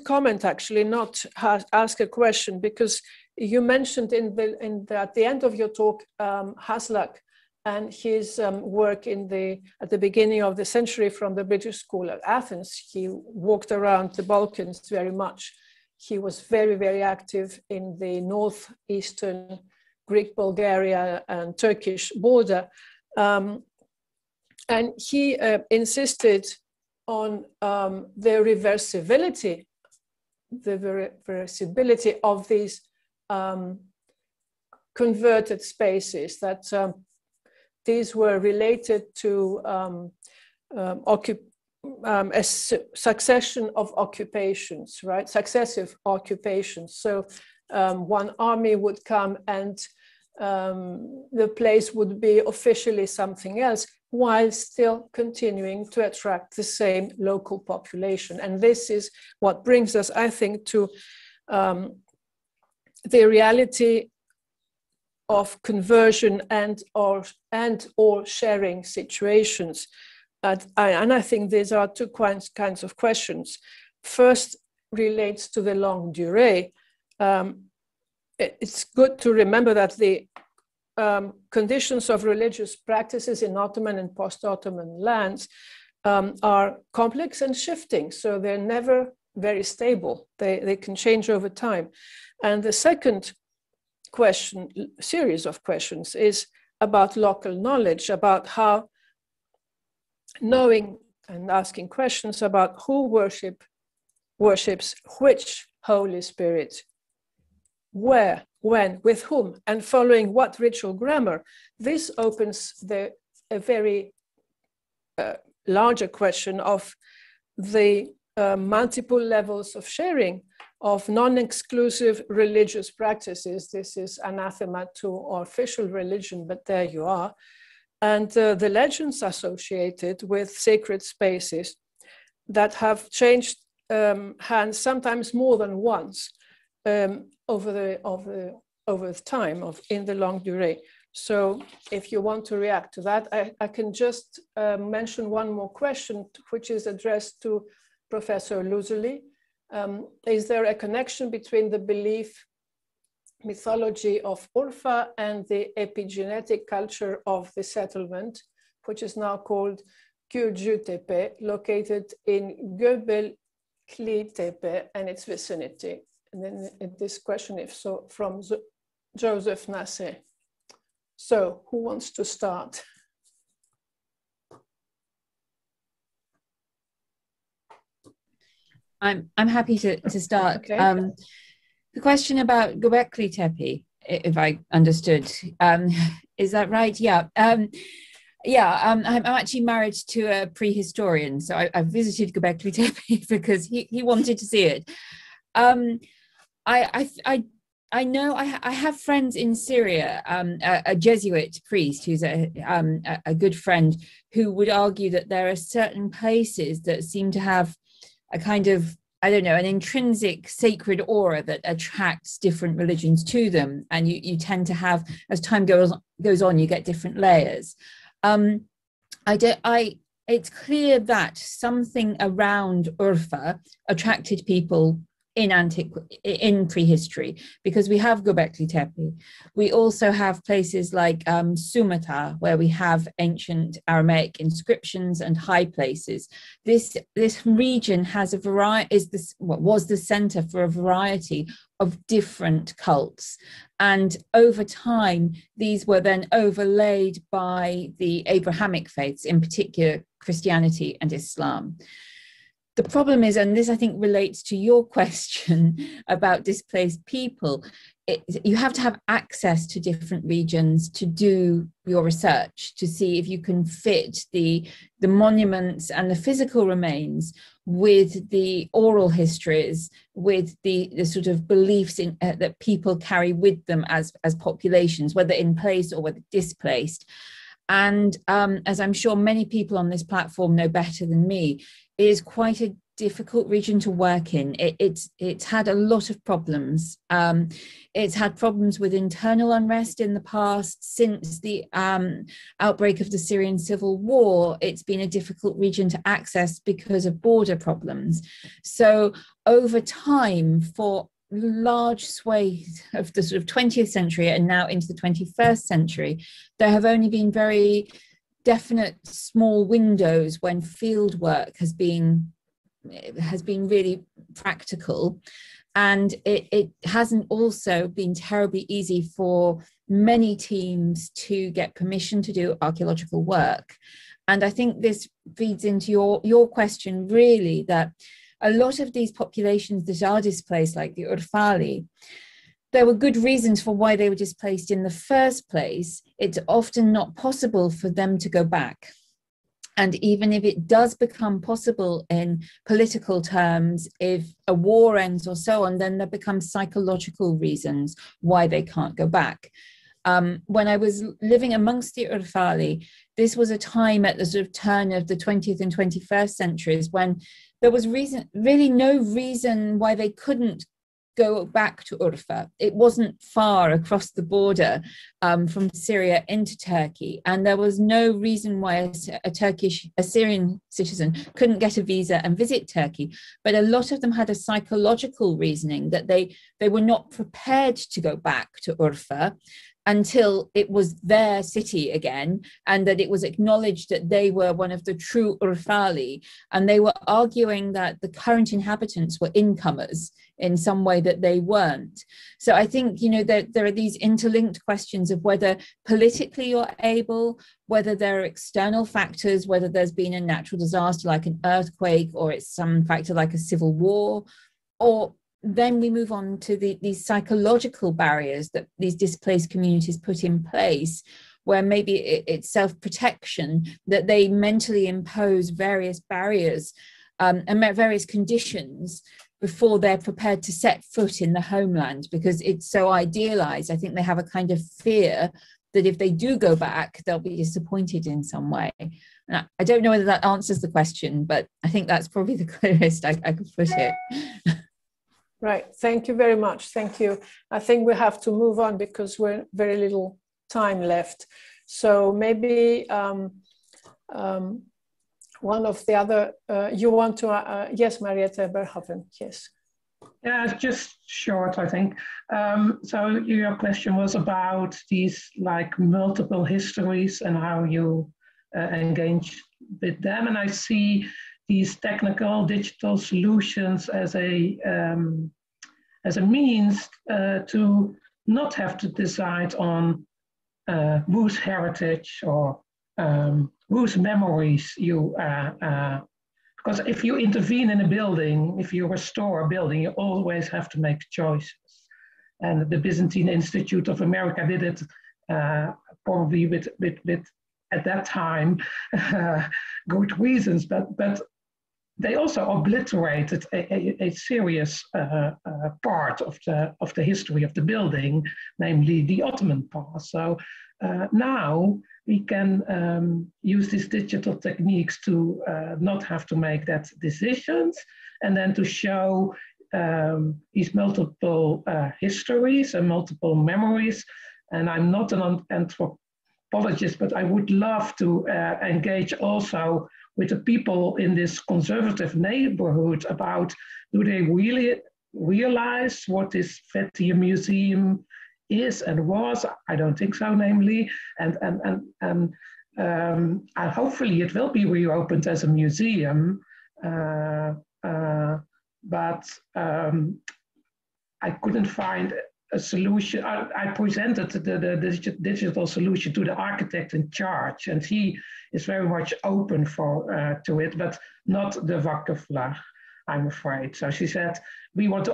comment, actually, not ask a question, because you mentioned at the end of your talk Haslak and his work at the beginning of the century from the British School at Athens. He walked around the Balkans very much. He was very, very active in the northeastern Greek, Bulgaria, and Turkish border. And he insisted on the reversibility of these converted spaces, that these were related to a succession of occupations, right? Successive occupations. So one army would come and the place would be officially something else, while still continuing to attract the same local population. And this is what brings us, I think, to the reality of conversion and or sharing situations. And I think these are two kinds of questions. First relates to the longue durée. It's good to remember that the conditions of religious practices in Ottoman and post-Ottoman lands are complex and shifting, so they're never very stable. They can change over time. And the second series of questions is about local knowledge, about how knowing and asking questions about who worships which Holy Spirit, where, when, with whom, and following what ritual grammar. This opens a very larger question of the multiple levels of sharing of non-exclusive religious practices. This is anathema to official religion, but there you are. And the legends associated with sacred spaces that have changed hands sometimes more than once over time in the longue durée. So if you want to react to that, I can just mention one more question, which is addressed to Professor Luzuli. Is there a connection between the belief mythology of Urfa and the epigenetic culture of the settlement, which is now called Gürcü-Tepe, located in Göbekli-Tepe and its vicinity? And then this question, if so, from Joseph Nassé. So who wants to start? I'm happy to start. Okay. The question about Göbekli Tepe, if I understood, is that right? Yeah. I'm actually married to a prehistorian, so I visited Göbekli Tepe because he wanted to see it. I know I have friends in Syria, a Jesuit priest who's a good friend, who would argue that there are certain places that seem to have a kind of, I don't know, an intrinsic sacred aura that attracts different religions to them. And you tend to have, as time goes on, you get different layers. It's clear that something around Urfa attracted people in prehistory, because we have Göbekli Tepe. We also have places like Sumatra, where we have ancient Aramaic inscriptions and high places. This region has was the center for a variety of different cults, and over time these were then overlaid by the Abrahamic faiths, in particular Christianity and Islam. The problem is, and this I think relates to your question about displaced people, you have to have access to different regions to do your research, to see if you can fit the monuments and the physical remains with the oral histories, with the sort of beliefs that people carry with them as populations, whether in place or whether displaced. And as I'm sure many people on this platform know better than me, it is quite a difficult region to work in. It's had a lot of problems. It's had problems with internal unrest in the past. Since the outbreak of the Syrian civil war, it's been a difficult region to access because of border problems. So over time, for large swathes of the sort of 20th century and now into the 21st century, there have only been very definite small windows when field work has been really practical. And it hasn't also been terribly easy for many teams to get permission to do archaeological work. And I think this feeds into your question, really, that a lot of these populations that are displaced, like the Urfali, there were good reasons for why they were displaced in the first place. It's often not possible for them to go back. And even if it does become possible in political terms, if a war ends or so on, then there becomes psychological reasons why they can't go back. When I was living amongst the Urfali, this was a time at the sort of turn of the 20th and 21st centuries when there was really no reason why they couldn't go back to Urfa. It wasn't far across the border from Syria into Turkey, and there was no reason why a Syrian citizen couldn't get a visa and visit Turkey. But a lot of them had a psychological reasoning that they were not prepared to go back to Urfa until it was their city again, and that it was acknowledged that they were one of the true Urfali, and they were arguing that the current inhabitants were incomers in some way that they weren't. So I think, you know, there are these interlinked questions of whether politically you're able, whether there are external factors, whether there's been a natural disaster like an earthquake, or it's some factor like a civil war, or then we move on to these psychological barriers that these displaced communities put in place, where maybe it's self-protection, that they mentally impose various barriers and various conditions before they're prepared to set foot in the homeland, because it's so idealized. I think they have a kind of fear that if they do go back, they'll be disappointed in some way. And I don't know whether that answers the question, but I think that's probably the clearest I could put it. Right, thank you very much, thank you. I think we have to move on because we're very little time left. So maybe one of the other, you want to, yes, Marietta Berhoven, yes. Yeah, it's just short, I think. So your question was about these like multiple histories and how you engage with them. And I see these technical digital solutions as a means to not have to decide on whose heritage or whose memories you, because if you intervene in a building, if you restore a building, you always have to make choices. And the Byzantine Institute of America did it probably with at that time good reasons, but they also obliterated a serious part of the history of the building, namely the Ottoman past. So now we can use these digital techniques to not have to make that decisions, and then to show these multiple histories and multiple memories. And I'm not an anthropologist, but I would love to engage also with the people in this conservative neighborhood about, do they really realize what this Fethiye Museum is and was? I don't think so, namely. And hopefully it will be reopened as a museum, but I couldn't find a solution. I presented the digital solution to the architect in charge, and he is very much open to it, but not the Wakkervlag, I'm afraid. So she said, we want to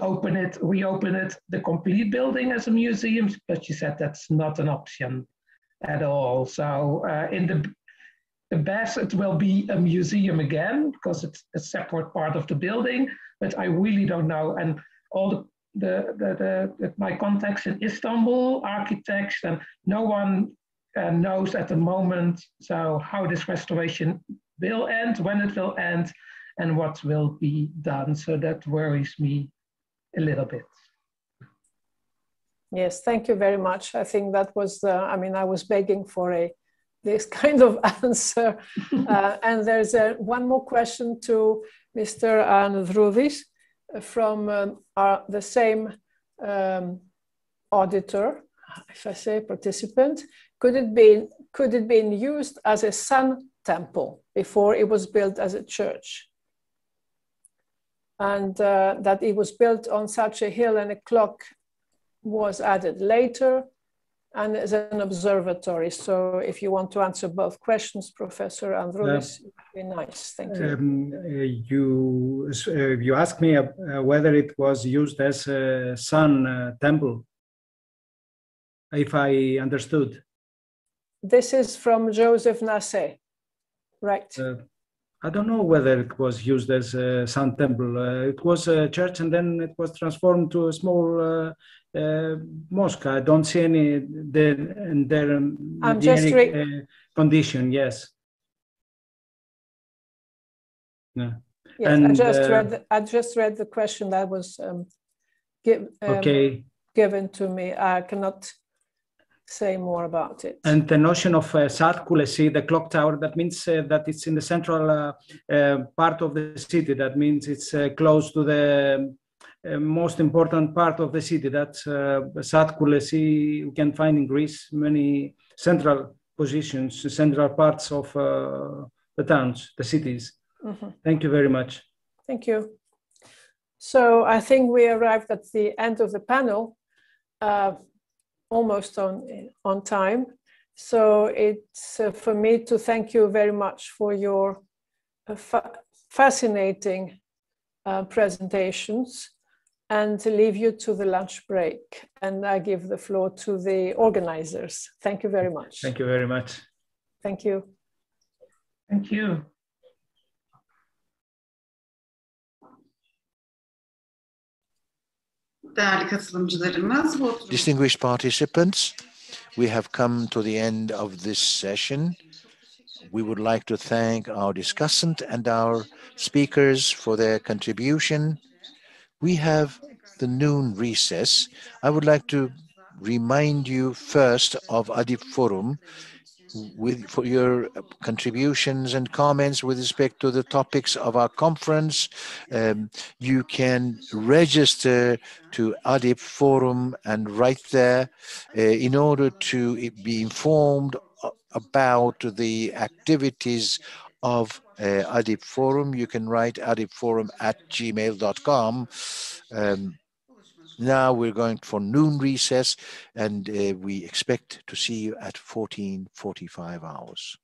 reopen it, the complete building as a museum, but she said that's not an option at all. So in the best, it will be a museum again, because it's a separate part of the building, but I really don't know. And all my contacts in Istanbul, architects, and no one knows at the moment so how this restoration will end, when it will end, and what will be done. So that worries me a little bit. Yes, thank you very much. I think that was, I mean, I was begging for this kind of answer. And there's one more question to Mr. Androvis from the same auditor, if I say participant. Could it be used as a sun temple before it was built as a church? And that it was built on such a hill and a clock was added later, and as an observatory. So if you want to answer both questions, Professor Androvis, it would be nice. Thank you. You asked me whether it was used as a sun temple, if I understood. This is from Joseph Nassé, right? I don't know whether it was used as a sun temple. It was a church, and then it was transformed to a small mosque. I don't see any condition. Yes. Yeah. Yes, and, I just read the question that was given to me. I cannot say more about it. And the notion of Saat Kulesi, the clock tower, that means that it's in the central part of the city. That means it's close to the most important part of the city. That's Saat Kulesi. You can find in Greece many central positions, central parts of the towns, the cities. Mm-hmm. Thank you very much. Thank you. So I think we arrived at the end of the panel. Almost on time. So it's for me to thank you very much for your fascinating presentations, and to leave you to the lunch break. And I give the floor to the organizers. Thank you very much. Thank you very much. Thank you. Thank you. Distinguished participants, we have come to the end of this session. We would like to thank our discussant and our speakers for their contribution. We have the noon recess. I would like to remind you first of ADİP Forum for your contributions and comments with respect to the topics of our conference. You can register to ADİP Forum and write there in order to be informed about the activities of ADİP Forum. You can write adipforum@gmail.com. Now we're going for noon recess, and we expect to see you at 14:45 hours.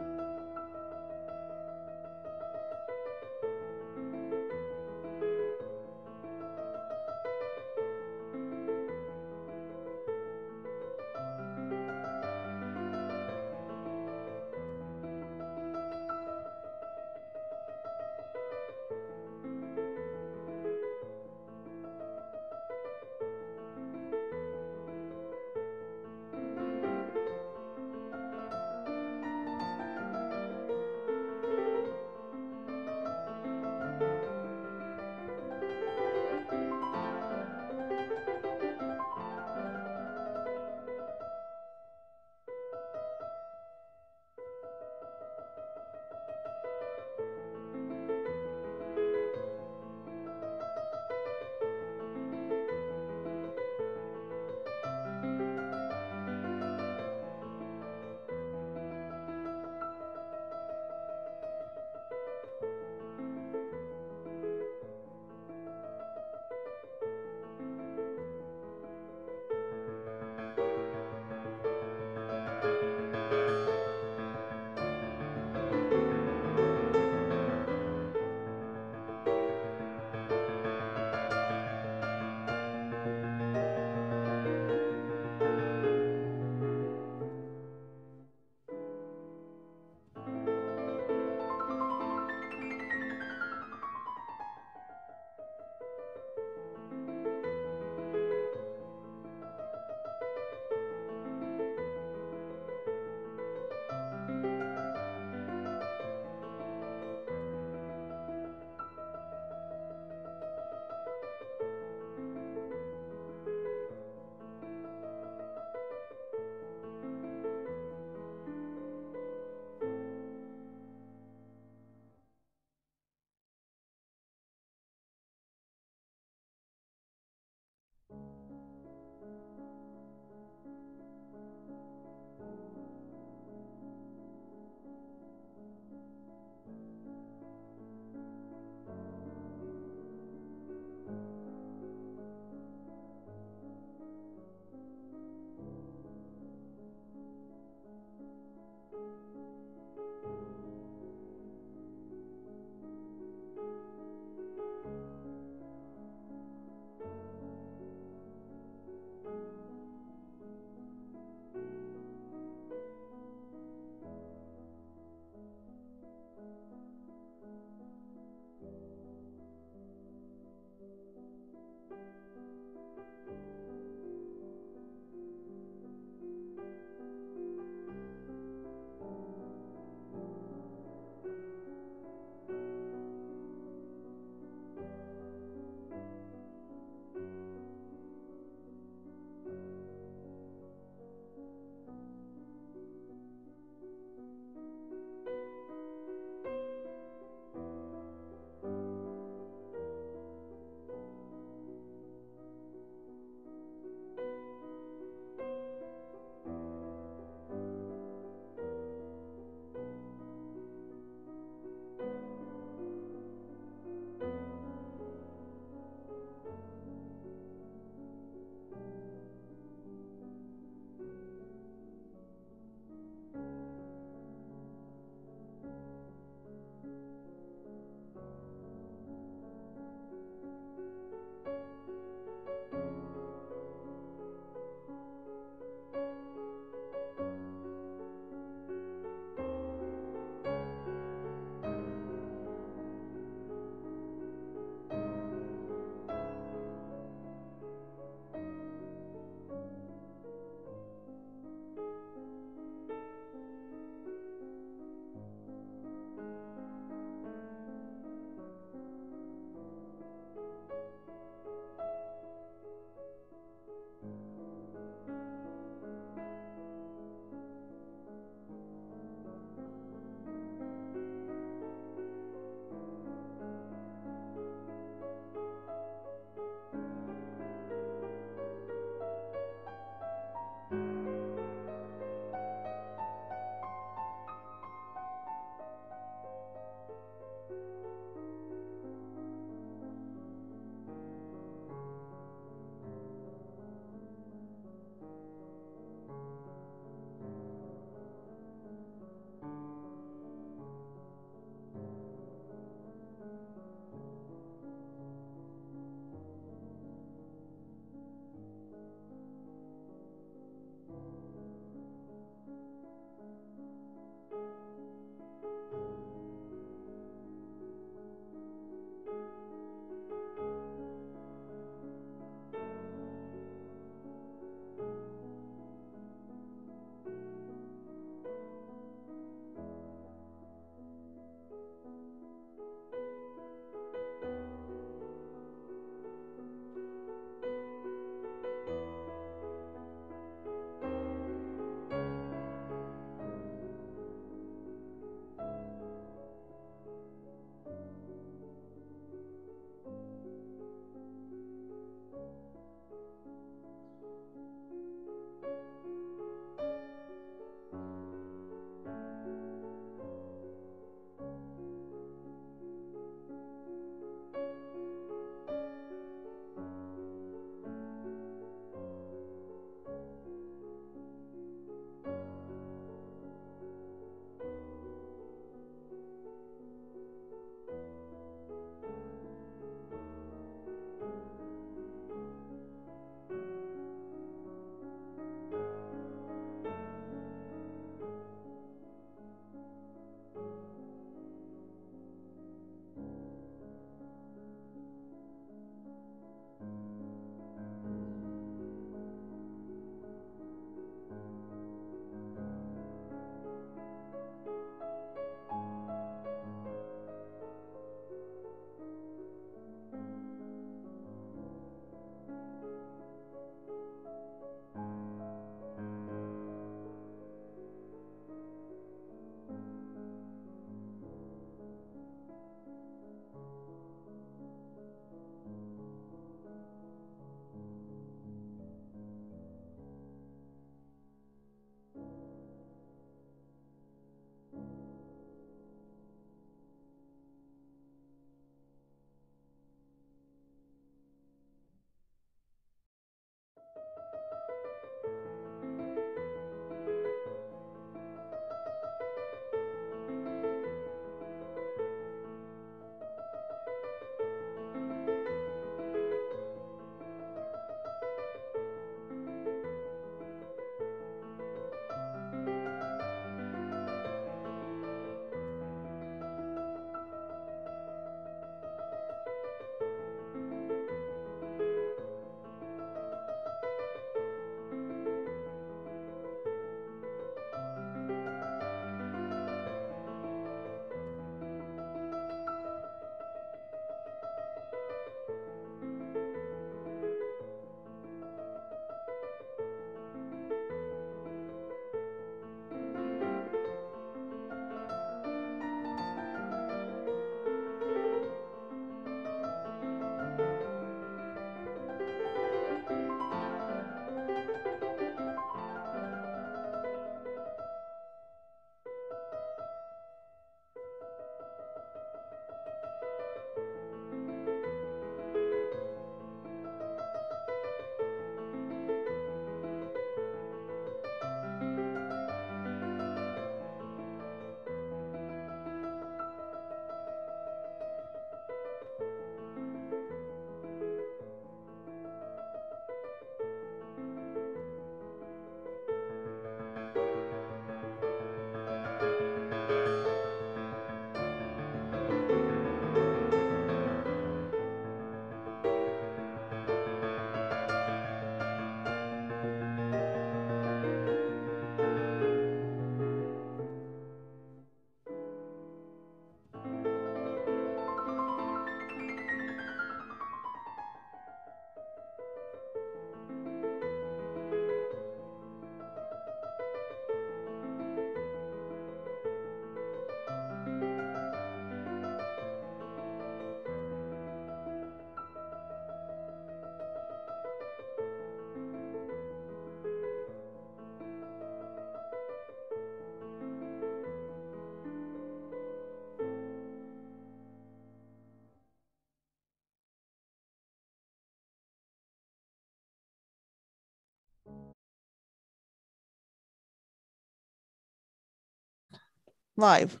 live.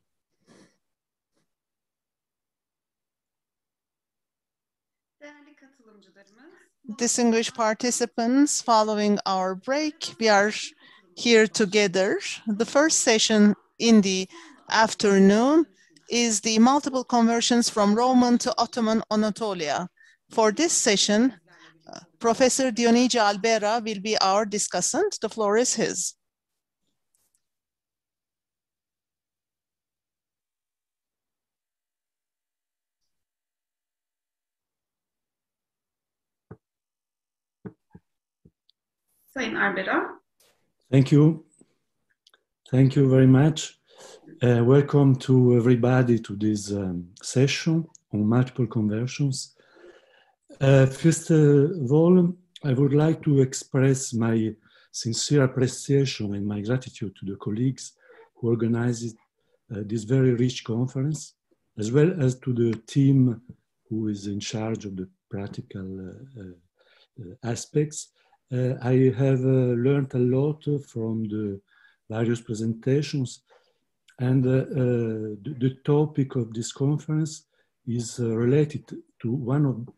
Distinguished participants, following our break, we are here together. The first session in the afternoon is the multiple conversions from Roman to Ottoman Anatolia. For this session, Professor Dionigi Albera will be our discussant. The floor is his. Sayın Albera. Thank you. Thank you very much. Welcome to everybody to this session on multiple conversions. First of all, I would like to express my sincere appreciation and my gratitude to the colleagues who organized this very rich conference, as well as to the team who is in charge of the practical aspects. I have learned a lot from the various presentations, and the topic of this conference is related to one of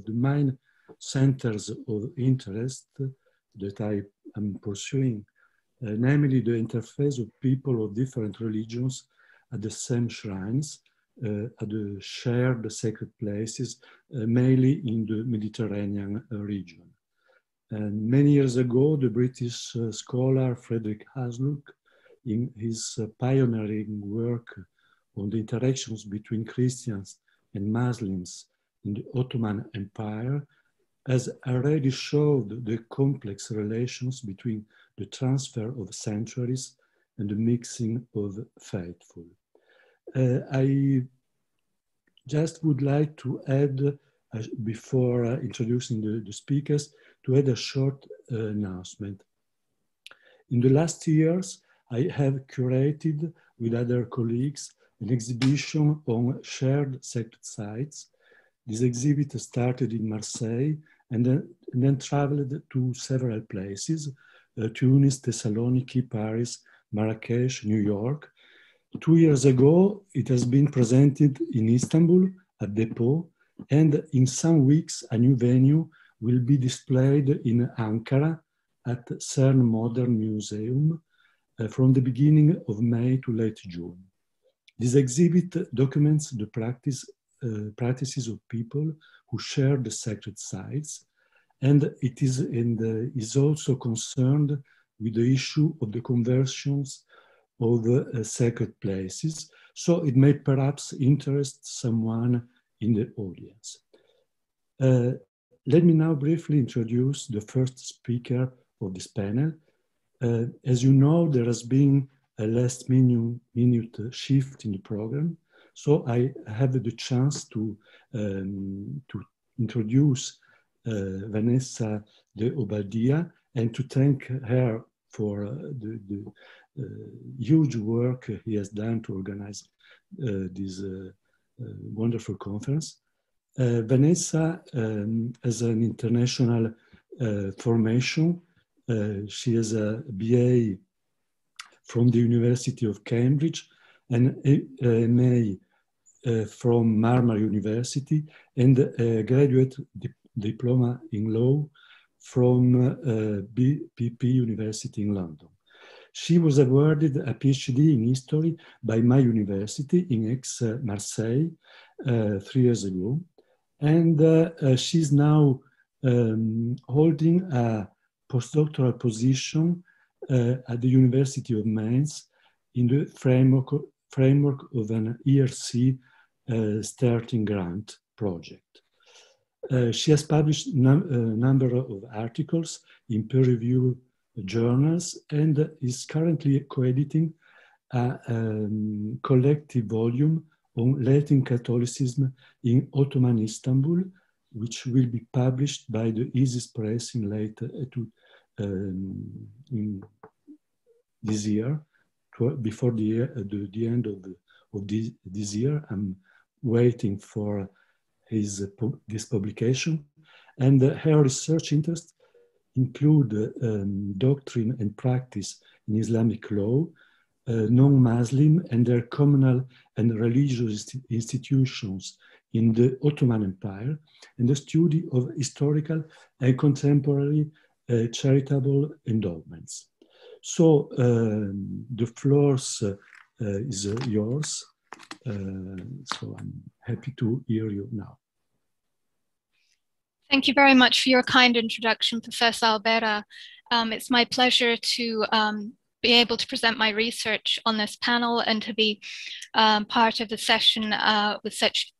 the main centers of interest that I am pursuing, namely the interface of people of different religions at the same shrines, at the shared sacred places, mainly in the Mediterranean region. And many years ago, the British scholar Frederick Hasluck, in his pioneering work on the interactions between Christians and Muslims in the Ottoman Empire, has already showed the complex relations between the transfer of sanctuaries and the mixing of faithful. I just would like to add, before introducing the speakers, to add a short announcement. In the last years, I have curated with other colleagues an exhibition on shared sacred sites. This exhibit started in Marseille and then traveled to several places, Tunis, Thessaloniki, Paris, Marrakesh, New York. 2 years ago, it has been presented in Istanbul at Depot, and in some weeks, a new venue will be displayed in Ankara at CERN Modern Museum from the beginning of May to late June. This exhibit documents the practices of people who share the sacred sites, and it is also concerned with the issue of the conversions of sacred places, so it may perhaps interest someone in the audience. Let me now briefly introduce the first speaker of this panel. As you know, there has been a last-minute shift in the program, so I have the chance to introduce Vanessa de Obaldía and to thank her for the huge work he has done to organize this wonderful conference. Vanessa has an international formation. She has a BA from the University of Cambridge and a MA from Marmara University and a graduate diploma in law from BP University in London. She was awarded a PhD in history by my university in Aix-Marseille 3 years ago. And she's now holding a postdoctoral position at the University of Mainz in the framework of an ERC starting grant project. She has published a number of articles in peer-reviewed journals and is currently co-editing a collective volume on Latin Catholicism in Ottoman Istanbul, which will be published by the Isis Press in this year, before the end of this year. I'm waiting for this publication. And her research interests include doctrine and practice in Islamic law, non-Muslim and their communal and religious institutions in the Ottoman Empire, and the study of historical and contemporary charitable endowments. So the floor is yours. So I'm happy to hear you now. Thank you very much for your kind introduction, Professor Albera. It's my pleasure to be able to present my research on this panel and to be part of the session with such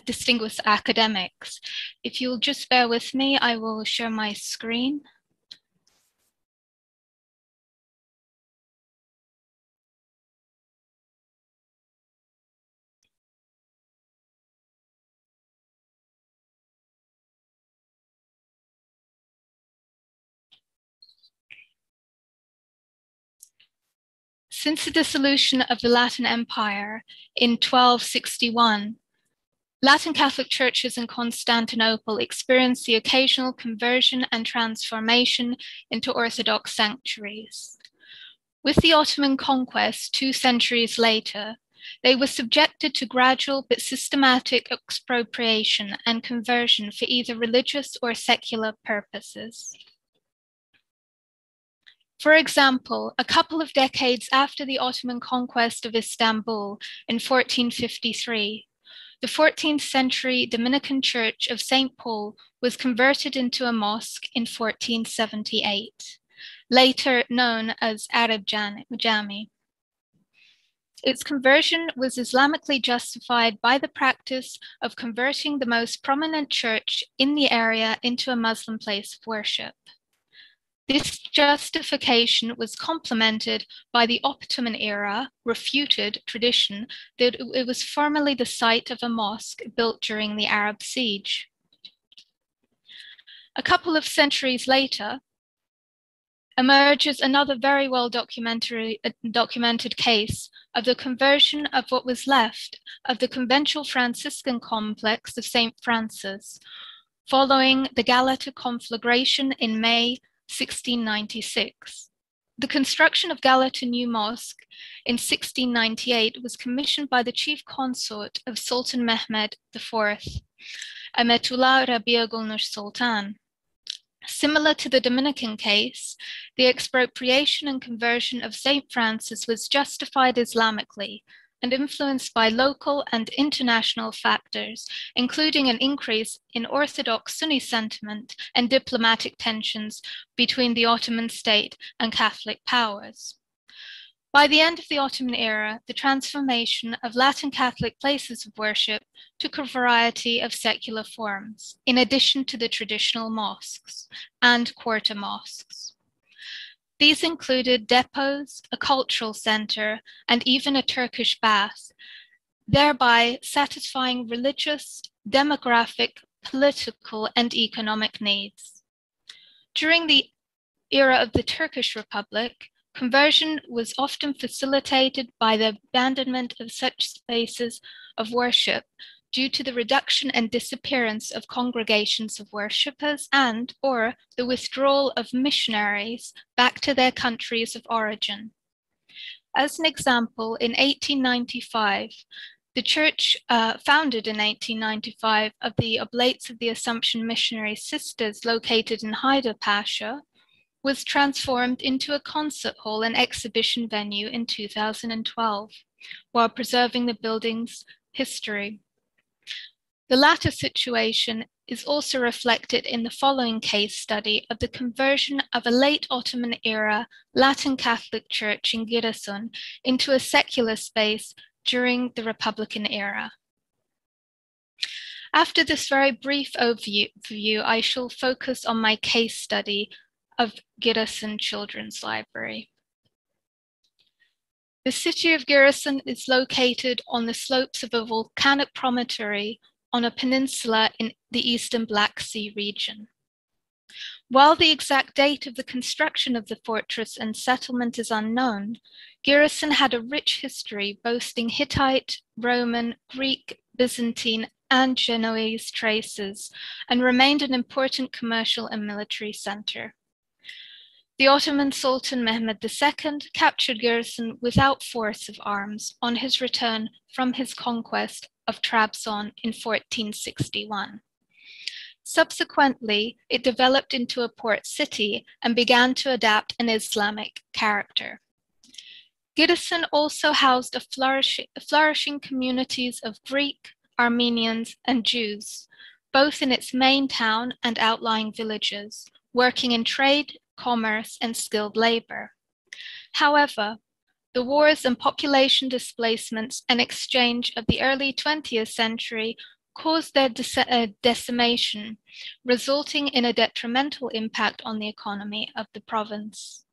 distinguished academics. If you'll just bear with me, I will share my screen. Since the dissolution of the Latin Empire in 1261, Latin Catholic churches in Constantinople experienced the occasional conversion and transformation into Orthodox sanctuaries. With the Ottoman conquest 2 centuries later, they were subjected to gradual but systematic expropriation and conversion for either religious or secular purposes. For example, a couple of decades after the Ottoman conquest of Istanbul in 1453, the 14th century Dominican Church of St. Paul was converted into a mosque in 1478, later known as Arab Jami. Its conversion was Islamically justified by the practice of converting the most prominent church in the area into a Muslim place of worship. This justification was complemented by the Ottoman era refuted tradition that it was formerly the site of a mosque built during the Arab siege. A couple of centuries later, emerges another very well documented case of the conversion of what was left of the conventual Franciscan complex of St. Francis, following the Galata conflagration in May 1696. The construction of Galata New Mosque in 1698 was commissioned by the chief consort of Sultan Mehmed IV, Ametullah Rabi'ul Nur Sultan. Similar to the Dominican case, the expropriation and conversion of St. Francis was justified Islamically and influenced by local and international factors, including an increase in Orthodox Sunni sentiment and diplomatic tensions between the Ottoman state and Catholic powers. By the end of the Ottoman era, the transformation of Latin Catholic places of worship took a variety of secular forms, in addition to the traditional mosques and quarter mosques. These included depots, a cultural center, and even a Turkish bath, thereby satisfying religious, demographic, political, and economic needs. During the era of the Turkish Republic, conversion was often facilitated by the abandonment of such spaces of worship due to the reduction and disappearance of congregations of worshippers and or the withdrawal of missionaries back to their countries of origin. As an example, in 1895, the church founded in 1895 of the Oblates of the Assumption Missionary Sisters located in Haydar Pasha was transformed into a concert hall and exhibition venue in 2012, while preserving the building's history. The latter situation is also reflected in the following case study of the conversion of a late Ottoman era Latin Catholic church in Giresun into a secular space during the Republican era. After this very brief overview, I shall focus on my case study of Giresun Children's Library. The city of Giresun is located on the slopes of a volcanic promontory on a peninsula in the eastern Black Sea region. While the exact date of the construction of the fortress and settlement is unknown, Giresun had a rich history boasting Hittite, Roman, Greek, Byzantine, and Genoese traces, and remained an important commercial and military center. The Ottoman Sultan Mehmed II captured Giresun without force of arms on his return from his conquest of Trabzon in 1461. Subsequently, it developed into a port city and began to adapt an Islamic character. Giresun also housed flourishing communities of Greek, Armenians, and Jews, both in its main town and outlying villages, working in trade, commerce, and skilled labor. However, the wars and population displacements and exchange of the early 20th century caused their decimation, resulting in a detrimental impact on the economy of the province.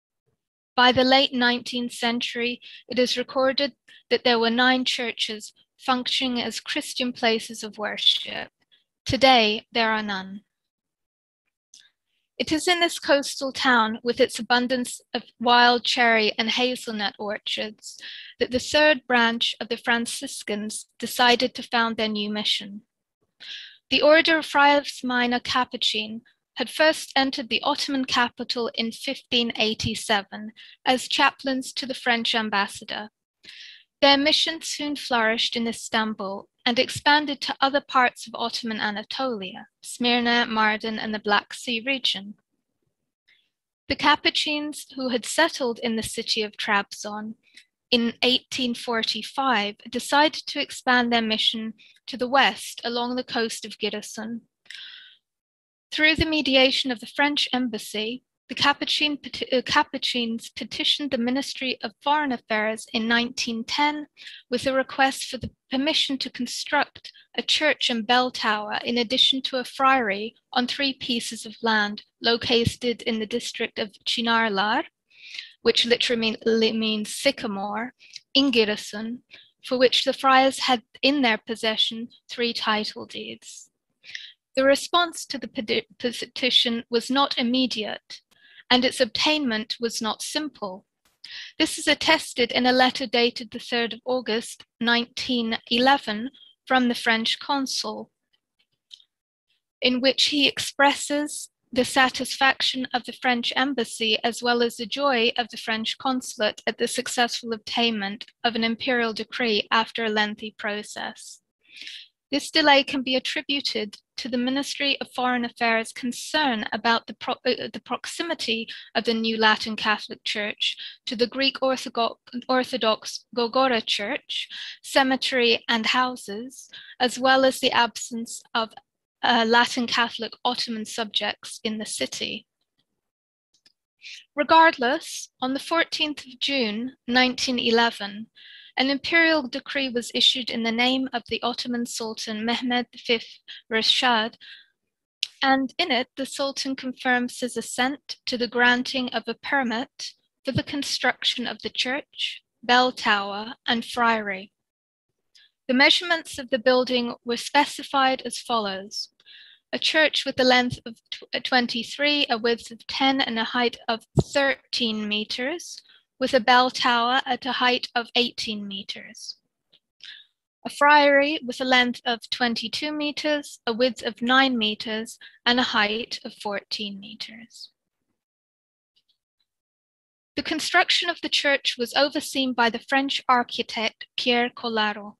By the late 19th century, it is recorded that there were 9 churches functioning as Christian places of worship. Today, there are none. It is in this coastal town, with its abundance of wild cherry and hazelnut orchards, that the third branch of the Franciscans decided to found their new mission. The order of Friars Minor Capuchin had first entered the Ottoman capital in 1587 as chaplains to the French ambassador. Their mission soon flourished in Istanbul and expanded to other parts of Ottoman Anatolia, Smyrna, Mardin, and the Black Sea region. The Capuchins, who had settled in the city of Trabzon in 1845, decided to expand their mission to the west along the coast of Giresun. Through the mediation of the French embassy, the Capuchins petitioned the Ministry of Foreign Affairs in 1910 with a request for the permission to construct a church and bell tower in addition to a friary on 3 pieces of land located in the district of Çınarlar, which literally means sycamore, in Giresun, for which the friars had in their possession 3 title deeds. The response to the petition was not immediate, and its obtainment was not simple. This is attested in a letter dated the 3rd of August, 1911, from the French consul, in which he expresses the satisfaction of the French embassy as well as the joy of the French consulate at the successful obtainment of an imperial decree after a lengthy process. This delay can be attributed to the Ministry of Foreign Affairs' concern about the proximity of the new Latin Catholic Church to the Greek Orthodox Gogora Church, cemetery and houses, as well as the absence of Latin Catholic Ottoman subjects in the city. Regardless, on the 14th of June, 1911, an imperial decree was issued in the name of the Ottoman Sultan Mehmed V Rashad, and in it the Sultan confirms his assent to the granting of a permit for the construction of the church, bell tower, and friary. The measurements of the building were specified as follows: a church with a length of 23, a width of 10, and a height of 13 meters, with a bell tower at a height of 18 meters. A friary with a length of 22 meters, a width of 9 meters, and a height of 14 meters. The construction of the church was overseen by the French architect Pierre Collaro.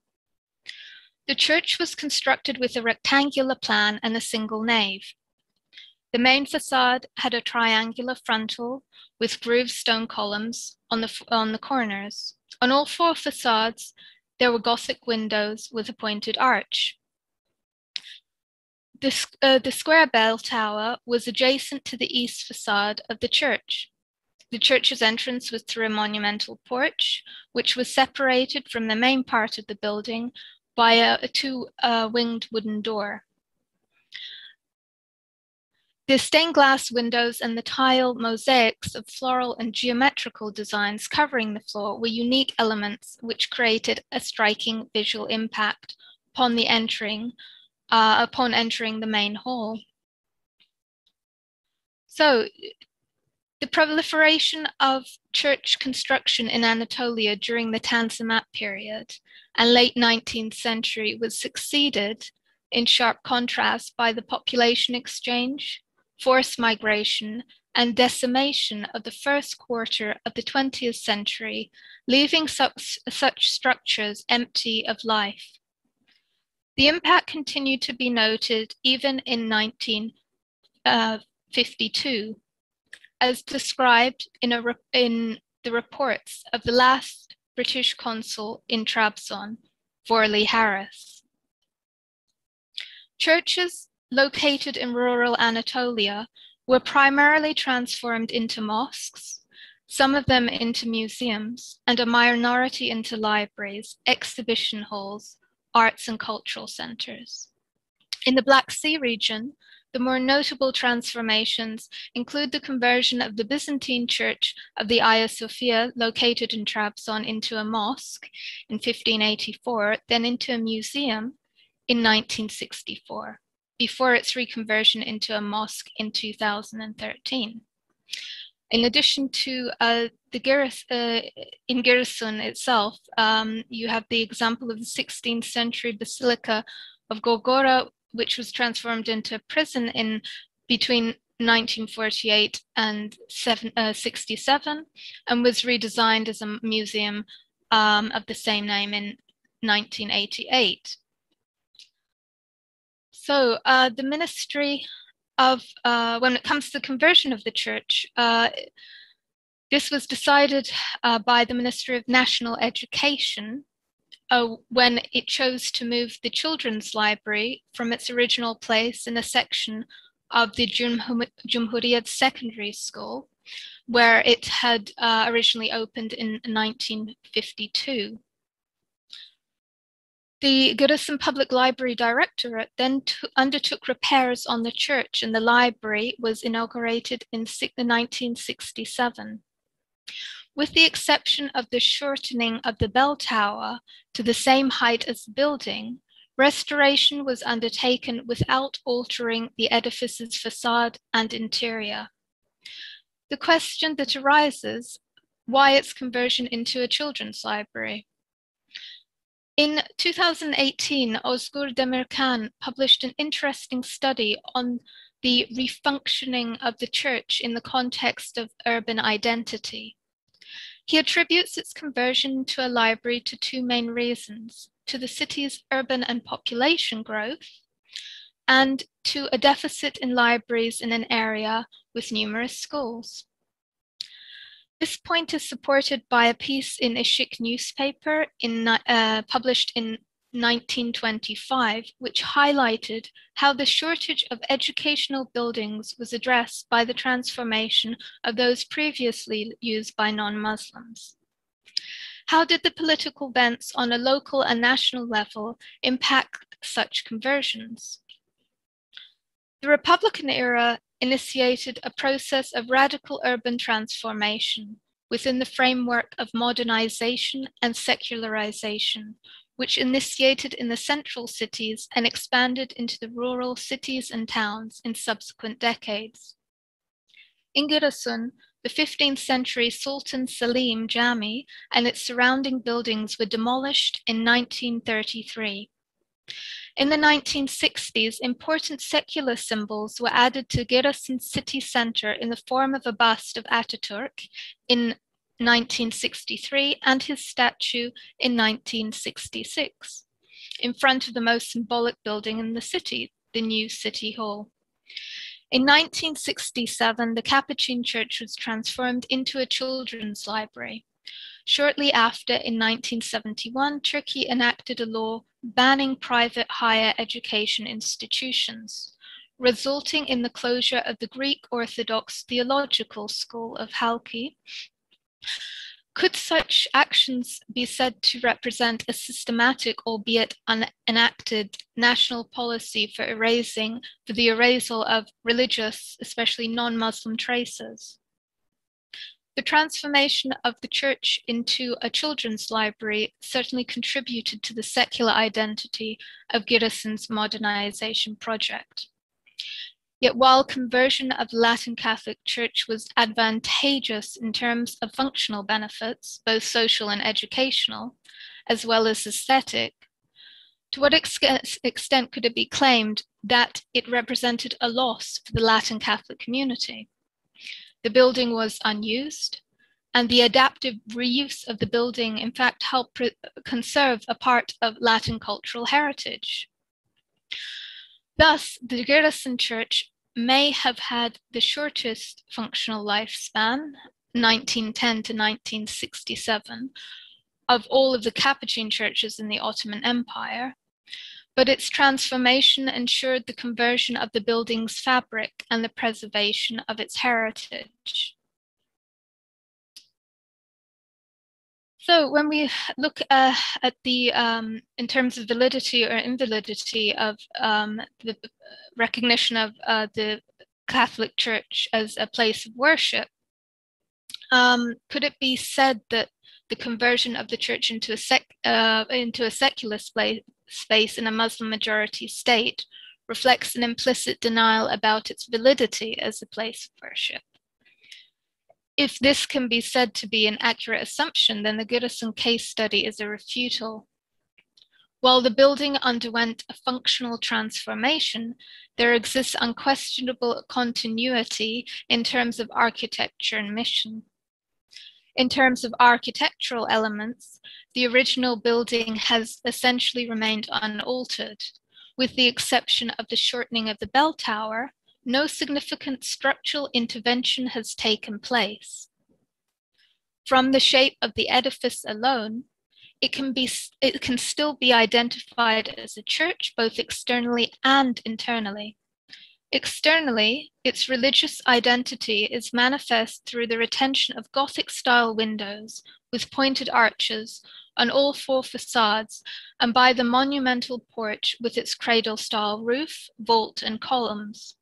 The church was constructed with a rectangular plan and a single nave. The main facade had a triangular frontal with grooved stone columns on the corners. On all 4 facades, there were Gothic windows with a pointed arch. The square bell tower was adjacent to the east facade of the church. The church's entrance was through a monumental porch, which was separated from the main part of the building by a 2-winged wooden door. The stained glass windows and the tile mosaics of floral and geometrical designs covering the floor were unique elements which created a striking visual impact upon entering the main hall. So, the proliferation of church construction in Anatolia during the Tanzimat period and late 19th century was succeeded in sharp contrast by the population exchange, forced migration, and decimation of the first quarter of the 20th century, leaving such structures empty of life. The impact continued to be noted even in 1952, as described in the reports of the last British consul in Trabzon, Vorley Harris. Churches located in rural Anatolia were primarily transformed into mosques, some of them into museums, and a minority into libraries, exhibition halls, arts and cultural centers. In the Black Sea region, the more notable transformations include the conversion of the Byzantine church of the Hagia Sophia, located in Trabzon, into a mosque in 1584, then into a museum in 1964, before its reconversion into a mosque in 2013. In addition to in Giresun itself, you have the example of the 16th century Basilica of Gorgora, which was transformed into a prison between 1948 and 67, and was redesigned as a museum of the same name in 1988. So the Ministry of, when it comes to the conversion of the church, this was decided by the Ministry of National Education when it chose to move the children's library from its original place in a section of the Cumhuriyet Secondary School, where it had originally opened in 1952. The Giresun Public Library Directorate then undertook repairs on the church, and the library was inaugurated in 1967. With the exception of the shortening of the bell tower to the same height as the building, restoration was undertaken without altering the edifice's facade and interior. The question that arises, why its conversion into a children's library? In 2018, Özgür Demirkan published an interesting study on the refunctioning of the church in the context of urban identity. He attributes its conversion to a library to two main reasons: to the city's urban and population growth, and to a deficit in libraries in an area with numerous schools. This point is supported by a piece in Işık newspaper published in 1925, which highlighted how the shortage of educational buildings was addressed by the transformation of those previously used by non-Muslims. How did the political events on a local and national level impact such conversions? The Republican era initiated a process of radical urban transformation within the framework of modernization and secularization, which initiated in the central cities and expanded into the rural cities and towns in subsequent decades. In Giresun, the 15th century Sultan Selim Jami and its surrounding buildings were demolished in 1933. In the 1960s, important secular symbols were added to Giresun city center in the form of a bust of Ataturk in 1963 and his statue in 1966, in front of the most symbolic building in the city, the new City Hall. In 1967, the Capuchin Church was transformed into a children's library. Shortly after, in 1971, Turkey enacted a law banning private higher education institutions, resulting in the closure of the Greek Orthodox Theological School of LAKI. Could such actions be said to represent a systematic, albeit unenacted, national policy for the erasal of religious, especially non-Muslim traces? The transformation of the church into a children's library certainly contributed to the secular identity of Giresun's modernization project. Yet while conversion of the Latin Catholic Church was advantageous in terms of functional benefits, both social and educational, as well as aesthetic, to what extent could it be claimed that it represented a loss for the Latin Catholic community? The building was unused, and the adaptive reuse of the building, in fact, helped conserve a part of Latin cultural heritage. Thus, the Giresun Church may have had the shortest functional lifespan, 1910 to 1967, of all of the Capuchin churches in the Ottoman Empire, but its transformation ensured the conversion of the building's fabric and the preservation of its heritage. So when we look at the, in terms of validity or invalidity of the recognition of the Catholic Church as a place of worship, could it be said that the conversion of the church into a secular space in a Muslim majority state reflects an implicit denial about its validity as a place of worship? If this can be said to be an accurate assumption, then the Giresun case study is a refutal. While the building underwent a functional transformation, there exists unquestionable continuity in terms of architecture and mission. In terms of architectural elements, the original building has essentially remained unaltered. With the exception of the shortening of the bell tower, no significant structural intervention has taken place. From the shape of the edifice alone, it can still be identified as a church, both externally and internally. Externally, its religious identity is manifest through the retention of Gothic-style windows with pointed arches on all four facades, and by the monumental porch with its cradle-style roof, vault, and columns.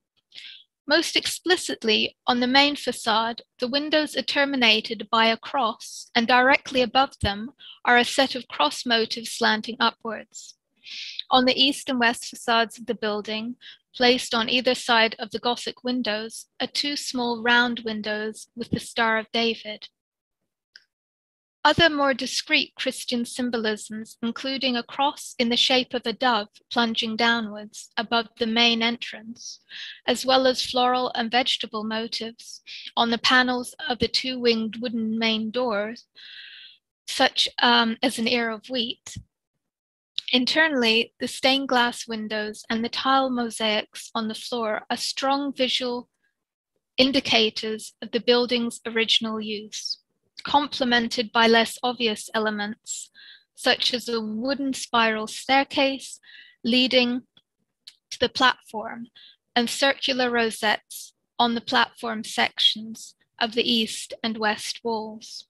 Most explicitly, on the main facade, the windows are terminated by a cross, and directly above them are a set of cross motifs slanting upwards. On the east and west facades of the building, placed on either side of the Gothic windows, are two small round windows with the Star of David. Other more discrete Christian symbolisms, including a cross in the shape of a dove plunging downwards above the main entrance, as well as floral and vegetable motifs on the panels of the two-winged wooden main doors, such as an ear of wheat. Internally, the stained glass windows and the tile mosaics on the floor are strong visual indicators of the building's original use, complemented by less obvious elements, such as a wooden spiral staircase leading to the platform and circular rosettes on the platform sections of the east and west walls.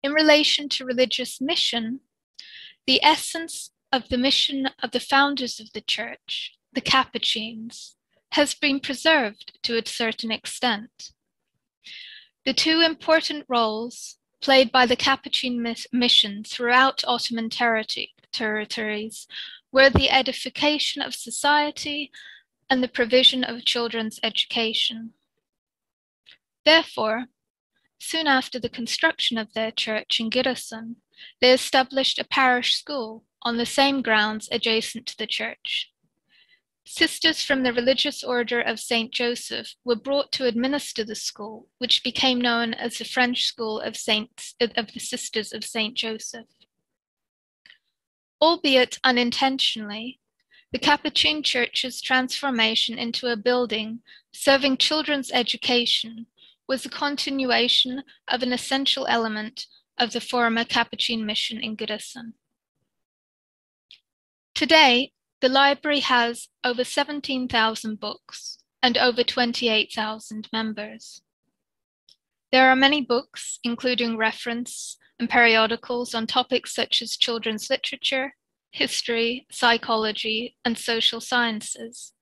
In relation to religious mission, the essence of the mission of the founders of the church, the Capuchins, has been preserved to a certain extent. The two important roles played by the Capuchin mission throughout Ottoman territories were the edification of society and the provision of children's education. Therefore, soon after the construction of their church in Giresun, they established a parish school on the same grounds adjacent to the church. Sisters from the religious order of St. Joseph were brought to administer the school, which became known as the French School of the Sisters of St. Joseph. Albeit unintentionally, the Capuchin Church's transformation into a building serving children's education was a continuation of an essential element of the former Capuchin mission in Giresun. Today, the library has over 17,000 books and over 28,000 members. There are many books, including reference and periodicals on topics such as children's literature, history, psychology, and social sciences.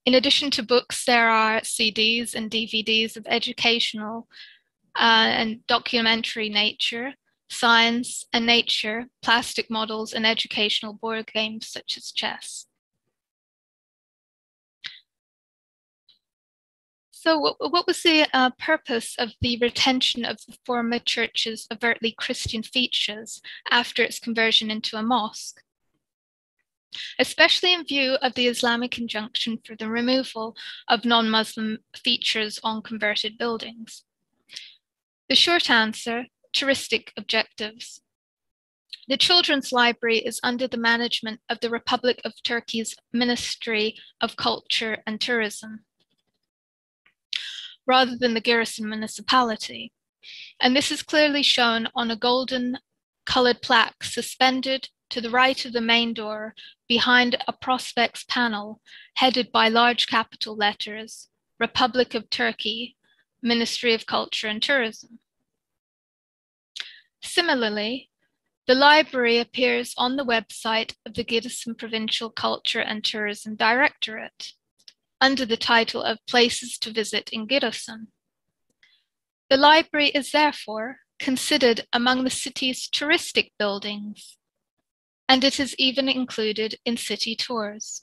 In addition to books, there are CDs and DVDs of educational and documentary nature, science and nature, plastic models, and educational board games such as chess. So what was the purpose of the retention of the former church's overtly Christian features after its conversion into a mosque? especially in view of the Islamic injunction for the removal of non-Muslim features on converted buildings? The short answer, touristic objectives. The Children's Library is under the management of the Republic of Turkey's Ministry of Culture and Tourism, rather than the Giresun municipality. And this is clearly shown on a golden colored plaque suspended to the right of the main door behind a prospects panel headed by large capital letters, Republic of Turkey, Ministry of Culture and Tourism. Similarly, the library appears on the website of the Giresun Provincial Culture and Tourism Directorate under the title of Places to Visit in Giresun. The library is therefore considered among the city's touristic buildings, and it is even included in city tours.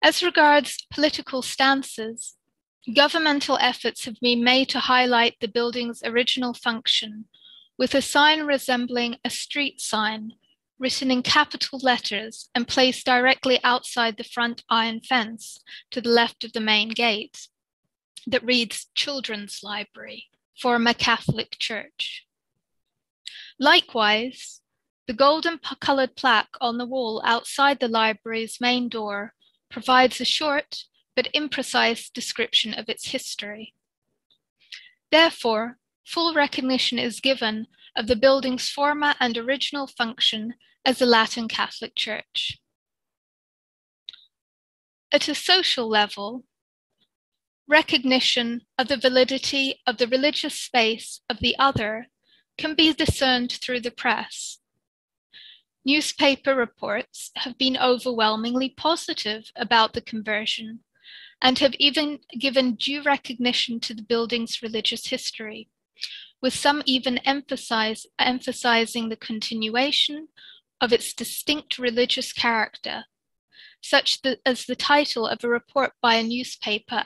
As regards political stances, governmental efforts have been made to highlight the building's original function with a sign resembling a street sign written in capital letters and placed directly outside the front iron fence to the left of the main gate that reads Children's Library, former Catholic Church. Likewise, the golden colored plaque on the wall outside the library's main door provides a short but imprecise description of its history. Therefore, full recognition is given of the building's former and original function as a Latin Catholic church. At a social level, recognition of the validity of the religious space of the other can be discerned through the press. Newspaper reports have been overwhelmingly positive about the conversion and have even given due recognition to the building's religious history, with some even emphasizing the continuation of its distinct religious character, such as the title of a report by a newspaper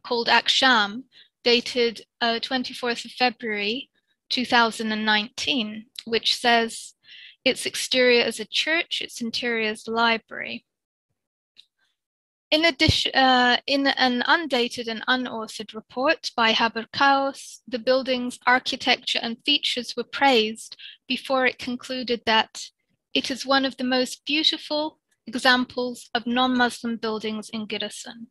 called Akşam, dated 24th of February 2019, which says, its exterior is a church, its interior is a library. In addition, in an undated and unauthored report by Haberkaus, the building's architecture and features were praised before it concluded that it is one of the most beautiful examples of non-Muslim buildings in Giresun,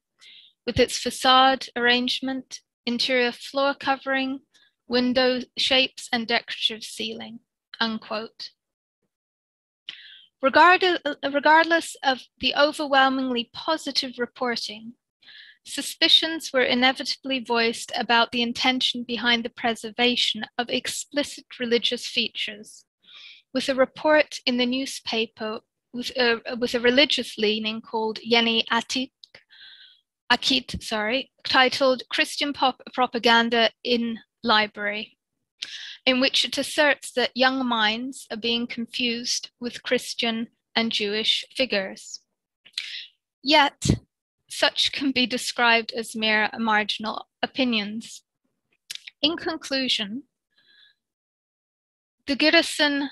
with its facade arrangement, interior floor covering, window shapes, and decorative ceiling, unquote. Regardless of the overwhelmingly positive reporting, suspicions were inevitably voiced about the intention behind the preservation of explicit religious features, with a report in the newspaper with a religious leaning called Yeni Akit, titled Christian Propaganda in Library, in which it asserts that young minds are being confused with Christian and Jewish figures. Yet, such can be described as mere marginal opinions. In conclusion, the Giresun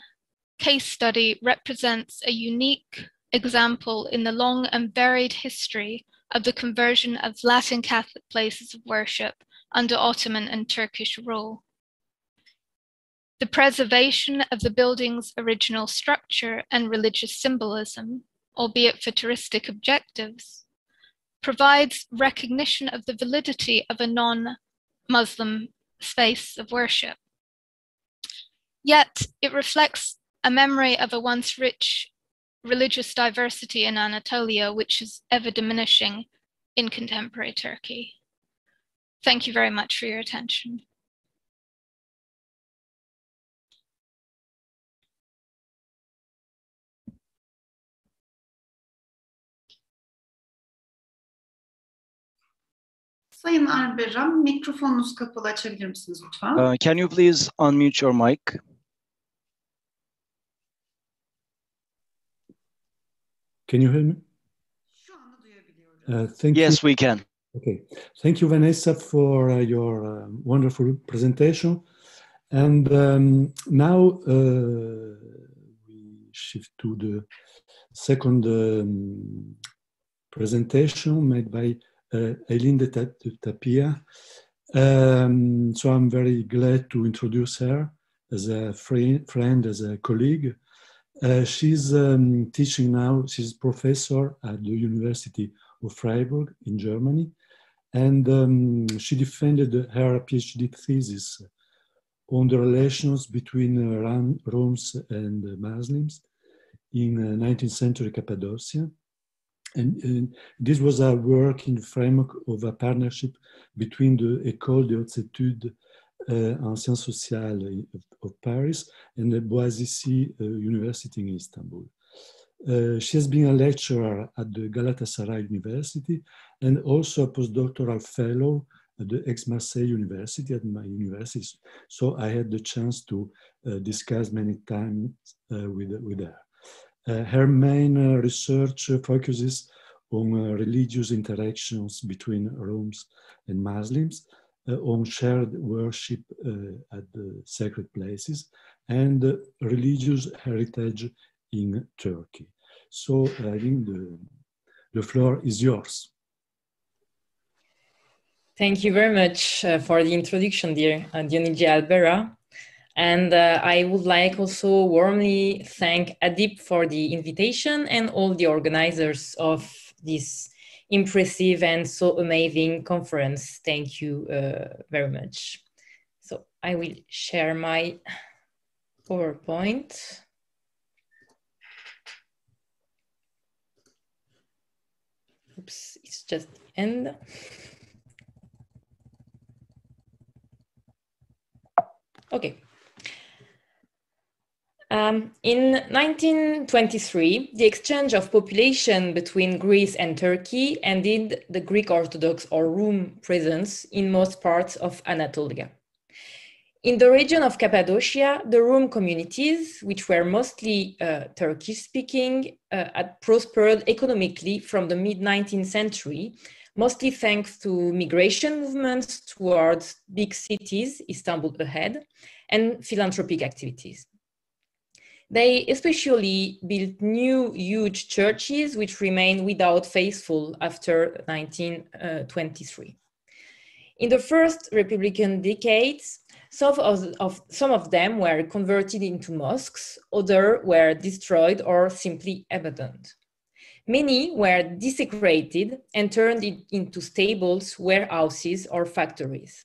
case study represents a unique example in the long and varied history of the conversion of Latin Catholic places of worship under Ottoman and Turkish rule. The preservation of the building's original structure and religious symbolism, albeit for touristic objectives, provides recognition of the validity of a non-Muslim space of worship. Yet it reflects a memory of a once rich religious diversity in Anatolia, which is ever diminishing in contemporary Turkey. Thank you very much for your attention. Sayın Arberam, mikrofonunuz kapalı, açabilir misiniz lütfen? Can you please unmute your mic? Can you hear me? Şu anda duyabiliyorum. Thank Yes, you. we can. Okay, thank you, Vanessa, for your wonderful presentation. And now we shift to the second presentation made by Eileen de Tapia. So I'm very glad to introduce her as a friend, as a colleague. She's teaching now, she's professor at the University of Freiburg in Germany. And she defended her PhD thesis on the relations between Romes and Muslims in 19th century Cappadocia. And this was a work in the framework of a partnership between the École des Hautes Études en Sciences Sociales of Paris and the Boğaziçi University in Istanbul. She has been a lecturer at the Galatasaray University and also a postdoctoral fellow at the Aix-Marseille University, at my university. So I had the chance to discuss many times with her. Her main research focuses on religious interactions between Romans and Muslims, on shared worship at the sacred places, and religious heritage in Turkey. So I think the floor is yours. Thank you very much for the introduction, dear Dionigi Albera. And I would like also warmly thank ADİP for the invitation and all the organizers of this impressive and so amazing conference. Thank you very much. So I will share my PowerPoint. Oops, it's just the end. Okay. In 1923, the exchange of population between Greece and Turkey ended the Greek Orthodox or Rum presence in most parts of Anatolia. In the region of Cappadocia, the Rum communities, which were mostly Turkish-speaking, had prospered economically from the mid-19th century, mostly thanks to migration movements towards big cities, Istanbul ahead, and philanthropic activities. They especially built new huge churches which remained without faithful after 1923. In the first Republican decades, some of them were converted into mosques, others were destroyed or simply abandoned. Many were desecrated and turned into stables, warehouses, or factories.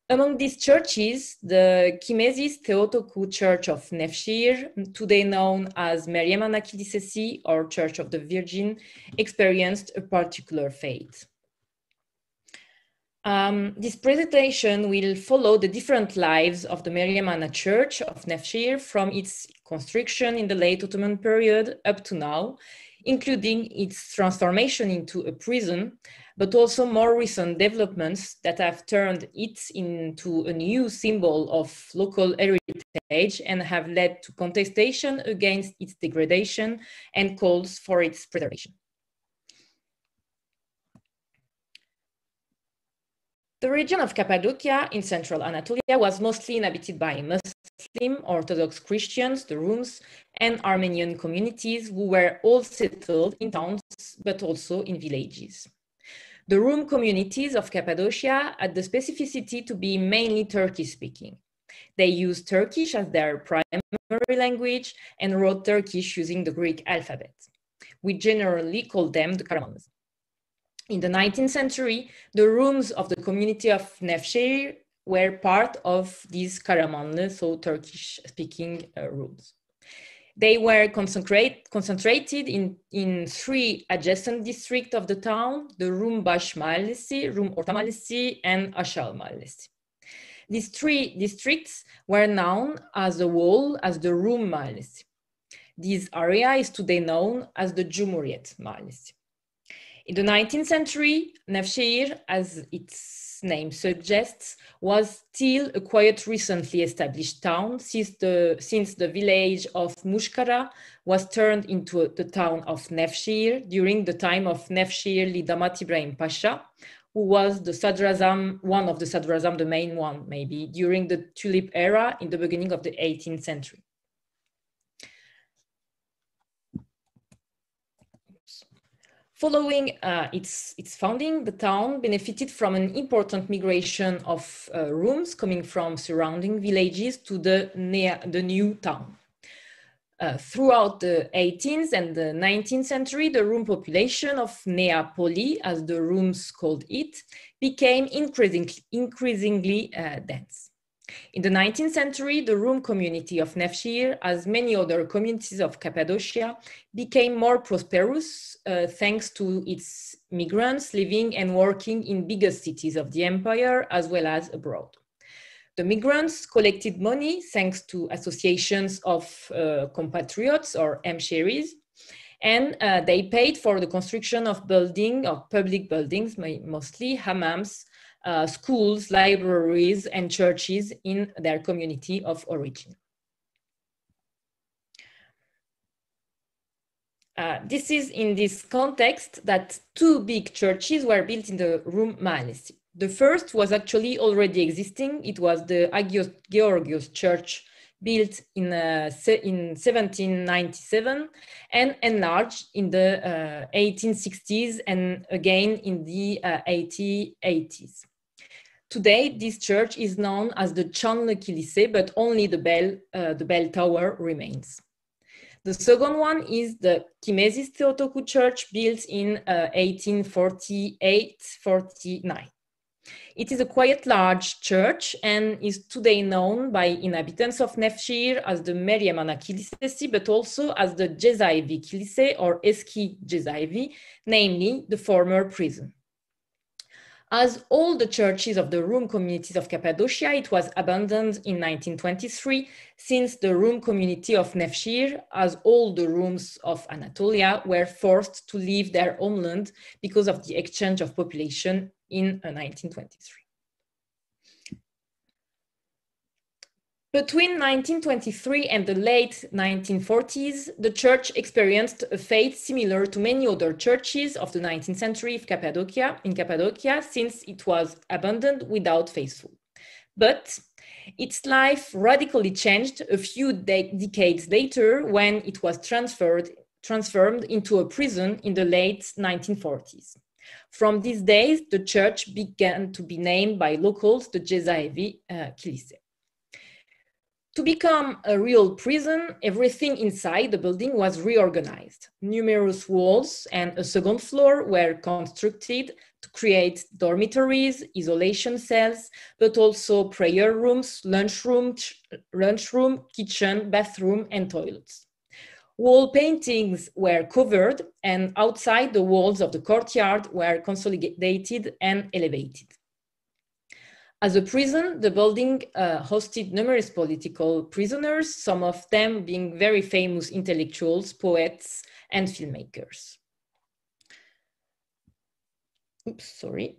Among these churches, the Kimesis Theotokou Church of Nevşehir, today known as Meryem Ana Kilisesi or Church of the Virgin, experienced a particular fate. This presentation will follow the different lives of the Meryem Ana Church of Nevşehir from its construction in the late Ottoman period up to now, including its transformation into a prison, but also more recent developments that have turned it into a new symbol of local heritage and have led to contestation against its degradation and calls for its preservation. The region of Cappadocia in central Anatolia was mostly inhabited by Muslim Orthodox Christians, the Rums, and Armenian communities who were all settled in towns, but also in villages. The Rum communities of Cappadocia had the specificity to be mainly Turkish-speaking. They used Turkish as their primary language and wrote Turkish using the Greek alphabet. We generally call them the Karamanlıs. In the 19th century, the Rums of the community of Nevşehir were part of these Karamanlı, so Turkish-speaking Rums. They were concentrated in three adjacent districts of the town, the Rum Baş Mahallesi, Rum Orta Mahallesi, and Aşağı Mahallesi. These three districts were known as a whole as the Rum Mahallesi. This area is today known as the Cumhuriyet Mahallesi. In the 19th century, Nevşehir, as its name suggests, was still a quite recently established town since the village of Mushkara was turned into the town of Nevşehir during the time of Nevşehirli Damat İbrahim Pasha, who was the Sadrazam, one of the Sadrazam, the main one maybe, during the Tulip era in the beginning of the 18th century. Following its founding, the town benefited from an important migration of Rooms coming from surrounding villages to the new town. Throughout the 18th and the 19th century, the Room population of Neapoli, as the Rooms called it, became increasingly dense. In the 19th century, the Room community of Nevşehir, as many other communities of Cappadocia, became more prosperous thanks to its migrants living and working in bigger cities of the empire as well as abroad. The migrants collected money thanks to associations of compatriots or hemsheris, and they paid for the construction of public buildings, mostly hammams, schools, libraries, and churches in their community of origin. This is in this context that two big churches were built in the Room Mahallesi. The first was actually already existing. It was the Agios Georgios Church, built in 1797 and enlarged in the 1860s and again in the 1880s. Today, this church is known as the Çanlı Kilise, but only the bell tower remains. The second one is the Kimesis Theotoku Church, built in 1848-49. It is a quite large church and is today known by inhabitants of Nevşehir as the Meryem Ana Kilisesi, but also as the Cezaevi Kilise or Eski Cezaevi, namely the former prison. As all the churches of the Room communities of Cappadocia, it was abandoned in 1923, since the Room community of Nevşehir, as all the Rooms of Anatolia, were forced to leave their homeland because of the exchange of population in 1923. Between 1923 and the late 1940s, the church experienced a fate similar to many other churches of the 19th century in Cappadocia, since it was abandoned without faithful. But its life radically changed a few decades later when it was transformed into a prison in the late 1940s. From these days, the church began to be named by locals the Cezaevi Kilise. To become a real prison, everything inside the building was reorganized. Numerous walls and a second floor were constructed to create dormitories, isolation cells, but also prayer rooms, lunchroom, kitchen, bathroom, and toilets. Wall paintings were covered, and outside the walls of the courtyard were consolidated and elevated. As a prison, the building hosted numerous political prisoners, some of them being very famous intellectuals, poets, and filmmakers. Oops, sorry.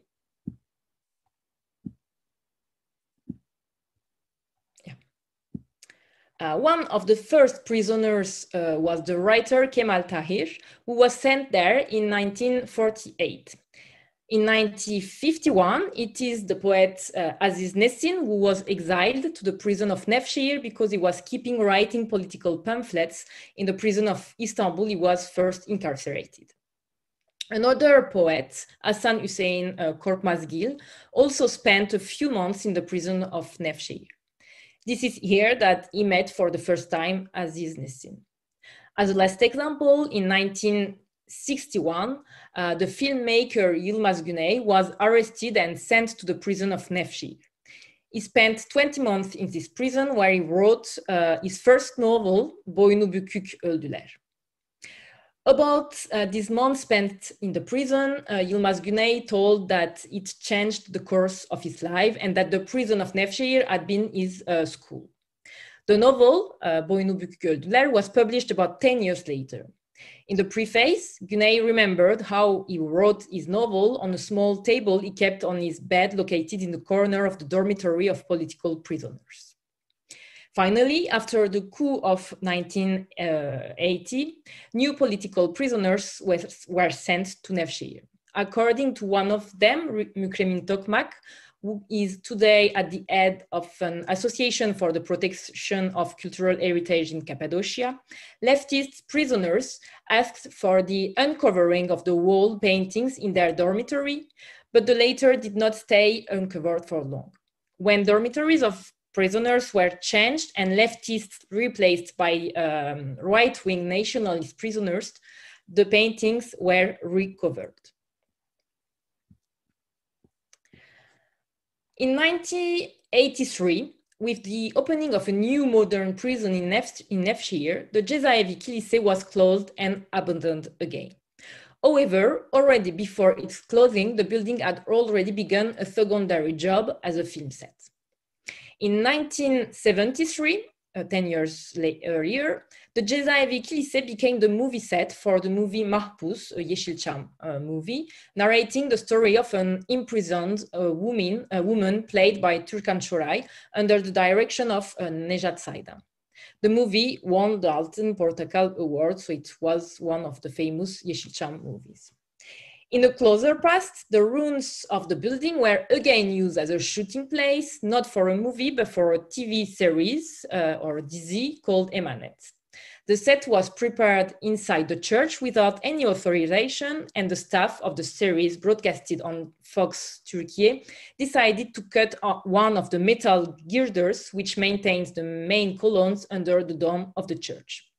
Yeah. One of the first prisoners was the writer Kemal Tahir, who was sent there in 1948. In 1951, it is the poet Aziz Nesin who was exiled to the prison of Nevşehir because he was keeping writing political pamphlets in the prison of Istanbul. He was first incarcerated. Another poet, Hasan Hüseyin Korkmazgil, also spent a few months in the prison of Nevşehir. This is here that he met for the first time Aziz Nesin. As a last example, in 1961, the filmmaker Yılmaz Güney was arrested and sent to the prison of Nevşehir. He spent 20 months in this prison where he wrote his first novel, Boynu Bükük Öldüler. About this month spent in the prison, Yılmaz Güney told that it changed the course of his life and that the prison of Nevşehir had been his school. The novel, Boynu Bükük Öldüler, was published about 10 years later. In the preface, Güney remembered how he wrote his novel on a small table he kept on his bed located in the corner of the dormitory of political prisoners. Finally, after the coup of 1980, new political prisoners were sent to Nevşehir. According to one of them, Mükremin Tokmak, who is today at the head of an association for the protection of cultural heritage in Cappadocia, leftist prisoners asked for the uncovering of the wall paintings in their dormitory, but the latter did not stay uncovered for long. When dormitories of prisoners were changed and leftists replaced by right-wing nationalist prisoners, the paintings were recovered. In 1983, with the opening of a new modern prison in Nevşehir, the Cezaevi Kilise was closed and abandoned again. However, already before its closing, the building had already begun a secondary job as a film set. In 1973, 10 years earlier, the Cezaevi Kilise became the movie set for the movie Mahpus, a Yeşilçam movie, narrating the story of an imprisoned woman played by Türkan Şoray under the direction of Nejat Saydam. The movie won the Altın Portakal Award, so it was one of the famous Yeşilçam movies. In the closer past, the ruins of the building were again used as a shooting place, not for a movie, but for a TV series or dizi called Emanet. The set was prepared inside the church without any authorization, and the staff of the series broadcasted on Fox Turkey decided to cut one of the metal girders which maintains the main columns under the dome of the church.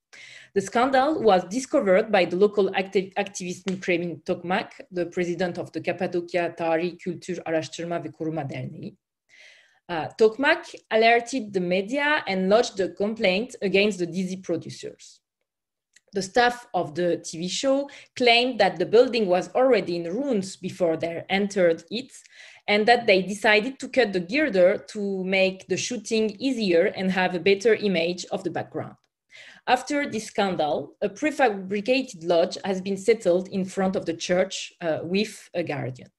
The scandal was discovered by the local activist Mükremin Tokmak, the president of the Kapadokya Tarih, Kültür, Araştırma ve Koruma Derneği. Tokmak alerted the media and lodged a complaint against the dizi producers. The staff of the TV show claimed that the building was already in ruins before they entered it, and that they decided to cut the girder to make the shooting easier and have a better image of the background. After this scandal, a prefabricated lodge has been settled in front of the church with a guardian.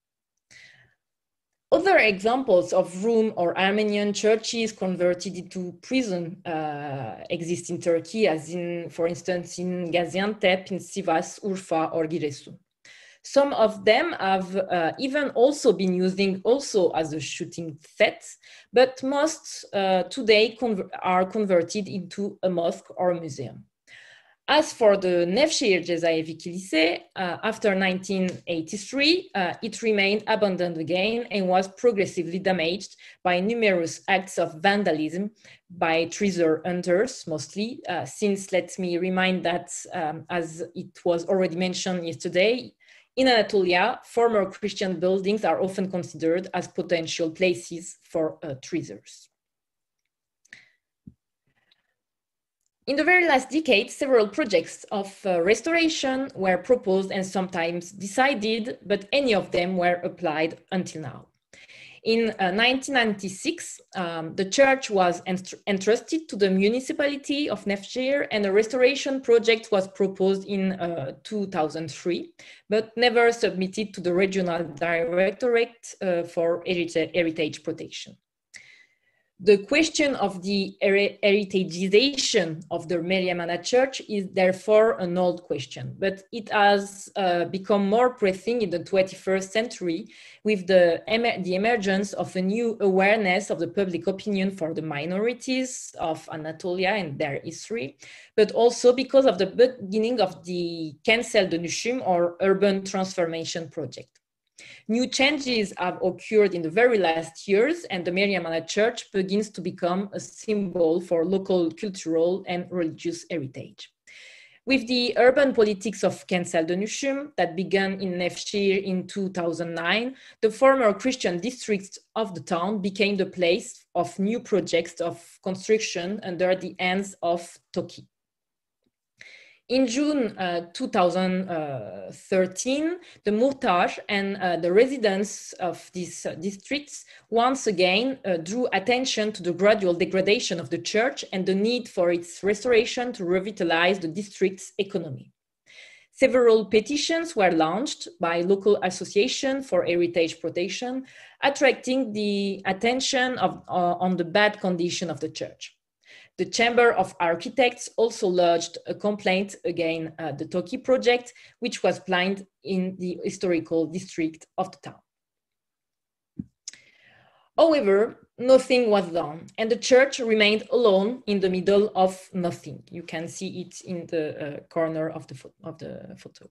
Other examples of Rum or Armenian churches converted into prison exist in Turkey, as in, for instance, in Gaziantep, in Sivas, Urfa, or Giresun. Some of them have even also been using also as a shooting set, but most today are converted into a mosque or a museum. As for the Nevşehir Cezaevi Kilise, after 1983, it remained abandoned again and was progressively damaged by numerous acts of vandalism by treasure hunters, mostly, since let me remind that, as it was already mentioned yesterday, in Anatolia, former Christian buildings are often considered as potential places for treasures. In the very last decade, several projects of restoration were proposed and sometimes decided, but any of them were applied until now. In 1996, the church was entrusted to the municipality of Nevşehir, and a restoration project was proposed in 2003, but never submitted to the regional directorate for heritage protection. The question of the heritageization of the Meryem Ana Church is therefore an old question, but it has become more pressing in the 21st century with the emergence of a new awareness of the public opinion for the minorities of Anatolia and their history, but also because of the beginning of the Kentsel Dönüşüm or urban transformation project. New changes have occurred in the very last years, and the Meryem Ana Church begins to become a symbol for local cultural and religious heritage. With the urban politics of Kentsel Dönüşüm that began in Nevşehir in 2009, the former Christian districts of the town became the place of new projects of construction under the hands of TOKİ. In June 2013, the Muhtar and the residents of these districts once again drew attention to the gradual degradation of the church and the need for its restoration to revitalize the district's economy. Several petitions were launched by local associations for heritage protection, attracting the attention on the bad condition of the church. The Chamber of Architects also lodged a complaint against the Toki project, which was planned in the historical district of the town. However, nothing was done, and the church remained alone in the middle of nothing. You can see it in the corner of the photo.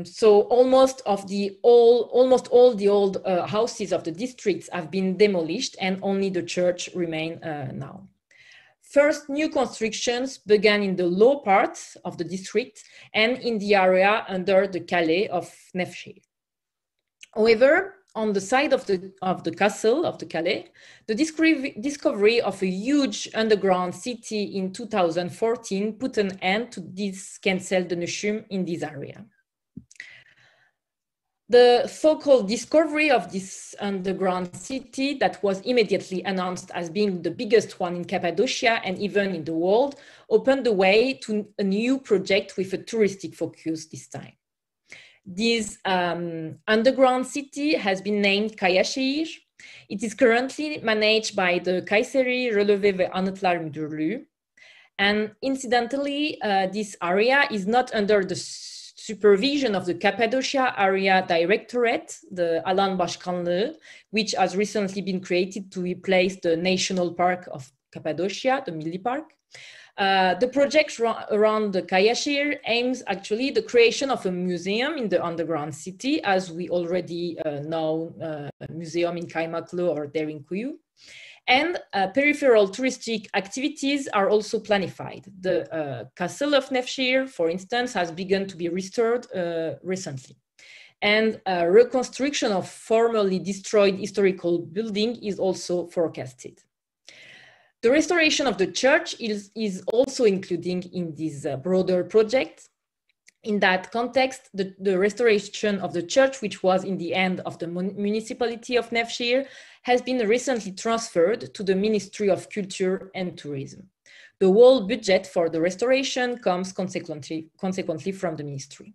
So almost all the old houses of the districts have been demolished, and only the church remain now. First, new constructions began in the low parts of the district and in the area under the Calais of Nefshir. However, on the side of the castle of the Calais, the discovery of a huge underground city in 2014 put an end to this cancelled notion in this area. The so-called discovery of this underground city that was immediately announced as being the biggest one in Cappadocia and even in the world opened the way to a new project with a touristic focus this time. This underground city has been named Kayaşehir. It is currently managed by the Kayseri Relevé ve Anıtlar Müdürlüğü. And incidentally, this area is not under the supervision of the Cappadocia Area Directorate, the Alan Başkanlığı, which has recently been created to replace the National Park of Cappadocia, the Milli Park. The project around the Kayaşehir aims actually the creation of a museum in the underground city, as we already know, a museum in Kaymaklı or Derinkuyu. And peripheral touristic activities are also planified. The castle of Nefshir, for instance, has begun to be restored recently. And reconstruction of formerly destroyed historical building is also forecasted. The restoration of the church is also including in this broader project. In that context, the restoration of the church, which was in the hand of the municipality of Nefshir, has been recently transferred to the Ministry of Culture and Tourism. The whole budget for the restoration comes consequently from the ministry.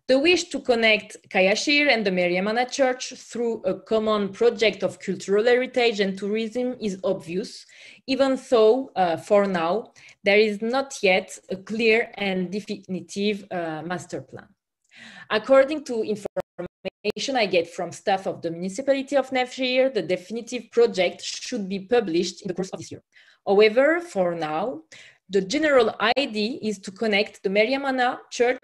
The wish to connect Kayaşehir and the Meryem Ana Church through a common project of cultural heritage and tourism is obvious, even though, for now, there is not yet a clear and definitive master plan. According to information I get from staff of the municipality of Nefshir, the definitive project should be published in the course of this year. However, for now, the general idea is to connect the Meryem Ana Church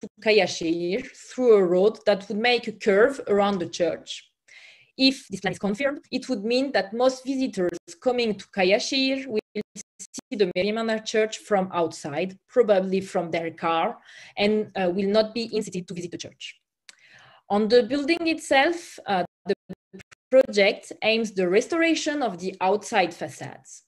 to Kayaşehir through a road that would make a curve around the church. If this plan is confirmed, it would mean that most visitors coming to Kayaşehir will see the Meryem Ana Church from outside, probably from their car, and will not be incited to visit the church. On the building itself, the project aims the restoration of the outside facades.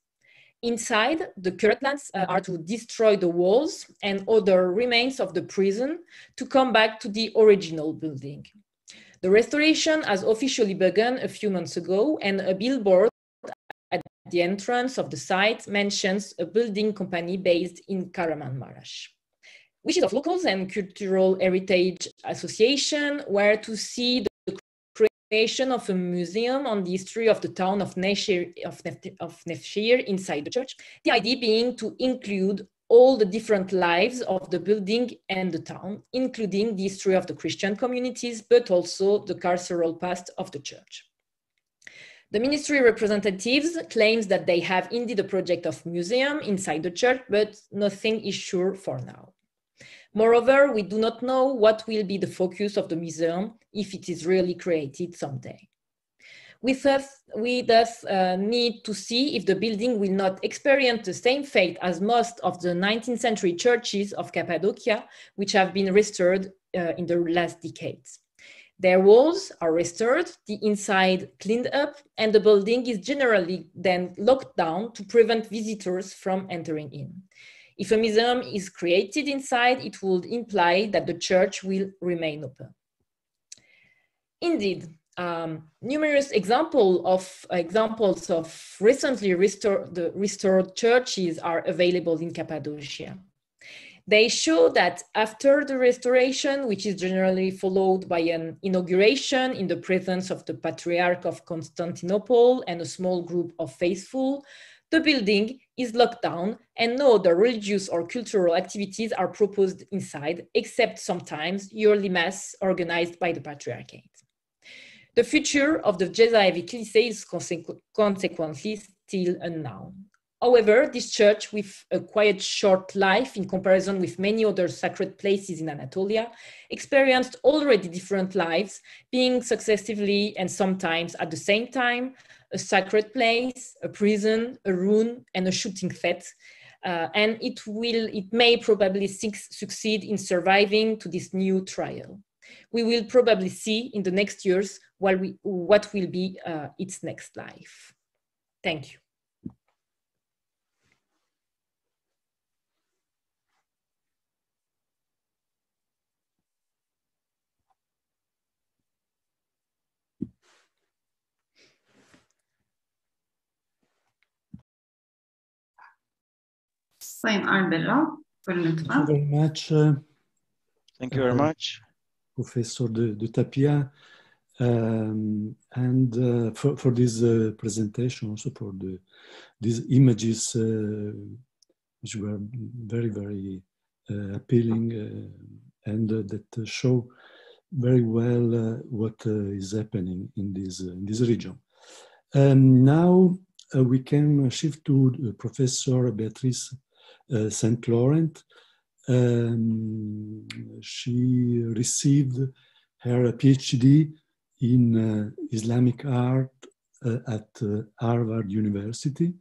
Inside, the current plans are to destroy the walls and other remains of the prison to come back to the original building. The restoration has officially begun a few months ago, and a billboard at the entrance of the site mentions a building company based in Kahramanmaraş. Wishes of Locals and Cultural Heritage Association were to see the creation of a museum on the history of the town of Nefshir inside the church, the idea being to include all the different lives of the building and the town, including the history of the Christian communities, but also the carceral past of the church. The ministry representatives claims that they have indeed a project of museum inside the church, but nothing is sure for now. Moreover, we do not know what will be the focus of the museum if it is really created someday. We thus need to see if the building will not experience the same fate as most of the 19th century churches of Cappadocia, which have been restored in the last decades. Their walls are restored, the inside cleaned up, and the building is generally then locked down to prevent visitors from entering in. If a museum is created inside, it would imply that the church will remain open. Indeed, numerous examples of recently restored churches are available in Cappadocia. They show that after the restoration, which is generally followed by an inauguration in the presence of the Patriarch of Constantinople and a small group of faithful, the building is locked down and no other religious or cultural activities are proposed inside, except sometimes yearly mass organized by the Patriarchate. The future of the Jezaevic Lycée is consequently still unknown. However, this church, with a quite short life in comparison with many other sacred places in Anatolia, experienced already different lives, being successively and sometimes at the same time a sacred place, a prison, a ruin, and a shooting fete. And it may probably succeed in surviving to this new trial. We will probably see in the next years what will be its next life. Thank you. Sayın Albera, buyurun lütfen. Thank you very much. Thank you very much. Professor de Tapia, and for this presentation, also for these images, which were very, very appealing and that show very well what is happening in this region. Now we can shift to Professor Beatrice St. Laurent. She received her PhD in Islamic art at Harvard University,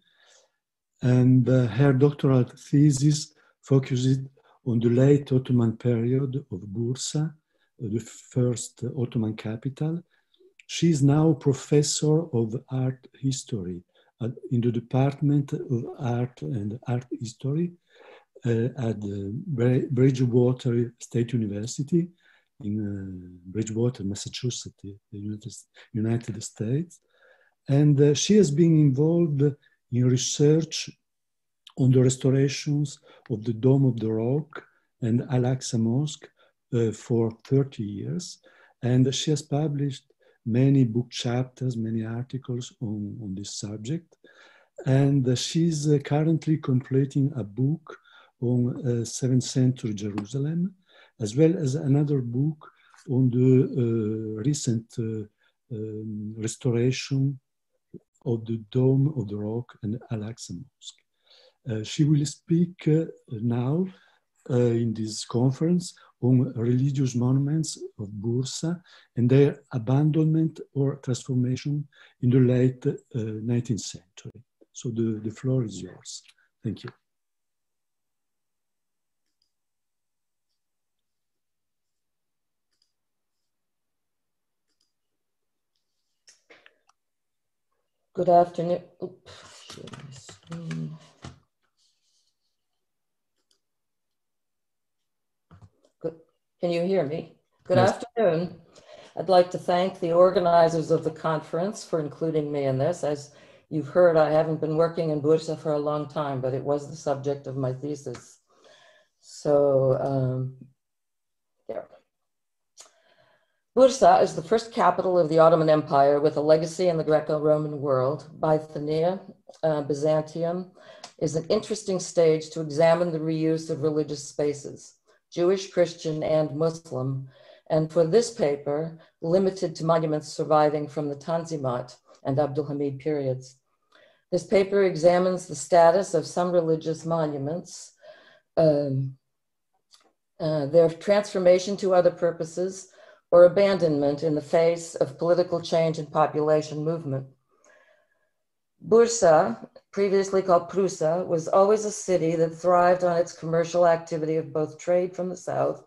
and her doctoral thesis focused on the late Ottoman period of Bursa, the first Ottoman capital. She is now professor of art history in the Department of Art and Art History at Bridgewater State University in Bridgewater, Massachusetts, the United States. And she has been involved in research on the restorations of the Dome of the Rock and Al-Aqsa Mosque for 30 years. And she has published many book chapters, many articles on this subject. And she's currently completing a book on 7th century Jerusalem, as well as another book on the recent restoration of the Dome of the Rock and Al-Aqsa Mosque. She will speak now in this conference on religious monuments of Bursa and their abandonment or transformation in the late 19th century. So the floor is yours. Thank you. Good afternoon. Oops. Can you hear me? Good Yes. afternoon. I'd like to thank the organizers of the conference for including me in this. As you've heard, I haven't been working in Bursa for a long time, but it was the subject of my thesis. So, there. Bursa is the first capital of the Ottoman Empire with a legacy in the Greco-Roman world. Bithynia, Byzantium, is an interesting stage to examine the reuse of religious spaces, Jewish, Christian, and Muslim, and for this paper, limited to monuments surviving from the Tanzimat and Abdulhamid periods. This paper examines the status of some religious monuments, their transformation to other purposes, or abandonment in the face of political change and population movement. Bursa, previously called Prusa, was always a city that thrived on its commercial activity of both trade from the south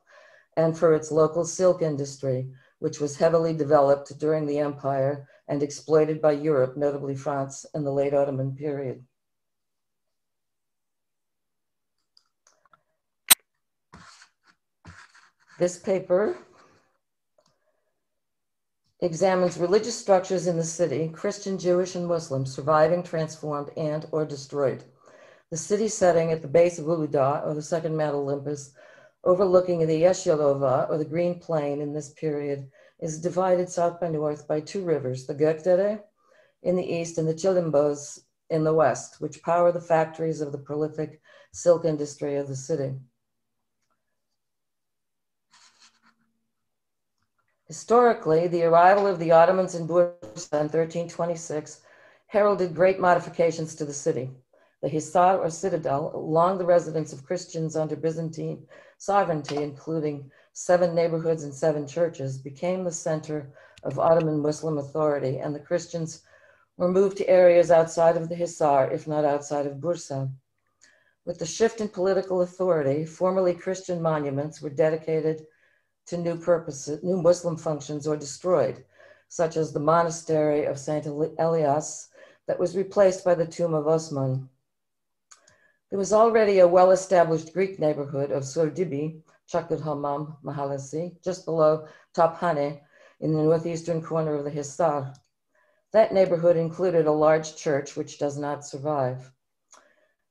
and for its local silk industry, which was heavily developed during the empire and exploited by Europe, notably France, in the late Ottoman period. This paper examines religious structures in the city, Christian, Jewish, and Muslim, surviving, transformed, and or destroyed. The city setting at the base of Uludağ, or the second Mount Olympus, overlooking the Yeşilova, or the Green Plain in this period, is divided south by north by two rivers, the Gökdere in the east and the Çilimbos in the west, which power the factories of the prolific silk industry of the city. Historically, the arrival of the Ottomans in Bursa in 1326 heralded great modifications to the city. The Hisar, or citadel, along the residence of Christians under Byzantine sovereignty, including 7 neighborhoods and 7 churches, became the center of Ottoman Muslim authority, and the Christians were moved to areas outside of the Hisar, if not outside of Bursa. With the shift in political authority, formerly Christian monuments were dedicated to new purposes, new Muslim functions, or destroyed, such as the monastery of Saint Elias that was replaced by the tomb of Osman. There was already a well-established Greek neighborhood of Surdibi, Çakırhamam Mahallesi, just below Tophane in the northeastern corner of the Hisar. That neighborhood included a large church, which does not survive.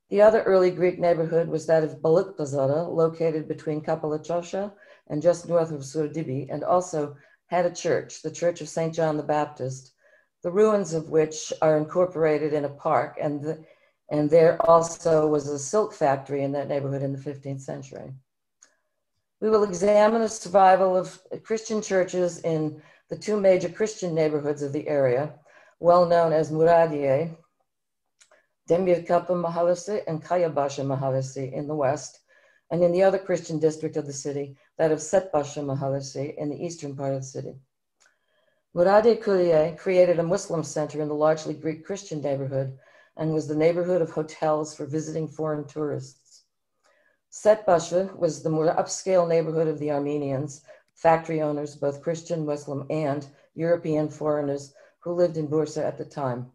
The other early Greek neighborhood was that of Balıkpazarı, located between Kapalıçarşı and just north of Surdibi, and also had a church, the Church of St. John the Baptist, the ruins of which are incorporated in a park, and there also was a silk factory in that neighborhood in the 15th century. We will examine the survival of Christian churches in the 2 major Christian neighborhoods of the area, well known as Muradiye, Demirkapı Mahallesi, and Kayabaşı Mahallesi in the west, and in the other Christian district of the city, that of Setbaşı Mahallesi in the eastern part of the city. Muradiye Külliye created a Muslim center in the largely Greek Christian neighborhood and was the neighborhood of hotels for visiting foreign tourists. Setbaşı was the more upscale neighborhood of the Armenians, factory owners, both Christian, Muslim, and European foreigners who lived in Bursa at the time.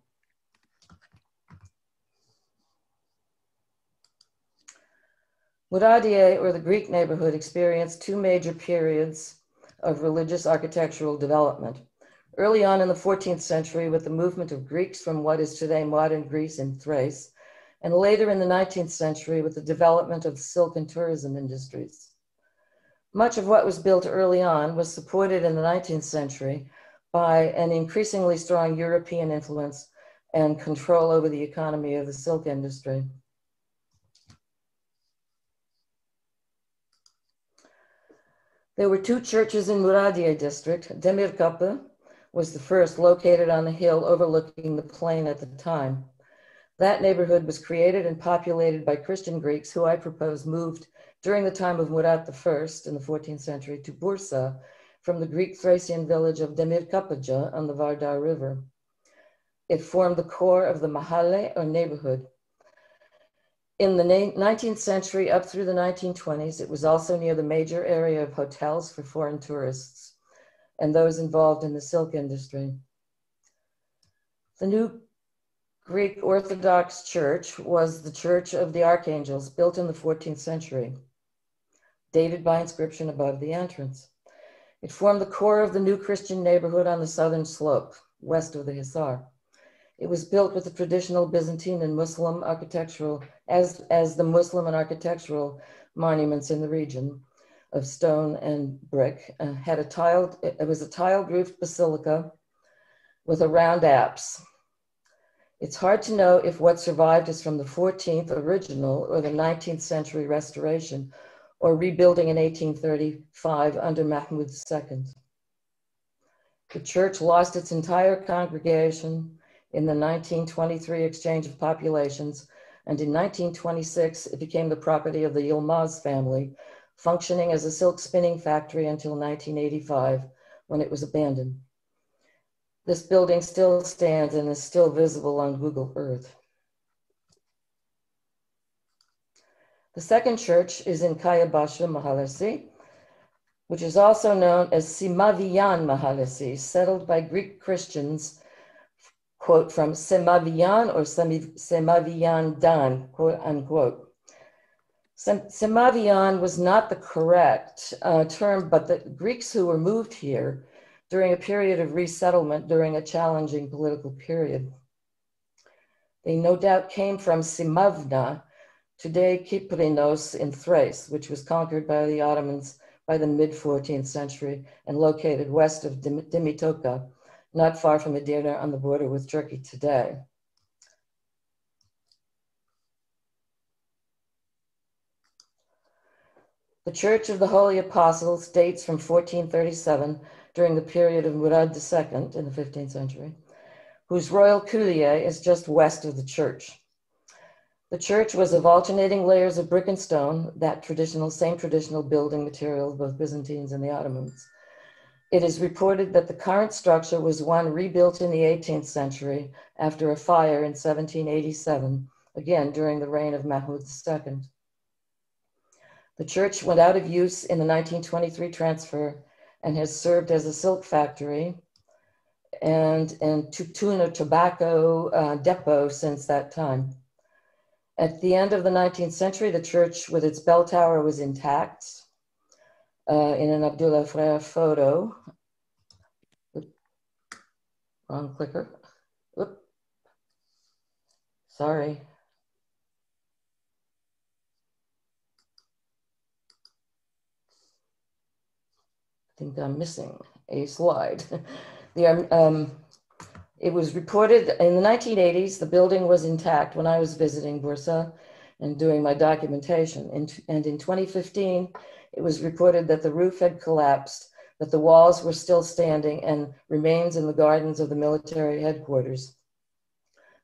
Muradiye, or the Greek neighborhood, experienced 2 major periods of religious architectural development. Early on in the 14th century, with the movement of Greeks from what is today modern Greece and Thrace, and later in the 19th century with the development of silk and tourism industries. Much of what was built early on was supported in the 19th century by an increasingly strong European influence and control over the economy of the silk industry. There were 2 churches in Muradiye district. Demirkapı was the first, located on the hill overlooking the plain at the time. That neighborhood was created and populated by Christian Greeks who I propose moved during the time of Murat I in the 14th century to Bursa from the Greek Thracian village of Demirkapıcı on the Vardar River. It formed the core of the mahalle, or neighborhood. In the 19th century up through the 1920s, it was also near the major area of hotels for foreign tourists and those involved in the silk industry. The new Greek Orthodox Church was the Church of the Archangels, built in the 14th century, dated by inscription above the entrance. It formed the core of the new Christian neighborhood on the southern slope, west of the Hisar. It was built with the traditional Byzantine and Muslim architectural, as the Muslim and architectural monuments in the region of stone and brick. It was a tiled roofed basilica with a round apse. It's hard to know if what survived is from the 14th original or the 19th century restoration or rebuilding in 1835 under Mahmud II. The church lost its entire congregation in the 1923 exchange of populations, and in 1926 it became the property of the Yilmaz family, functioning as a silk spinning factory until 1985, when it was abandoned. This building still stands and is still visible on Google Earth. The second church is in Kayabaşı Mahallesi, which is also known as Simavian Mahallesi, settled by Greek Christians, quote, from Semavian or Semavian Dan, quote unquote. Semavian was not the correct term, but the Greeks who were moved here during a period of resettlement during a challenging political period. They no doubt came from Simavna, today Kyprinos in Thrace, which was conquered by the Ottomans by the mid-14th century and located west of Dimitoka, not far from Edirne on the border with Turkey today. The Church of the Holy Apostles dates from 1437 during the period of Murad II in the 15th century, whose royal culier is just west of the church. The church was of alternating layers of brick and stone, that same traditional building material of both Byzantines and the Ottomans. It is reported that the current structure was one rebuilt in the 18th century after a fire in 1787, again during the reign of Mahmud II. The church went out of use in the 1923 transfer and has served as a silk factory and tuna tobacco depot since that time. At the end of the 19th century, the church with its bell tower was intact in an Abdullah Frère photo. Wrong clicker. Oop. Sorry. I think I'm missing a slide. It was reported in the 1980s, the building was intact when I was visiting Bursa and doing my documentation. And in 2015, it was reported that the roof had collapsed, that the walls were still standing and remains in the gardens of the military headquarters.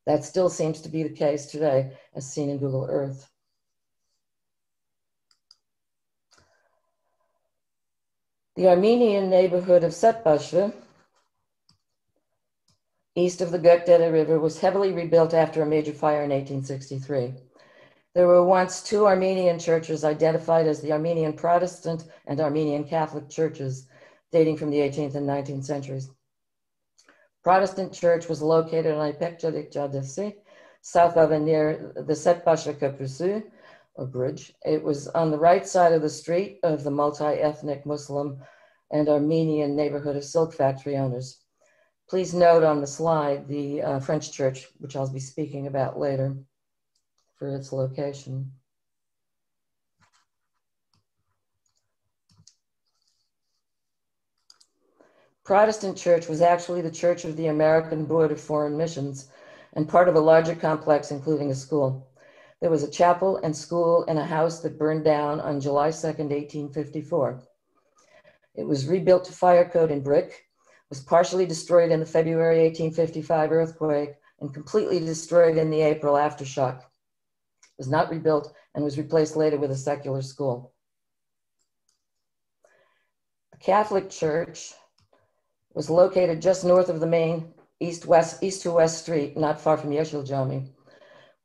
That still seems to be the case today, as seen in Google Earth. The Armenian neighborhood of Setbaşı, east of the Gökdere River, was heavily rebuilt after a major fire in 1863. There were once two Armenian churches identified as the Armenian Protestant and Armenian Catholic churches, dating from the 18th and 19th centuries. Protestant church was located on İpekçilik Caddesi, south of and near the Setbaşı Köprüsü, a bridge. It was on the right side of the street of the multi-ethnic Muslim and Armenian neighborhood of silk factory owners. Please note on the slide the French church, which I'll be speaking about later, for its location. Protestant church was actually the church of the American Board of Foreign Missions and part of a larger complex, including a school. There was a chapel and school in a house that burned down on July 2nd, 1854. It was rebuilt to fire code in brick, was partially destroyed in the February 1855 earthquake, and completely destroyed in the April aftershock. It was not rebuilt and was replaced later with a secular school. The Catholic Church was located just north of the main east to west street, not far from Yeşilcami.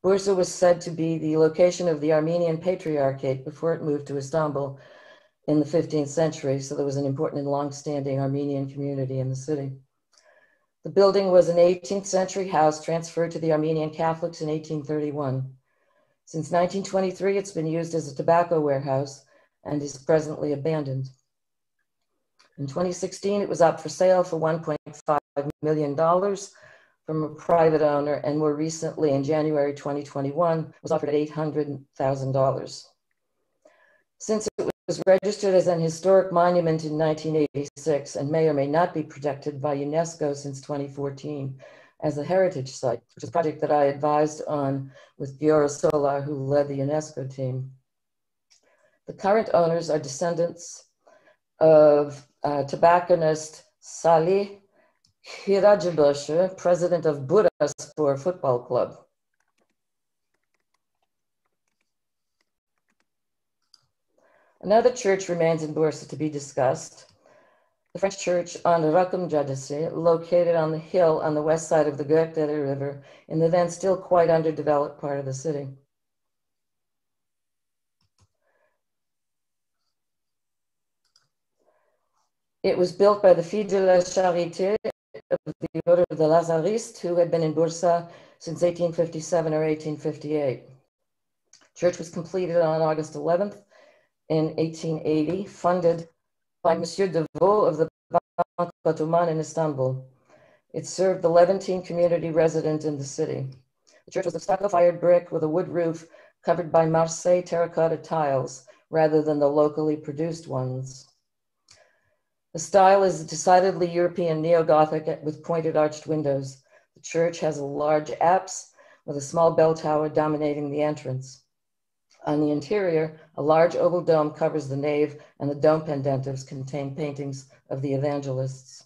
Bursa was said to be the location of the Armenian Patriarchate before it moved to Istanbul in the 15th century, so there was an important and long-standing Armenian community in the city. The building was an 18th century house transferred to the Armenian Catholics in 1831. Since 1923, it's been used as a tobacco warehouse and is presently abandoned. In 2016, it was up for sale for $1.5 million from a private owner, and more recently, in January 2021, was offered at $800,000. Since it was registered as an historic monument in 1986 and may or may not be protected by UNESCO since 2014 as a heritage site, which is a project that I advised on with Giora Solar, who led the UNESCO team. The current owners are descendants of tobacconist Salih Kiracıbaşı, president of Bursaspor Football Club. Another church remains in Bursa to be discussed. The French church on Rakım Caddesi, located on the hill on the west side of the Gökdere River in the then still quite underdeveloped part of the city. It was built by the Filles de la Charité of the Order of the Lazaristes, who had been in Bursa since 1857 or 1858. Church was completed on August 11th in 1880, funded by Monsieur de Vaux of the Bank Ottoman in Istanbul. It served the Levantine community resident in the city. The church was of stucco-fired brick with a wood roof covered by Marseille terracotta tiles rather than the locally produced ones. The style is decidedly European neo-Gothic with pointed arched windows. The church has a large apse with a small bell tower dominating the entrance. On the interior, a large oval dome covers the nave, and the dome pendentives contain paintings of the evangelists.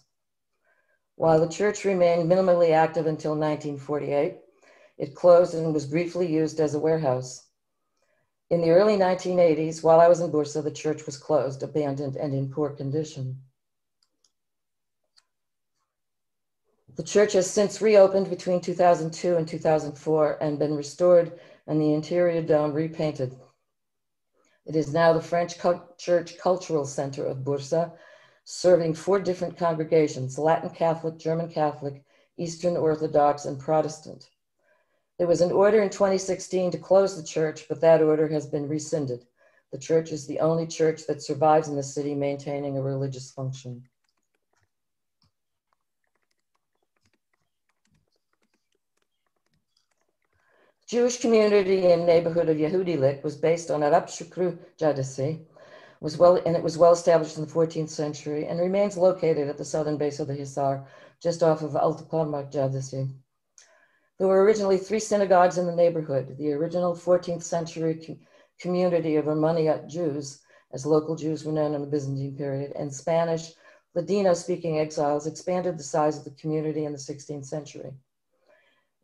While the church remained minimally active until 1948, it closed and was briefly used as a warehouse. In the early 1980s, while I was in Bursa, the church was closed, abandoned, and in poor condition. The church has since reopened between 2002 and 2004 and been restored and the interior dome repainted. It is now the French Church Cultural Center of Bursa, serving 4 different congregations: Latin Catholic, German Catholic, Eastern Orthodox, and Protestant. There was an order in 2016 to close the church, but that order has been rescinded. The church is the only church that survives in the city maintaining a religious function. Jewish community in neighborhood of Yehudilik was based on Arab Shukru Caddesi, and it was well established in the 14th century and remains located at the southern base of the Hisar, just off of Altıparmak Caddesi. There were originally 3 synagogues in the neighborhood. The original 14th century community of Armenian Jews, as local Jews were known in the Byzantine period, and Spanish Ladino-speaking exiles expanded the size of the community in the 16th century.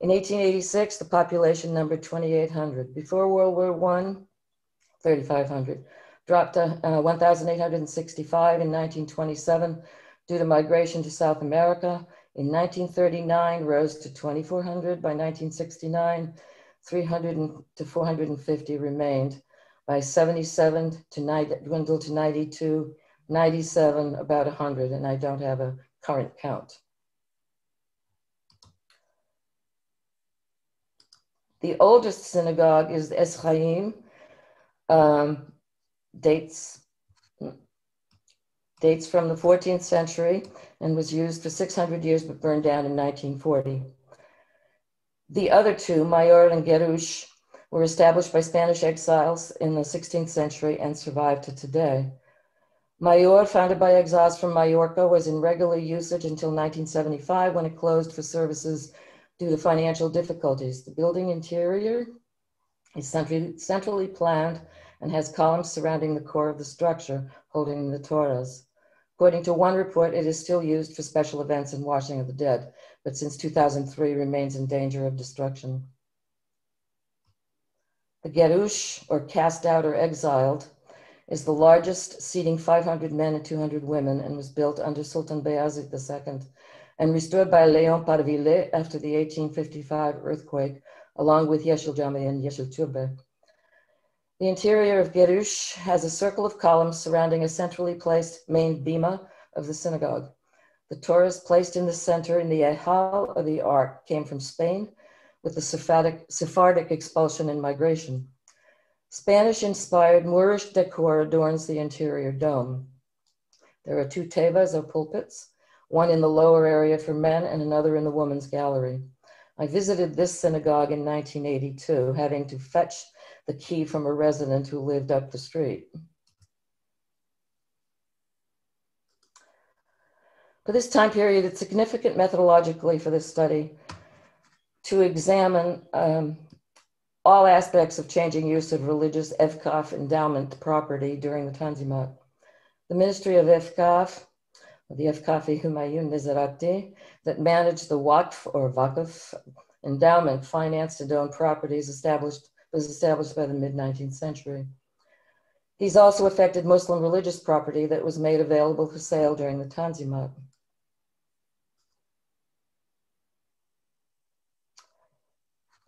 In 1886, the population numbered 2,800. Before World War I, 3,500, dropped to 1,865 in 1927 due to migration to South America. In 1939, rose to 2,400. By 1969, 300 to 450 remained. By 77, dwindled to 92, 97, about 100, and I don't have a current count. The oldest synagogue is the Es Chaim, dates from the 14th century and was used for 600 years but burned down in 1940. The other 2, Mayor and Gerush, were established by Spanish exiles in the 16th century and survive to today. Mayor, founded by exiles from Majorca, was in regular usage until 1975 when it closed for services due to financial difficulties. The building interior is centrally planned and has columns surrounding the core of the structure, holding the Torahs. According to one report, it is still used for special events and washing of the dead, but since 2003 remains in danger of destruction. The Gerush, or cast out or exiled, is the largest, seating 500 men and 200 women, and was built under Sultan Bayezid II and restored by Leon Parvile after the 1855 earthquake, along with Yeşil Cami and Yeşil Türbe. The interior of Gerush has a circle of columns surrounding a centrally placed main bima of the synagogue. The Torahs placed in the center in the Ehal of the Ark came from Spain with the Sephardic expulsion and migration. Spanish-inspired Moorish decor adorns the interior dome. There are 2 tevas or pulpits, one in the lower area for men and another in the women's gallery. I visited this synagogue in 1982, having to fetch the key from a resident who lived up the street. For this time period, it's significant methodologically for this study to examine all aspects of changing use of religious Evkaf endowment property during the Tanzimat. The Ministry of Evkaf, the Evkafi Humayun Nizarati, that managed the Waqf or Waqf endowment financed and owned properties was established by the mid-19th century. These also affected Muslim religious property that was made available for sale during the Tanzimat.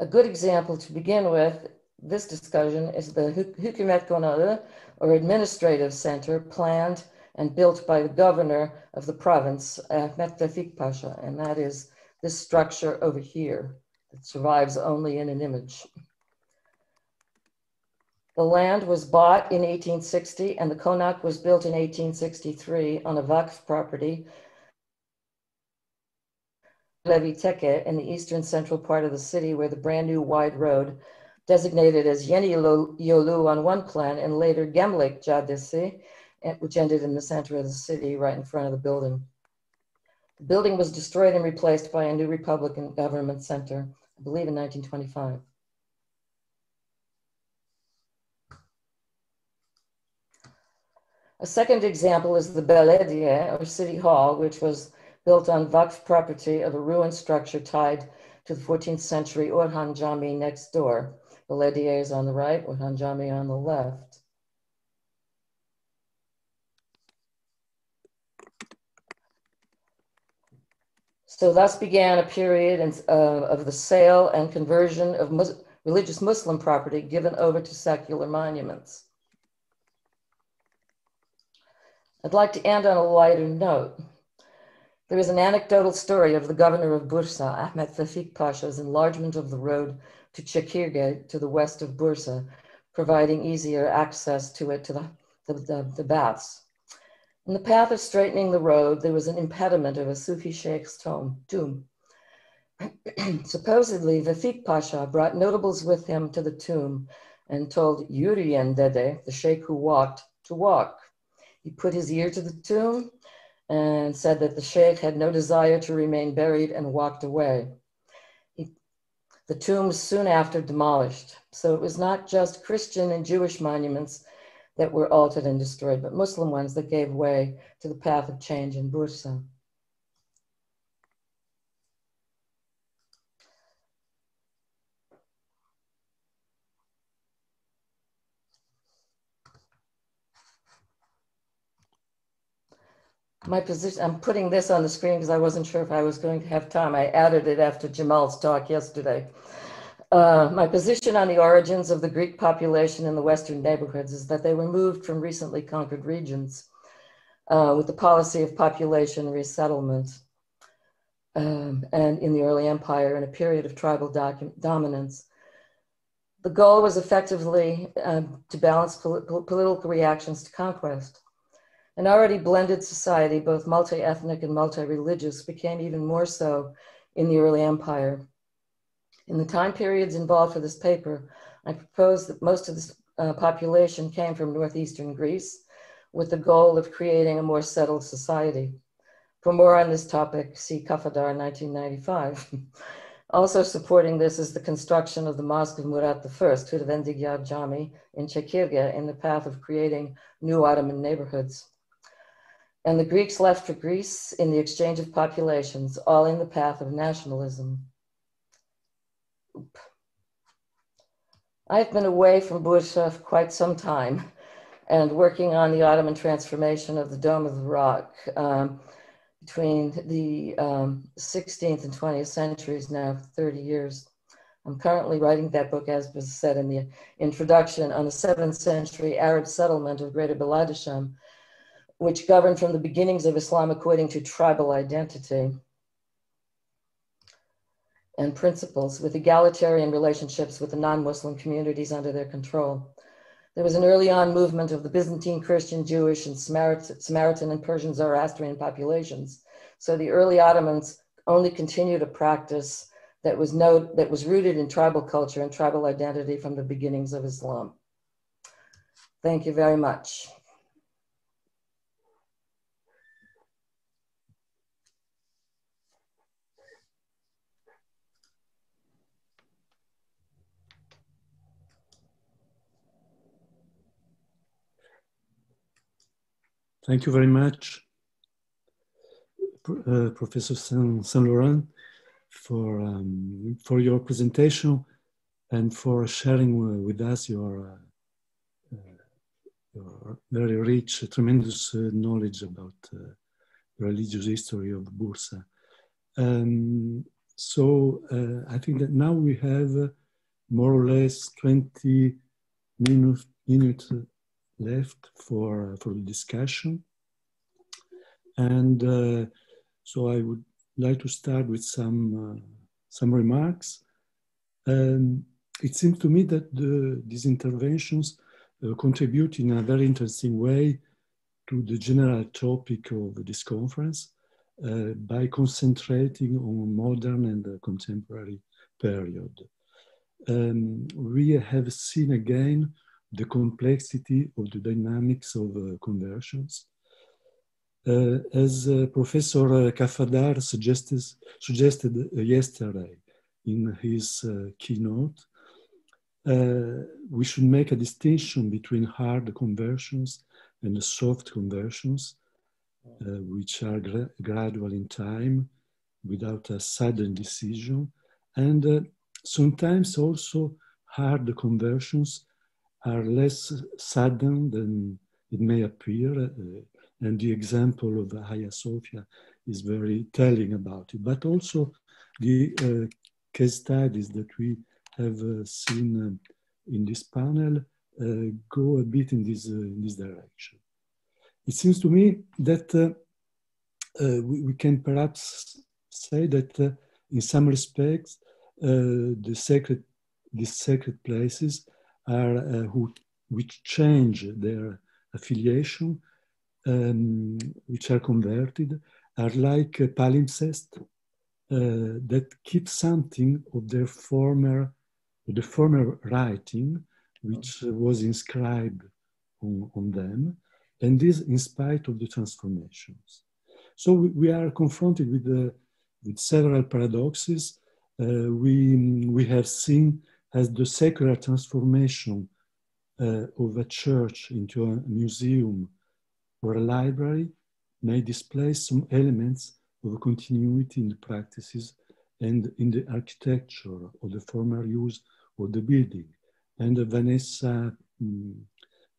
A good example to begin with this discussion is the Hükümet Konağı, or administrative center, planned and built by the governor of the province, Ahmet Tevfik Pasha, and that is this structure over here that survives only in an image. The land was bought in 1860 and the konak was built in 1863 on a Waqf property, Levi Teke, in the eastern central part of the city where the brand new wide road designated as Yeni Yolu on one plan and later Gemlik Caddesi, which ended in the center of the city right in front of the building. The building was destroyed and replaced by a new Republican government center, I believe in 1925. A second example is the Belediye, or City Hall, which was built on Vakf property of a ruined structure tied to the 14th century Orhan Cami next door. Belediye is on the right, Orhan Cami on the left. So thus began a period of the sale and conversion of religious Muslim property given over to secular monuments. I'd like to end on a lighter note. There is an anecdotal story of the governor of Bursa, Ahmet Vefik Pasha's enlargement of the road to Çekirge to the west of Bursa, providing easier access to it to the baths. In the path of straightening the road, there was an impediment of a Sufi sheikh's tomb. Supposedly, Vefik Pasha brought notables with him to the tomb and told Yuriyen Dede, the sheikh who walked, to walk. He put his ear to the tomb and said that the sheikh had no desire to remain buried and walked away. The tomb was soon after demolished. So it was not just Christian and Jewish monuments that were altered and destroyed, but Muslim ones that gave way to the path of change in Bursa. My position, I'm putting this on the screen because I wasn't sure if I was going to have time. I added it after Jamal's talk yesterday. My position on the origins of the Greek population in the Western neighborhoods is that they were moved from recently conquered regions with the policy of population resettlement and in the early empire in a period of tribal dominance. The goal was effectively to balance political reactions to conquest. An already blended society, both multi-ethnic and multi-religious, became even more so in the early empire. In the time periods involved for this paper, I propose that most of this population came from northeastern Greece with the goal of creating a more settled society. For more on this topic, see Kafadar 1995. Also supporting this is the construction of the Mosque of Murat I, Hürvendigar Cami, in Çekirge, in the path of creating new Ottoman neighborhoods. And the Greeks left for Greece in the exchange of populations, all in the path of nationalism. I've been away from Bursa for quite some time and working on the Ottoman transformation of the Dome of the Rock between the 16th and 20th centuries now for 30 years. I'm currently writing that book, as was said in the introduction, on the 7th century Arab settlement of Greater Biladisham, which governed from the beginnings of Islam according to tribal identity and principles, with egalitarian relationships with the non-Muslim communities under their control. There was an early on movement of the Byzantine, Christian, Jewish, and Samaritan and Persian Zoroastrian populations. So the early Ottomans only continued a practice that was rooted in tribal culture and tribal identity from the beginnings of Islam. Thank you very much. Thank you very much, Professor Saint-Laurent, for your presentation and for sharing with us your very rich, tremendous knowledge about the religious history of Bursa. So I think that now we have more or less 20 minutes left for the discussion. And so I would like to start with some remarks. It seems to me that these interventions contribute in a very interesting way to the general topic of this conference by concentrating on modern and contemporary period. we have seen again the complexity of the dynamics of conversions. As Professor Kafadar suggested yesterday in his keynote, we should make a distinction between hard conversions and soft conversions, which are gradual in time without a sudden decision. And sometimes also hard conversions are less sudden than it may appear. And the example of Hagia Sophia is very telling about it. But also the case studies that we have seen in this panel go a bit in this direction. It seems to me that we can perhaps say that in some respects, these sacred places are which change their affiliation, which are converted, are like a palimpsest that keep something of their former writing, which was inscribed on them, and this in spite of the transformations. So we are confronted with several paradoxes. We have seen as the secular transformation of a church into a museum or a library may display some elements of continuity in the practices and in the architecture of the former use of the building. And Vanessa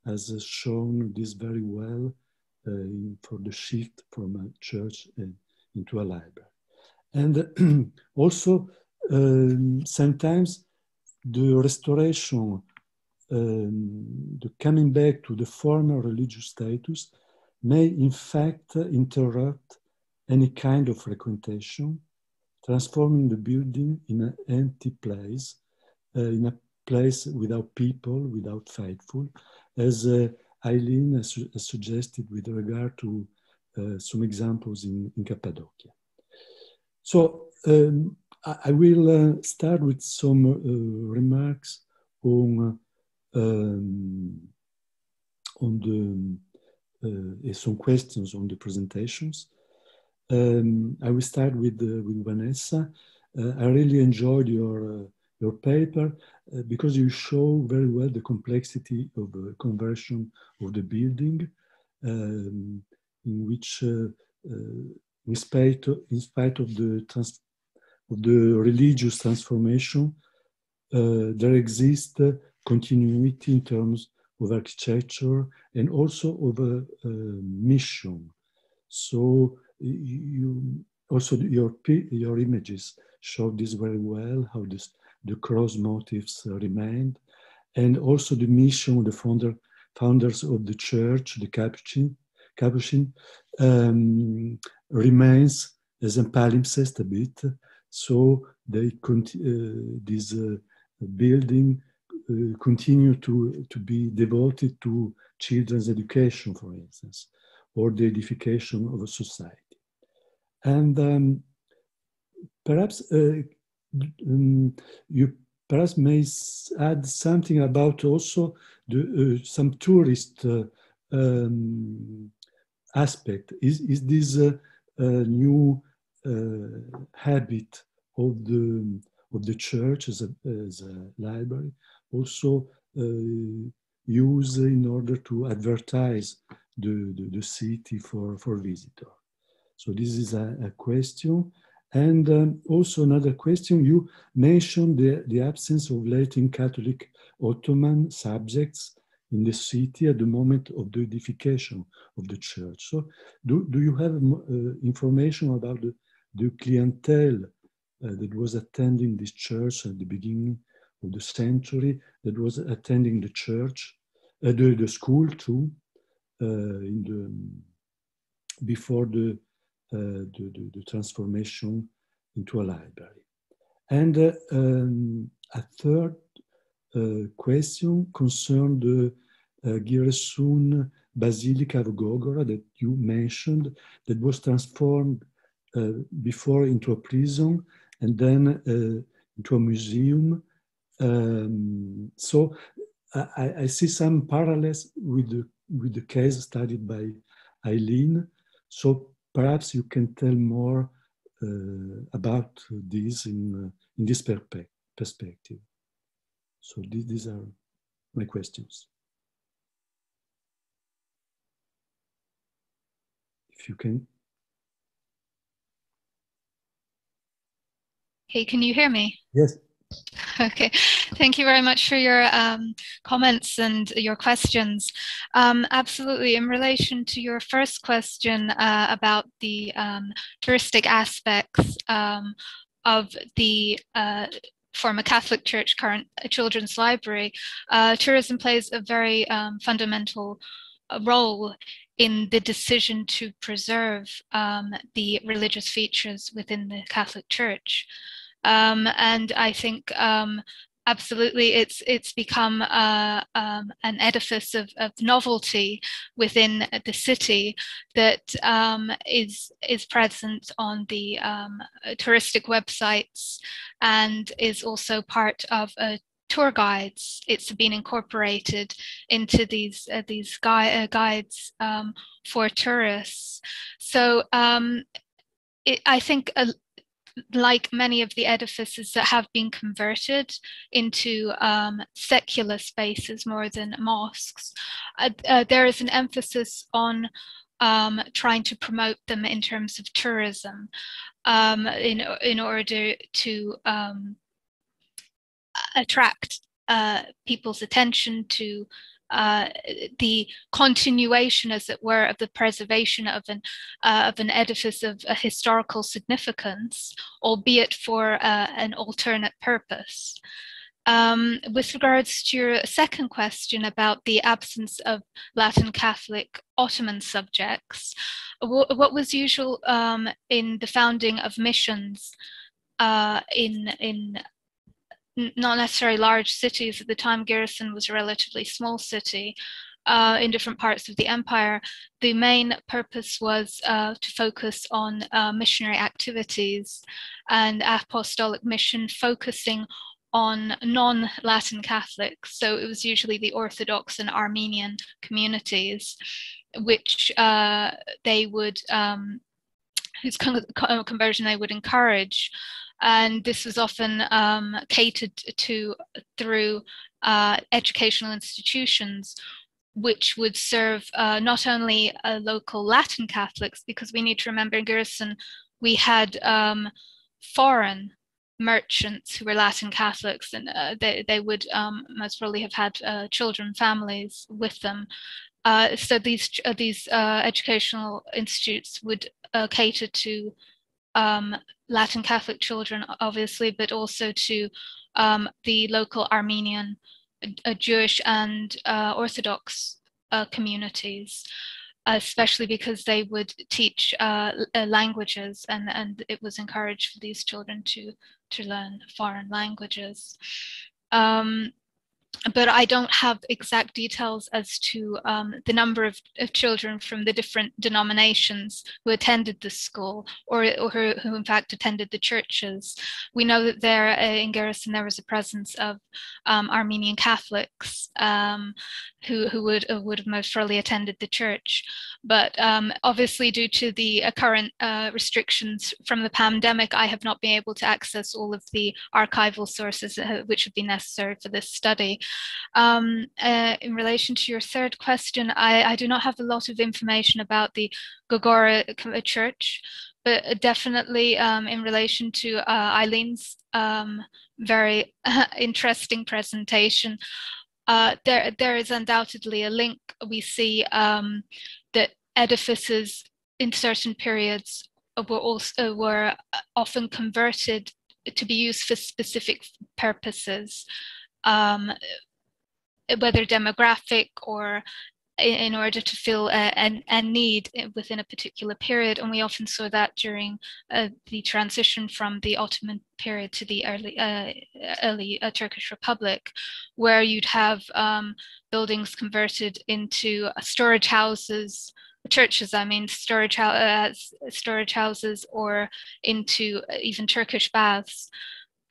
has shown this very well for the shift from a church into a library. And also, sometimes the restoration, the coming back to the former religious status may in fact interrupt any kind of frequentation, transforming the building in an empty place, in a place without people, without faithful, as Eileen has suggested with regard to some examples in Cappadocia. So I will start with some remarks on some questions on the presentations. I will start with Vanessa. I really enjoyed your paper because you show very well the complexity of the conversion of the building, in which, in spite of the religious transformation, there exists continuity in terms of architecture and also of a mission. So your images show this very well, how the cross motifs remained, and also the mission of the founders of the church, the Capuchin, remains as a palimpsest a bit. So they this building continue to be devoted to children's education, for instance, or the edification of a society. And perhaps you perhaps may add something about also some tourist aspect. Is this a new habit of the church as a library also used in order to advertise the city for visitors? So this is a question. And also another question, you mentioned the absence of Latin Catholic Ottoman subjects in the city at the moment of the edification of the church. So do you have information about the clientele that was attending this church at the beginning of the century, that was attending the church, the school too, before the transformation into a library? And a third question concerned the Giresun Basilica of Gogora that you mentioned, that was transformed before into a prison and then into a museum. So I see some parallels with the case studied by Eileen. So perhaps you can tell more about this in this perspective. So these are my questions. If you can. Hey, can you hear me? Yes. Okay, thank you very much for your comments and your questions. Absolutely, in relation to your first question about the touristic aspects of the former Catholic Church current children's library, tourism plays a very fundamental role in the decision to preserve the religious features within the Catholic Church. And I think absolutely it's become an edifice of novelty within the city that is present on the touristic websites and is also part of tour guides. It's been incorporated into these guides for tourists. So I think like many of the edifices that have been converted into secular spaces more than mosques, there is an emphasis on trying to promote them in terms of tourism in order to attract people's attention to the continuation, as it were, of the preservation of an edifice of a historical significance, albeit for an alternate purpose. With regards to your second question about the absence of Latin Catholic Ottoman subjects, what was usual in the founding of missions in not necessarily large cities. At the time, Giresun was a relatively small city in different parts of the empire. The main purpose was to focus on missionary activities and apostolic mission, focusing on non-Latin Catholics. So it was usually the Orthodox and Armenian communities, which they would, whose conversion they would encourage. And this was often catered to through educational institutions, which would serve not only local Latin Catholics, because we need to remember in Giresun we had foreign merchants who were Latin Catholics, and they would most probably have had children, families with them. So these educational institutes would cater to Latin Catholic children, obviously, but also to the local Armenian, Jewish and Orthodox communities, especially because they would teach languages, and it was encouraged for these children to learn foreign languages. But I don't have exact details as to the number of children from the different denominations who attended the school, or who in fact attended the churches. We know that there in Giresun there was a presence of Armenian Catholics who would have most probably attended the church. But obviously, due to the current restrictions from the pandemic, I have not been able to access all of the archival sources which would be necessary for this study. In relation to your third question, I do not have a lot of information about the Gogora Church, but definitely in relation to Eileen's very interesting presentation, there is undoubtedly a link. We see that edifices in certain periods were often converted to be used for specific purposes, whether demographic or in order to fill a need within a particular period. And we often saw that during the transition from the Ottoman period to the early Turkish Republic, where you'd have buildings converted into storage houses, churches, I mean, storage houses, or into even Turkish baths.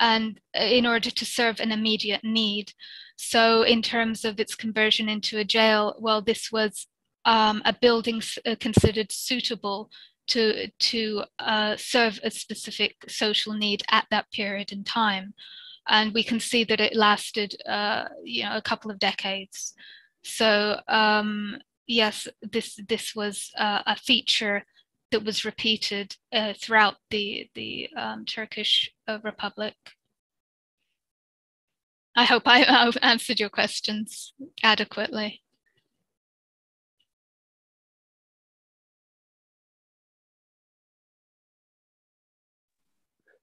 and in order to serve an immediate need. So in terms of its conversion into a jail, well, this was a building considered suitable to serve a specific social need at that period in time. And we can see that it lasted, a couple of decades. So yes, this was a feature that was repeated throughout the Turkish Republic. I hope I've answered your questions adequately.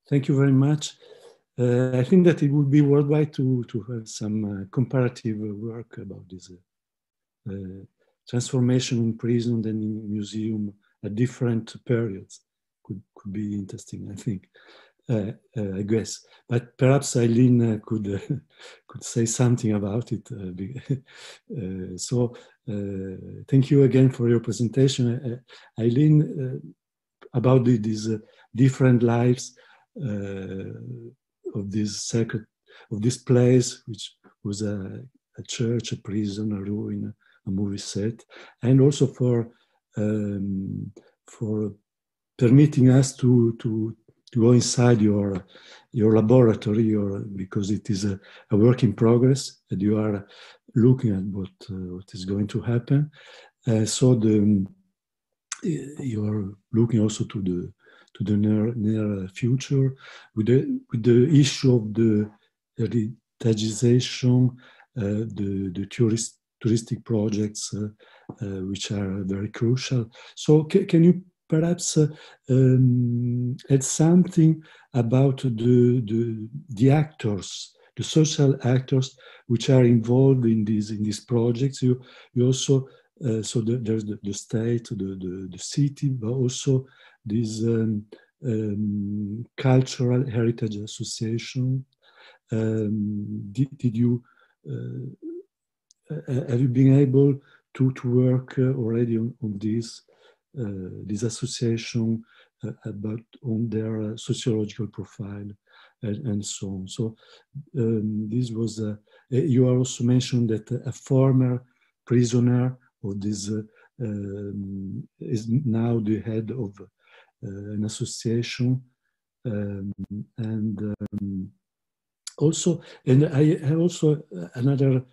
Thank you very much. I think that it would be worthwhile to have some comparative work about this transformation in prison and in museum at different periods. Could be interesting, I think. I guess, but perhaps Eileen could say something about it. Thank you again for your presentation, Eileen, about these different lives of this place, which was a church, a prison, a ruin, a movie set, and also for permitting us to go inside your laboratory, because it is a work in progress, and you are looking at what is going to happen. You are looking also to the near future with the issue of the heritagization, the touristic projects, which are very crucial. So can you perhaps add something about the actors, the social actors which are involved in these projects? You also there's the state, the city, but also this cultural heritage association. Did you have you been able to work already on this association on their sociological profile and so on? So this was you also mentioned that a former prisoner of this is now the head of an association, and I have also another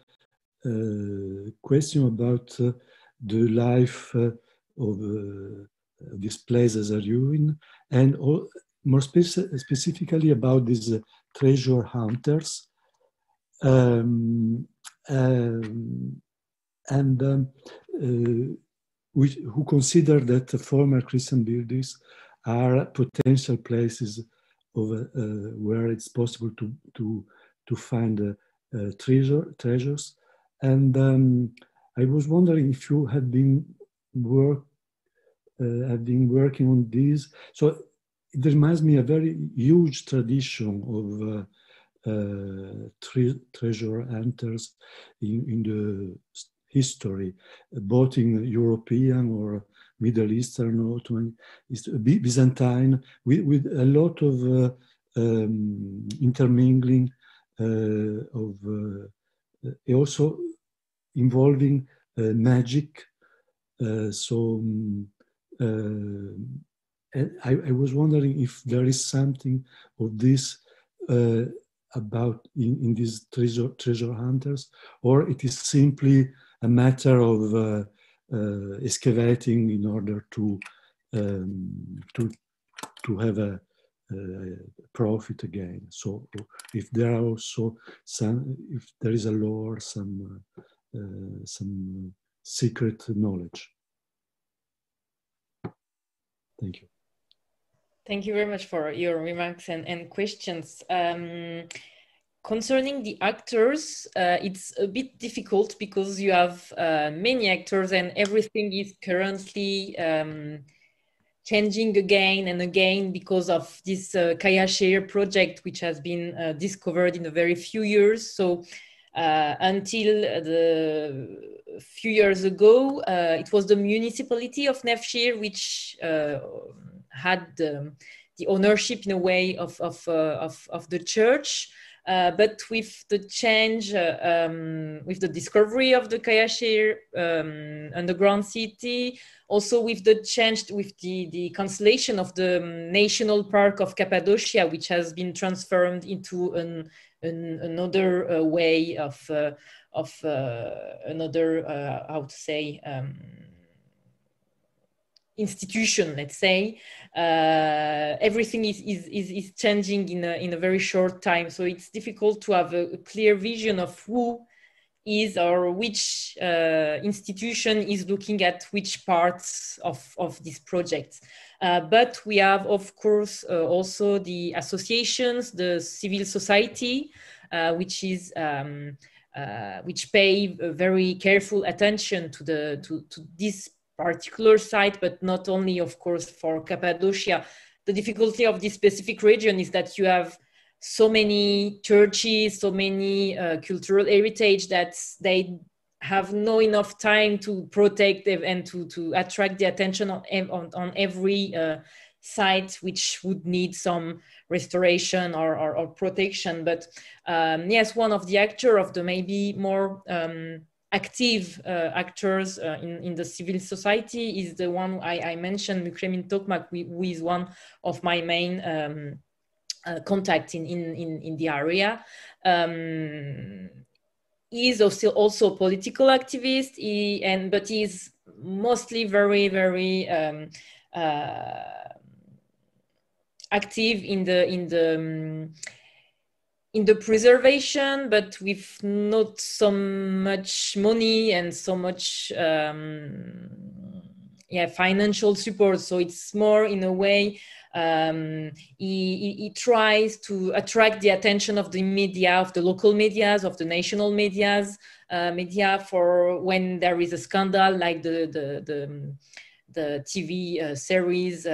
question about the life of this place as a ruin, and more specifically about these treasure hunters, who consider that the former Christian buildings are potential places of where it's possible to find treasures. And I was wondering if you had been working on this. So it reminds me a very huge tradition of treasure hunters in the history, both in European or Middle Eastern, Ottoman, Byzantine, with a lot of intermingling of also involving magic. I was wondering if there is something of this about in these treasure hunters, or it is simply a matter of excavating in order to have a profit again. So if there are also if there is a lore, some secret knowledge. Thank you. Thank you very much for your remarks and questions. Concerning the actors, it's a bit difficult because you have many actors and everything is currently changing again and again because of this Kaya project, which has been discovered in a very few years. So until a few years ago, it was the municipality of Nevşehir which had ownership in a way of the church. But with the change, with the discovery of the Kayashir underground city, also with the change, with the cancellation of the National Park of Cappadocia, which has been transformed into another way of another, how to say, institution, let's say, everything is changing in a very short time. So it's difficult to have a clear vision of who is or which institution is looking at which parts of this project. But we have, of course, also the associations, the civil society, which pay very careful attention to this particular site, but not only, of course, for Cappadocia. The difficulty of this specific region is that you have so many churches, so many cultural heritage that they have no enough time to protect them and to attract the attention on every site which would need some restoration or protection. But yes, one of the actors of the maybe more active actors in the civil society is the one I mentioned, Mükremin Tokmak, who is one of my main contact in the area. He is also a political activist, but he is mostly very, very active in the preservation, but with not so much money and so much financial support. So it's more in a way, he tries to attract the attention of the media, of the local medias, of the national medias, media, for when there is a scandal like the TV series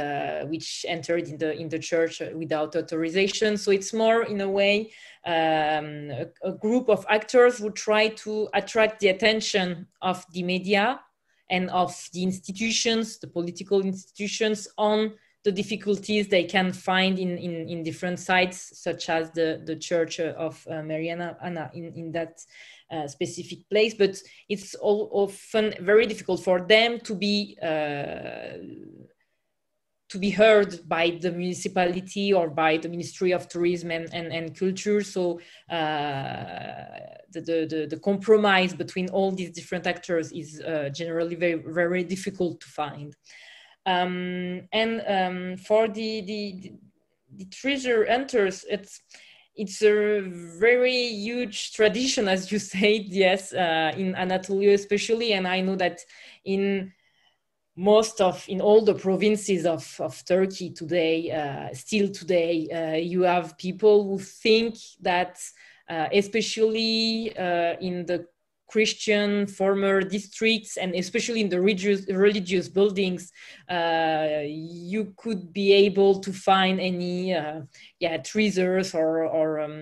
which entered in the church without authorization. So it's more in a way a group of actors who try to attract the attention of the media and of the institutions, the political institutions, on the difficulties they can find in different sites, such as the Church of Mariana in that specific place. But it's often very difficult for them to be heard by the municipality or by the Ministry of Tourism and Culture. So the compromise between all these different actors is generally very, very difficult to find. For the treasure hunters, it's a very huge tradition, as you said, yes, in Anatolia especially, and I know that in all the provinces of Turkey today, still today, you have people who think that, especially in the Christian former districts, and especially in the religious buildings, you could be able to find any treasures or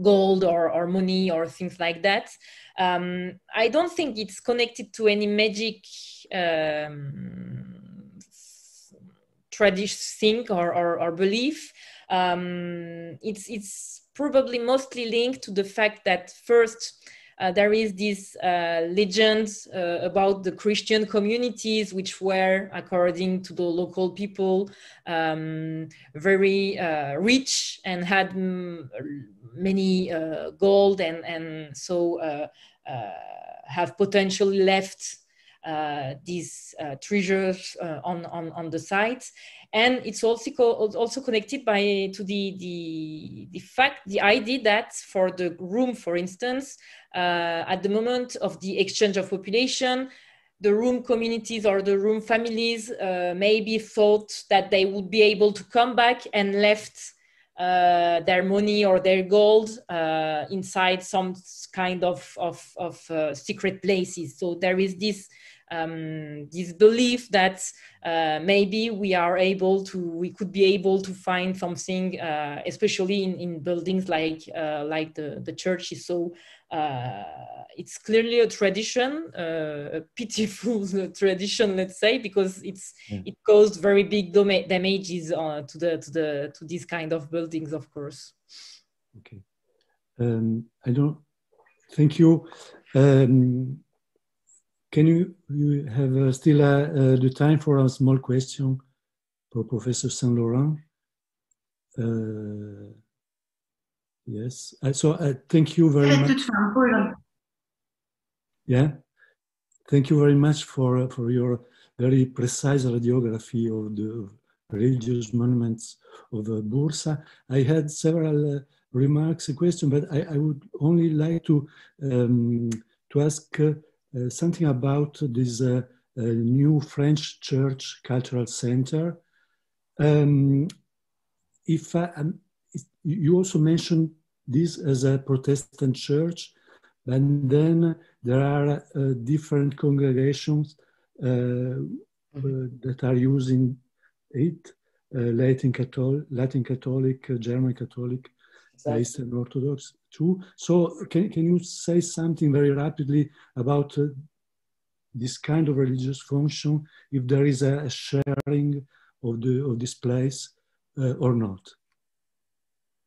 gold or money or things like that. I don't think it's connected to any magic tradition thing or belief. It's probably mostly linked to the fact that first, there is this legend about the Christian communities, which were, according to the local people, very rich and had many gold and so have potentially left these treasures on the site. And it's also connected to the idea that for the room, for instance, at the moment of the exchange of population, the room communities or the room families maybe thought that they would be able to come back and left their money or their gold inside some kind of secret places. So there is this this belief that maybe we could be able to find something, especially in buildings like the church is so. It's clearly a tradition, a pitiful tradition, let's say, because it caused very big damages to these kind of buildings, of course. Okay, thank you. Can you have still the time for a small question for Professor Saint Laurent? Yes. So thank you very much. Yeah. Thank you very much for your very precise radiography of the religious monuments of Bursa. I had several remarks, a question, but I would only like to ask something about this new French Church Cultural Center. You also mentioned this as a Protestant church, and then there are different congregations that are using it, Latin Catholic, German Catholic, Eastern Orthodox too. So can you say something very rapidly about this kind of religious function, if there is a sharing of this place or not?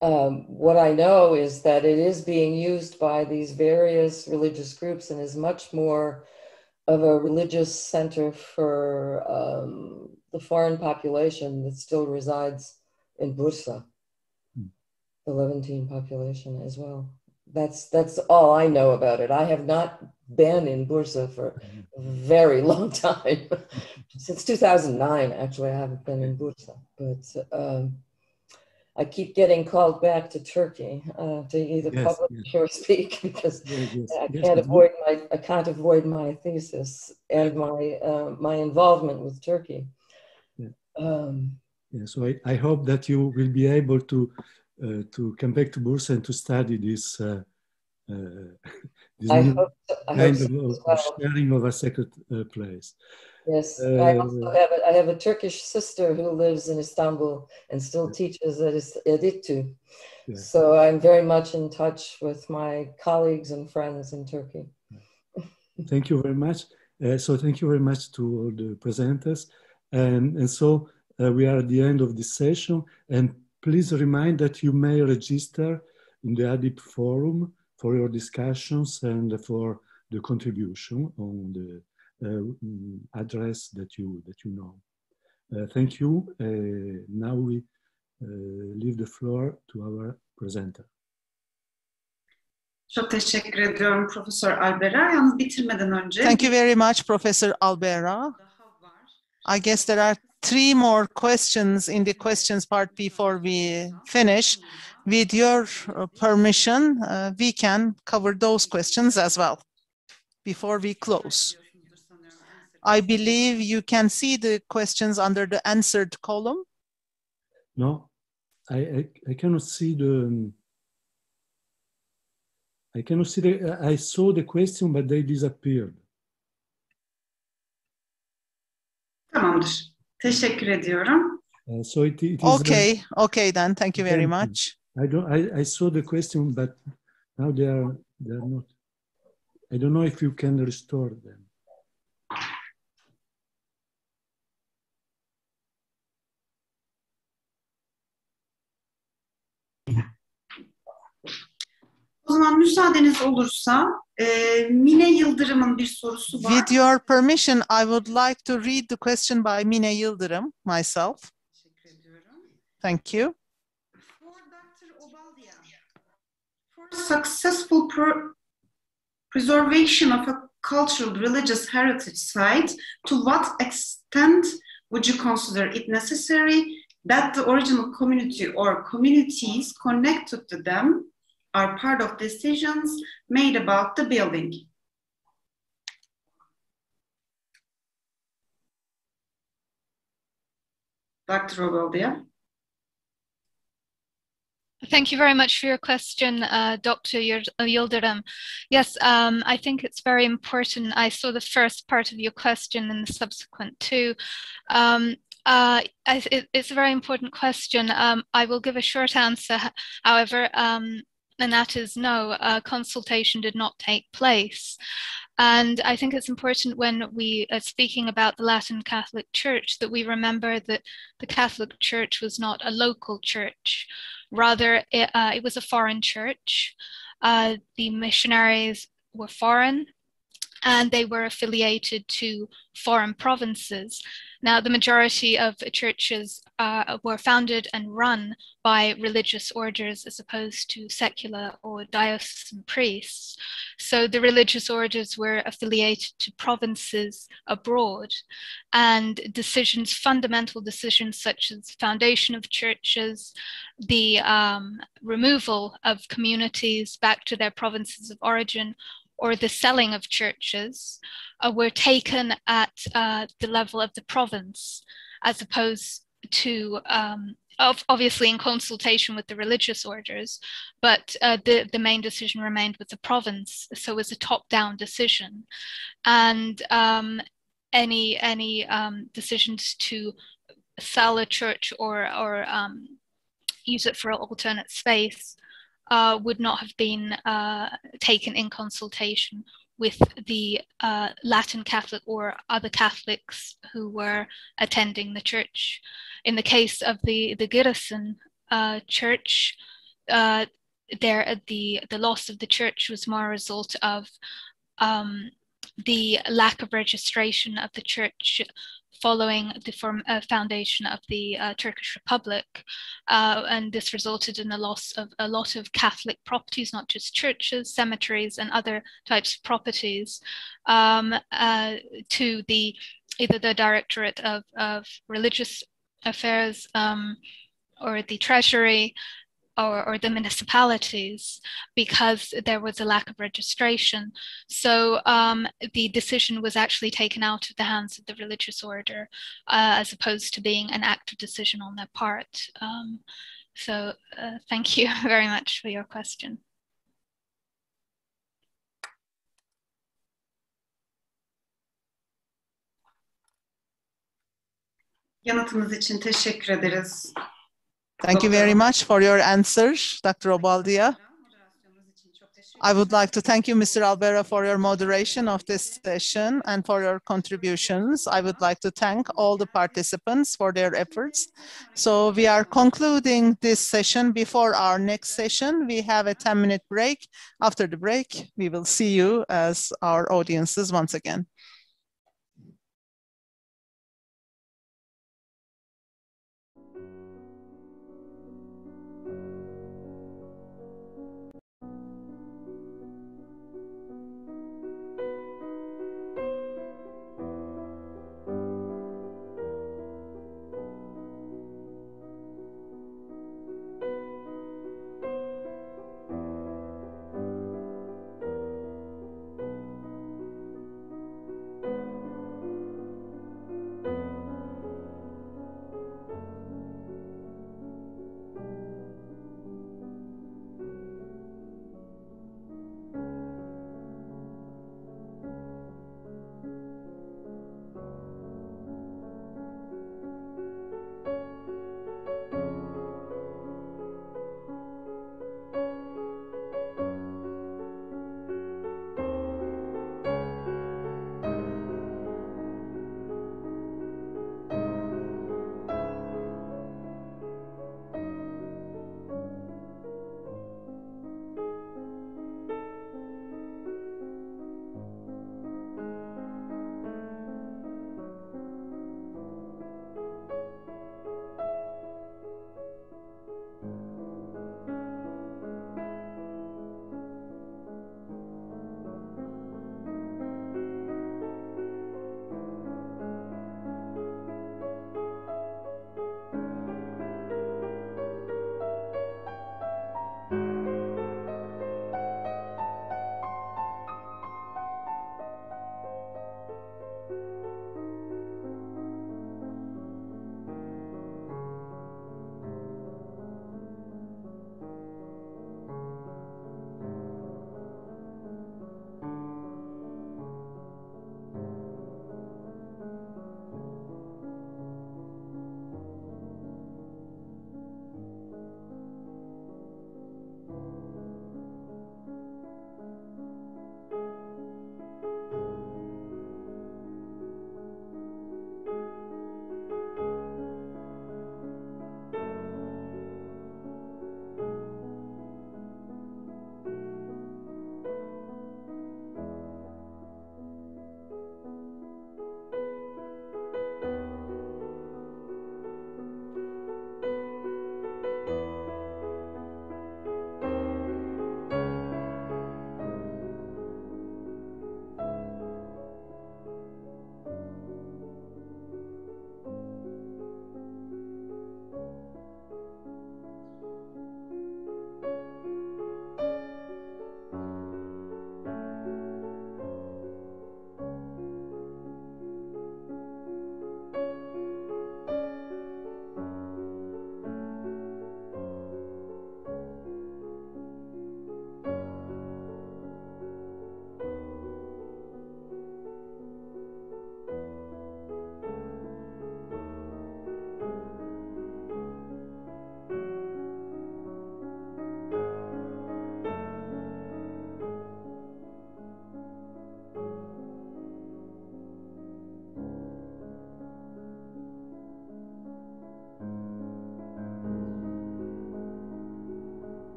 What I know is that it is being used by these various religious groups and is much more of a religious center for the foreign population that still resides in Bursa, the Levantine population as well. That's all I know about it. I have not been in Bursa for a very long time. Since 2009, actually, I haven't been in Bursa, but I keep getting called back to Turkey to either publish or speak because I can't avoid my thesis and my involvement with Turkey. So I hope that you will be able to come back to Bursa and to study this. This I new hope so. kind of sharing of a sacred place. Yes, I also have a Turkish sister who lives in Istanbul and still teaches at ADİP. So I'm very much in touch with my colleagues and friends in Turkey. Thank you very much. So thank you very much to all the presenters. And so we are at the end of this session. And please remind that you may register in the ADİP forum for your discussions and for the contribution on the address that you know. Thank you. Now we leave the floor to our presenter. Çok teşekkür ediyorum Profesör Albera. Yalnız bitirmeden önce... Thank you very much, Professor Albera. I guess there are 3 more questions in the questions part before we finish. With your permission, we can cover those questions as well before we close. I believe you can see the questions under the answered column. No, I cannot see the... I saw the question, but they disappeared. Tamamdır. Teşekkür ediyorum. So it is okay then. Thank you very much. I saw the question, but now they are not. I don't know if you can restore them. O zaman müsaadeniz olursa Mine Yıldırım'ın bir sorusu var. With your permission, I would like to read the question by Mine Yıldırım myself. Teşekkür ediyorum. Thank you. For Dr. Obaldía, for successful preservation of a cultural religious heritage site, to what extent would you consider it necessary that the original community or communities connected to them are part of decisions made about the building? Dr. Obaldía. Thank you very much for your question, Dr. Yildirim. Yes, I think it's very important. I saw the first part of your question and the subsequent too. It's a very important question. I will give a short answer, however, and that is no, consultation did not take place. And I think it's important when we are speaking about the Latin Catholic Church that we remember that the Catholic Church was not a local church. Rather, it was a foreign church. The missionaries were foreign and they were affiliated to foreign provinces. Now, the majority of churches were founded and run by religious orders as opposed to secular or diocesan priests. So the religious orders were affiliated to provinces abroad, and decisions, fundamental decisions such as foundation of churches, the removal of communities back to their provinces of origin, or the selling of churches were taken at the level of the province, as opposed to, obviously in consultation with the religious orders, but the main decision remained with the province. So it was a top-down decision. And any decisions to sell a church or use it for alternate space would not have been taken in consultation with the Latin Catholic or other Catholics who were attending the church. In the case of the Giresun church, the loss of the church was more a result of the lack of registration of the church following the foundation of the Turkish Republic. And this resulted in the loss of a lot of Catholic properties, not just churches, cemeteries, and other types of properties, to either the Directorate of Religious Affairs or the Treasury, or the municipalities, because there was a lack of registration. So the decision was actually taken out of the hands of the religious order, as opposed to being an active decision on their part. So thank you very much for your question. Yanıtınız için teşekkür ederiz. Thank you very much for your answers, Dr. Obaldía. I would like to thank you, Mr. Albera, for your moderation of this session and for your contributions. I would like to thank all the participants for their efforts. So we are concluding this session. Before our next session, we have a 10-minute break. After the break, we will see you as our audiences once again.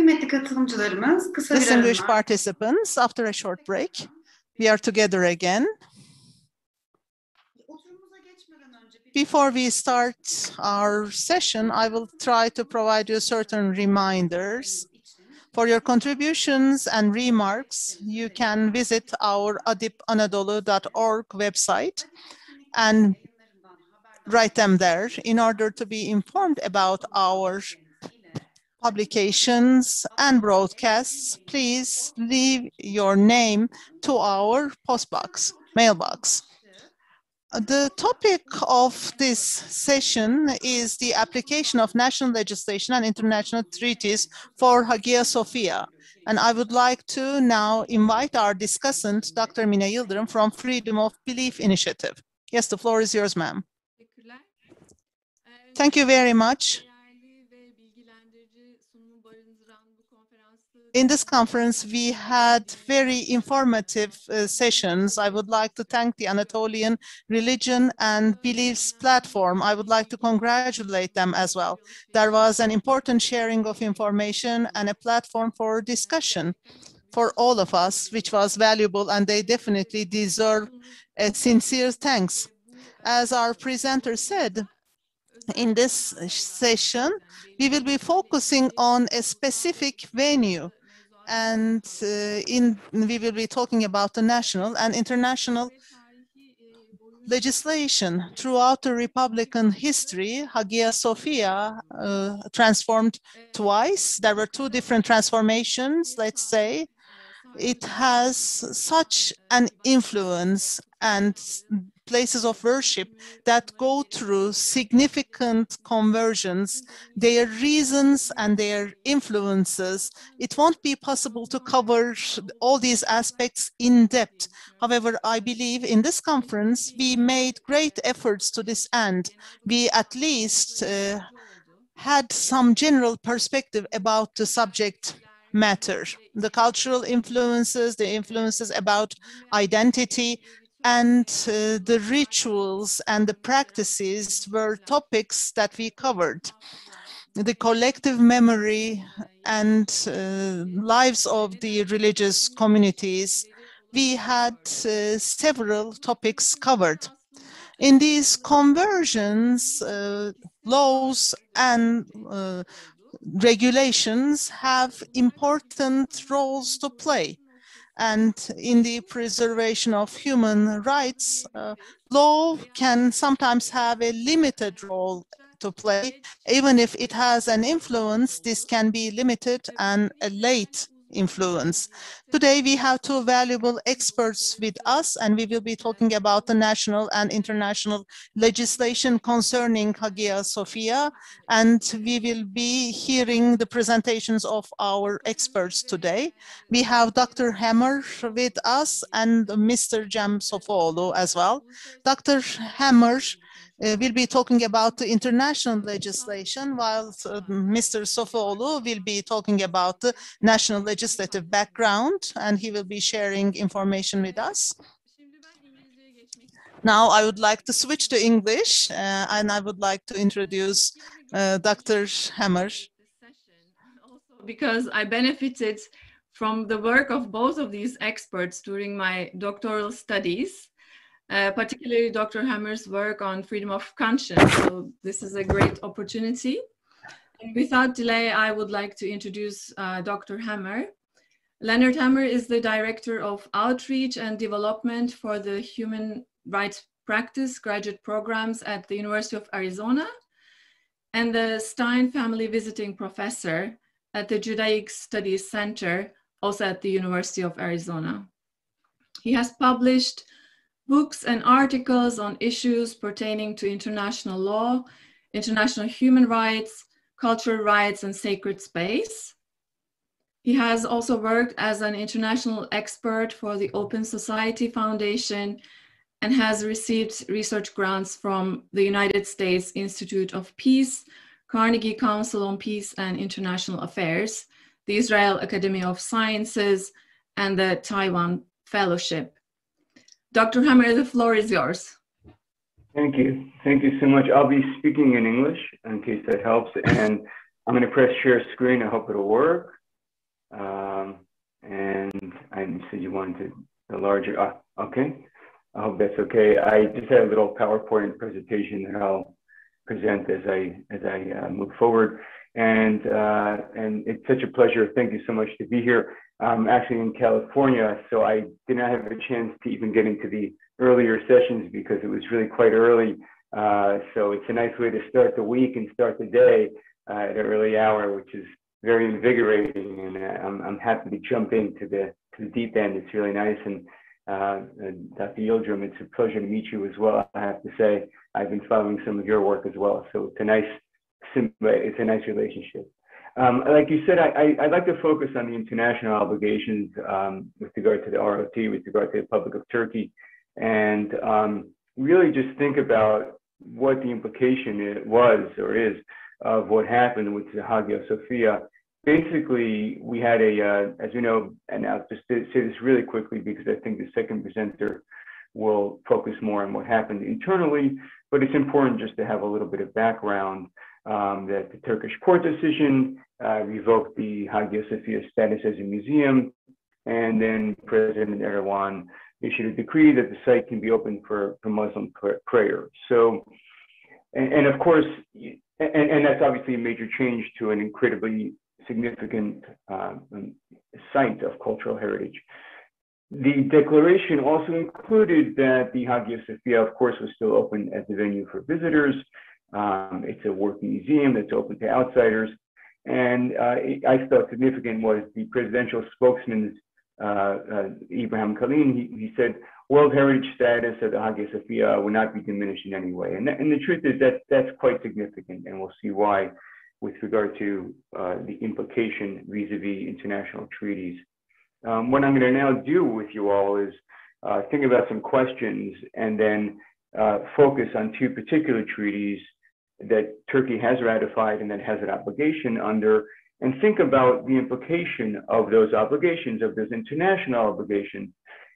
Kıymetli katılımcılarımız, kısa bir Distinguished arınma. participants, after a short break, we are together again. Before we start our session, I will try to provide you certain reminders. For your contributions and remarks, you can visit our adipanadolu.org website and write them there. In order to be informed about our publications and broadcasts, please leave your name to our postbox, mailbox. The topic of this session is the application of national legislation and international treaties for Hagia Sophia. And I would like to now invite our discussant, Dr. Mine Yıldırım from Freedom of Belief Initiative. Yes, the floor is yours, ma'am. Thank you very much. In this conference, we had very informative sessions. I would like to thank the Anatolian Religion and Beliefs platform. I would like to congratulate them as well. There was an important sharing of information and a platform for discussion for all of us, which was valuable, and they definitely deserve a sincere thanks. As our presenter said, in this session, we will be focusing on a specific venue, and we will be talking about the national and international legislation. Throughout the Republican history, Hagia Sophia transformed twice. There were two different transformations, let's say. It has such an influence and places of worship that go through significant conversions, their reasons and their influences. It won't be possible to cover all these aspects in depth. However, I believe in this conference, we made great efforts to this end. We at least had some general perspective about the subject matter, the cultural influences, the influences about identity, and the rituals and the practices were topics that we covered. The collective memory and lives of the religious communities. We had several topics covered. In these conversions, laws and regulations have important roles to play. And in the preservation of human rights, law can sometimes have a limited role to play. Even if it has an influence, this can be limited and a late influence. Today, we have two valuable experts with us, and we will be talking about the national and international legislation concerning Hagia Sophia, and we will be hearing the presentations of our experts today. We have Dr. Hammer with us and Mr. Cem Sofoğlu as well. Dr. Hammer will be talking about the international legislation, while Mr. Sofoğlu will be talking about the national legislative background, and he will be sharing information with us. Now I would like to switch to English, and I would like to introduce Dr. Hammer. Because I benefited from the work of both of these experts during my doctoral studies. Particularly Dr. Hammer's work on freedom of conscience. So this is a great opportunity. And without delay, I would like to introduce Dr. Hammer. Leonard Hammer is the Director of Outreach and Development for the Human Rights Practice graduate programs at the University of Arizona and the Stein Family Visiting Professor at the Judaic Studies Center, also at the University of Arizona. He has published books and articles on issues pertaining to international law, international human rights, cultural rights, and sacred space. He has also worked as an international expert for the Open Society Foundation and has received research grants from the United States Institute of Peace, Carnegie Council on Peace and International Affairs, the Israel Academy of Sciences, and the Taiwan Fellowship. Dr. Hammer, the floor is yours. Thank you. Thank you so much. I'll be speaking in English in case that helps. And I'm going to press share screen. I hope it'll work. And you said you wanted the larger, okay. I hope that's okay. I just had a little PowerPoint presentation that I'll present as I move forward. And it's such a pleasure. Thank you so much to be here. I'm actually in California, so I did not have a chance to even get into the earlier sessions because it was really quite early. So it's a nice way to start the week and start the day at an early hour, which is very invigorating. And I'm happy to jump into the deep end. It's really nice. And Dr. Yildirim, it's a pleasure to meet you as well. I have to say, I've been following some of your work as well. So it's a nice relationship. Like you said, I'd like to focus on the international obligations with regard to the ROT, with regard to the Republic of Turkey, and really just think about what the implication was or is of what happened with the Hagia Sophia. Basically, we had as we know, and I'll just say this really quickly because I think the second presenter will focus more on what happened internally, but it's important just to have a little bit of background that the Turkish court decision revoked the Hagia Sophia status as a museum, and then President Erdogan issued a decree that the site can be open for Muslim prayer. So, and of course, and that's obviously a major change to an incredibly significant site of cultural heritage. The declaration also included that the Hagia Sophia, of course, was still open as a venue for visitors. It's a working museum that's open to outsiders. And I thought significant was the presidential spokesman's Ibrahim Kalin. He said, World Heritage status of the Hagia Sophia will not be diminished in any way. And the truth is that that's quite significant, and we'll see why with regard to the implication vis-a-vis international treaties. What I'm going to now do with you all is think about some questions and then focus on two particular treaties that Turkey has ratified and that has an obligation under, and think about the implication of those obligations, of those international obligations,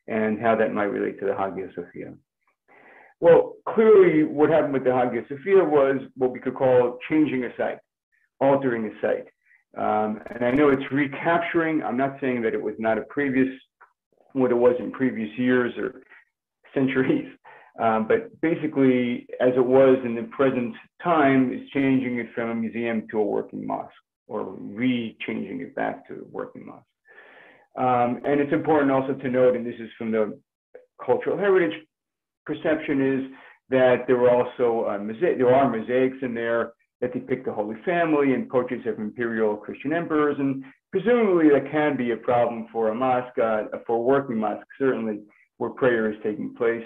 and how that might relate to the Hagia Sophia. Well, clearly what happened with the Hagia Sophia was what we could call changing a site, altering a site. And I know it's recapturing. I'm not saying that it was not what it was in previous years or centuries. But basically, as it was in the present time, is changing it from a museum to a working mosque, or re-changing it back to a working mosque. And it's important also to note, and this is from the cultural heritage perception, is that there were also there are mosaics in there that depict the Holy Family and portraits of imperial Christian emperors, and presumably that can be a problem for a mosque, for a working mosque, certainly, where prayer is taking place.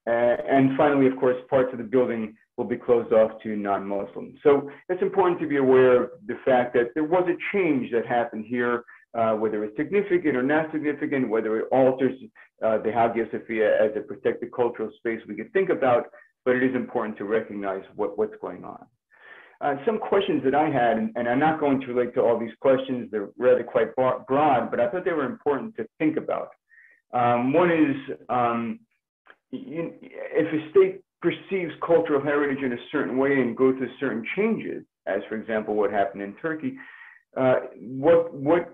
And finally, of course, parts of the building will be closed off to non-Muslims. So it's important to be aware of the fact that there was a change that happened here, whether it's significant or not significant, whether it alters the Hagia Sophia as a protected cultural space we could think about, but it is important to recognize what's going on. Some questions that I had, and I'm not going to relate to all these questions, they're rather quite broad, but I thought they were important to think about. One is, if a state perceives cultural heritage in a certain way and goes through certain changes, as for example what happened in Turkey, what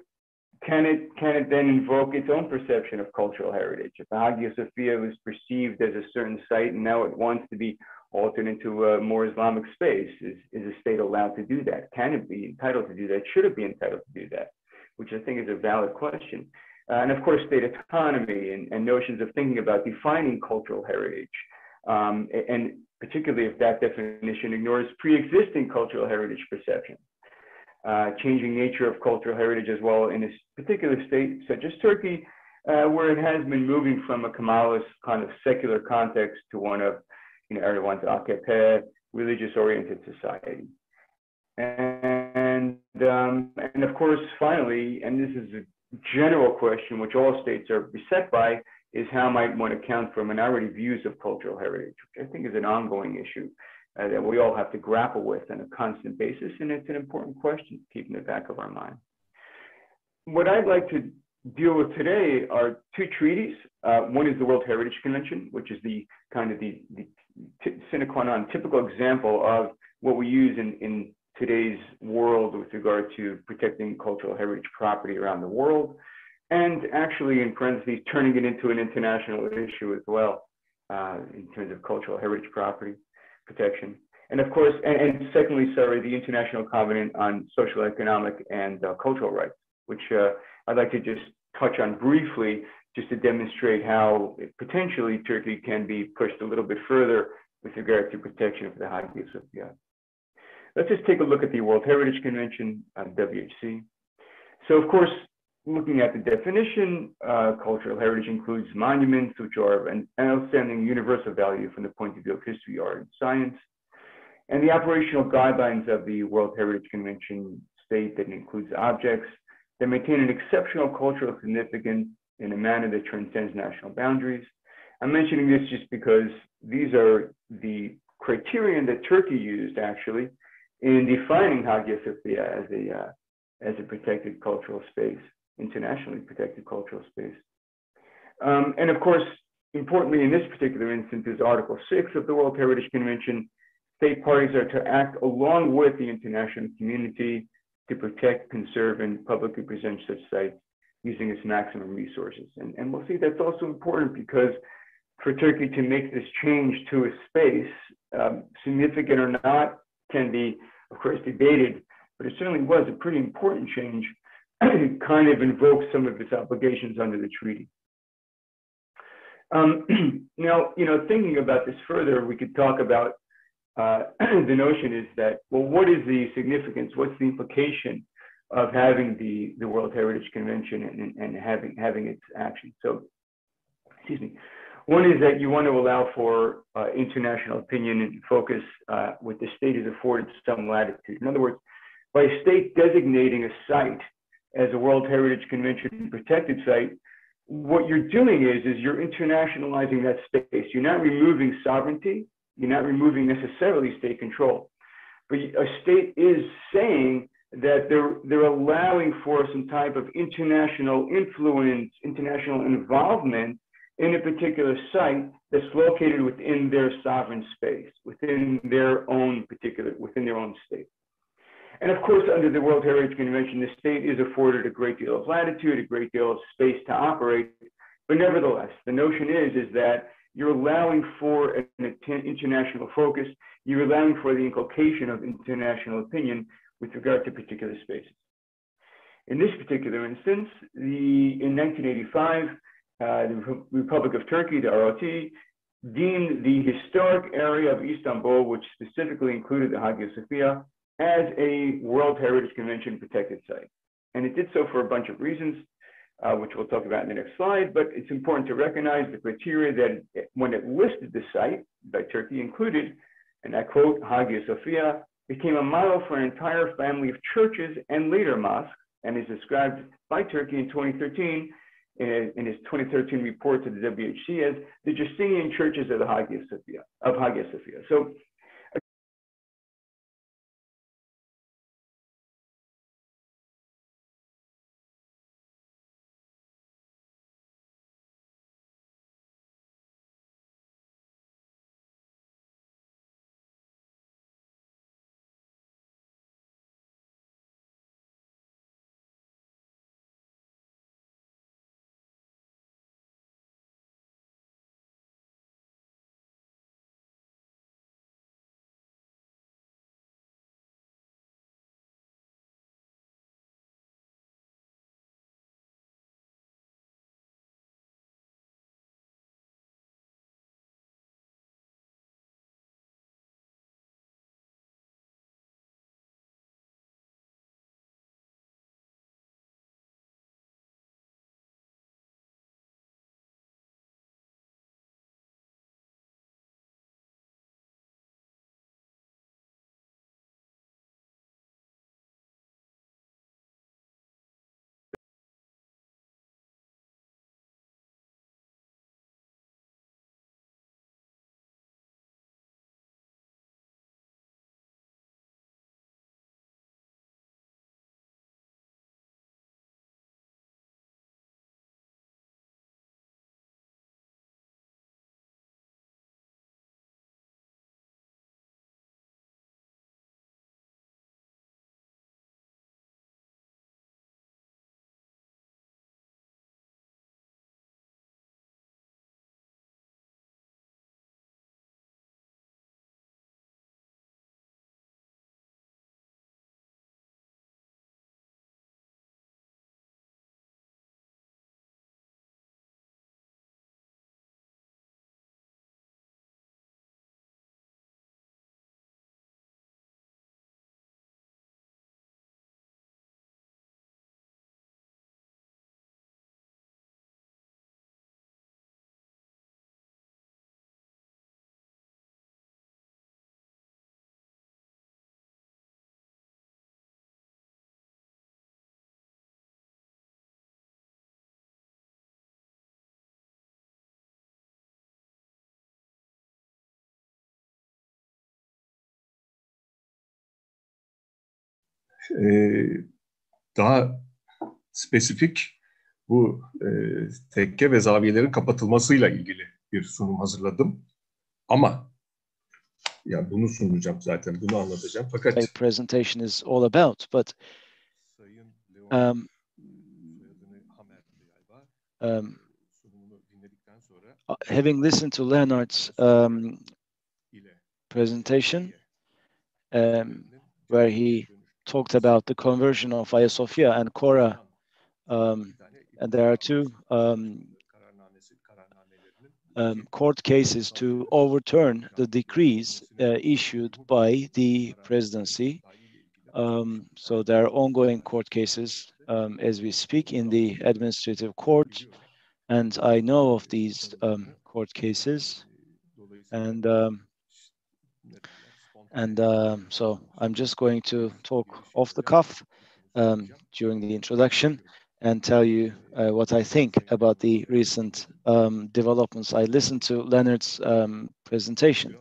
can it then invoke its own perception of cultural heritage? If the Hagia Sophia was perceived as a certain site and now it wants to be altered into a more Islamic space, is a state allowed to do that? Can it be entitled to do that? Should it be entitled to do that? Which I think is a valid question. And of course, state autonomy and notions of thinking about defining cultural heritage, and particularly if that definition ignores pre-existing cultural heritage perception. Changing nature of cultural heritage as well in a particular state such as Turkey, where it has been moving from a Kemalist kind of secular context to one of Erdogan's AKP, religious-oriented society. And of course, finally, and this is a general question which all states are beset by, is how might one account for minority views of cultural heritage, which I think is an ongoing issue that we all have to grapple with on a constant basis, and it's an important question to keep in the back of our mind. What I'd like to deal with today are two treaties. One is the World Heritage Convention, which is the kind of the sine qua non typical example of what we use in today's world with regard to protecting cultural heritage property around the world, and actually, in parentheses, turning it into an international issue as well in terms of cultural heritage property protection. And of course, and secondly, sorry, the International Covenant on Social, Economic, and Cultural Rights, which I'd like to just touch on briefly, just to demonstrate how potentially Turkey can be pushed a little bit further with regard to protection of the Hagia Sophia. Let's just take a look at the World Heritage Convention, WHC. So of course, looking at the definition, cultural heritage includes monuments which are an outstanding universal value from the point of view of history, art, and science. And the operational guidelines of the World Heritage Convention state that it includes objects that maintain an exceptional cultural significance in a manner that transcends national boundaries. I'm mentioning this just because these are the criterion that Turkey used actually in defining Hagia Sophia as a protected cultural space, internationally protected cultural space. And of course, importantly in this particular instance is Article 6 of the World Heritage Convention. State parties are to act along with the international community to protect, conserve, and publicly present such sites using its maximum resources. And we'll see that's also important because for Turkey to make this change to a space, significant or not, can be, of course, debated, but it certainly was a pretty important change. It kind of invokes some of its obligations under the treaty. Now, thinking about this further, we could talk about the notion is that, well, what is the significance? What's the implication of having the World Heritage Convention and having its action? So, excuse me. One is that you want to allow for international opinion and focus with the state is afforded some latitude. In other words, by a state designating a site as a World Heritage Convention protected site, what you're doing is you're internationalizing that space. You're not removing sovereignty. You're not removing necessarily state control. But a state is saying that they're allowing for some type of international influence, international involvement in a particular site that's located within their sovereign space, within their own state. And of course, under the World Heritage Convention, the state is afforded a great deal of latitude, a great deal of space to operate. But nevertheless, the notion is that you're allowing for an international focus. You're allowing for the inculcation of international opinion with regard to particular spaces. In this particular instance, in 1985, the Republic of Turkey, the ROT, deemed the historic area of Istanbul, which specifically included the Hagia Sophia, as a World Heritage Convention protected site. And it did so for a bunch of reasons, which we'll talk about in the next slide, but it's important to recognize the criteria that when it listed the site by Turkey included, and I quote, Hagia Sophia became a model for an entire family of churches and later mosques, and is described by Turkey in 2013 in his 2013 report to the WHC as the Justinian churches of the Hagia Sophia. So daha spesifik bu tekke ve zaviyelerin kapatılmasıyla ilgili bir sunum hazırladım. Ama ya bunu sunacağım zaten, bunu anlatacağım. Fakat my presentation is all about, but having listened to Leonard's presentation, where he talked about the conversion of Hagia Sophia and Korah, and there are two court cases to overturn the decrees issued by the presidency. So there are ongoing court cases as we speak in the administrative court, and I know of these court cases, and so I'm just going to talk off the cuff during the introduction and tell you what I think about the recent developments. I listened to Leonard's presentation.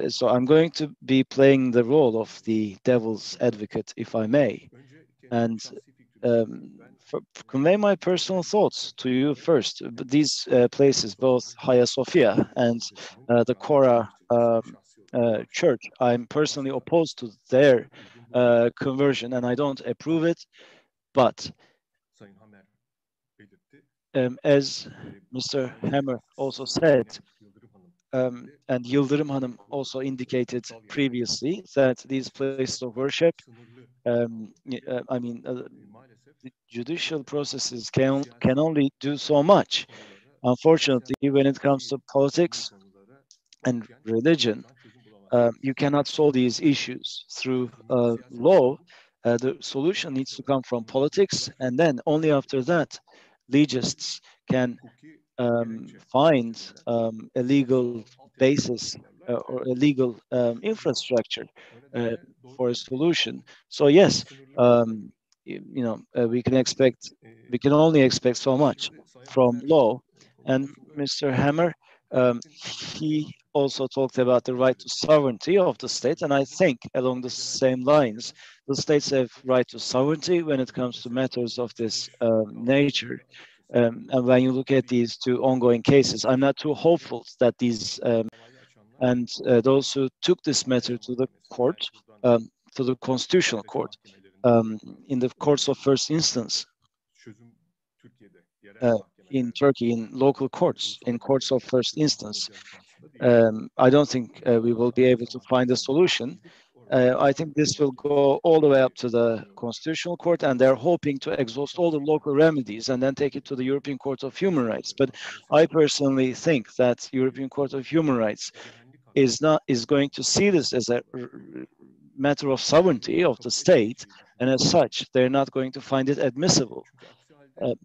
So I'm going to be playing the role of the devil's advocate, if I may, and convey my personal thoughts to you first. But these places, both Hagia Sophia and the Korah church, I'm personally opposed to their conversion, and I don't approve it. But as Mr. Hammer also said, and Yıldırım Hanım also indicated previously, that these places of worship, the judicial processes can only do so much. Unfortunately, when it comes to politics and religion, you cannot solve these issues through law. The solution needs to come from politics, and then only after that, legists can find a legal basis or a legal infrastructure for a solution. So yes, we can only expect so much from law. And Mr. Hammer, he also talked about the right to sovereignty of the state, and I think along the same lines, the states have right to sovereignty when it comes to matters of this nature. And when you look at these two ongoing cases, I'm not too hopeful that these and those who took this matter to the court, to the constitutional court, in the courts of first instance, in Turkey, in local courts, in courts of first instance, I don't think we will be able to find a solution. I think this will go all the way up to the Constitutional Court, and they're hoping to exhaust all the local remedies and then take it to the European Court of Human Rights. But I personally think that European Court of Human Rights is going to see this as a matter of sovereignty of the state, and as such, they're not going to find it admissible,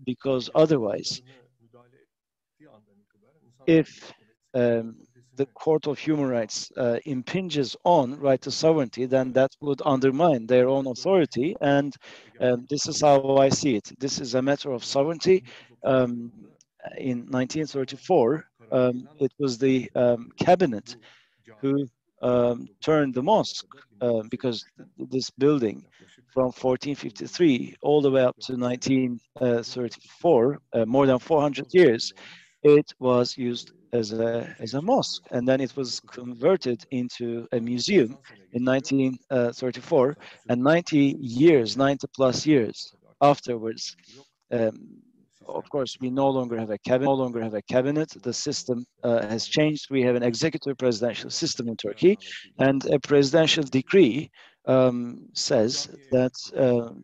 because otherwise, if the Court of Human Rights impinges on right to sovereignty, then that would undermine their own authority. And this is how I see it. This is a matter of sovereignty. In 1934, it was the cabinet who turned the mosque, because this building from 1453 all the way up to 1934, more than 400 years, it was used as a mosque, and then it was converted into a museum in 1934, and 90 plus years afterwards, of course, we no longer have a cabinet. The system has changed. We have an executive presidential system in Turkey, and a presidential decree says that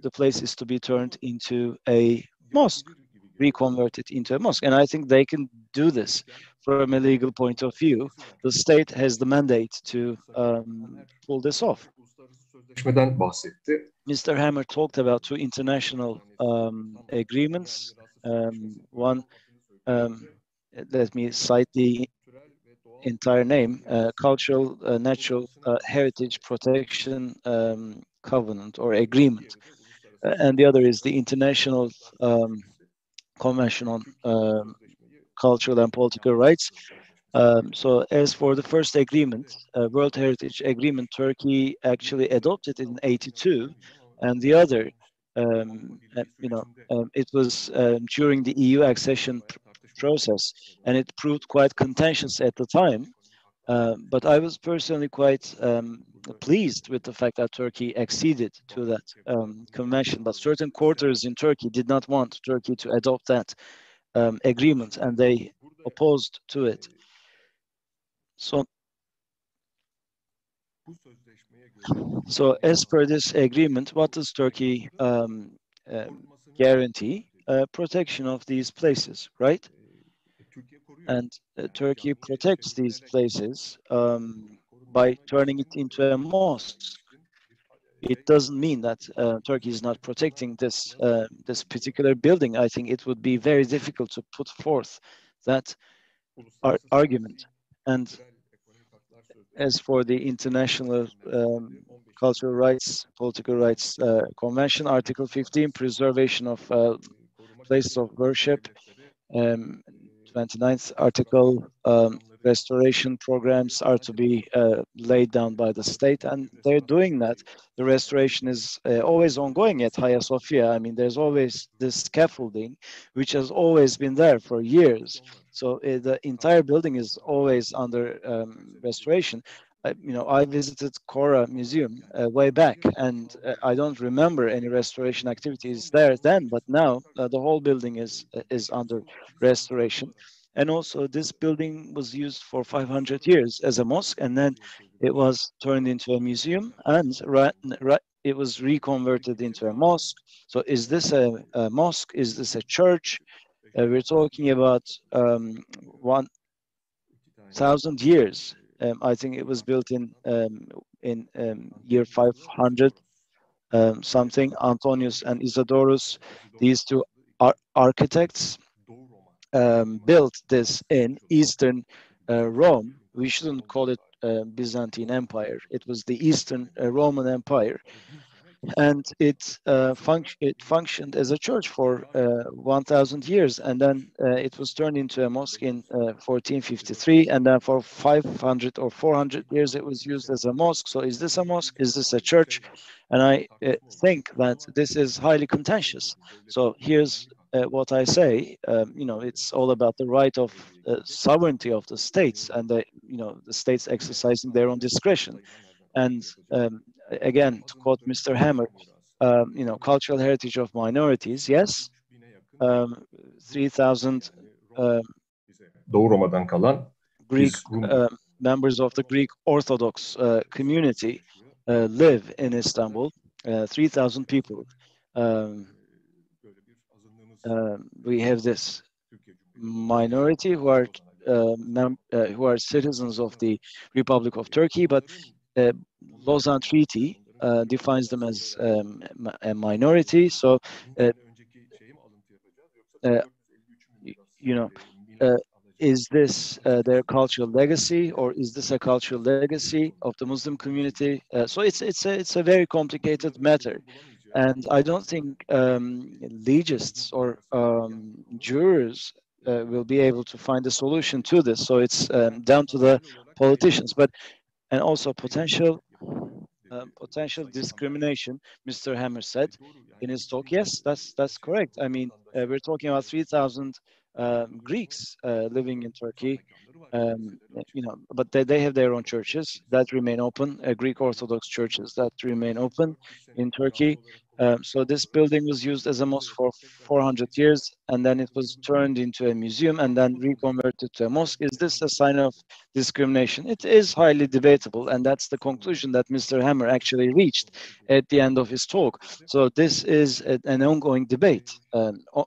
the place is to be turned into a mosque, reconverted into a mosque. And I think they can do this from a legal point of view. The state has the mandate to pull this off. Mr. Hammer talked about two international agreements. One, let me cite the entire name, Cultural Natural Heritage Protection Covenant or Agreement. And the other is the International Convention on Cultural and Political Rights. So as for the first agreement, World Heritage Agreement, Turkey actually adopted it in '82, and the other, it was during the EU accession process, and it proved quite contentious at the time. But I was personally quite pleased with the fact that Turkey acceded to that convention. But certain quarters in Turkey did not want Turkey to adopt that agreement, and they opposed to it. So as per this agreement, what does Turkey guarantee? Protection of these places, right? And Turkey protects these places by turning it into a mosque. It doesn't mean that Turkey is not protecting this this particular building. I think it would be very difficult to put forth that argument. And as for the International Cultural Rights, Political Rights Convention, Article 15, preservation of places of worship, 29th article, restoration programs are to be laid down by the state, and they're doing that. The restoration is always ongoing at Hagia Sophia. I mean, there's always this scaffolding, which has always been there for years. So the entire building is always under restoration. I visited Kora Museum way back, and I don't remember any restoration activities there then, but now the whole building is under restoration. And also this building was used for 500 years as a mosque, and then it was turned into a museum, and it was reconverted into a mosque. So is this a mosque? Is this a church? We're talking about 1,000 years. I think it was built in year 500 something. Antonius and Isidorus, these two architects, built this in Eastern Rome. We shouldn't call it Byzantine Empire. It was the Eastern Roman Empire, and it functioned as a church for 1,000 years, and then it was turned into a mosque in 1453, and then for 500 or 400 years it was used as a mosque. So is this a mosque? Is this a church? And I think that this is highly contentious. So here's what I say. It's all about the right of sovereignty of the states, and the states exercising their own discretion. And again, to quote Mr. Hammer, cultural heritage of minorities, yes, 3,000 Doğu Roma'dan kalan Greek members of the Greek Orthodox community live in Istanbul. 3,000 people. We have this minority who are citizens of the Republic of Turkey, but Lausanne Treaty defines them as a minority. So, is this their cultural legacy, or is this a cultural legacy of the Muslim community? So it's a very complicated matter, and I don't think legists or jurors will be able to find a solution to this. So it's down to the politicians, and also potential discrimination. Mr. Hammer said in his talk, yes, that's correct. I mean, we're talking about 3,000 Greeks living in Turkey, but they have their own churches that remain open, Greek Orthodox churches that remain open in Turkey. So this building was used as a mosque for 400 years, and then it was turned into a museum and then reconverted to a mosque. Is this a sign of discrimination? It is highly debatable, and that's the conclusion that Mr. Hammer actually reached at the end of his talk. So this is an ongoing debate,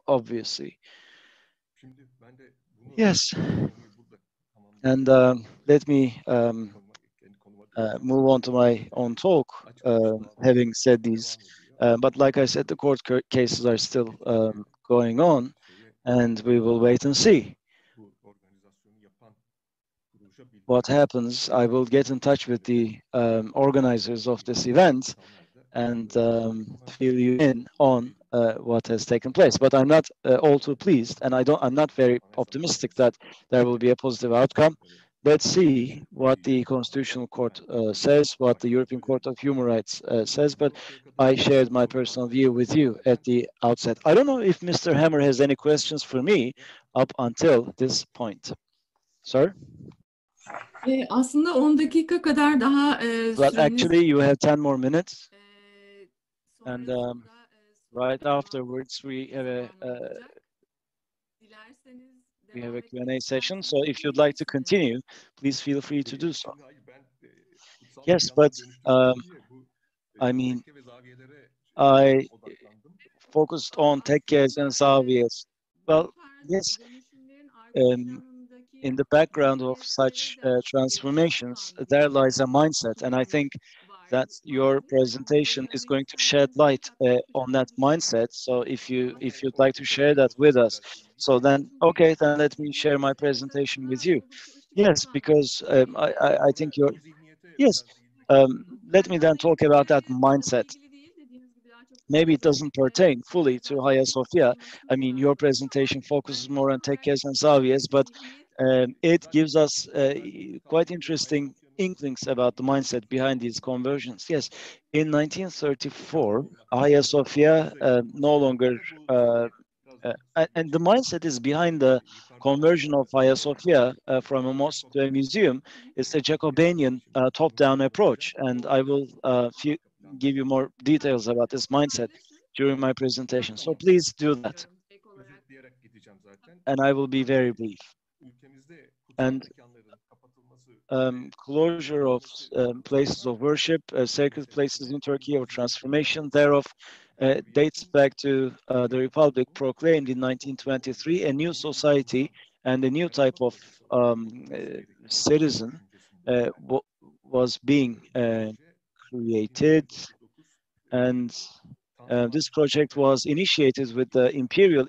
obviously. Yes, and let me move on to my own talk, having said these. But like I said, the court cases are still going on, and we will wait and see what happens. I will get in touch with the organizers of this event, and fill you in on what has taken place. But I'm not all too pleased, and I'm not very optimistic that there will be a positive outcome. Let's see what the Constitutional Court says, what the European Court of Human Rights says, but I shared my personal view with you at the outset. I don't know if Mr. Hammer has any questions for me up until this point. Sir? Aslında 10 dakika kadar daha But actually you have 10 more minutes. And right afterwards we have a Q&A session. So if you'd like to continue, please feel free to do so. Yes, but I mean, I focused on tekkes and zaviyes. Well, yes, in the background of such transformations, there lies a mindset, and I think that your presentation is going to shed light on that mindset. So if you'd like to share that with us, so then okay, then let me share my presentation with you. Yes, because I think you're yes. Let me then talk about that mindset. Maybe it doesn't pertain fully to Hagia Sophia. I mean, your presentation focuses more on tekkes and zaviyes, but it gives us quite interesting inklings about the mindset behind these conversions. Yes, in 1934, Hagia Sophia no longer, and the mindset is behind the conversion of Hagia Sophia from a mosque to a museum. It's a Jacobinian top-down approach, and I will give you more details about this mindset during my presentation. So please do that. And I will be very brief. And closure of places of worship, sacred places in Turkey, or transformation thereof dates back to the Republic proclaimed in 1923, a new society and a new type of citizen was being created, and this project was initiated with the Imperial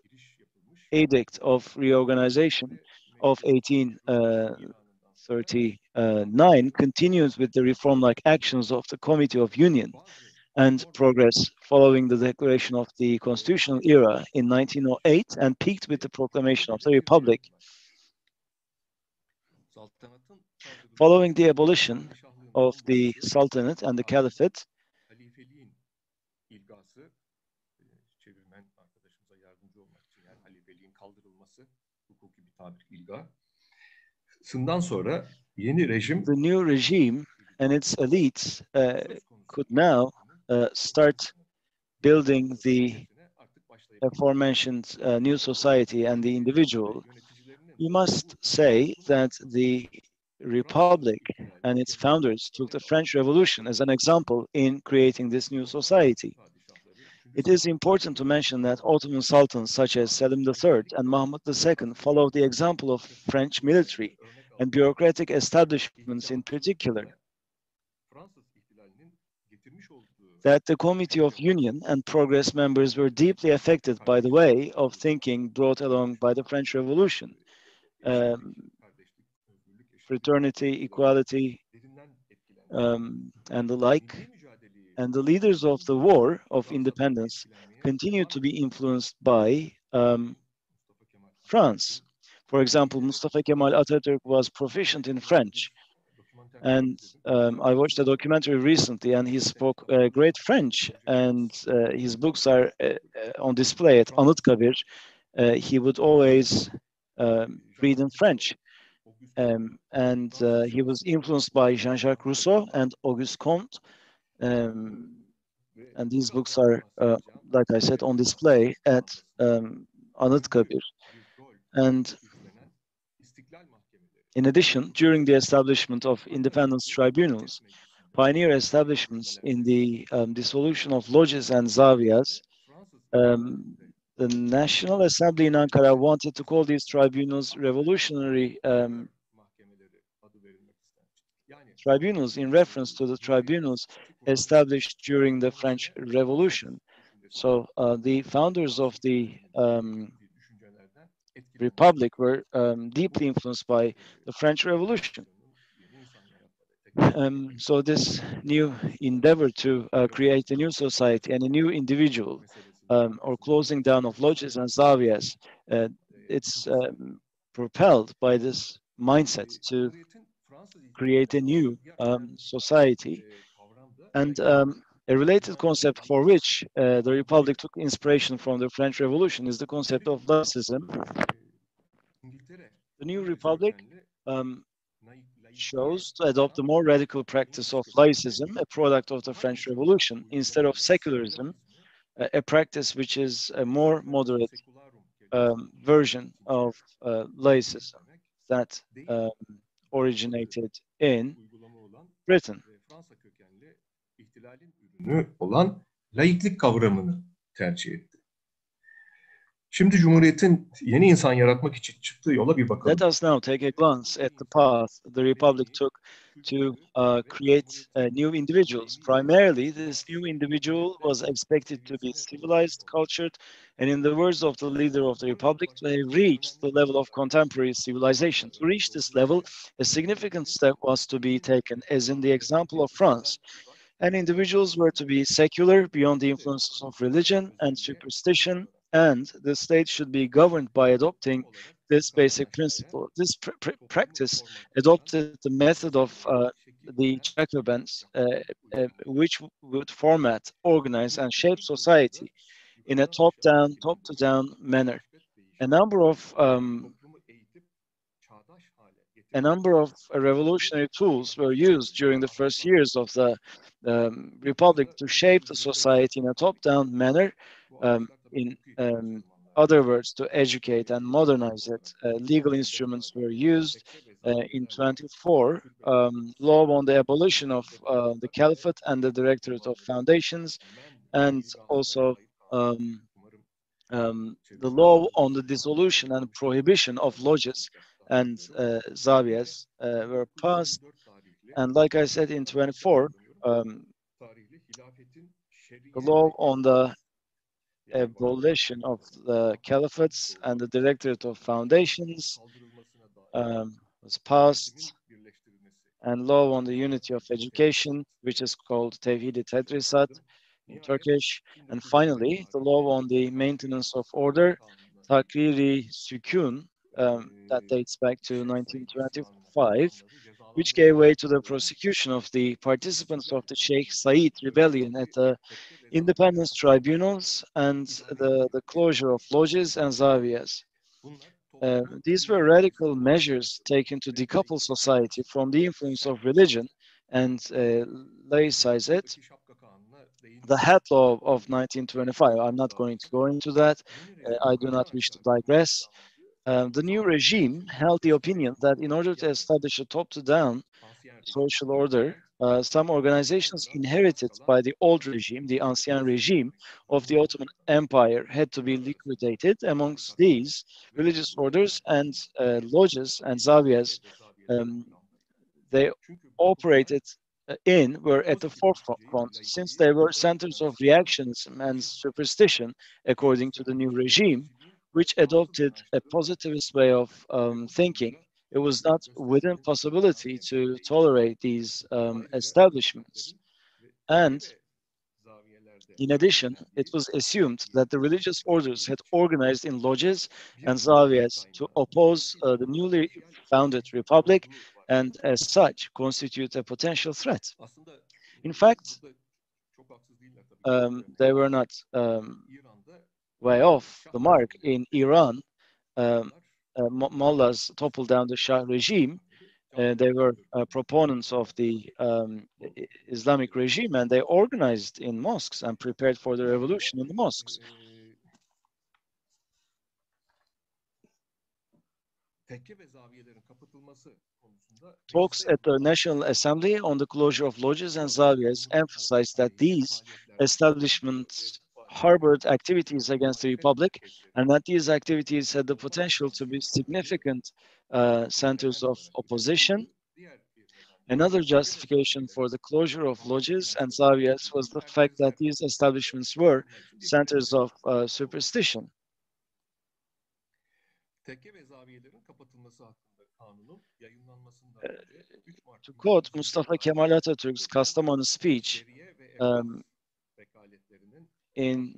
Edict of Reorganization of 1839, continues with the reform-like actions of the Committee of Union and Progress following the declaration of the constitutional era in 1908, and peaked with the proclamation of the Republic. Following the abolition of the Sultanate and the Caliphate, the new regime and its elites could now start building the aforementioned new society and the individual. We must say that the Republic and its founders took the French Revolution as an example in creating this new society. It is important to mention that Ottoman sultans such as Selim III and Mahmud II followed the example of French military and bureaucratic establishments in particular. That the Committee of Union and Progress members were deeply affected by the way of thinking brought along by the French Revolution. Fraternity, equality, and the like. And the leaders of the War of Independence continued to be influenced by France. For example, Mustafa Kemal Atatürk was proficient in French. And I watched a documentary recently, and he spoke great French, and his books are on display at Anıtkabir. He would always read in French. And he was influenced by Jean-Jacques Rousseau and Auguste Comte. And these books are, like I said, on display at Anıtkabir. And in addition, during the establishment of independence tribunals, pioneer establishments in the dissolution of lodges and zaviyas, the National Assembly in Ankara wanted to call these tribunals revolutionary tribunals in reference to the tribunals established during the French Revolution. So the founders of the Republic were deeply influenced by the French Revolution. So this new endeavor to create a new society and a new individual, or closing down of lodges and zaviyas, it's propelled by this mindset to create a new society. And a related concept for which the Republic took inspiration from the French Revolution is the concept of laicism. The new Republic chose to adopt the more radical practice of laicism, a product of the French Revolution, instead of secularism, a practice which is a more moderate version of laicism that originated in Britain. Olan laiklik kavramını tercih etti. Şimdi Cumhuriyet'in yeni insan yaratmak için çıktığı yola bir bakalım. Let us now take a glance at the path the Republic took to create new individuals. Primarily, this new individual was expected to be civilized, cultured, and in the words of the leader of the Republic, to have reached the level of contemporary civilization. To reach this level, a significant step was to be taken, as in the example of France. And individuals were to be secular, beyond the influences of religion and superstition, and the state should be governed by adopting this basic principle. This practice adopted the method of the Jacobins, which would format, organize, and shape society in a top-to-down manner. A number of revolutionary tools were used during the first years of the Republic to shape the society in a top-down manner. In other words, to educate and modernize it. Legal instruments were used. In 24, law on the abolition of the Caliphate and the Directorate of Foundations, and also the law on the dissolution and prohibition of lodges and zaviyas were passed. And like I said, in 24, the law on the abolition of the caliphates and the Directorate of Foundations was passed, and law on the unity of education, which is called Tevhid-i Tedrisat in Turkish, and finally the law on the maintenance of order, Takriri Sükun, that dates back to 1925, which gave way to the prosecution of the participants of the Sheikh Said rebellion at the independence tribunals and the closure of lodges and zaviyas. These were radical measures taken to decouple society from the influence of religion and laicize it. The Hat Law of 1925, I'm not going to go into that. I do not wish to digress. The new regime held the opinion that in order to establish a top-to-down social order, some organizations inherited by the old regime, the Ancien regime of the Ottoman Empire, had to be liquidated. Amongst these, religious orders and lodges and zaviyas they operated were at the forefront, since they were centers of reactionism and superstition, according to the new regime, which adopted a positivist way of thinking. It was not within possibility to tolerate these establishments. And in addition, it was assumed that the religious orders had organized in lodges and zaviyas to oppose the newly founded republic, and as such constitute a potential threat. In fact, they were not way off the mark. In Iran, mullahs toppled down the Shah regime. They were proponents of the Islamic regime, and they organized in mosques and prepared for the revolution in the mosques. Talks at the National Assembly on the closure of lodges and zaviyas emphasized that these establishments harbored activities against the Republic, and that these activities had the potential to be significant centers of opposition. Another justification for the closure of lodges and zaviyas was the fact that these establishments were centers of superstition. To quote Mustafa Kemal Atatürk's Kastamonu speech in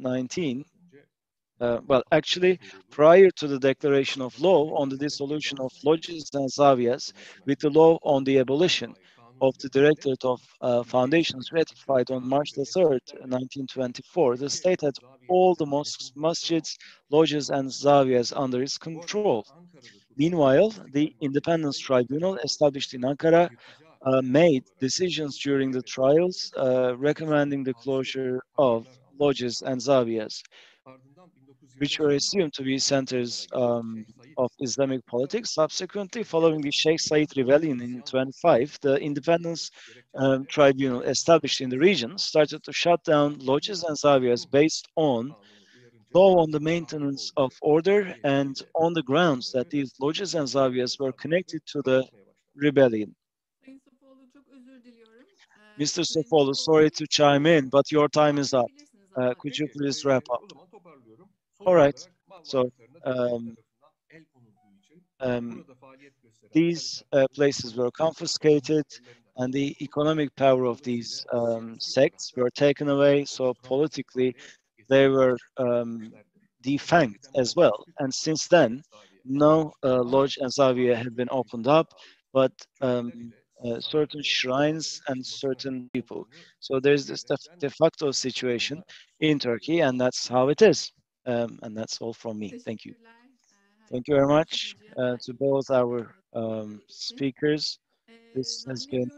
well, actually, prior to the declaration of law on the dissolution of lodges and zaviyas, with the law on the abolition of the Directorate of Foundations ratified on March the 3rd, 1924, the state had all the mosques, masjids, lodges, and zaviyas under its control. Meanwhile, the Independence Tribunal established in Ankara made decisions during the trials recommending the closure of lodges and zaviyas, which were assumed to be centers of Islamic politics. Subsequently, following the Sheikh Said rebellion in 1925, the Independence Tribunal established in the region started to shut down lodges and zaviyas based on law on the maintenance of order and on the grounds that these lodges and zaviyas were connected to the rebellion. Mr. Sofolu, sorry to chime in, but your time is up. Could you please wrap up? All right. So these places were confiscated, and the economic power of these sects were taken away. So politically, they were defanged as well. And since then, no lodge and zawiya have been opened up, but certain shrines and certain people. So there's this de facto situation in Turkey, and that's how it is. And that's all from me. Thank you. Thank you very much to both our speakers. This has been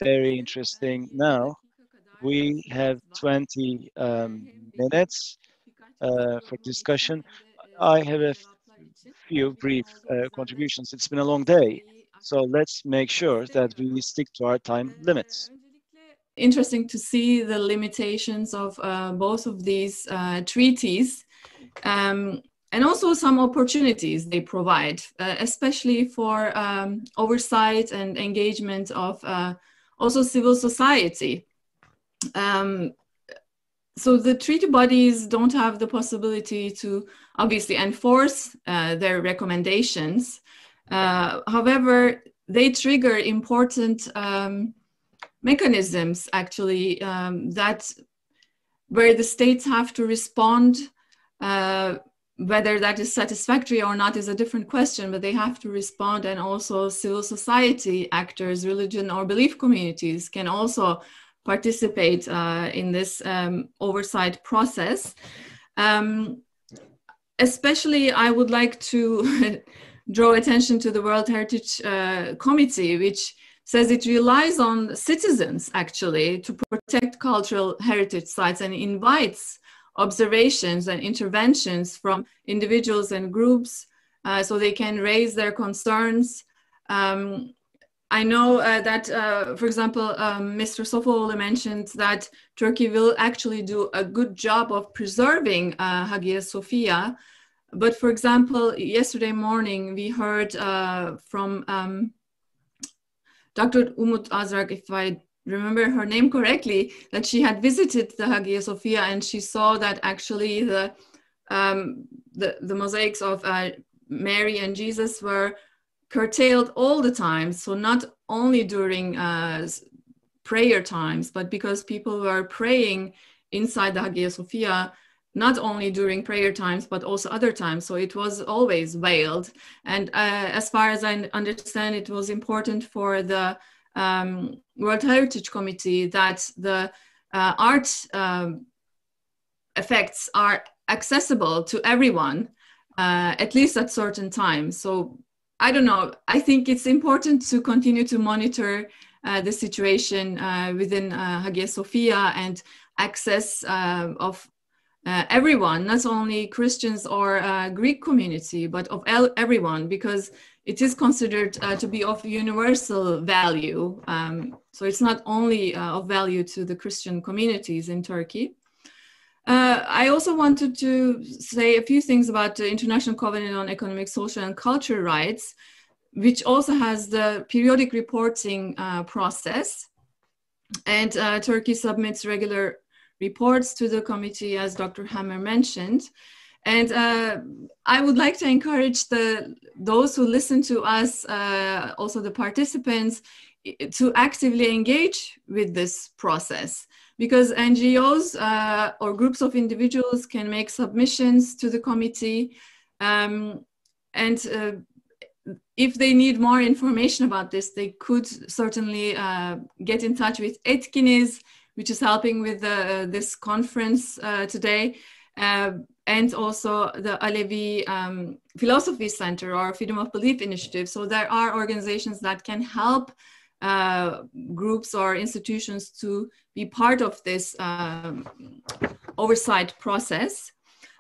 very interesting. Now, we have 20 minutes for discussion. I have a few brief contributions. It's been a long day, so let's make sure that we stick to our time limits. Interesting to see the limitations of both of these treaties, and also some opportunities they provide, especially for oversight and engagement of also civil society. So the treaty bodies don't have the possibility to obviously enforce their recommendations. However, they trigger important mechanisms actually that where the states have to respond. Whether that is satisfactory or not is a different question, but they have to respond, and also civil society actors, religion or belief communities can also participate in this oversight process. Especially, I would like to draw attention to the World Heritage Committee, which says it relies on citizens actually to protect cultural heritage sites and invites observations and interventions from individuals and groups so they can raise their concerns. I know that, for example, Mr. Sofoğlu mentioned that Turkey will actually do a good job of preserving Hagia Sophia. But for example, yesterday morning, we heard from Dr. Umut Azrak, if I remember her name correctly, that she had visited the Hagia Sophia and she saw that actually the mosaics of Mary and Jesus were curtailed all the time. So not only during prayer times, but because people were praying inside the Hagia Sophia, not only during prayer times, but also other times. So it was always veiled. And as far as I understand, it was important for the World Heritage Committee that the art effects are accessible to everyone, at least at certain times. So I don't know, I think it's important to continue to monitor the situation within Hagia Sophia and access of everyone, not only Christians or Greek community, but of everyone, because it is considered to be of universal value. So it's not only of value to the Christian communities in Turkey. I also wanted to say a few things about the International Covenant on Economic, Social, and Cultural Rights, which also has the periodic reporting process. And Turkey submits regular reports to the committee, as Dr. Hammer mentioned. And I would like to encourage those who listen to us, also the participants, to actively engage with this process, because NGOs or groups of individuals can make submissions to the committee, and if they need more information about this, they could certainly get in touch with Etkiniz, which is helping with this conference today, and also the Alevi Philosophy Center or Freedom of Belief Initiative. So there are organizations that can help groups or institutions to be part of this oversight process.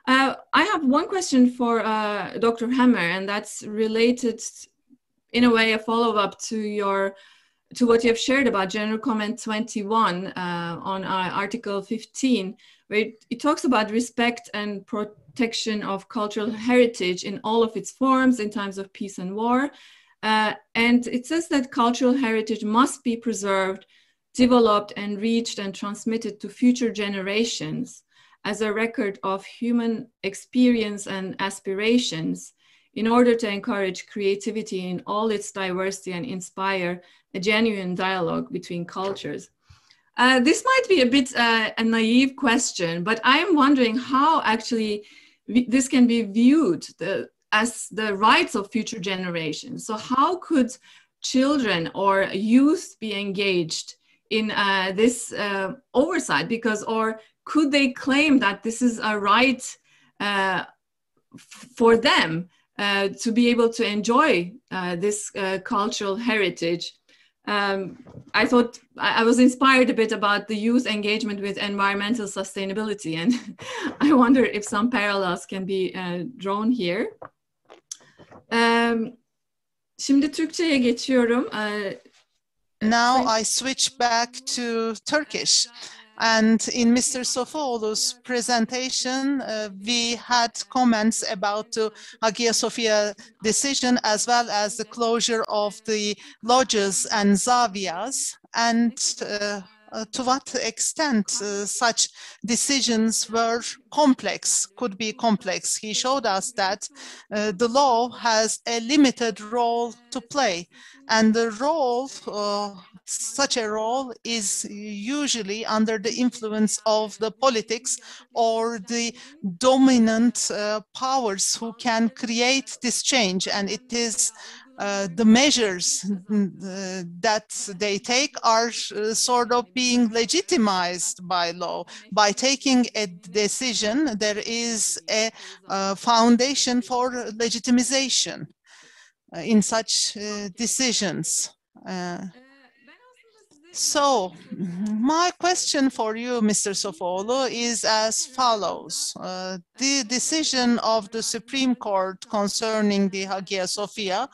I have one question for Dr. Hammer, and that's related, in a way, a follow-up to what you have shared about General Comment 21 on Article 15, where it talks about respect and protection of cultural heritage in all of its forms in times of peace and war. And it says that cultural heritage must be preserved, developed, and reached and transmitted to future generations as a record of human experience and aspirations in order to encourage creativity in all its diversity and inspire a genuine dialogue between cultures. This might be a bit a naive question, but I am wondering how actually this can be viewed as the rights of future generations. So how could children or youth be engaged in this oversight? Or could they claim that this is a right for them to be able to enjoy this cultural heritage? I thought I was inspired a bit about the youth engagement with environmental sustainability, and I wonder if some parallels can be drawn here. Şimdi Türkçe'ye geçiyorum. Now I switch back to Turkish. And in Mr. Sofoğlu's presentation, we had comments about the Hagia Sophia decision, as well as the closure of the lodges and zaviyas, and to what extent such decisions were complex, could be complex. He showed us that the law has a limited role to play, and the role, such a role is usually under the influence of the politics or the dominant powers who can create this change. And it is the measures that they take are sort of being legitimized by law. By taking a decision, there is a foundation for legitimization in such decisions. So my question for you, Mr. Sofoğlu, is as follows. The decision of the Supreme Court concerning the Hagia Sophia,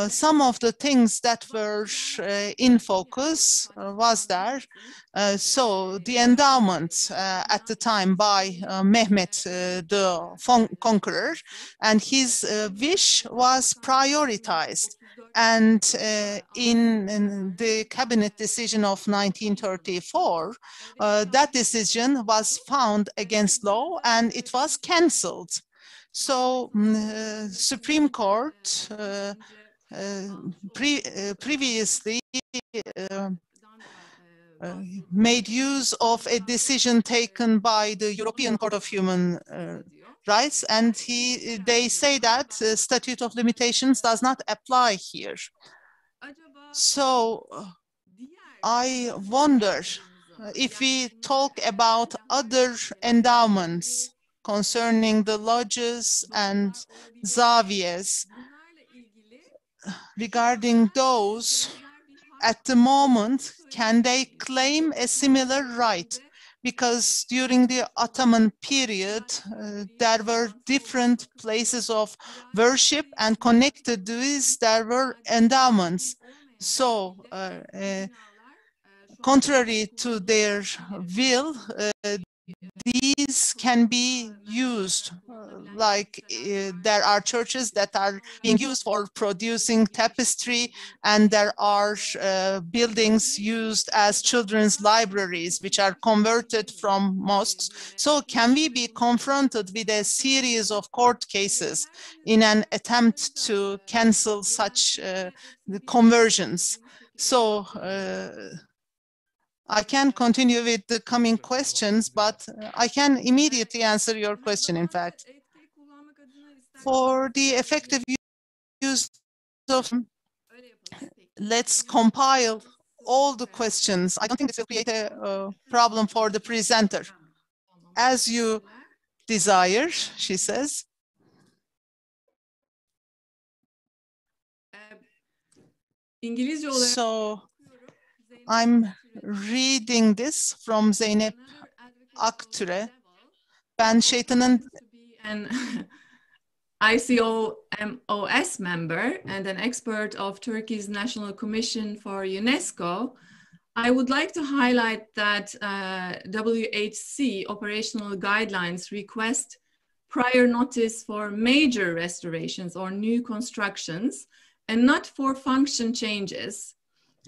some of the things that were in focus was there. So the endowment at the time by Mehmet the Conqueror, and his wish was prioritized. And in the cabinet decision of 1934, that decision was found against law and it was cancelled. So Supreme Court previously made use of a decision taken by the European Court of Human Rights, and they say that the statute of limitations does not apply here. So I wonder if we talk about other endowments concerning the lodges and zaviyas, regarding those, at the moment, can they claim a similar right? Because during the Ottoman period, there were different places of worship, and connected to this, there were endowments. So, contrary to their will, these can be used, like there are churches that are being used for producing tapestry, and there are buildings used as children's libraries, which are converted from mosques. So can we be confronted with a series of court cases in an attempt to cancel such conversions? So I can continue with the coming questions, but I can immediately answer your question, in fact. For the effective use of, let's compile all the questions. I don't think this will create a problem for the presenter. As you desire, she says. So I'm reading this from Zeynep Akture. Ben şeytanın an ICOMOS member and an expert of Turkey's National Commission for UNESCO, I would like to highlight that WHC operational guidelines request prior notice for major restorations or new constructions and not for function changes.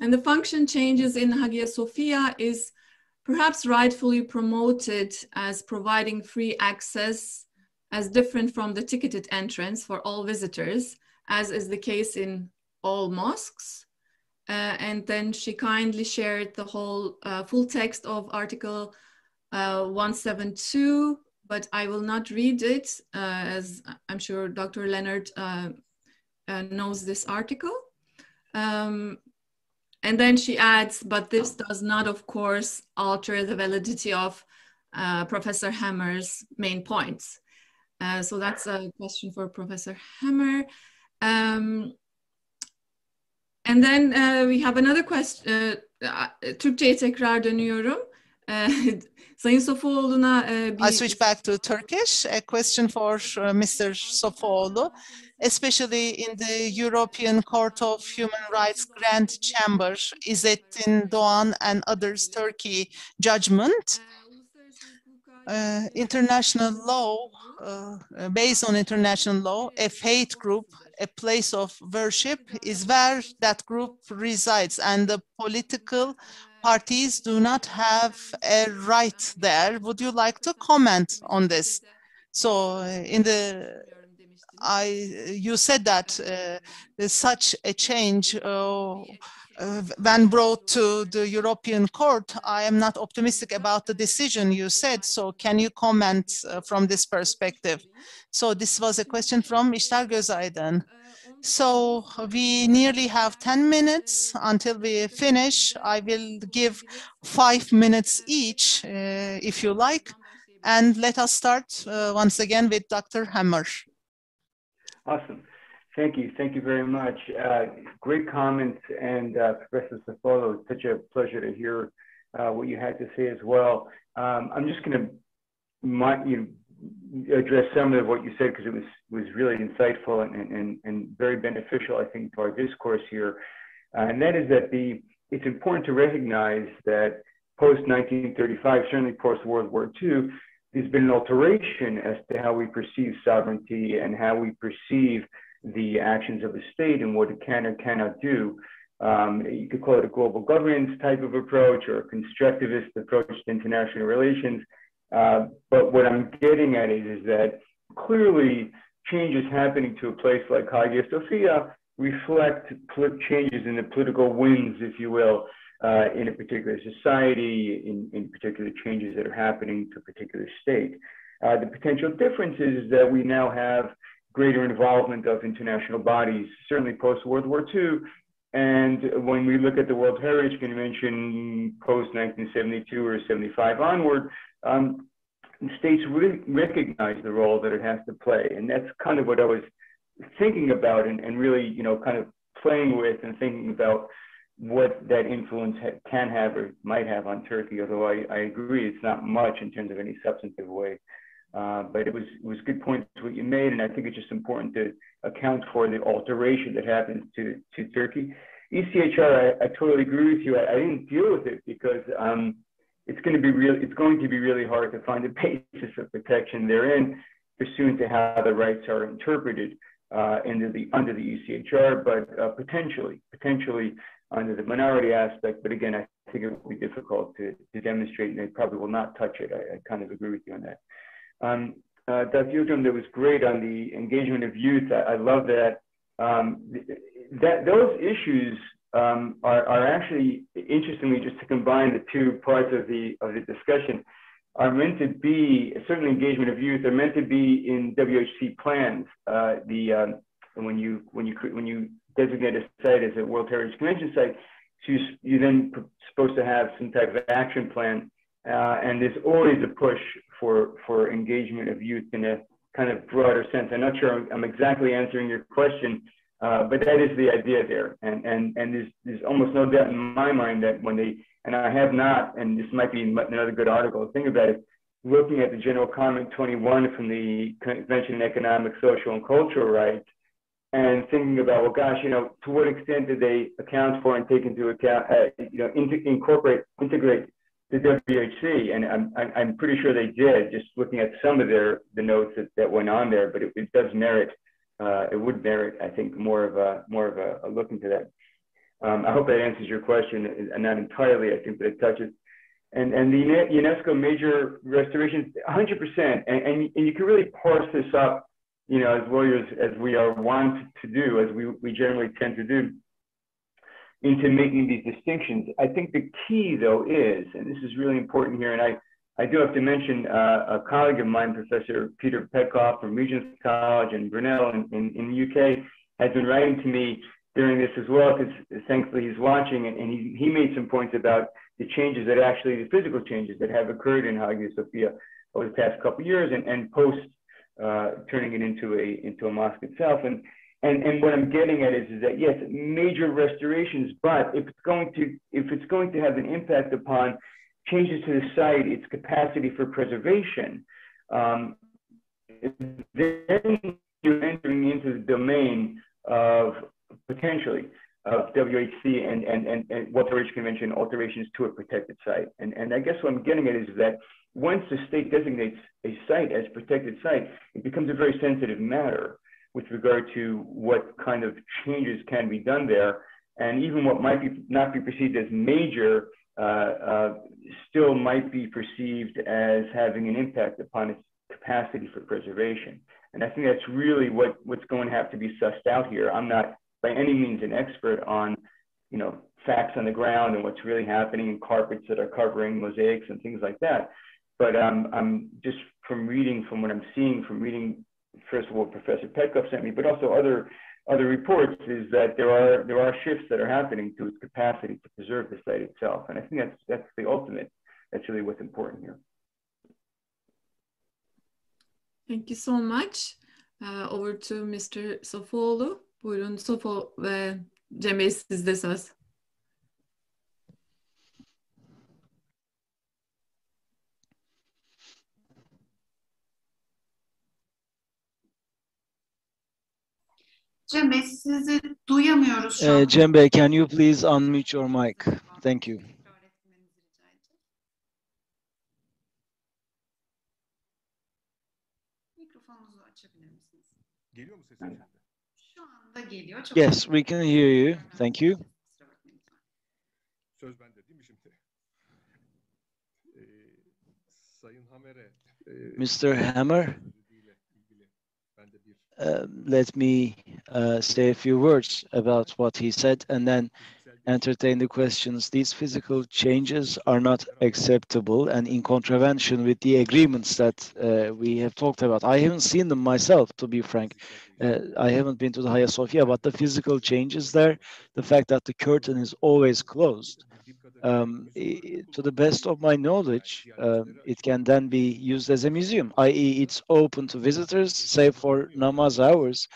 And the function changes in Hagia Sophia is perhaps rightfully promoted as providing free access, as different from the ticketed entrance for all visitors, as is the case in all mosques. And then she kindly shared the whole full text of Article 172, but I will not read it, as I'm sure Dr. Leonard knows this article. And then she adds, but this does not, of course, alter the validity of Professor Hammer's main points. So that's a question for Professor Hammer. And then we have another question. Türkçe'ye tekrar dönüyorum. Sayın Sofuoğlu'na I switch back to Turkish. A question for Mr. Sofuoğlu, especially in the European Court of Human Rights Grand Chamber, İzzettin Doğan and others Turkey judgment. International law, based on international law, a faith group, a place of worship is where that group resides, and the political parties do not have a right there. Would you like to comment on this? So in the, you said that such a change when brought to the European Court, I am not optimistic about the decision you said. So can you comment from this perspective? So this was a question from İştar Gözaydın. So we nearly have 10 minutes until we finish. I will give 5 minutes each, if you like. And let us start once again with Dr. Hammer. Awesome. Thank you. Thank you very much. Great comments. And Professor Sofuoğlu, it's such a pleasure to hear what you had to say as well. I'm just going to address some of what you said, because it was really insightful and very beneficial, I think, to our discourse here. And that is that it's important to recognize that post-1935, certainly post-World War II, there's been an alteration as to how we perceive sovereignty and how we perceive the actions of the state and what it can or cannot do. You could call it a global governance type of approach or a constructivist approach to international relations. But what I'm getting at is that clearly changes happening to a place like Hagia Sophia reflect changes in the political winds, if you will, in a particular society, in particular changes that are happening to a particular state. The potential difference is that we now have greater involvement of international bodies, certainly post-World War II. And when we look at the World Heritage Convention post-1972 or 75 onward, states really recognize the role that it has to play. And that's kind of what I was thinking about and really, kind of playing with and thinking about what that influence can have or might have on Turkey, although I agree it's not much in terms of any substantive way. But it was good points what you made, and I think it's just important to account for the alteration that happens to Turkey. ECHR, I totally agree with you. I didn't deal with it because it's going to be really hard to find a basis of protection therein, pursuant to how the rights are interpreted under the ECHR, but potentially under the minority aspect. But again, I think it will be difficult to demonstrate, and they probably will not touch it. I kind of agree with you on that. Dr. Yildirim, that was great on the engagement of youth. I love that. Those issues are actually, interestingly, just to combine the two parts of the discussion, are meant to be, certainly engagement of youth, are meant to be in WHC plans. When you designate a site as a World Heritage Convention site, so you're then supposed to have some type of action plan, and there's always a push for engagement of youth in a kind of broader sense. I'm not sure I'm exactly answering your question, but that is the idea there, and there's almost no doubt in my mind that when they, and I have not, and this might be another good article to think about it, looking at the General Comment 21 from the Convention on Economic, Social, and Cultural Rights, and thinking about, well, gosh, to what extent did they account for and take into account, integrate the WHC? And I'm pretty sure they did, just looking at some of the notes that went on there, but it does merit, it would merit, I think, more of a look into that. I hope that answers your question, and not entirely, I think, but it touches. And the UNESCO major restorations, 100%, and you can really parse this up, as lawyers, as we are wont to do, as we generally tend to do, into making these distinctions. I think the key, though, is, and this is really important here, and I do have to mention a colleague of mine, Professor Peter Petkoff from Regent's College in Brunel in the UK, has been writing to me during this as well, because thankfully he's watching, and he made some points about the changes that actually, the physical changes that have occurred in Hagia Sophia over the past couple of years, and post turning it into a mosque itself. And what I'm getting at is that, yes, major restorations, but if it's going to have an impact upon changes to the site, its capacity for preservation, then you're entering into the domain of potentially of WHC and World Heritage Convention alterations to a protected site. And I guess what I'm getting at is that once the state designates a site as protected site, it becomes a very sensitive matter with regard to what kind of changes can be done there. And even what might not be perceived as major still might be perceived as having an impact upon its capacity for preservation. And I think that's really what's going to have to be sussed out here. I'm not by any means an expert on, facts on the ground and what's really happening in carpets that are covering mosaics and things like that. But I'm just from what I'm seeing, from reading, first of all, Professor Petkoff sent me, but also other reports, is that there are shifts that are happening to its capacity to preserve the site itself. And I think that's the ultimate. That's really what's important here. Thank you so much. Over to Mr. Sofoğlu. Buyurun Sofo ve Cem Bey, sizde söz. Cem Bey, sizi duyamıyoruz şu an. Cem Bey, can you please unmute your mic? Thank you. Mikrofonunuzu açabilir misiniz? Geliyor mu sesim? Şu anda geliyor. Çok Yes, we can hear you. Thank you. Söz bende değil mi şimdi? Sayın Hamer'e Mr. Hammer, let me say a few words about what he said and then entertain the questions. These physical changes are not acceptable and in contravention with the agreements that we have talked about. I haven't seen them myself, to be frank. I haven't been to the Hagia Sophia, but the physical changes there, the fact that the curtain is always closed, to the best of my knowledge, it can then be used as a museum, i.e. it's open to visitors, save for namaz hours.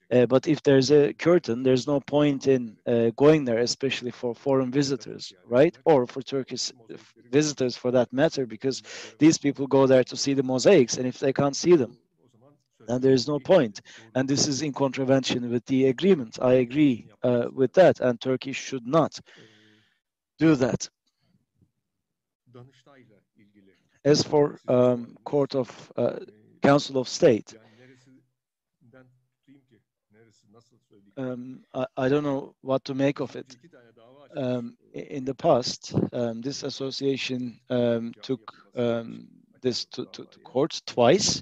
But if there's a curtain, there's no point in going there, especially for foreign visitors, right? Or for Turkish visitors for that matter, because these people go there to see the mosaics, and if they can't see them, then there's no point. And this is in contravention with the agreement. I agree with that, and Turkey should not do that. As for Court of Council of State, I don't know what to make of it. In the past, this association took this to court twice.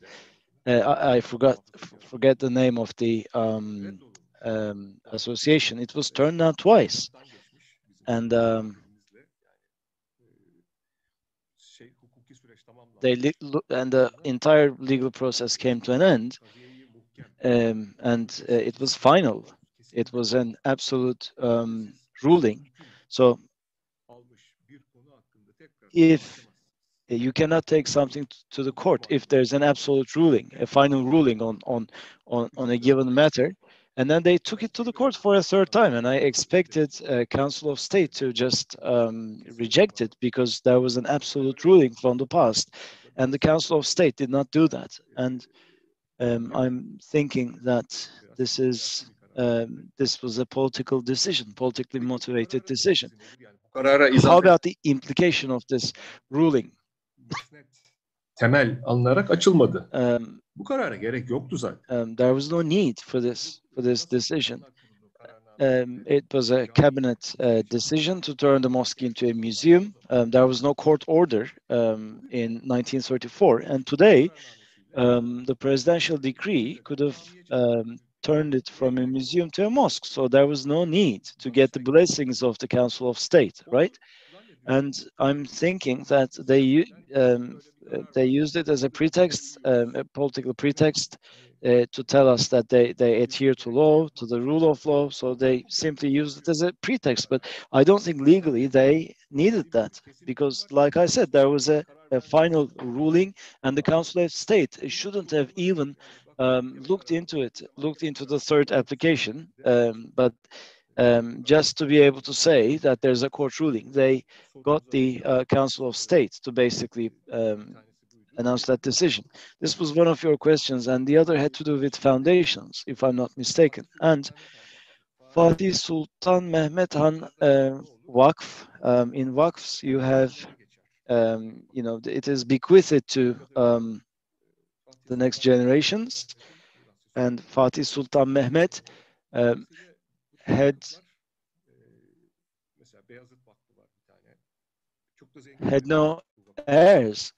I forget the name of the association. It was turned down twice, and the entire legal process came to an end, and it was final. It was an absolute ruling. So if you cannot take something to the court if there's an absolute ruling, a final ruling on a given matter, and then they took it to the court for a third time, and I expected Council of State to just reject it because there was an absolute ruling from the past, and the Council of State did not do that. And I'm thinking that this was a political decision, politically motivated decision. How about the implication of this ruling? Temel alınarak açılmadı. Bu karara gerek yoktu zaten. There was no need for this decision. It was a cabinet decision to turn the mosque into a museum. There was no court order in 1934, and today the presidential decree could have turned it from a museum to a mosque. So there was no need to get the blessings of the Council of State, right? And I'm thinking that they used it as a pretext, a political pretext, to tell us that they adhere to law, to the rule of law. So they simply used it as a pretext. But I don't think legally they needed that, because, like I said, there was a final ruling, and the Council of State shouldn't have even looked into the third application. But just to be able to say that there's a court ruling, they got the Council of State to basically announce that decision. This was one of your questions, and the other had to do with foundations, if I'm not mistaken. And Fatih Sultan Mehmet Han Vakf, in Vakfs you have, it is bequeathed to the next generations, and Fatih Sultan Mehmet had no heirs.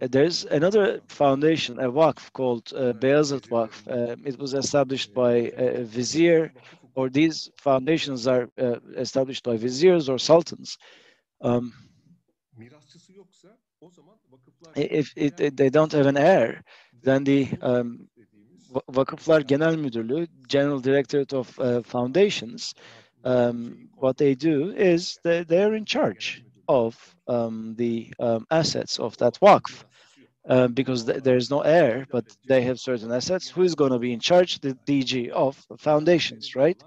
There's another foundation, a Vakf called Beyazıt Vakf. It was established by a vizier, or these foundations are established by viziers or sultans. If they don't have an heir, then the Vakıflar Genel Müdürlüğü, General Directorate of Foundations, what they do is they're in charge of the assets of that Vakf, because there's no heir, but they have certain assets. Who is going to be in charge? The DG of Foundations, right?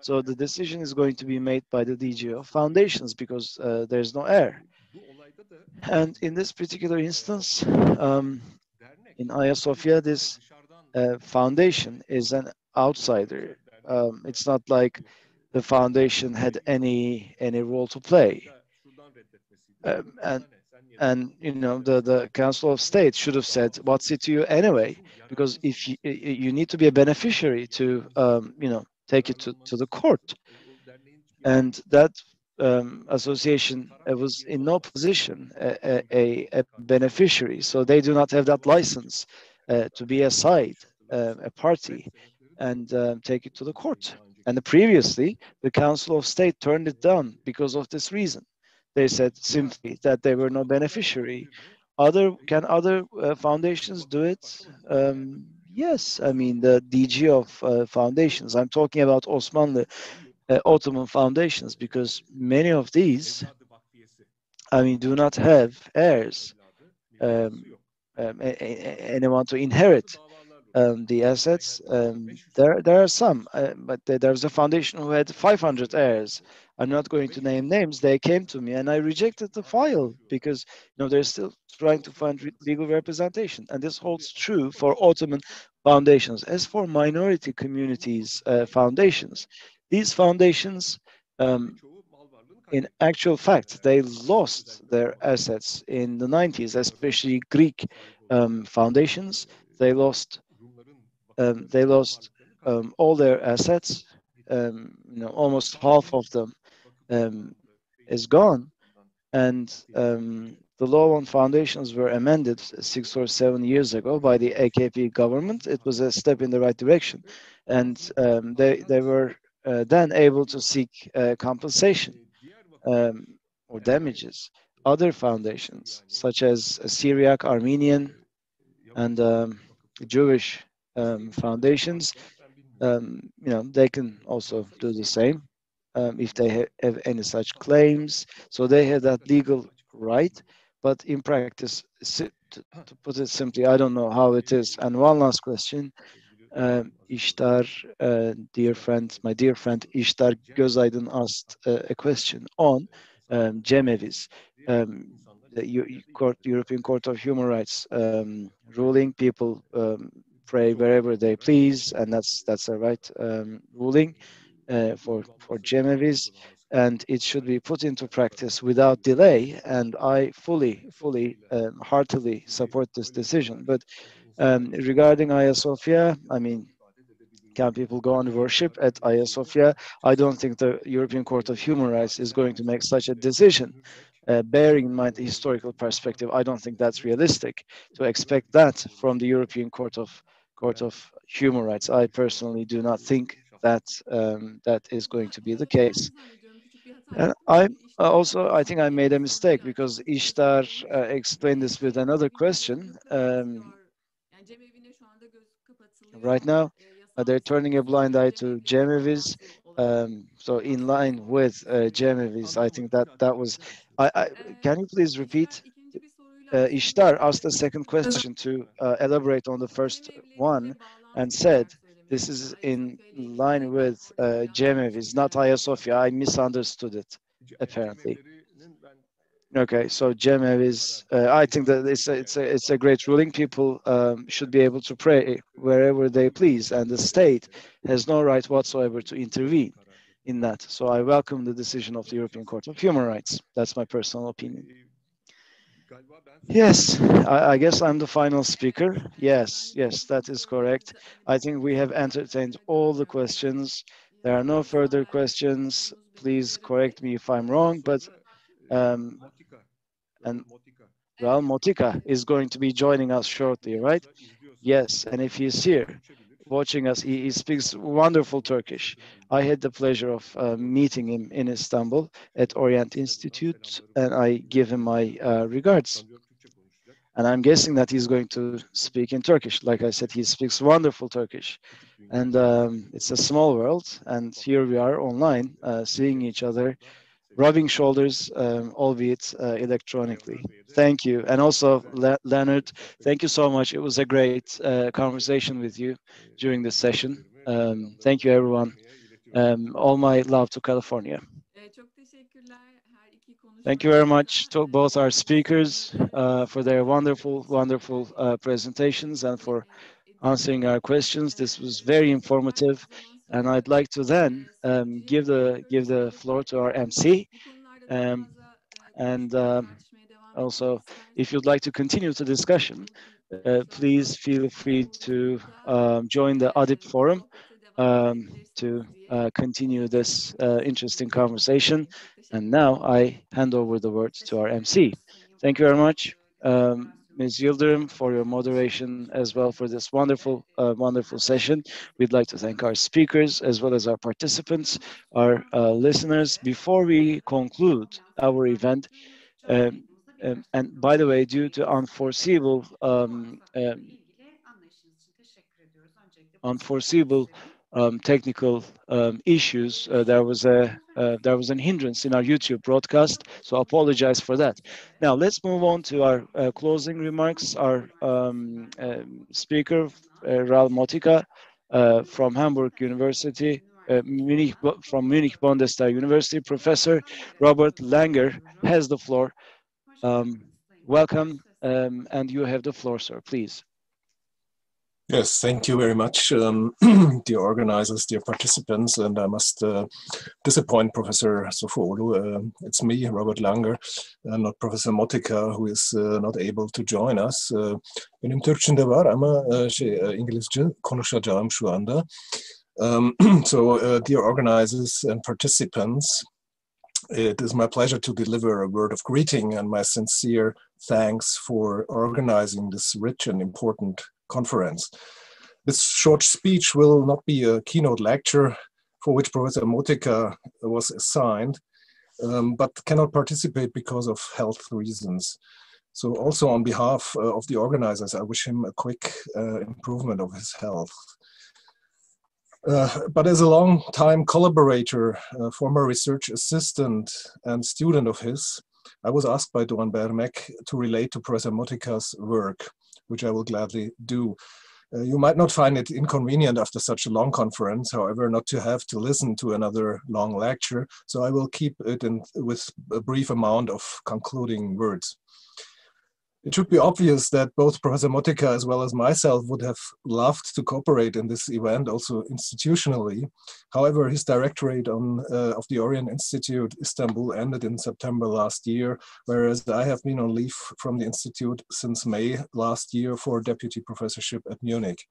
So the decision is going to be made by the DG of Foundations, because there's no heir. And in this particular instance, in Hagia Sophia, this foundation is an outsider. It's not like the foundation had any role to play. And the Council of State should have said, what's it to you anyway? Because if you need to be a beneficiary to take it to the court, and that association was in no position a beneficiary, so they do not have that license to be a side, a party, and take it to the court. And previously, the Council of State turned it down because of this reason. They said simply that they were no beneficiary. Can other foundations do it? Yes, I mean the DG of foundations. I'm talking about Osmanlı, Ottoman foundations, because many of these, do not have heirs, anyone to inherit the assets. There are some, but there's a foundation who had 500 heirs. I'm not going to name names. They came to me and I rejected the file because they're still trying to find legal representation. And this holds true for Ottoman foundations. As for minority communities foundations, these foundations in actual fact, they lost their assets in the 90s, especially Greek foundations. They lost all their assets. Almost half of them is gone, and the law on foundations were amended 6 or 7 years ago by the AKP government. It was a step in the right direction, and they were then able to seek compensation or damages. Other foundations, such as Syriac, Armenian, and Jewish foundations, they can also do the same if they have any such claims. So they have that legal right, but in practice, to put it simply, I don't know how it is. And one last question. İştar, my dear friend İştar Gözaydın asked a question on cemeviz, the European Court of Human Rights ruling. People pray wherever they please, and that's a right ruling for cemeviz, and it should be put into practice without delay. And I fully, heartily support this decision. But regarding Hagia Sophia, I mean, can people go and worship at Hagia Sophia? I don't think the European Court of Human Rights is going to make such a decision. Bearing in mind the historical perspective, I don't think that's realistic to expect that from the European Court of Human Rights. I personally do not think that that is going to be the case. And I think I made a mistake, because Ishtar explained this with another question. Right now, they're turning a blind eye to cemeviz. So in line with cemeviz, I think that was. Can you please repeat? Ishtar asked a second question to elaborate on the first one, and said this is in line with cemeviz, not Hagia Sophia. I misunderstood it, apparently. Okay, so cemeviz, I think that it's a great ruling. People should be able to pray wherever they please, and the state has no right whatsoever to intervene in that. So I welcome the decision of the European Court of Human Rights. That's my personal opinion. Yes, I guess I'm the final speaker. Yes, that is correct. I think we have entertained all the questions. There are no further questions. Please correct me if I'm wrong, but Motika is going to be joining us shortly, right? Yes, and if he's here watching us, he speaks wonderful Turkish. I had the pleasure of meeting him in Istanbul at Orient Institute, and I give him my regards. And I'm guessing that he's going to speak in Turkish. Like I said, he speaks wonderful Turkish. And it's a small world, and here we are online, seeing each other, rubbing shoulders, albeit electronically. Thank you. And also, Leonard, thank you so much. It was a great conversation with you during this session. Thank you, everyone. All my love to California. Thank you very much to both our speakers for their wonderful presentations, and for answering our questions. This was very informative, and I'd like to then give the floor to our MC. Also, if you'd like to continue the discussion, please feel free to join the ADİP forum to continue this interesting conversation. And now I hand over the word to our MC. Thank you very much, Ms. Yildirim, for your moderation, as well for this wonderful session. We'd like to thank our speakers, as well as our participants, our listeners. Before we conclude our event, and by the way, due to unforeseeable technical issues, there was an hindrance in our YouTube broadcast, so I apologize for that. Now let's move on to our closing remarks. Our speaker, Ral Motika, from Hamburg University, from Munich Bundestag University, Professor Robert Langer has the floor. Welcome, and you have the floor, sir, please. Yes, thank you very much, dear organizers, dear participants, and I must disappoint Professor Sofoğlu. It's me, Robert Langer, not Professor Motika, who is not able to join us. Benim Türkçemde var ama İngilizce konuşacağım şu anda. So, dear organizers and participants, it is my pleasure to deliver a word of greeting and my sincere thanks for organizing this rich and important conference. This short speech will not be a keynote lecture for which Professor Motika was assigned, but cannot participate because of health reasons. So also on behalf of the organizers, I wish him a quick improvement of his health. But as a long-time collaborator, former research assistant and student of his, I was asked by Doğan Bermek to relate to Professor Motika's work, which I will gladly do. You might not find it inconvenient after such a long conference, however, not to have to listen to another long lecture, so I will keep it with a brief amount of concluding words. It should be obvious that both Professor Motika as well as myself would have loved to cooperate in this event, also institutionally. However, his directorate of the Orient Institute Istanbul ended in September last year, whereas I have been on leave from the Institute since May last year for deputy professorship at Munich.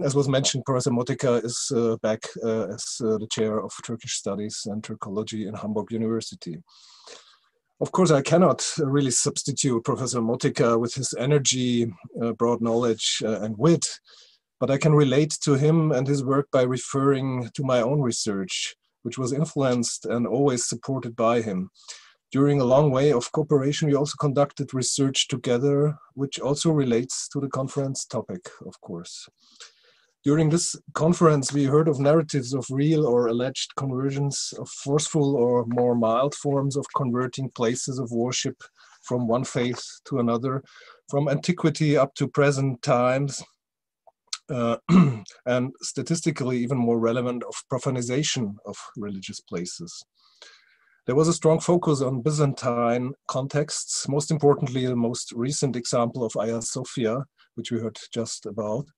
As was mentioned, Professor Motika is back as the chair of Turkish Studies and Turkology in Hamburg University. Of course, I cannot really substitute Professor Motika with his energy, broad knowledge, and wit, but I can relate to him and his work by referring to my own research, which was influenced and always supported by him. During a long way of cooperation, we also conducted research together, which also relates to the conference topic, of course. During this conference, we heard of narratives of real or alleged conversions, of forceful or more mild forms of converting places of worship from one faith to another, from antiquity up to present times, and statistically even more relevant, of profanization of religious places. There was a strong focus on Byzantine contexts, most importantly, the most recent example of Hagia Sophia, which we heard just about.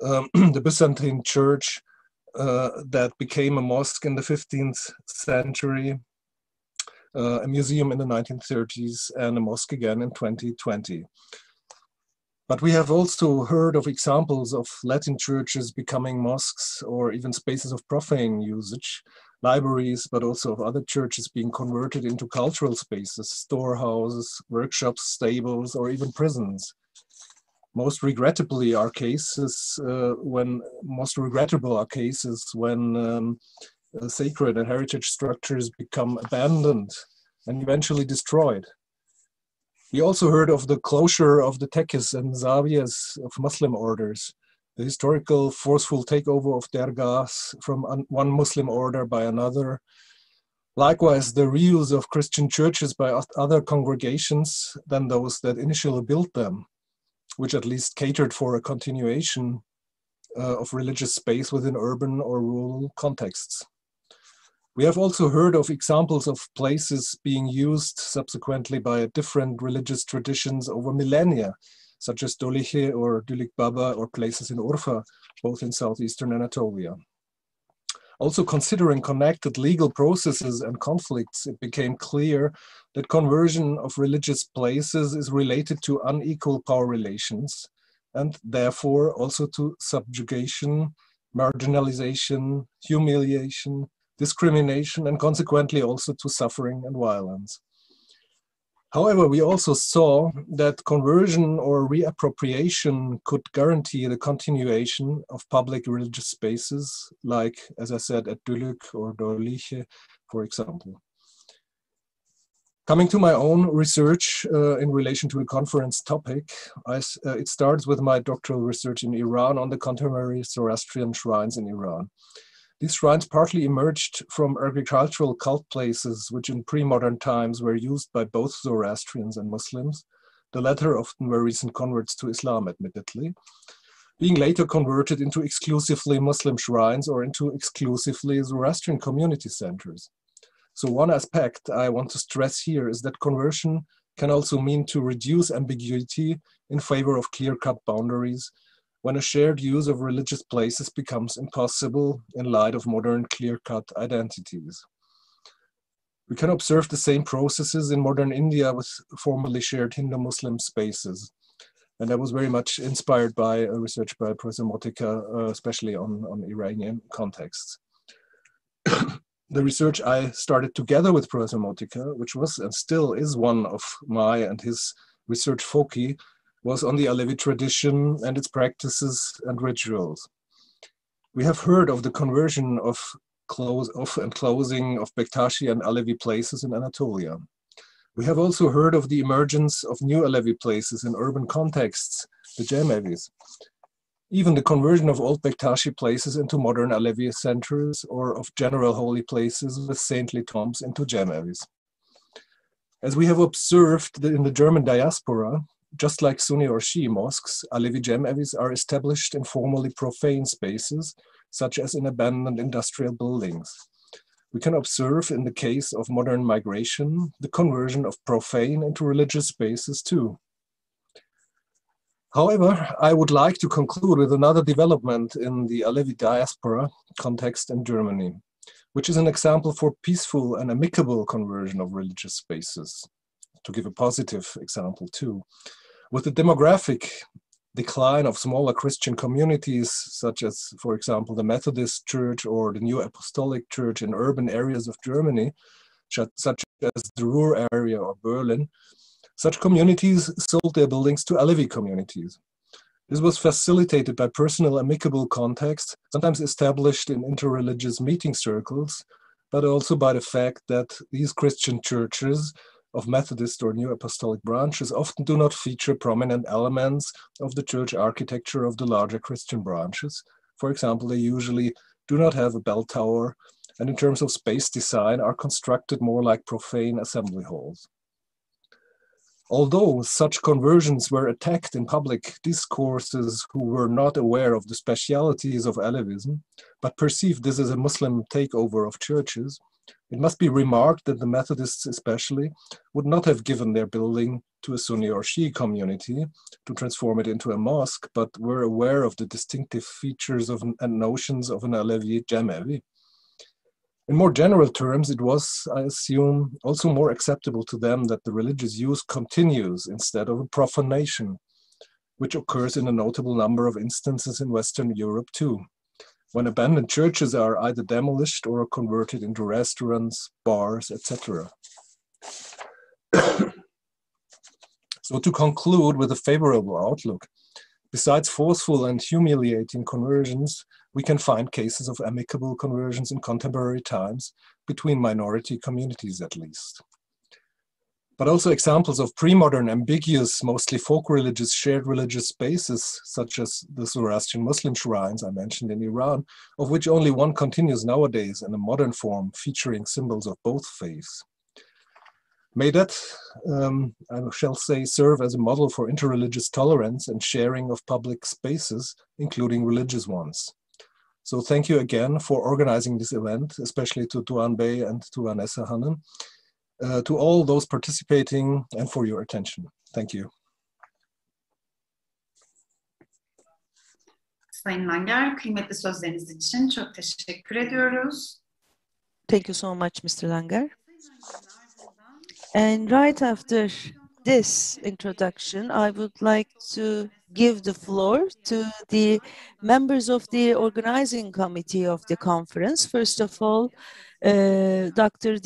The Byzantine church that became a mosque in the 15th century, a museum in the 1930s, and a mosque again in 2020. But we have also heard of examples of Latin churches becoming mosques or even spaces of profane usage, libraries, but also of other churches being converted into cultural spaces, storehouses, workshops, stables, or even prisons. Most regrettable are cases when sacred and heritage structures become abandoned and eventually destroyed. We also heard of the closure of the tekkes and zawiyas of Muslim orders, the historical forceful takeover of dergahs from one Muslim order by another. Likewise, the reuse of Christian churches by other congregations than those that initially built them, which at least catered for a continuation of religious space within urban or rural contexts. We have also heard of examples of places being used subsequently by different religious traditions over millennia, such as Doliche or Dülik Baba or places in Urfa, both in southeastern Anatolia. Also considering connected legal processes and conflicts, it became clear that conversion of religious places is related to unequal power relations and therefore also to subjugation, marginalization, humiliation, discrimination, and consequently also to suffering and violence. However, we also saw that conversion or reappropriation could guarantee the continuation of public religious spaces, like, as I said, at Dülik or Doliche, for example. Coming to my own research in relation to the conference topic, it starts with my doctoral research in Iran on the contemporary Zoroastrian shrines in Iran. These shrines partly emerged from agricultural cult places, which in pre-modern times were used by both Zoroastrians and Muslims. The latter often were recent converts to Islam, admittedly, being later converted into exclusively Muslim shrines or into exclusively Zoroastrian community centers. So one aspect I want to stress here is that conversion can also mean to reduce ambiguity in favor of clear-cut boundaries when a shared use of religious places becomes impossible in light of modern clear-cut identities. We can observe the same processes in modern India with formerly shared Hindu-Muslim spaces. And I was very much inspired by research by Professor Motika, especially on Iranian contexts. The research I started together with Professor Motika, which was and still is one of my and his research foci, was on the Alevi tradition and its practices and rituals. We have heard of the conversion of and closing of Bektashi and Alevi places in Anatolia. We have also heard of the emergence of new Alevi places in urban contexts, the Cemevis. Even the conversion of old Bektashi places into modern Alevi centers or of general holy places with saintly tombs into Cemevis. As we have observed in the German diaspora, just like Sunni or Shia mosques, Alevi Cemevis are established in formally profane spaces, such as in abandoned industrial buildings. We can observe in the case of modern migration, the conversion of profane into religious spaces too. However, I would like to conclude with another development in the Alevi diaspora context in Germany, which is an example for peaceful and amicable conversion of religious spaces. To give a positive example too. With the demographic decline of smaller Christian communities, such as, for example, the Methodist Church or the New Apostolic Church in urban areas of Germany, such as the Ruhr area or Berlin, such communities sold their buildings to Alevi communities. This was facilitated by personal amicable contacts, sometimes established in interreligious meeting circles, but also by the fact that these Christian churches of Methodist or New Apostolic branches often do not feature prominent elements of the church architecture of the larger Christian branches. For example, they usually do not have a bell tower, and in terms of space design are constructed more like profane assembly halls. Although such conversions were attacked in public discourses who were not aware of the specialities of Alevism, but perceived this as a Muslim takeover of churches, it must be remarked that the Methodists especially would not have given their building to a Sunni or Shia community to transform it into a mosque, but were aware of the distinctive features of and notions of an Alevi Cemevi. In more general terms, it was, I assume, also more acceptable to them that the religious use continues instead of a profanation, which occurs in a notable number of instances in Western Europe too, when abandoned churches are either demolished or converted into restaurants, bars, etc. So to conclude with a favorable outlook, besides forceful and humiliating conversions, we can find cases of amicable conversions in contemporary times, between minority communities at least. But also examples of pre-modern, ambiguous, mostly folk religious, shared religious spaces, such as the Zoroastrian Muslim shrines I mentioned in Iran, of which only one continues nowadays in a modern form, featuring symbols of both faiths. May that, I shall say, serve as a model for interreligious tolerance and sharing of public spaces, including religious ones. So thank you again for organizing this event, especially to Doğan Bey and to Vanessa R, to all those participating, and for your attention. Thank you. Sayın Langer, kıymetli sözleriniz için çok teşekkür ediyoruz. Thank you so much, Mr. Langer. And right after this introduction, I would like to give the floor to the members of the organizing committee of the conference. First of all, Dr.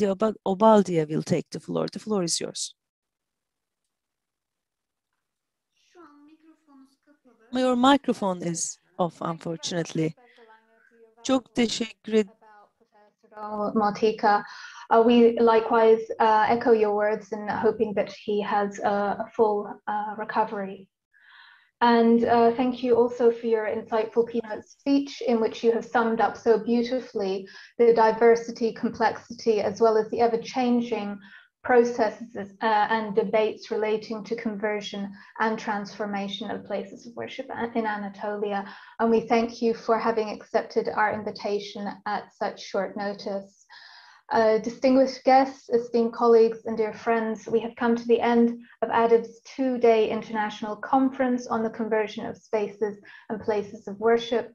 Obaldía will take the floor. The floor is yours. Your microphone is off, unfortunately. Çok teşekkür ederim. Motika. We likewise echo your words in hoping that he has a full recovery. And thank you also for your insightful keynote speech, in which you have summed up so beautifully the diversity, complexity, as well as the ever-changing processes and debates relating to conversion and transformation of places of worship in Anatolia. And we thank you for having accepted our invitation at such short notice. Distinguished guests, esteemed colleagues, and dear friends, we have come to the end of ADİP's two-day international conference on the conversion of spaces and places of worship.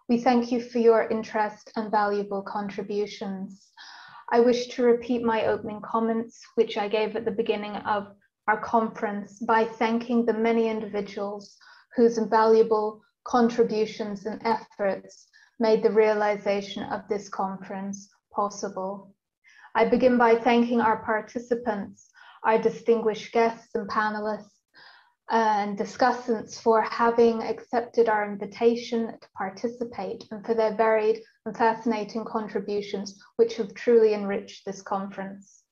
We thank you for your interest and valuable contributions. I wish to repeat my opening comments, which I gave at the beginning of our conference, by thanking the many individuals whose invaluable contributions and efforts made the realization of this conference possible. I begin by thanking our participants, our distinguished guests and panelists and discussants for having accepted our invitation to participate and for their varied and fascinating contributions, which have truly enriched this conference.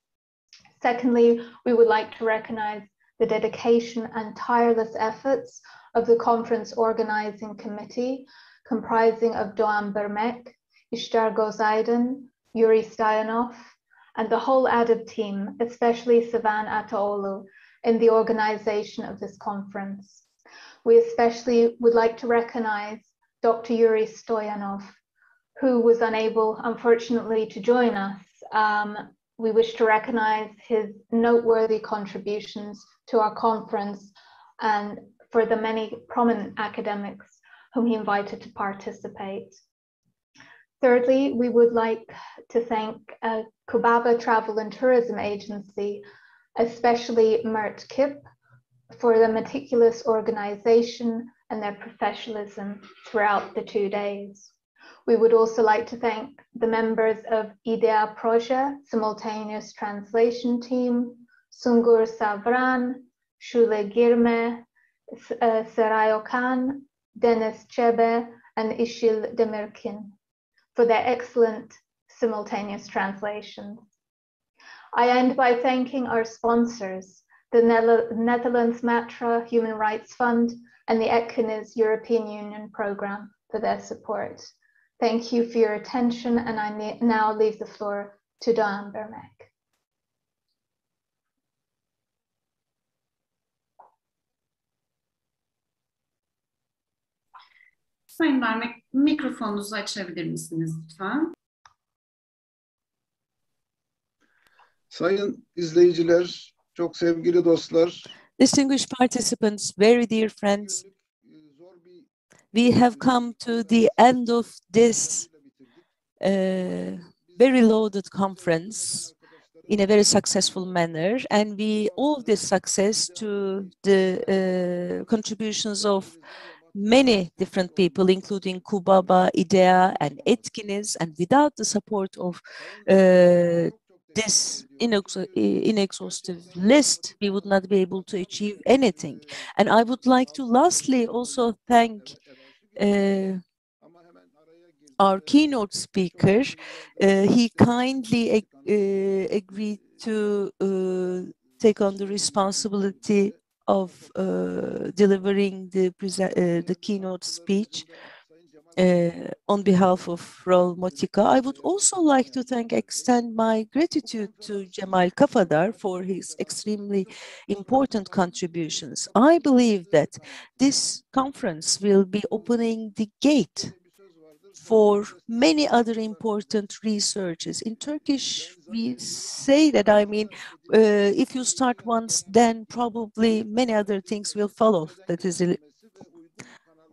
Secondly, we would like to recognize the dedication and tireless efforts of the conference organizing committee, comprising of Doğan Bermek, İştar Gözaydın, Yuri Stoyanov, and the whole ADİP team, especially Sevan Ataoğlu, in the organization of this conference. We especially would like to recognize Dr. Yuri Stoyanov, who was unable, unfortunately, to join us. We wish to recognize his noteworthy contributions to our conference and for the many prominent academics whom he invited to participate. Thirdly, we would like to thank Kubaba Travel and Tourism Agency, especially Mert Kip, for the meticulous organization and their professionalism throughout the 2 days. We would also like to thank the members of IDEA Proje Simultaneous Translation Team, Sungur Savran, Şule Girme, Seray Okan, Deniz Çebe, and Işıl Demirkin, for their excellent simultaneous translations. I end by thanking our sponsors, the Netherlands MATRA Human Rights Fund and the Etkiniz European Union Programme for their support. Thank you for your attention, and I now leave the floor to Doğan Bermek. Sayın Bermek, mikrofonunuzu açabilir misiniz lütfen? Sayın izleyiciler, çok sevgili dostlar. Distinguished participants, very dear friends, we have come to the end of this very loaded conference in a very successful manner, and we owe this success to the contributions of many different people, including Kubaba, IDEA, and Etkiniz, and without the support of this inexhaustive list, we would not be able to achieve anything. And I would like to lastly also thank our keynote speaker. He kindly agreed to take on the responsibility of delivering the keynote speech on behalf of Rol Motika. I would also like to extend my gratitude to Cemal Kafadar for his extremely important contributions. I believe that this conference will be opening the gate for many other important researches. In Turkish, we say that, I mean, if you start once, then probably many other things will follow. That is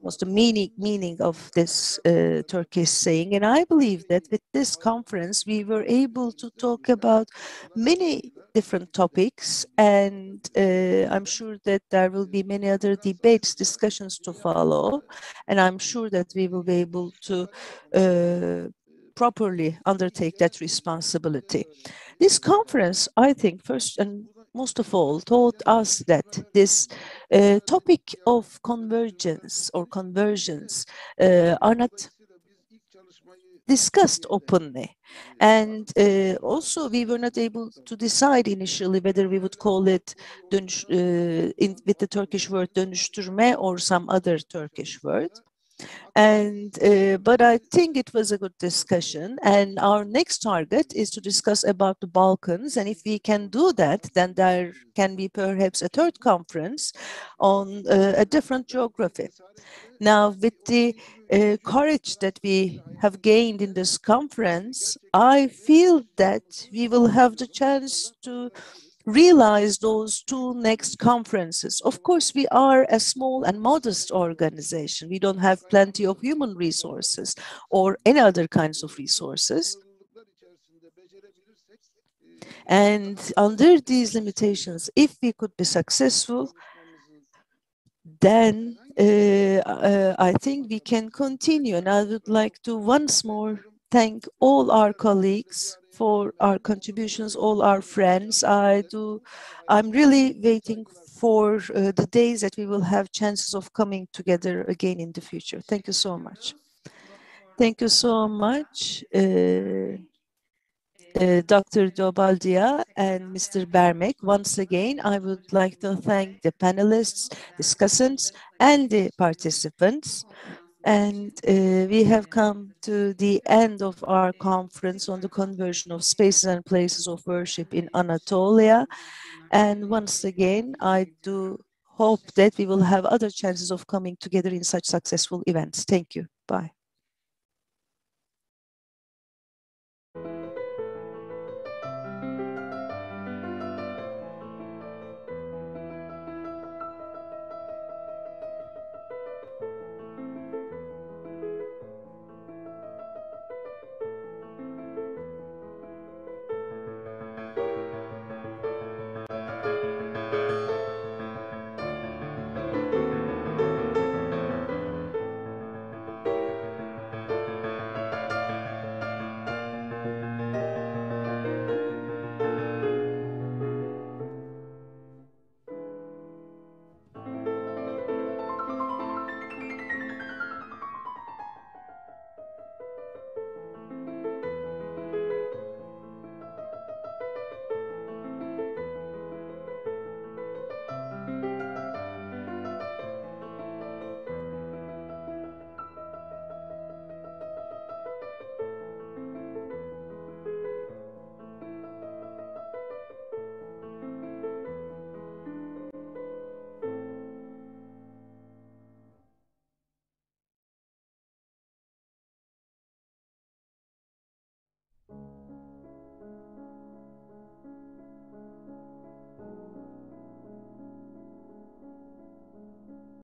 was the meaning of this Turkish saying. And I believe that with this conference, we were able to talk about many different topics, and I'm sure that there will be many other debates, discussions to follow, and I'm sure that we will be able to properly undertake that responsibility. This conference, I think, first and most of all, taught us that this topic of convergence or conversions are not discussed openly. And also we were not able to decide initially whether we would call it with the Turkish word dönüştürme or some other Turkish word. And but I think it was a good discussion, and our next target is to discuss about the Balkans, and if we can do that, then there can be perhaps a third conference on a different geography. Now, with the courage that we have gained in this conference, I feel that we will have the chance to realize those two next conferences. Of course, we are a small and modest organization. We don't have plenty of human resources or any other kinds of resources. And under these limitations, if we could be successful, then I think we can continue. And I would like to once more thank all our colleagues for our contributions, all our friends. I'm really waiting for the days that we will have chances of coming together again in the future. Thank you so much. Thank you so much, Dr. Obaldía and Mr. Bermek. Once again, I would like to thank the panelists, discussants, and the participants. And we have come to the end of our conference on the conversion of spaces and places of worship in Anatolia. And once again, I do hope that we will have other chances of coming together in such successful events. Thank you. Bye.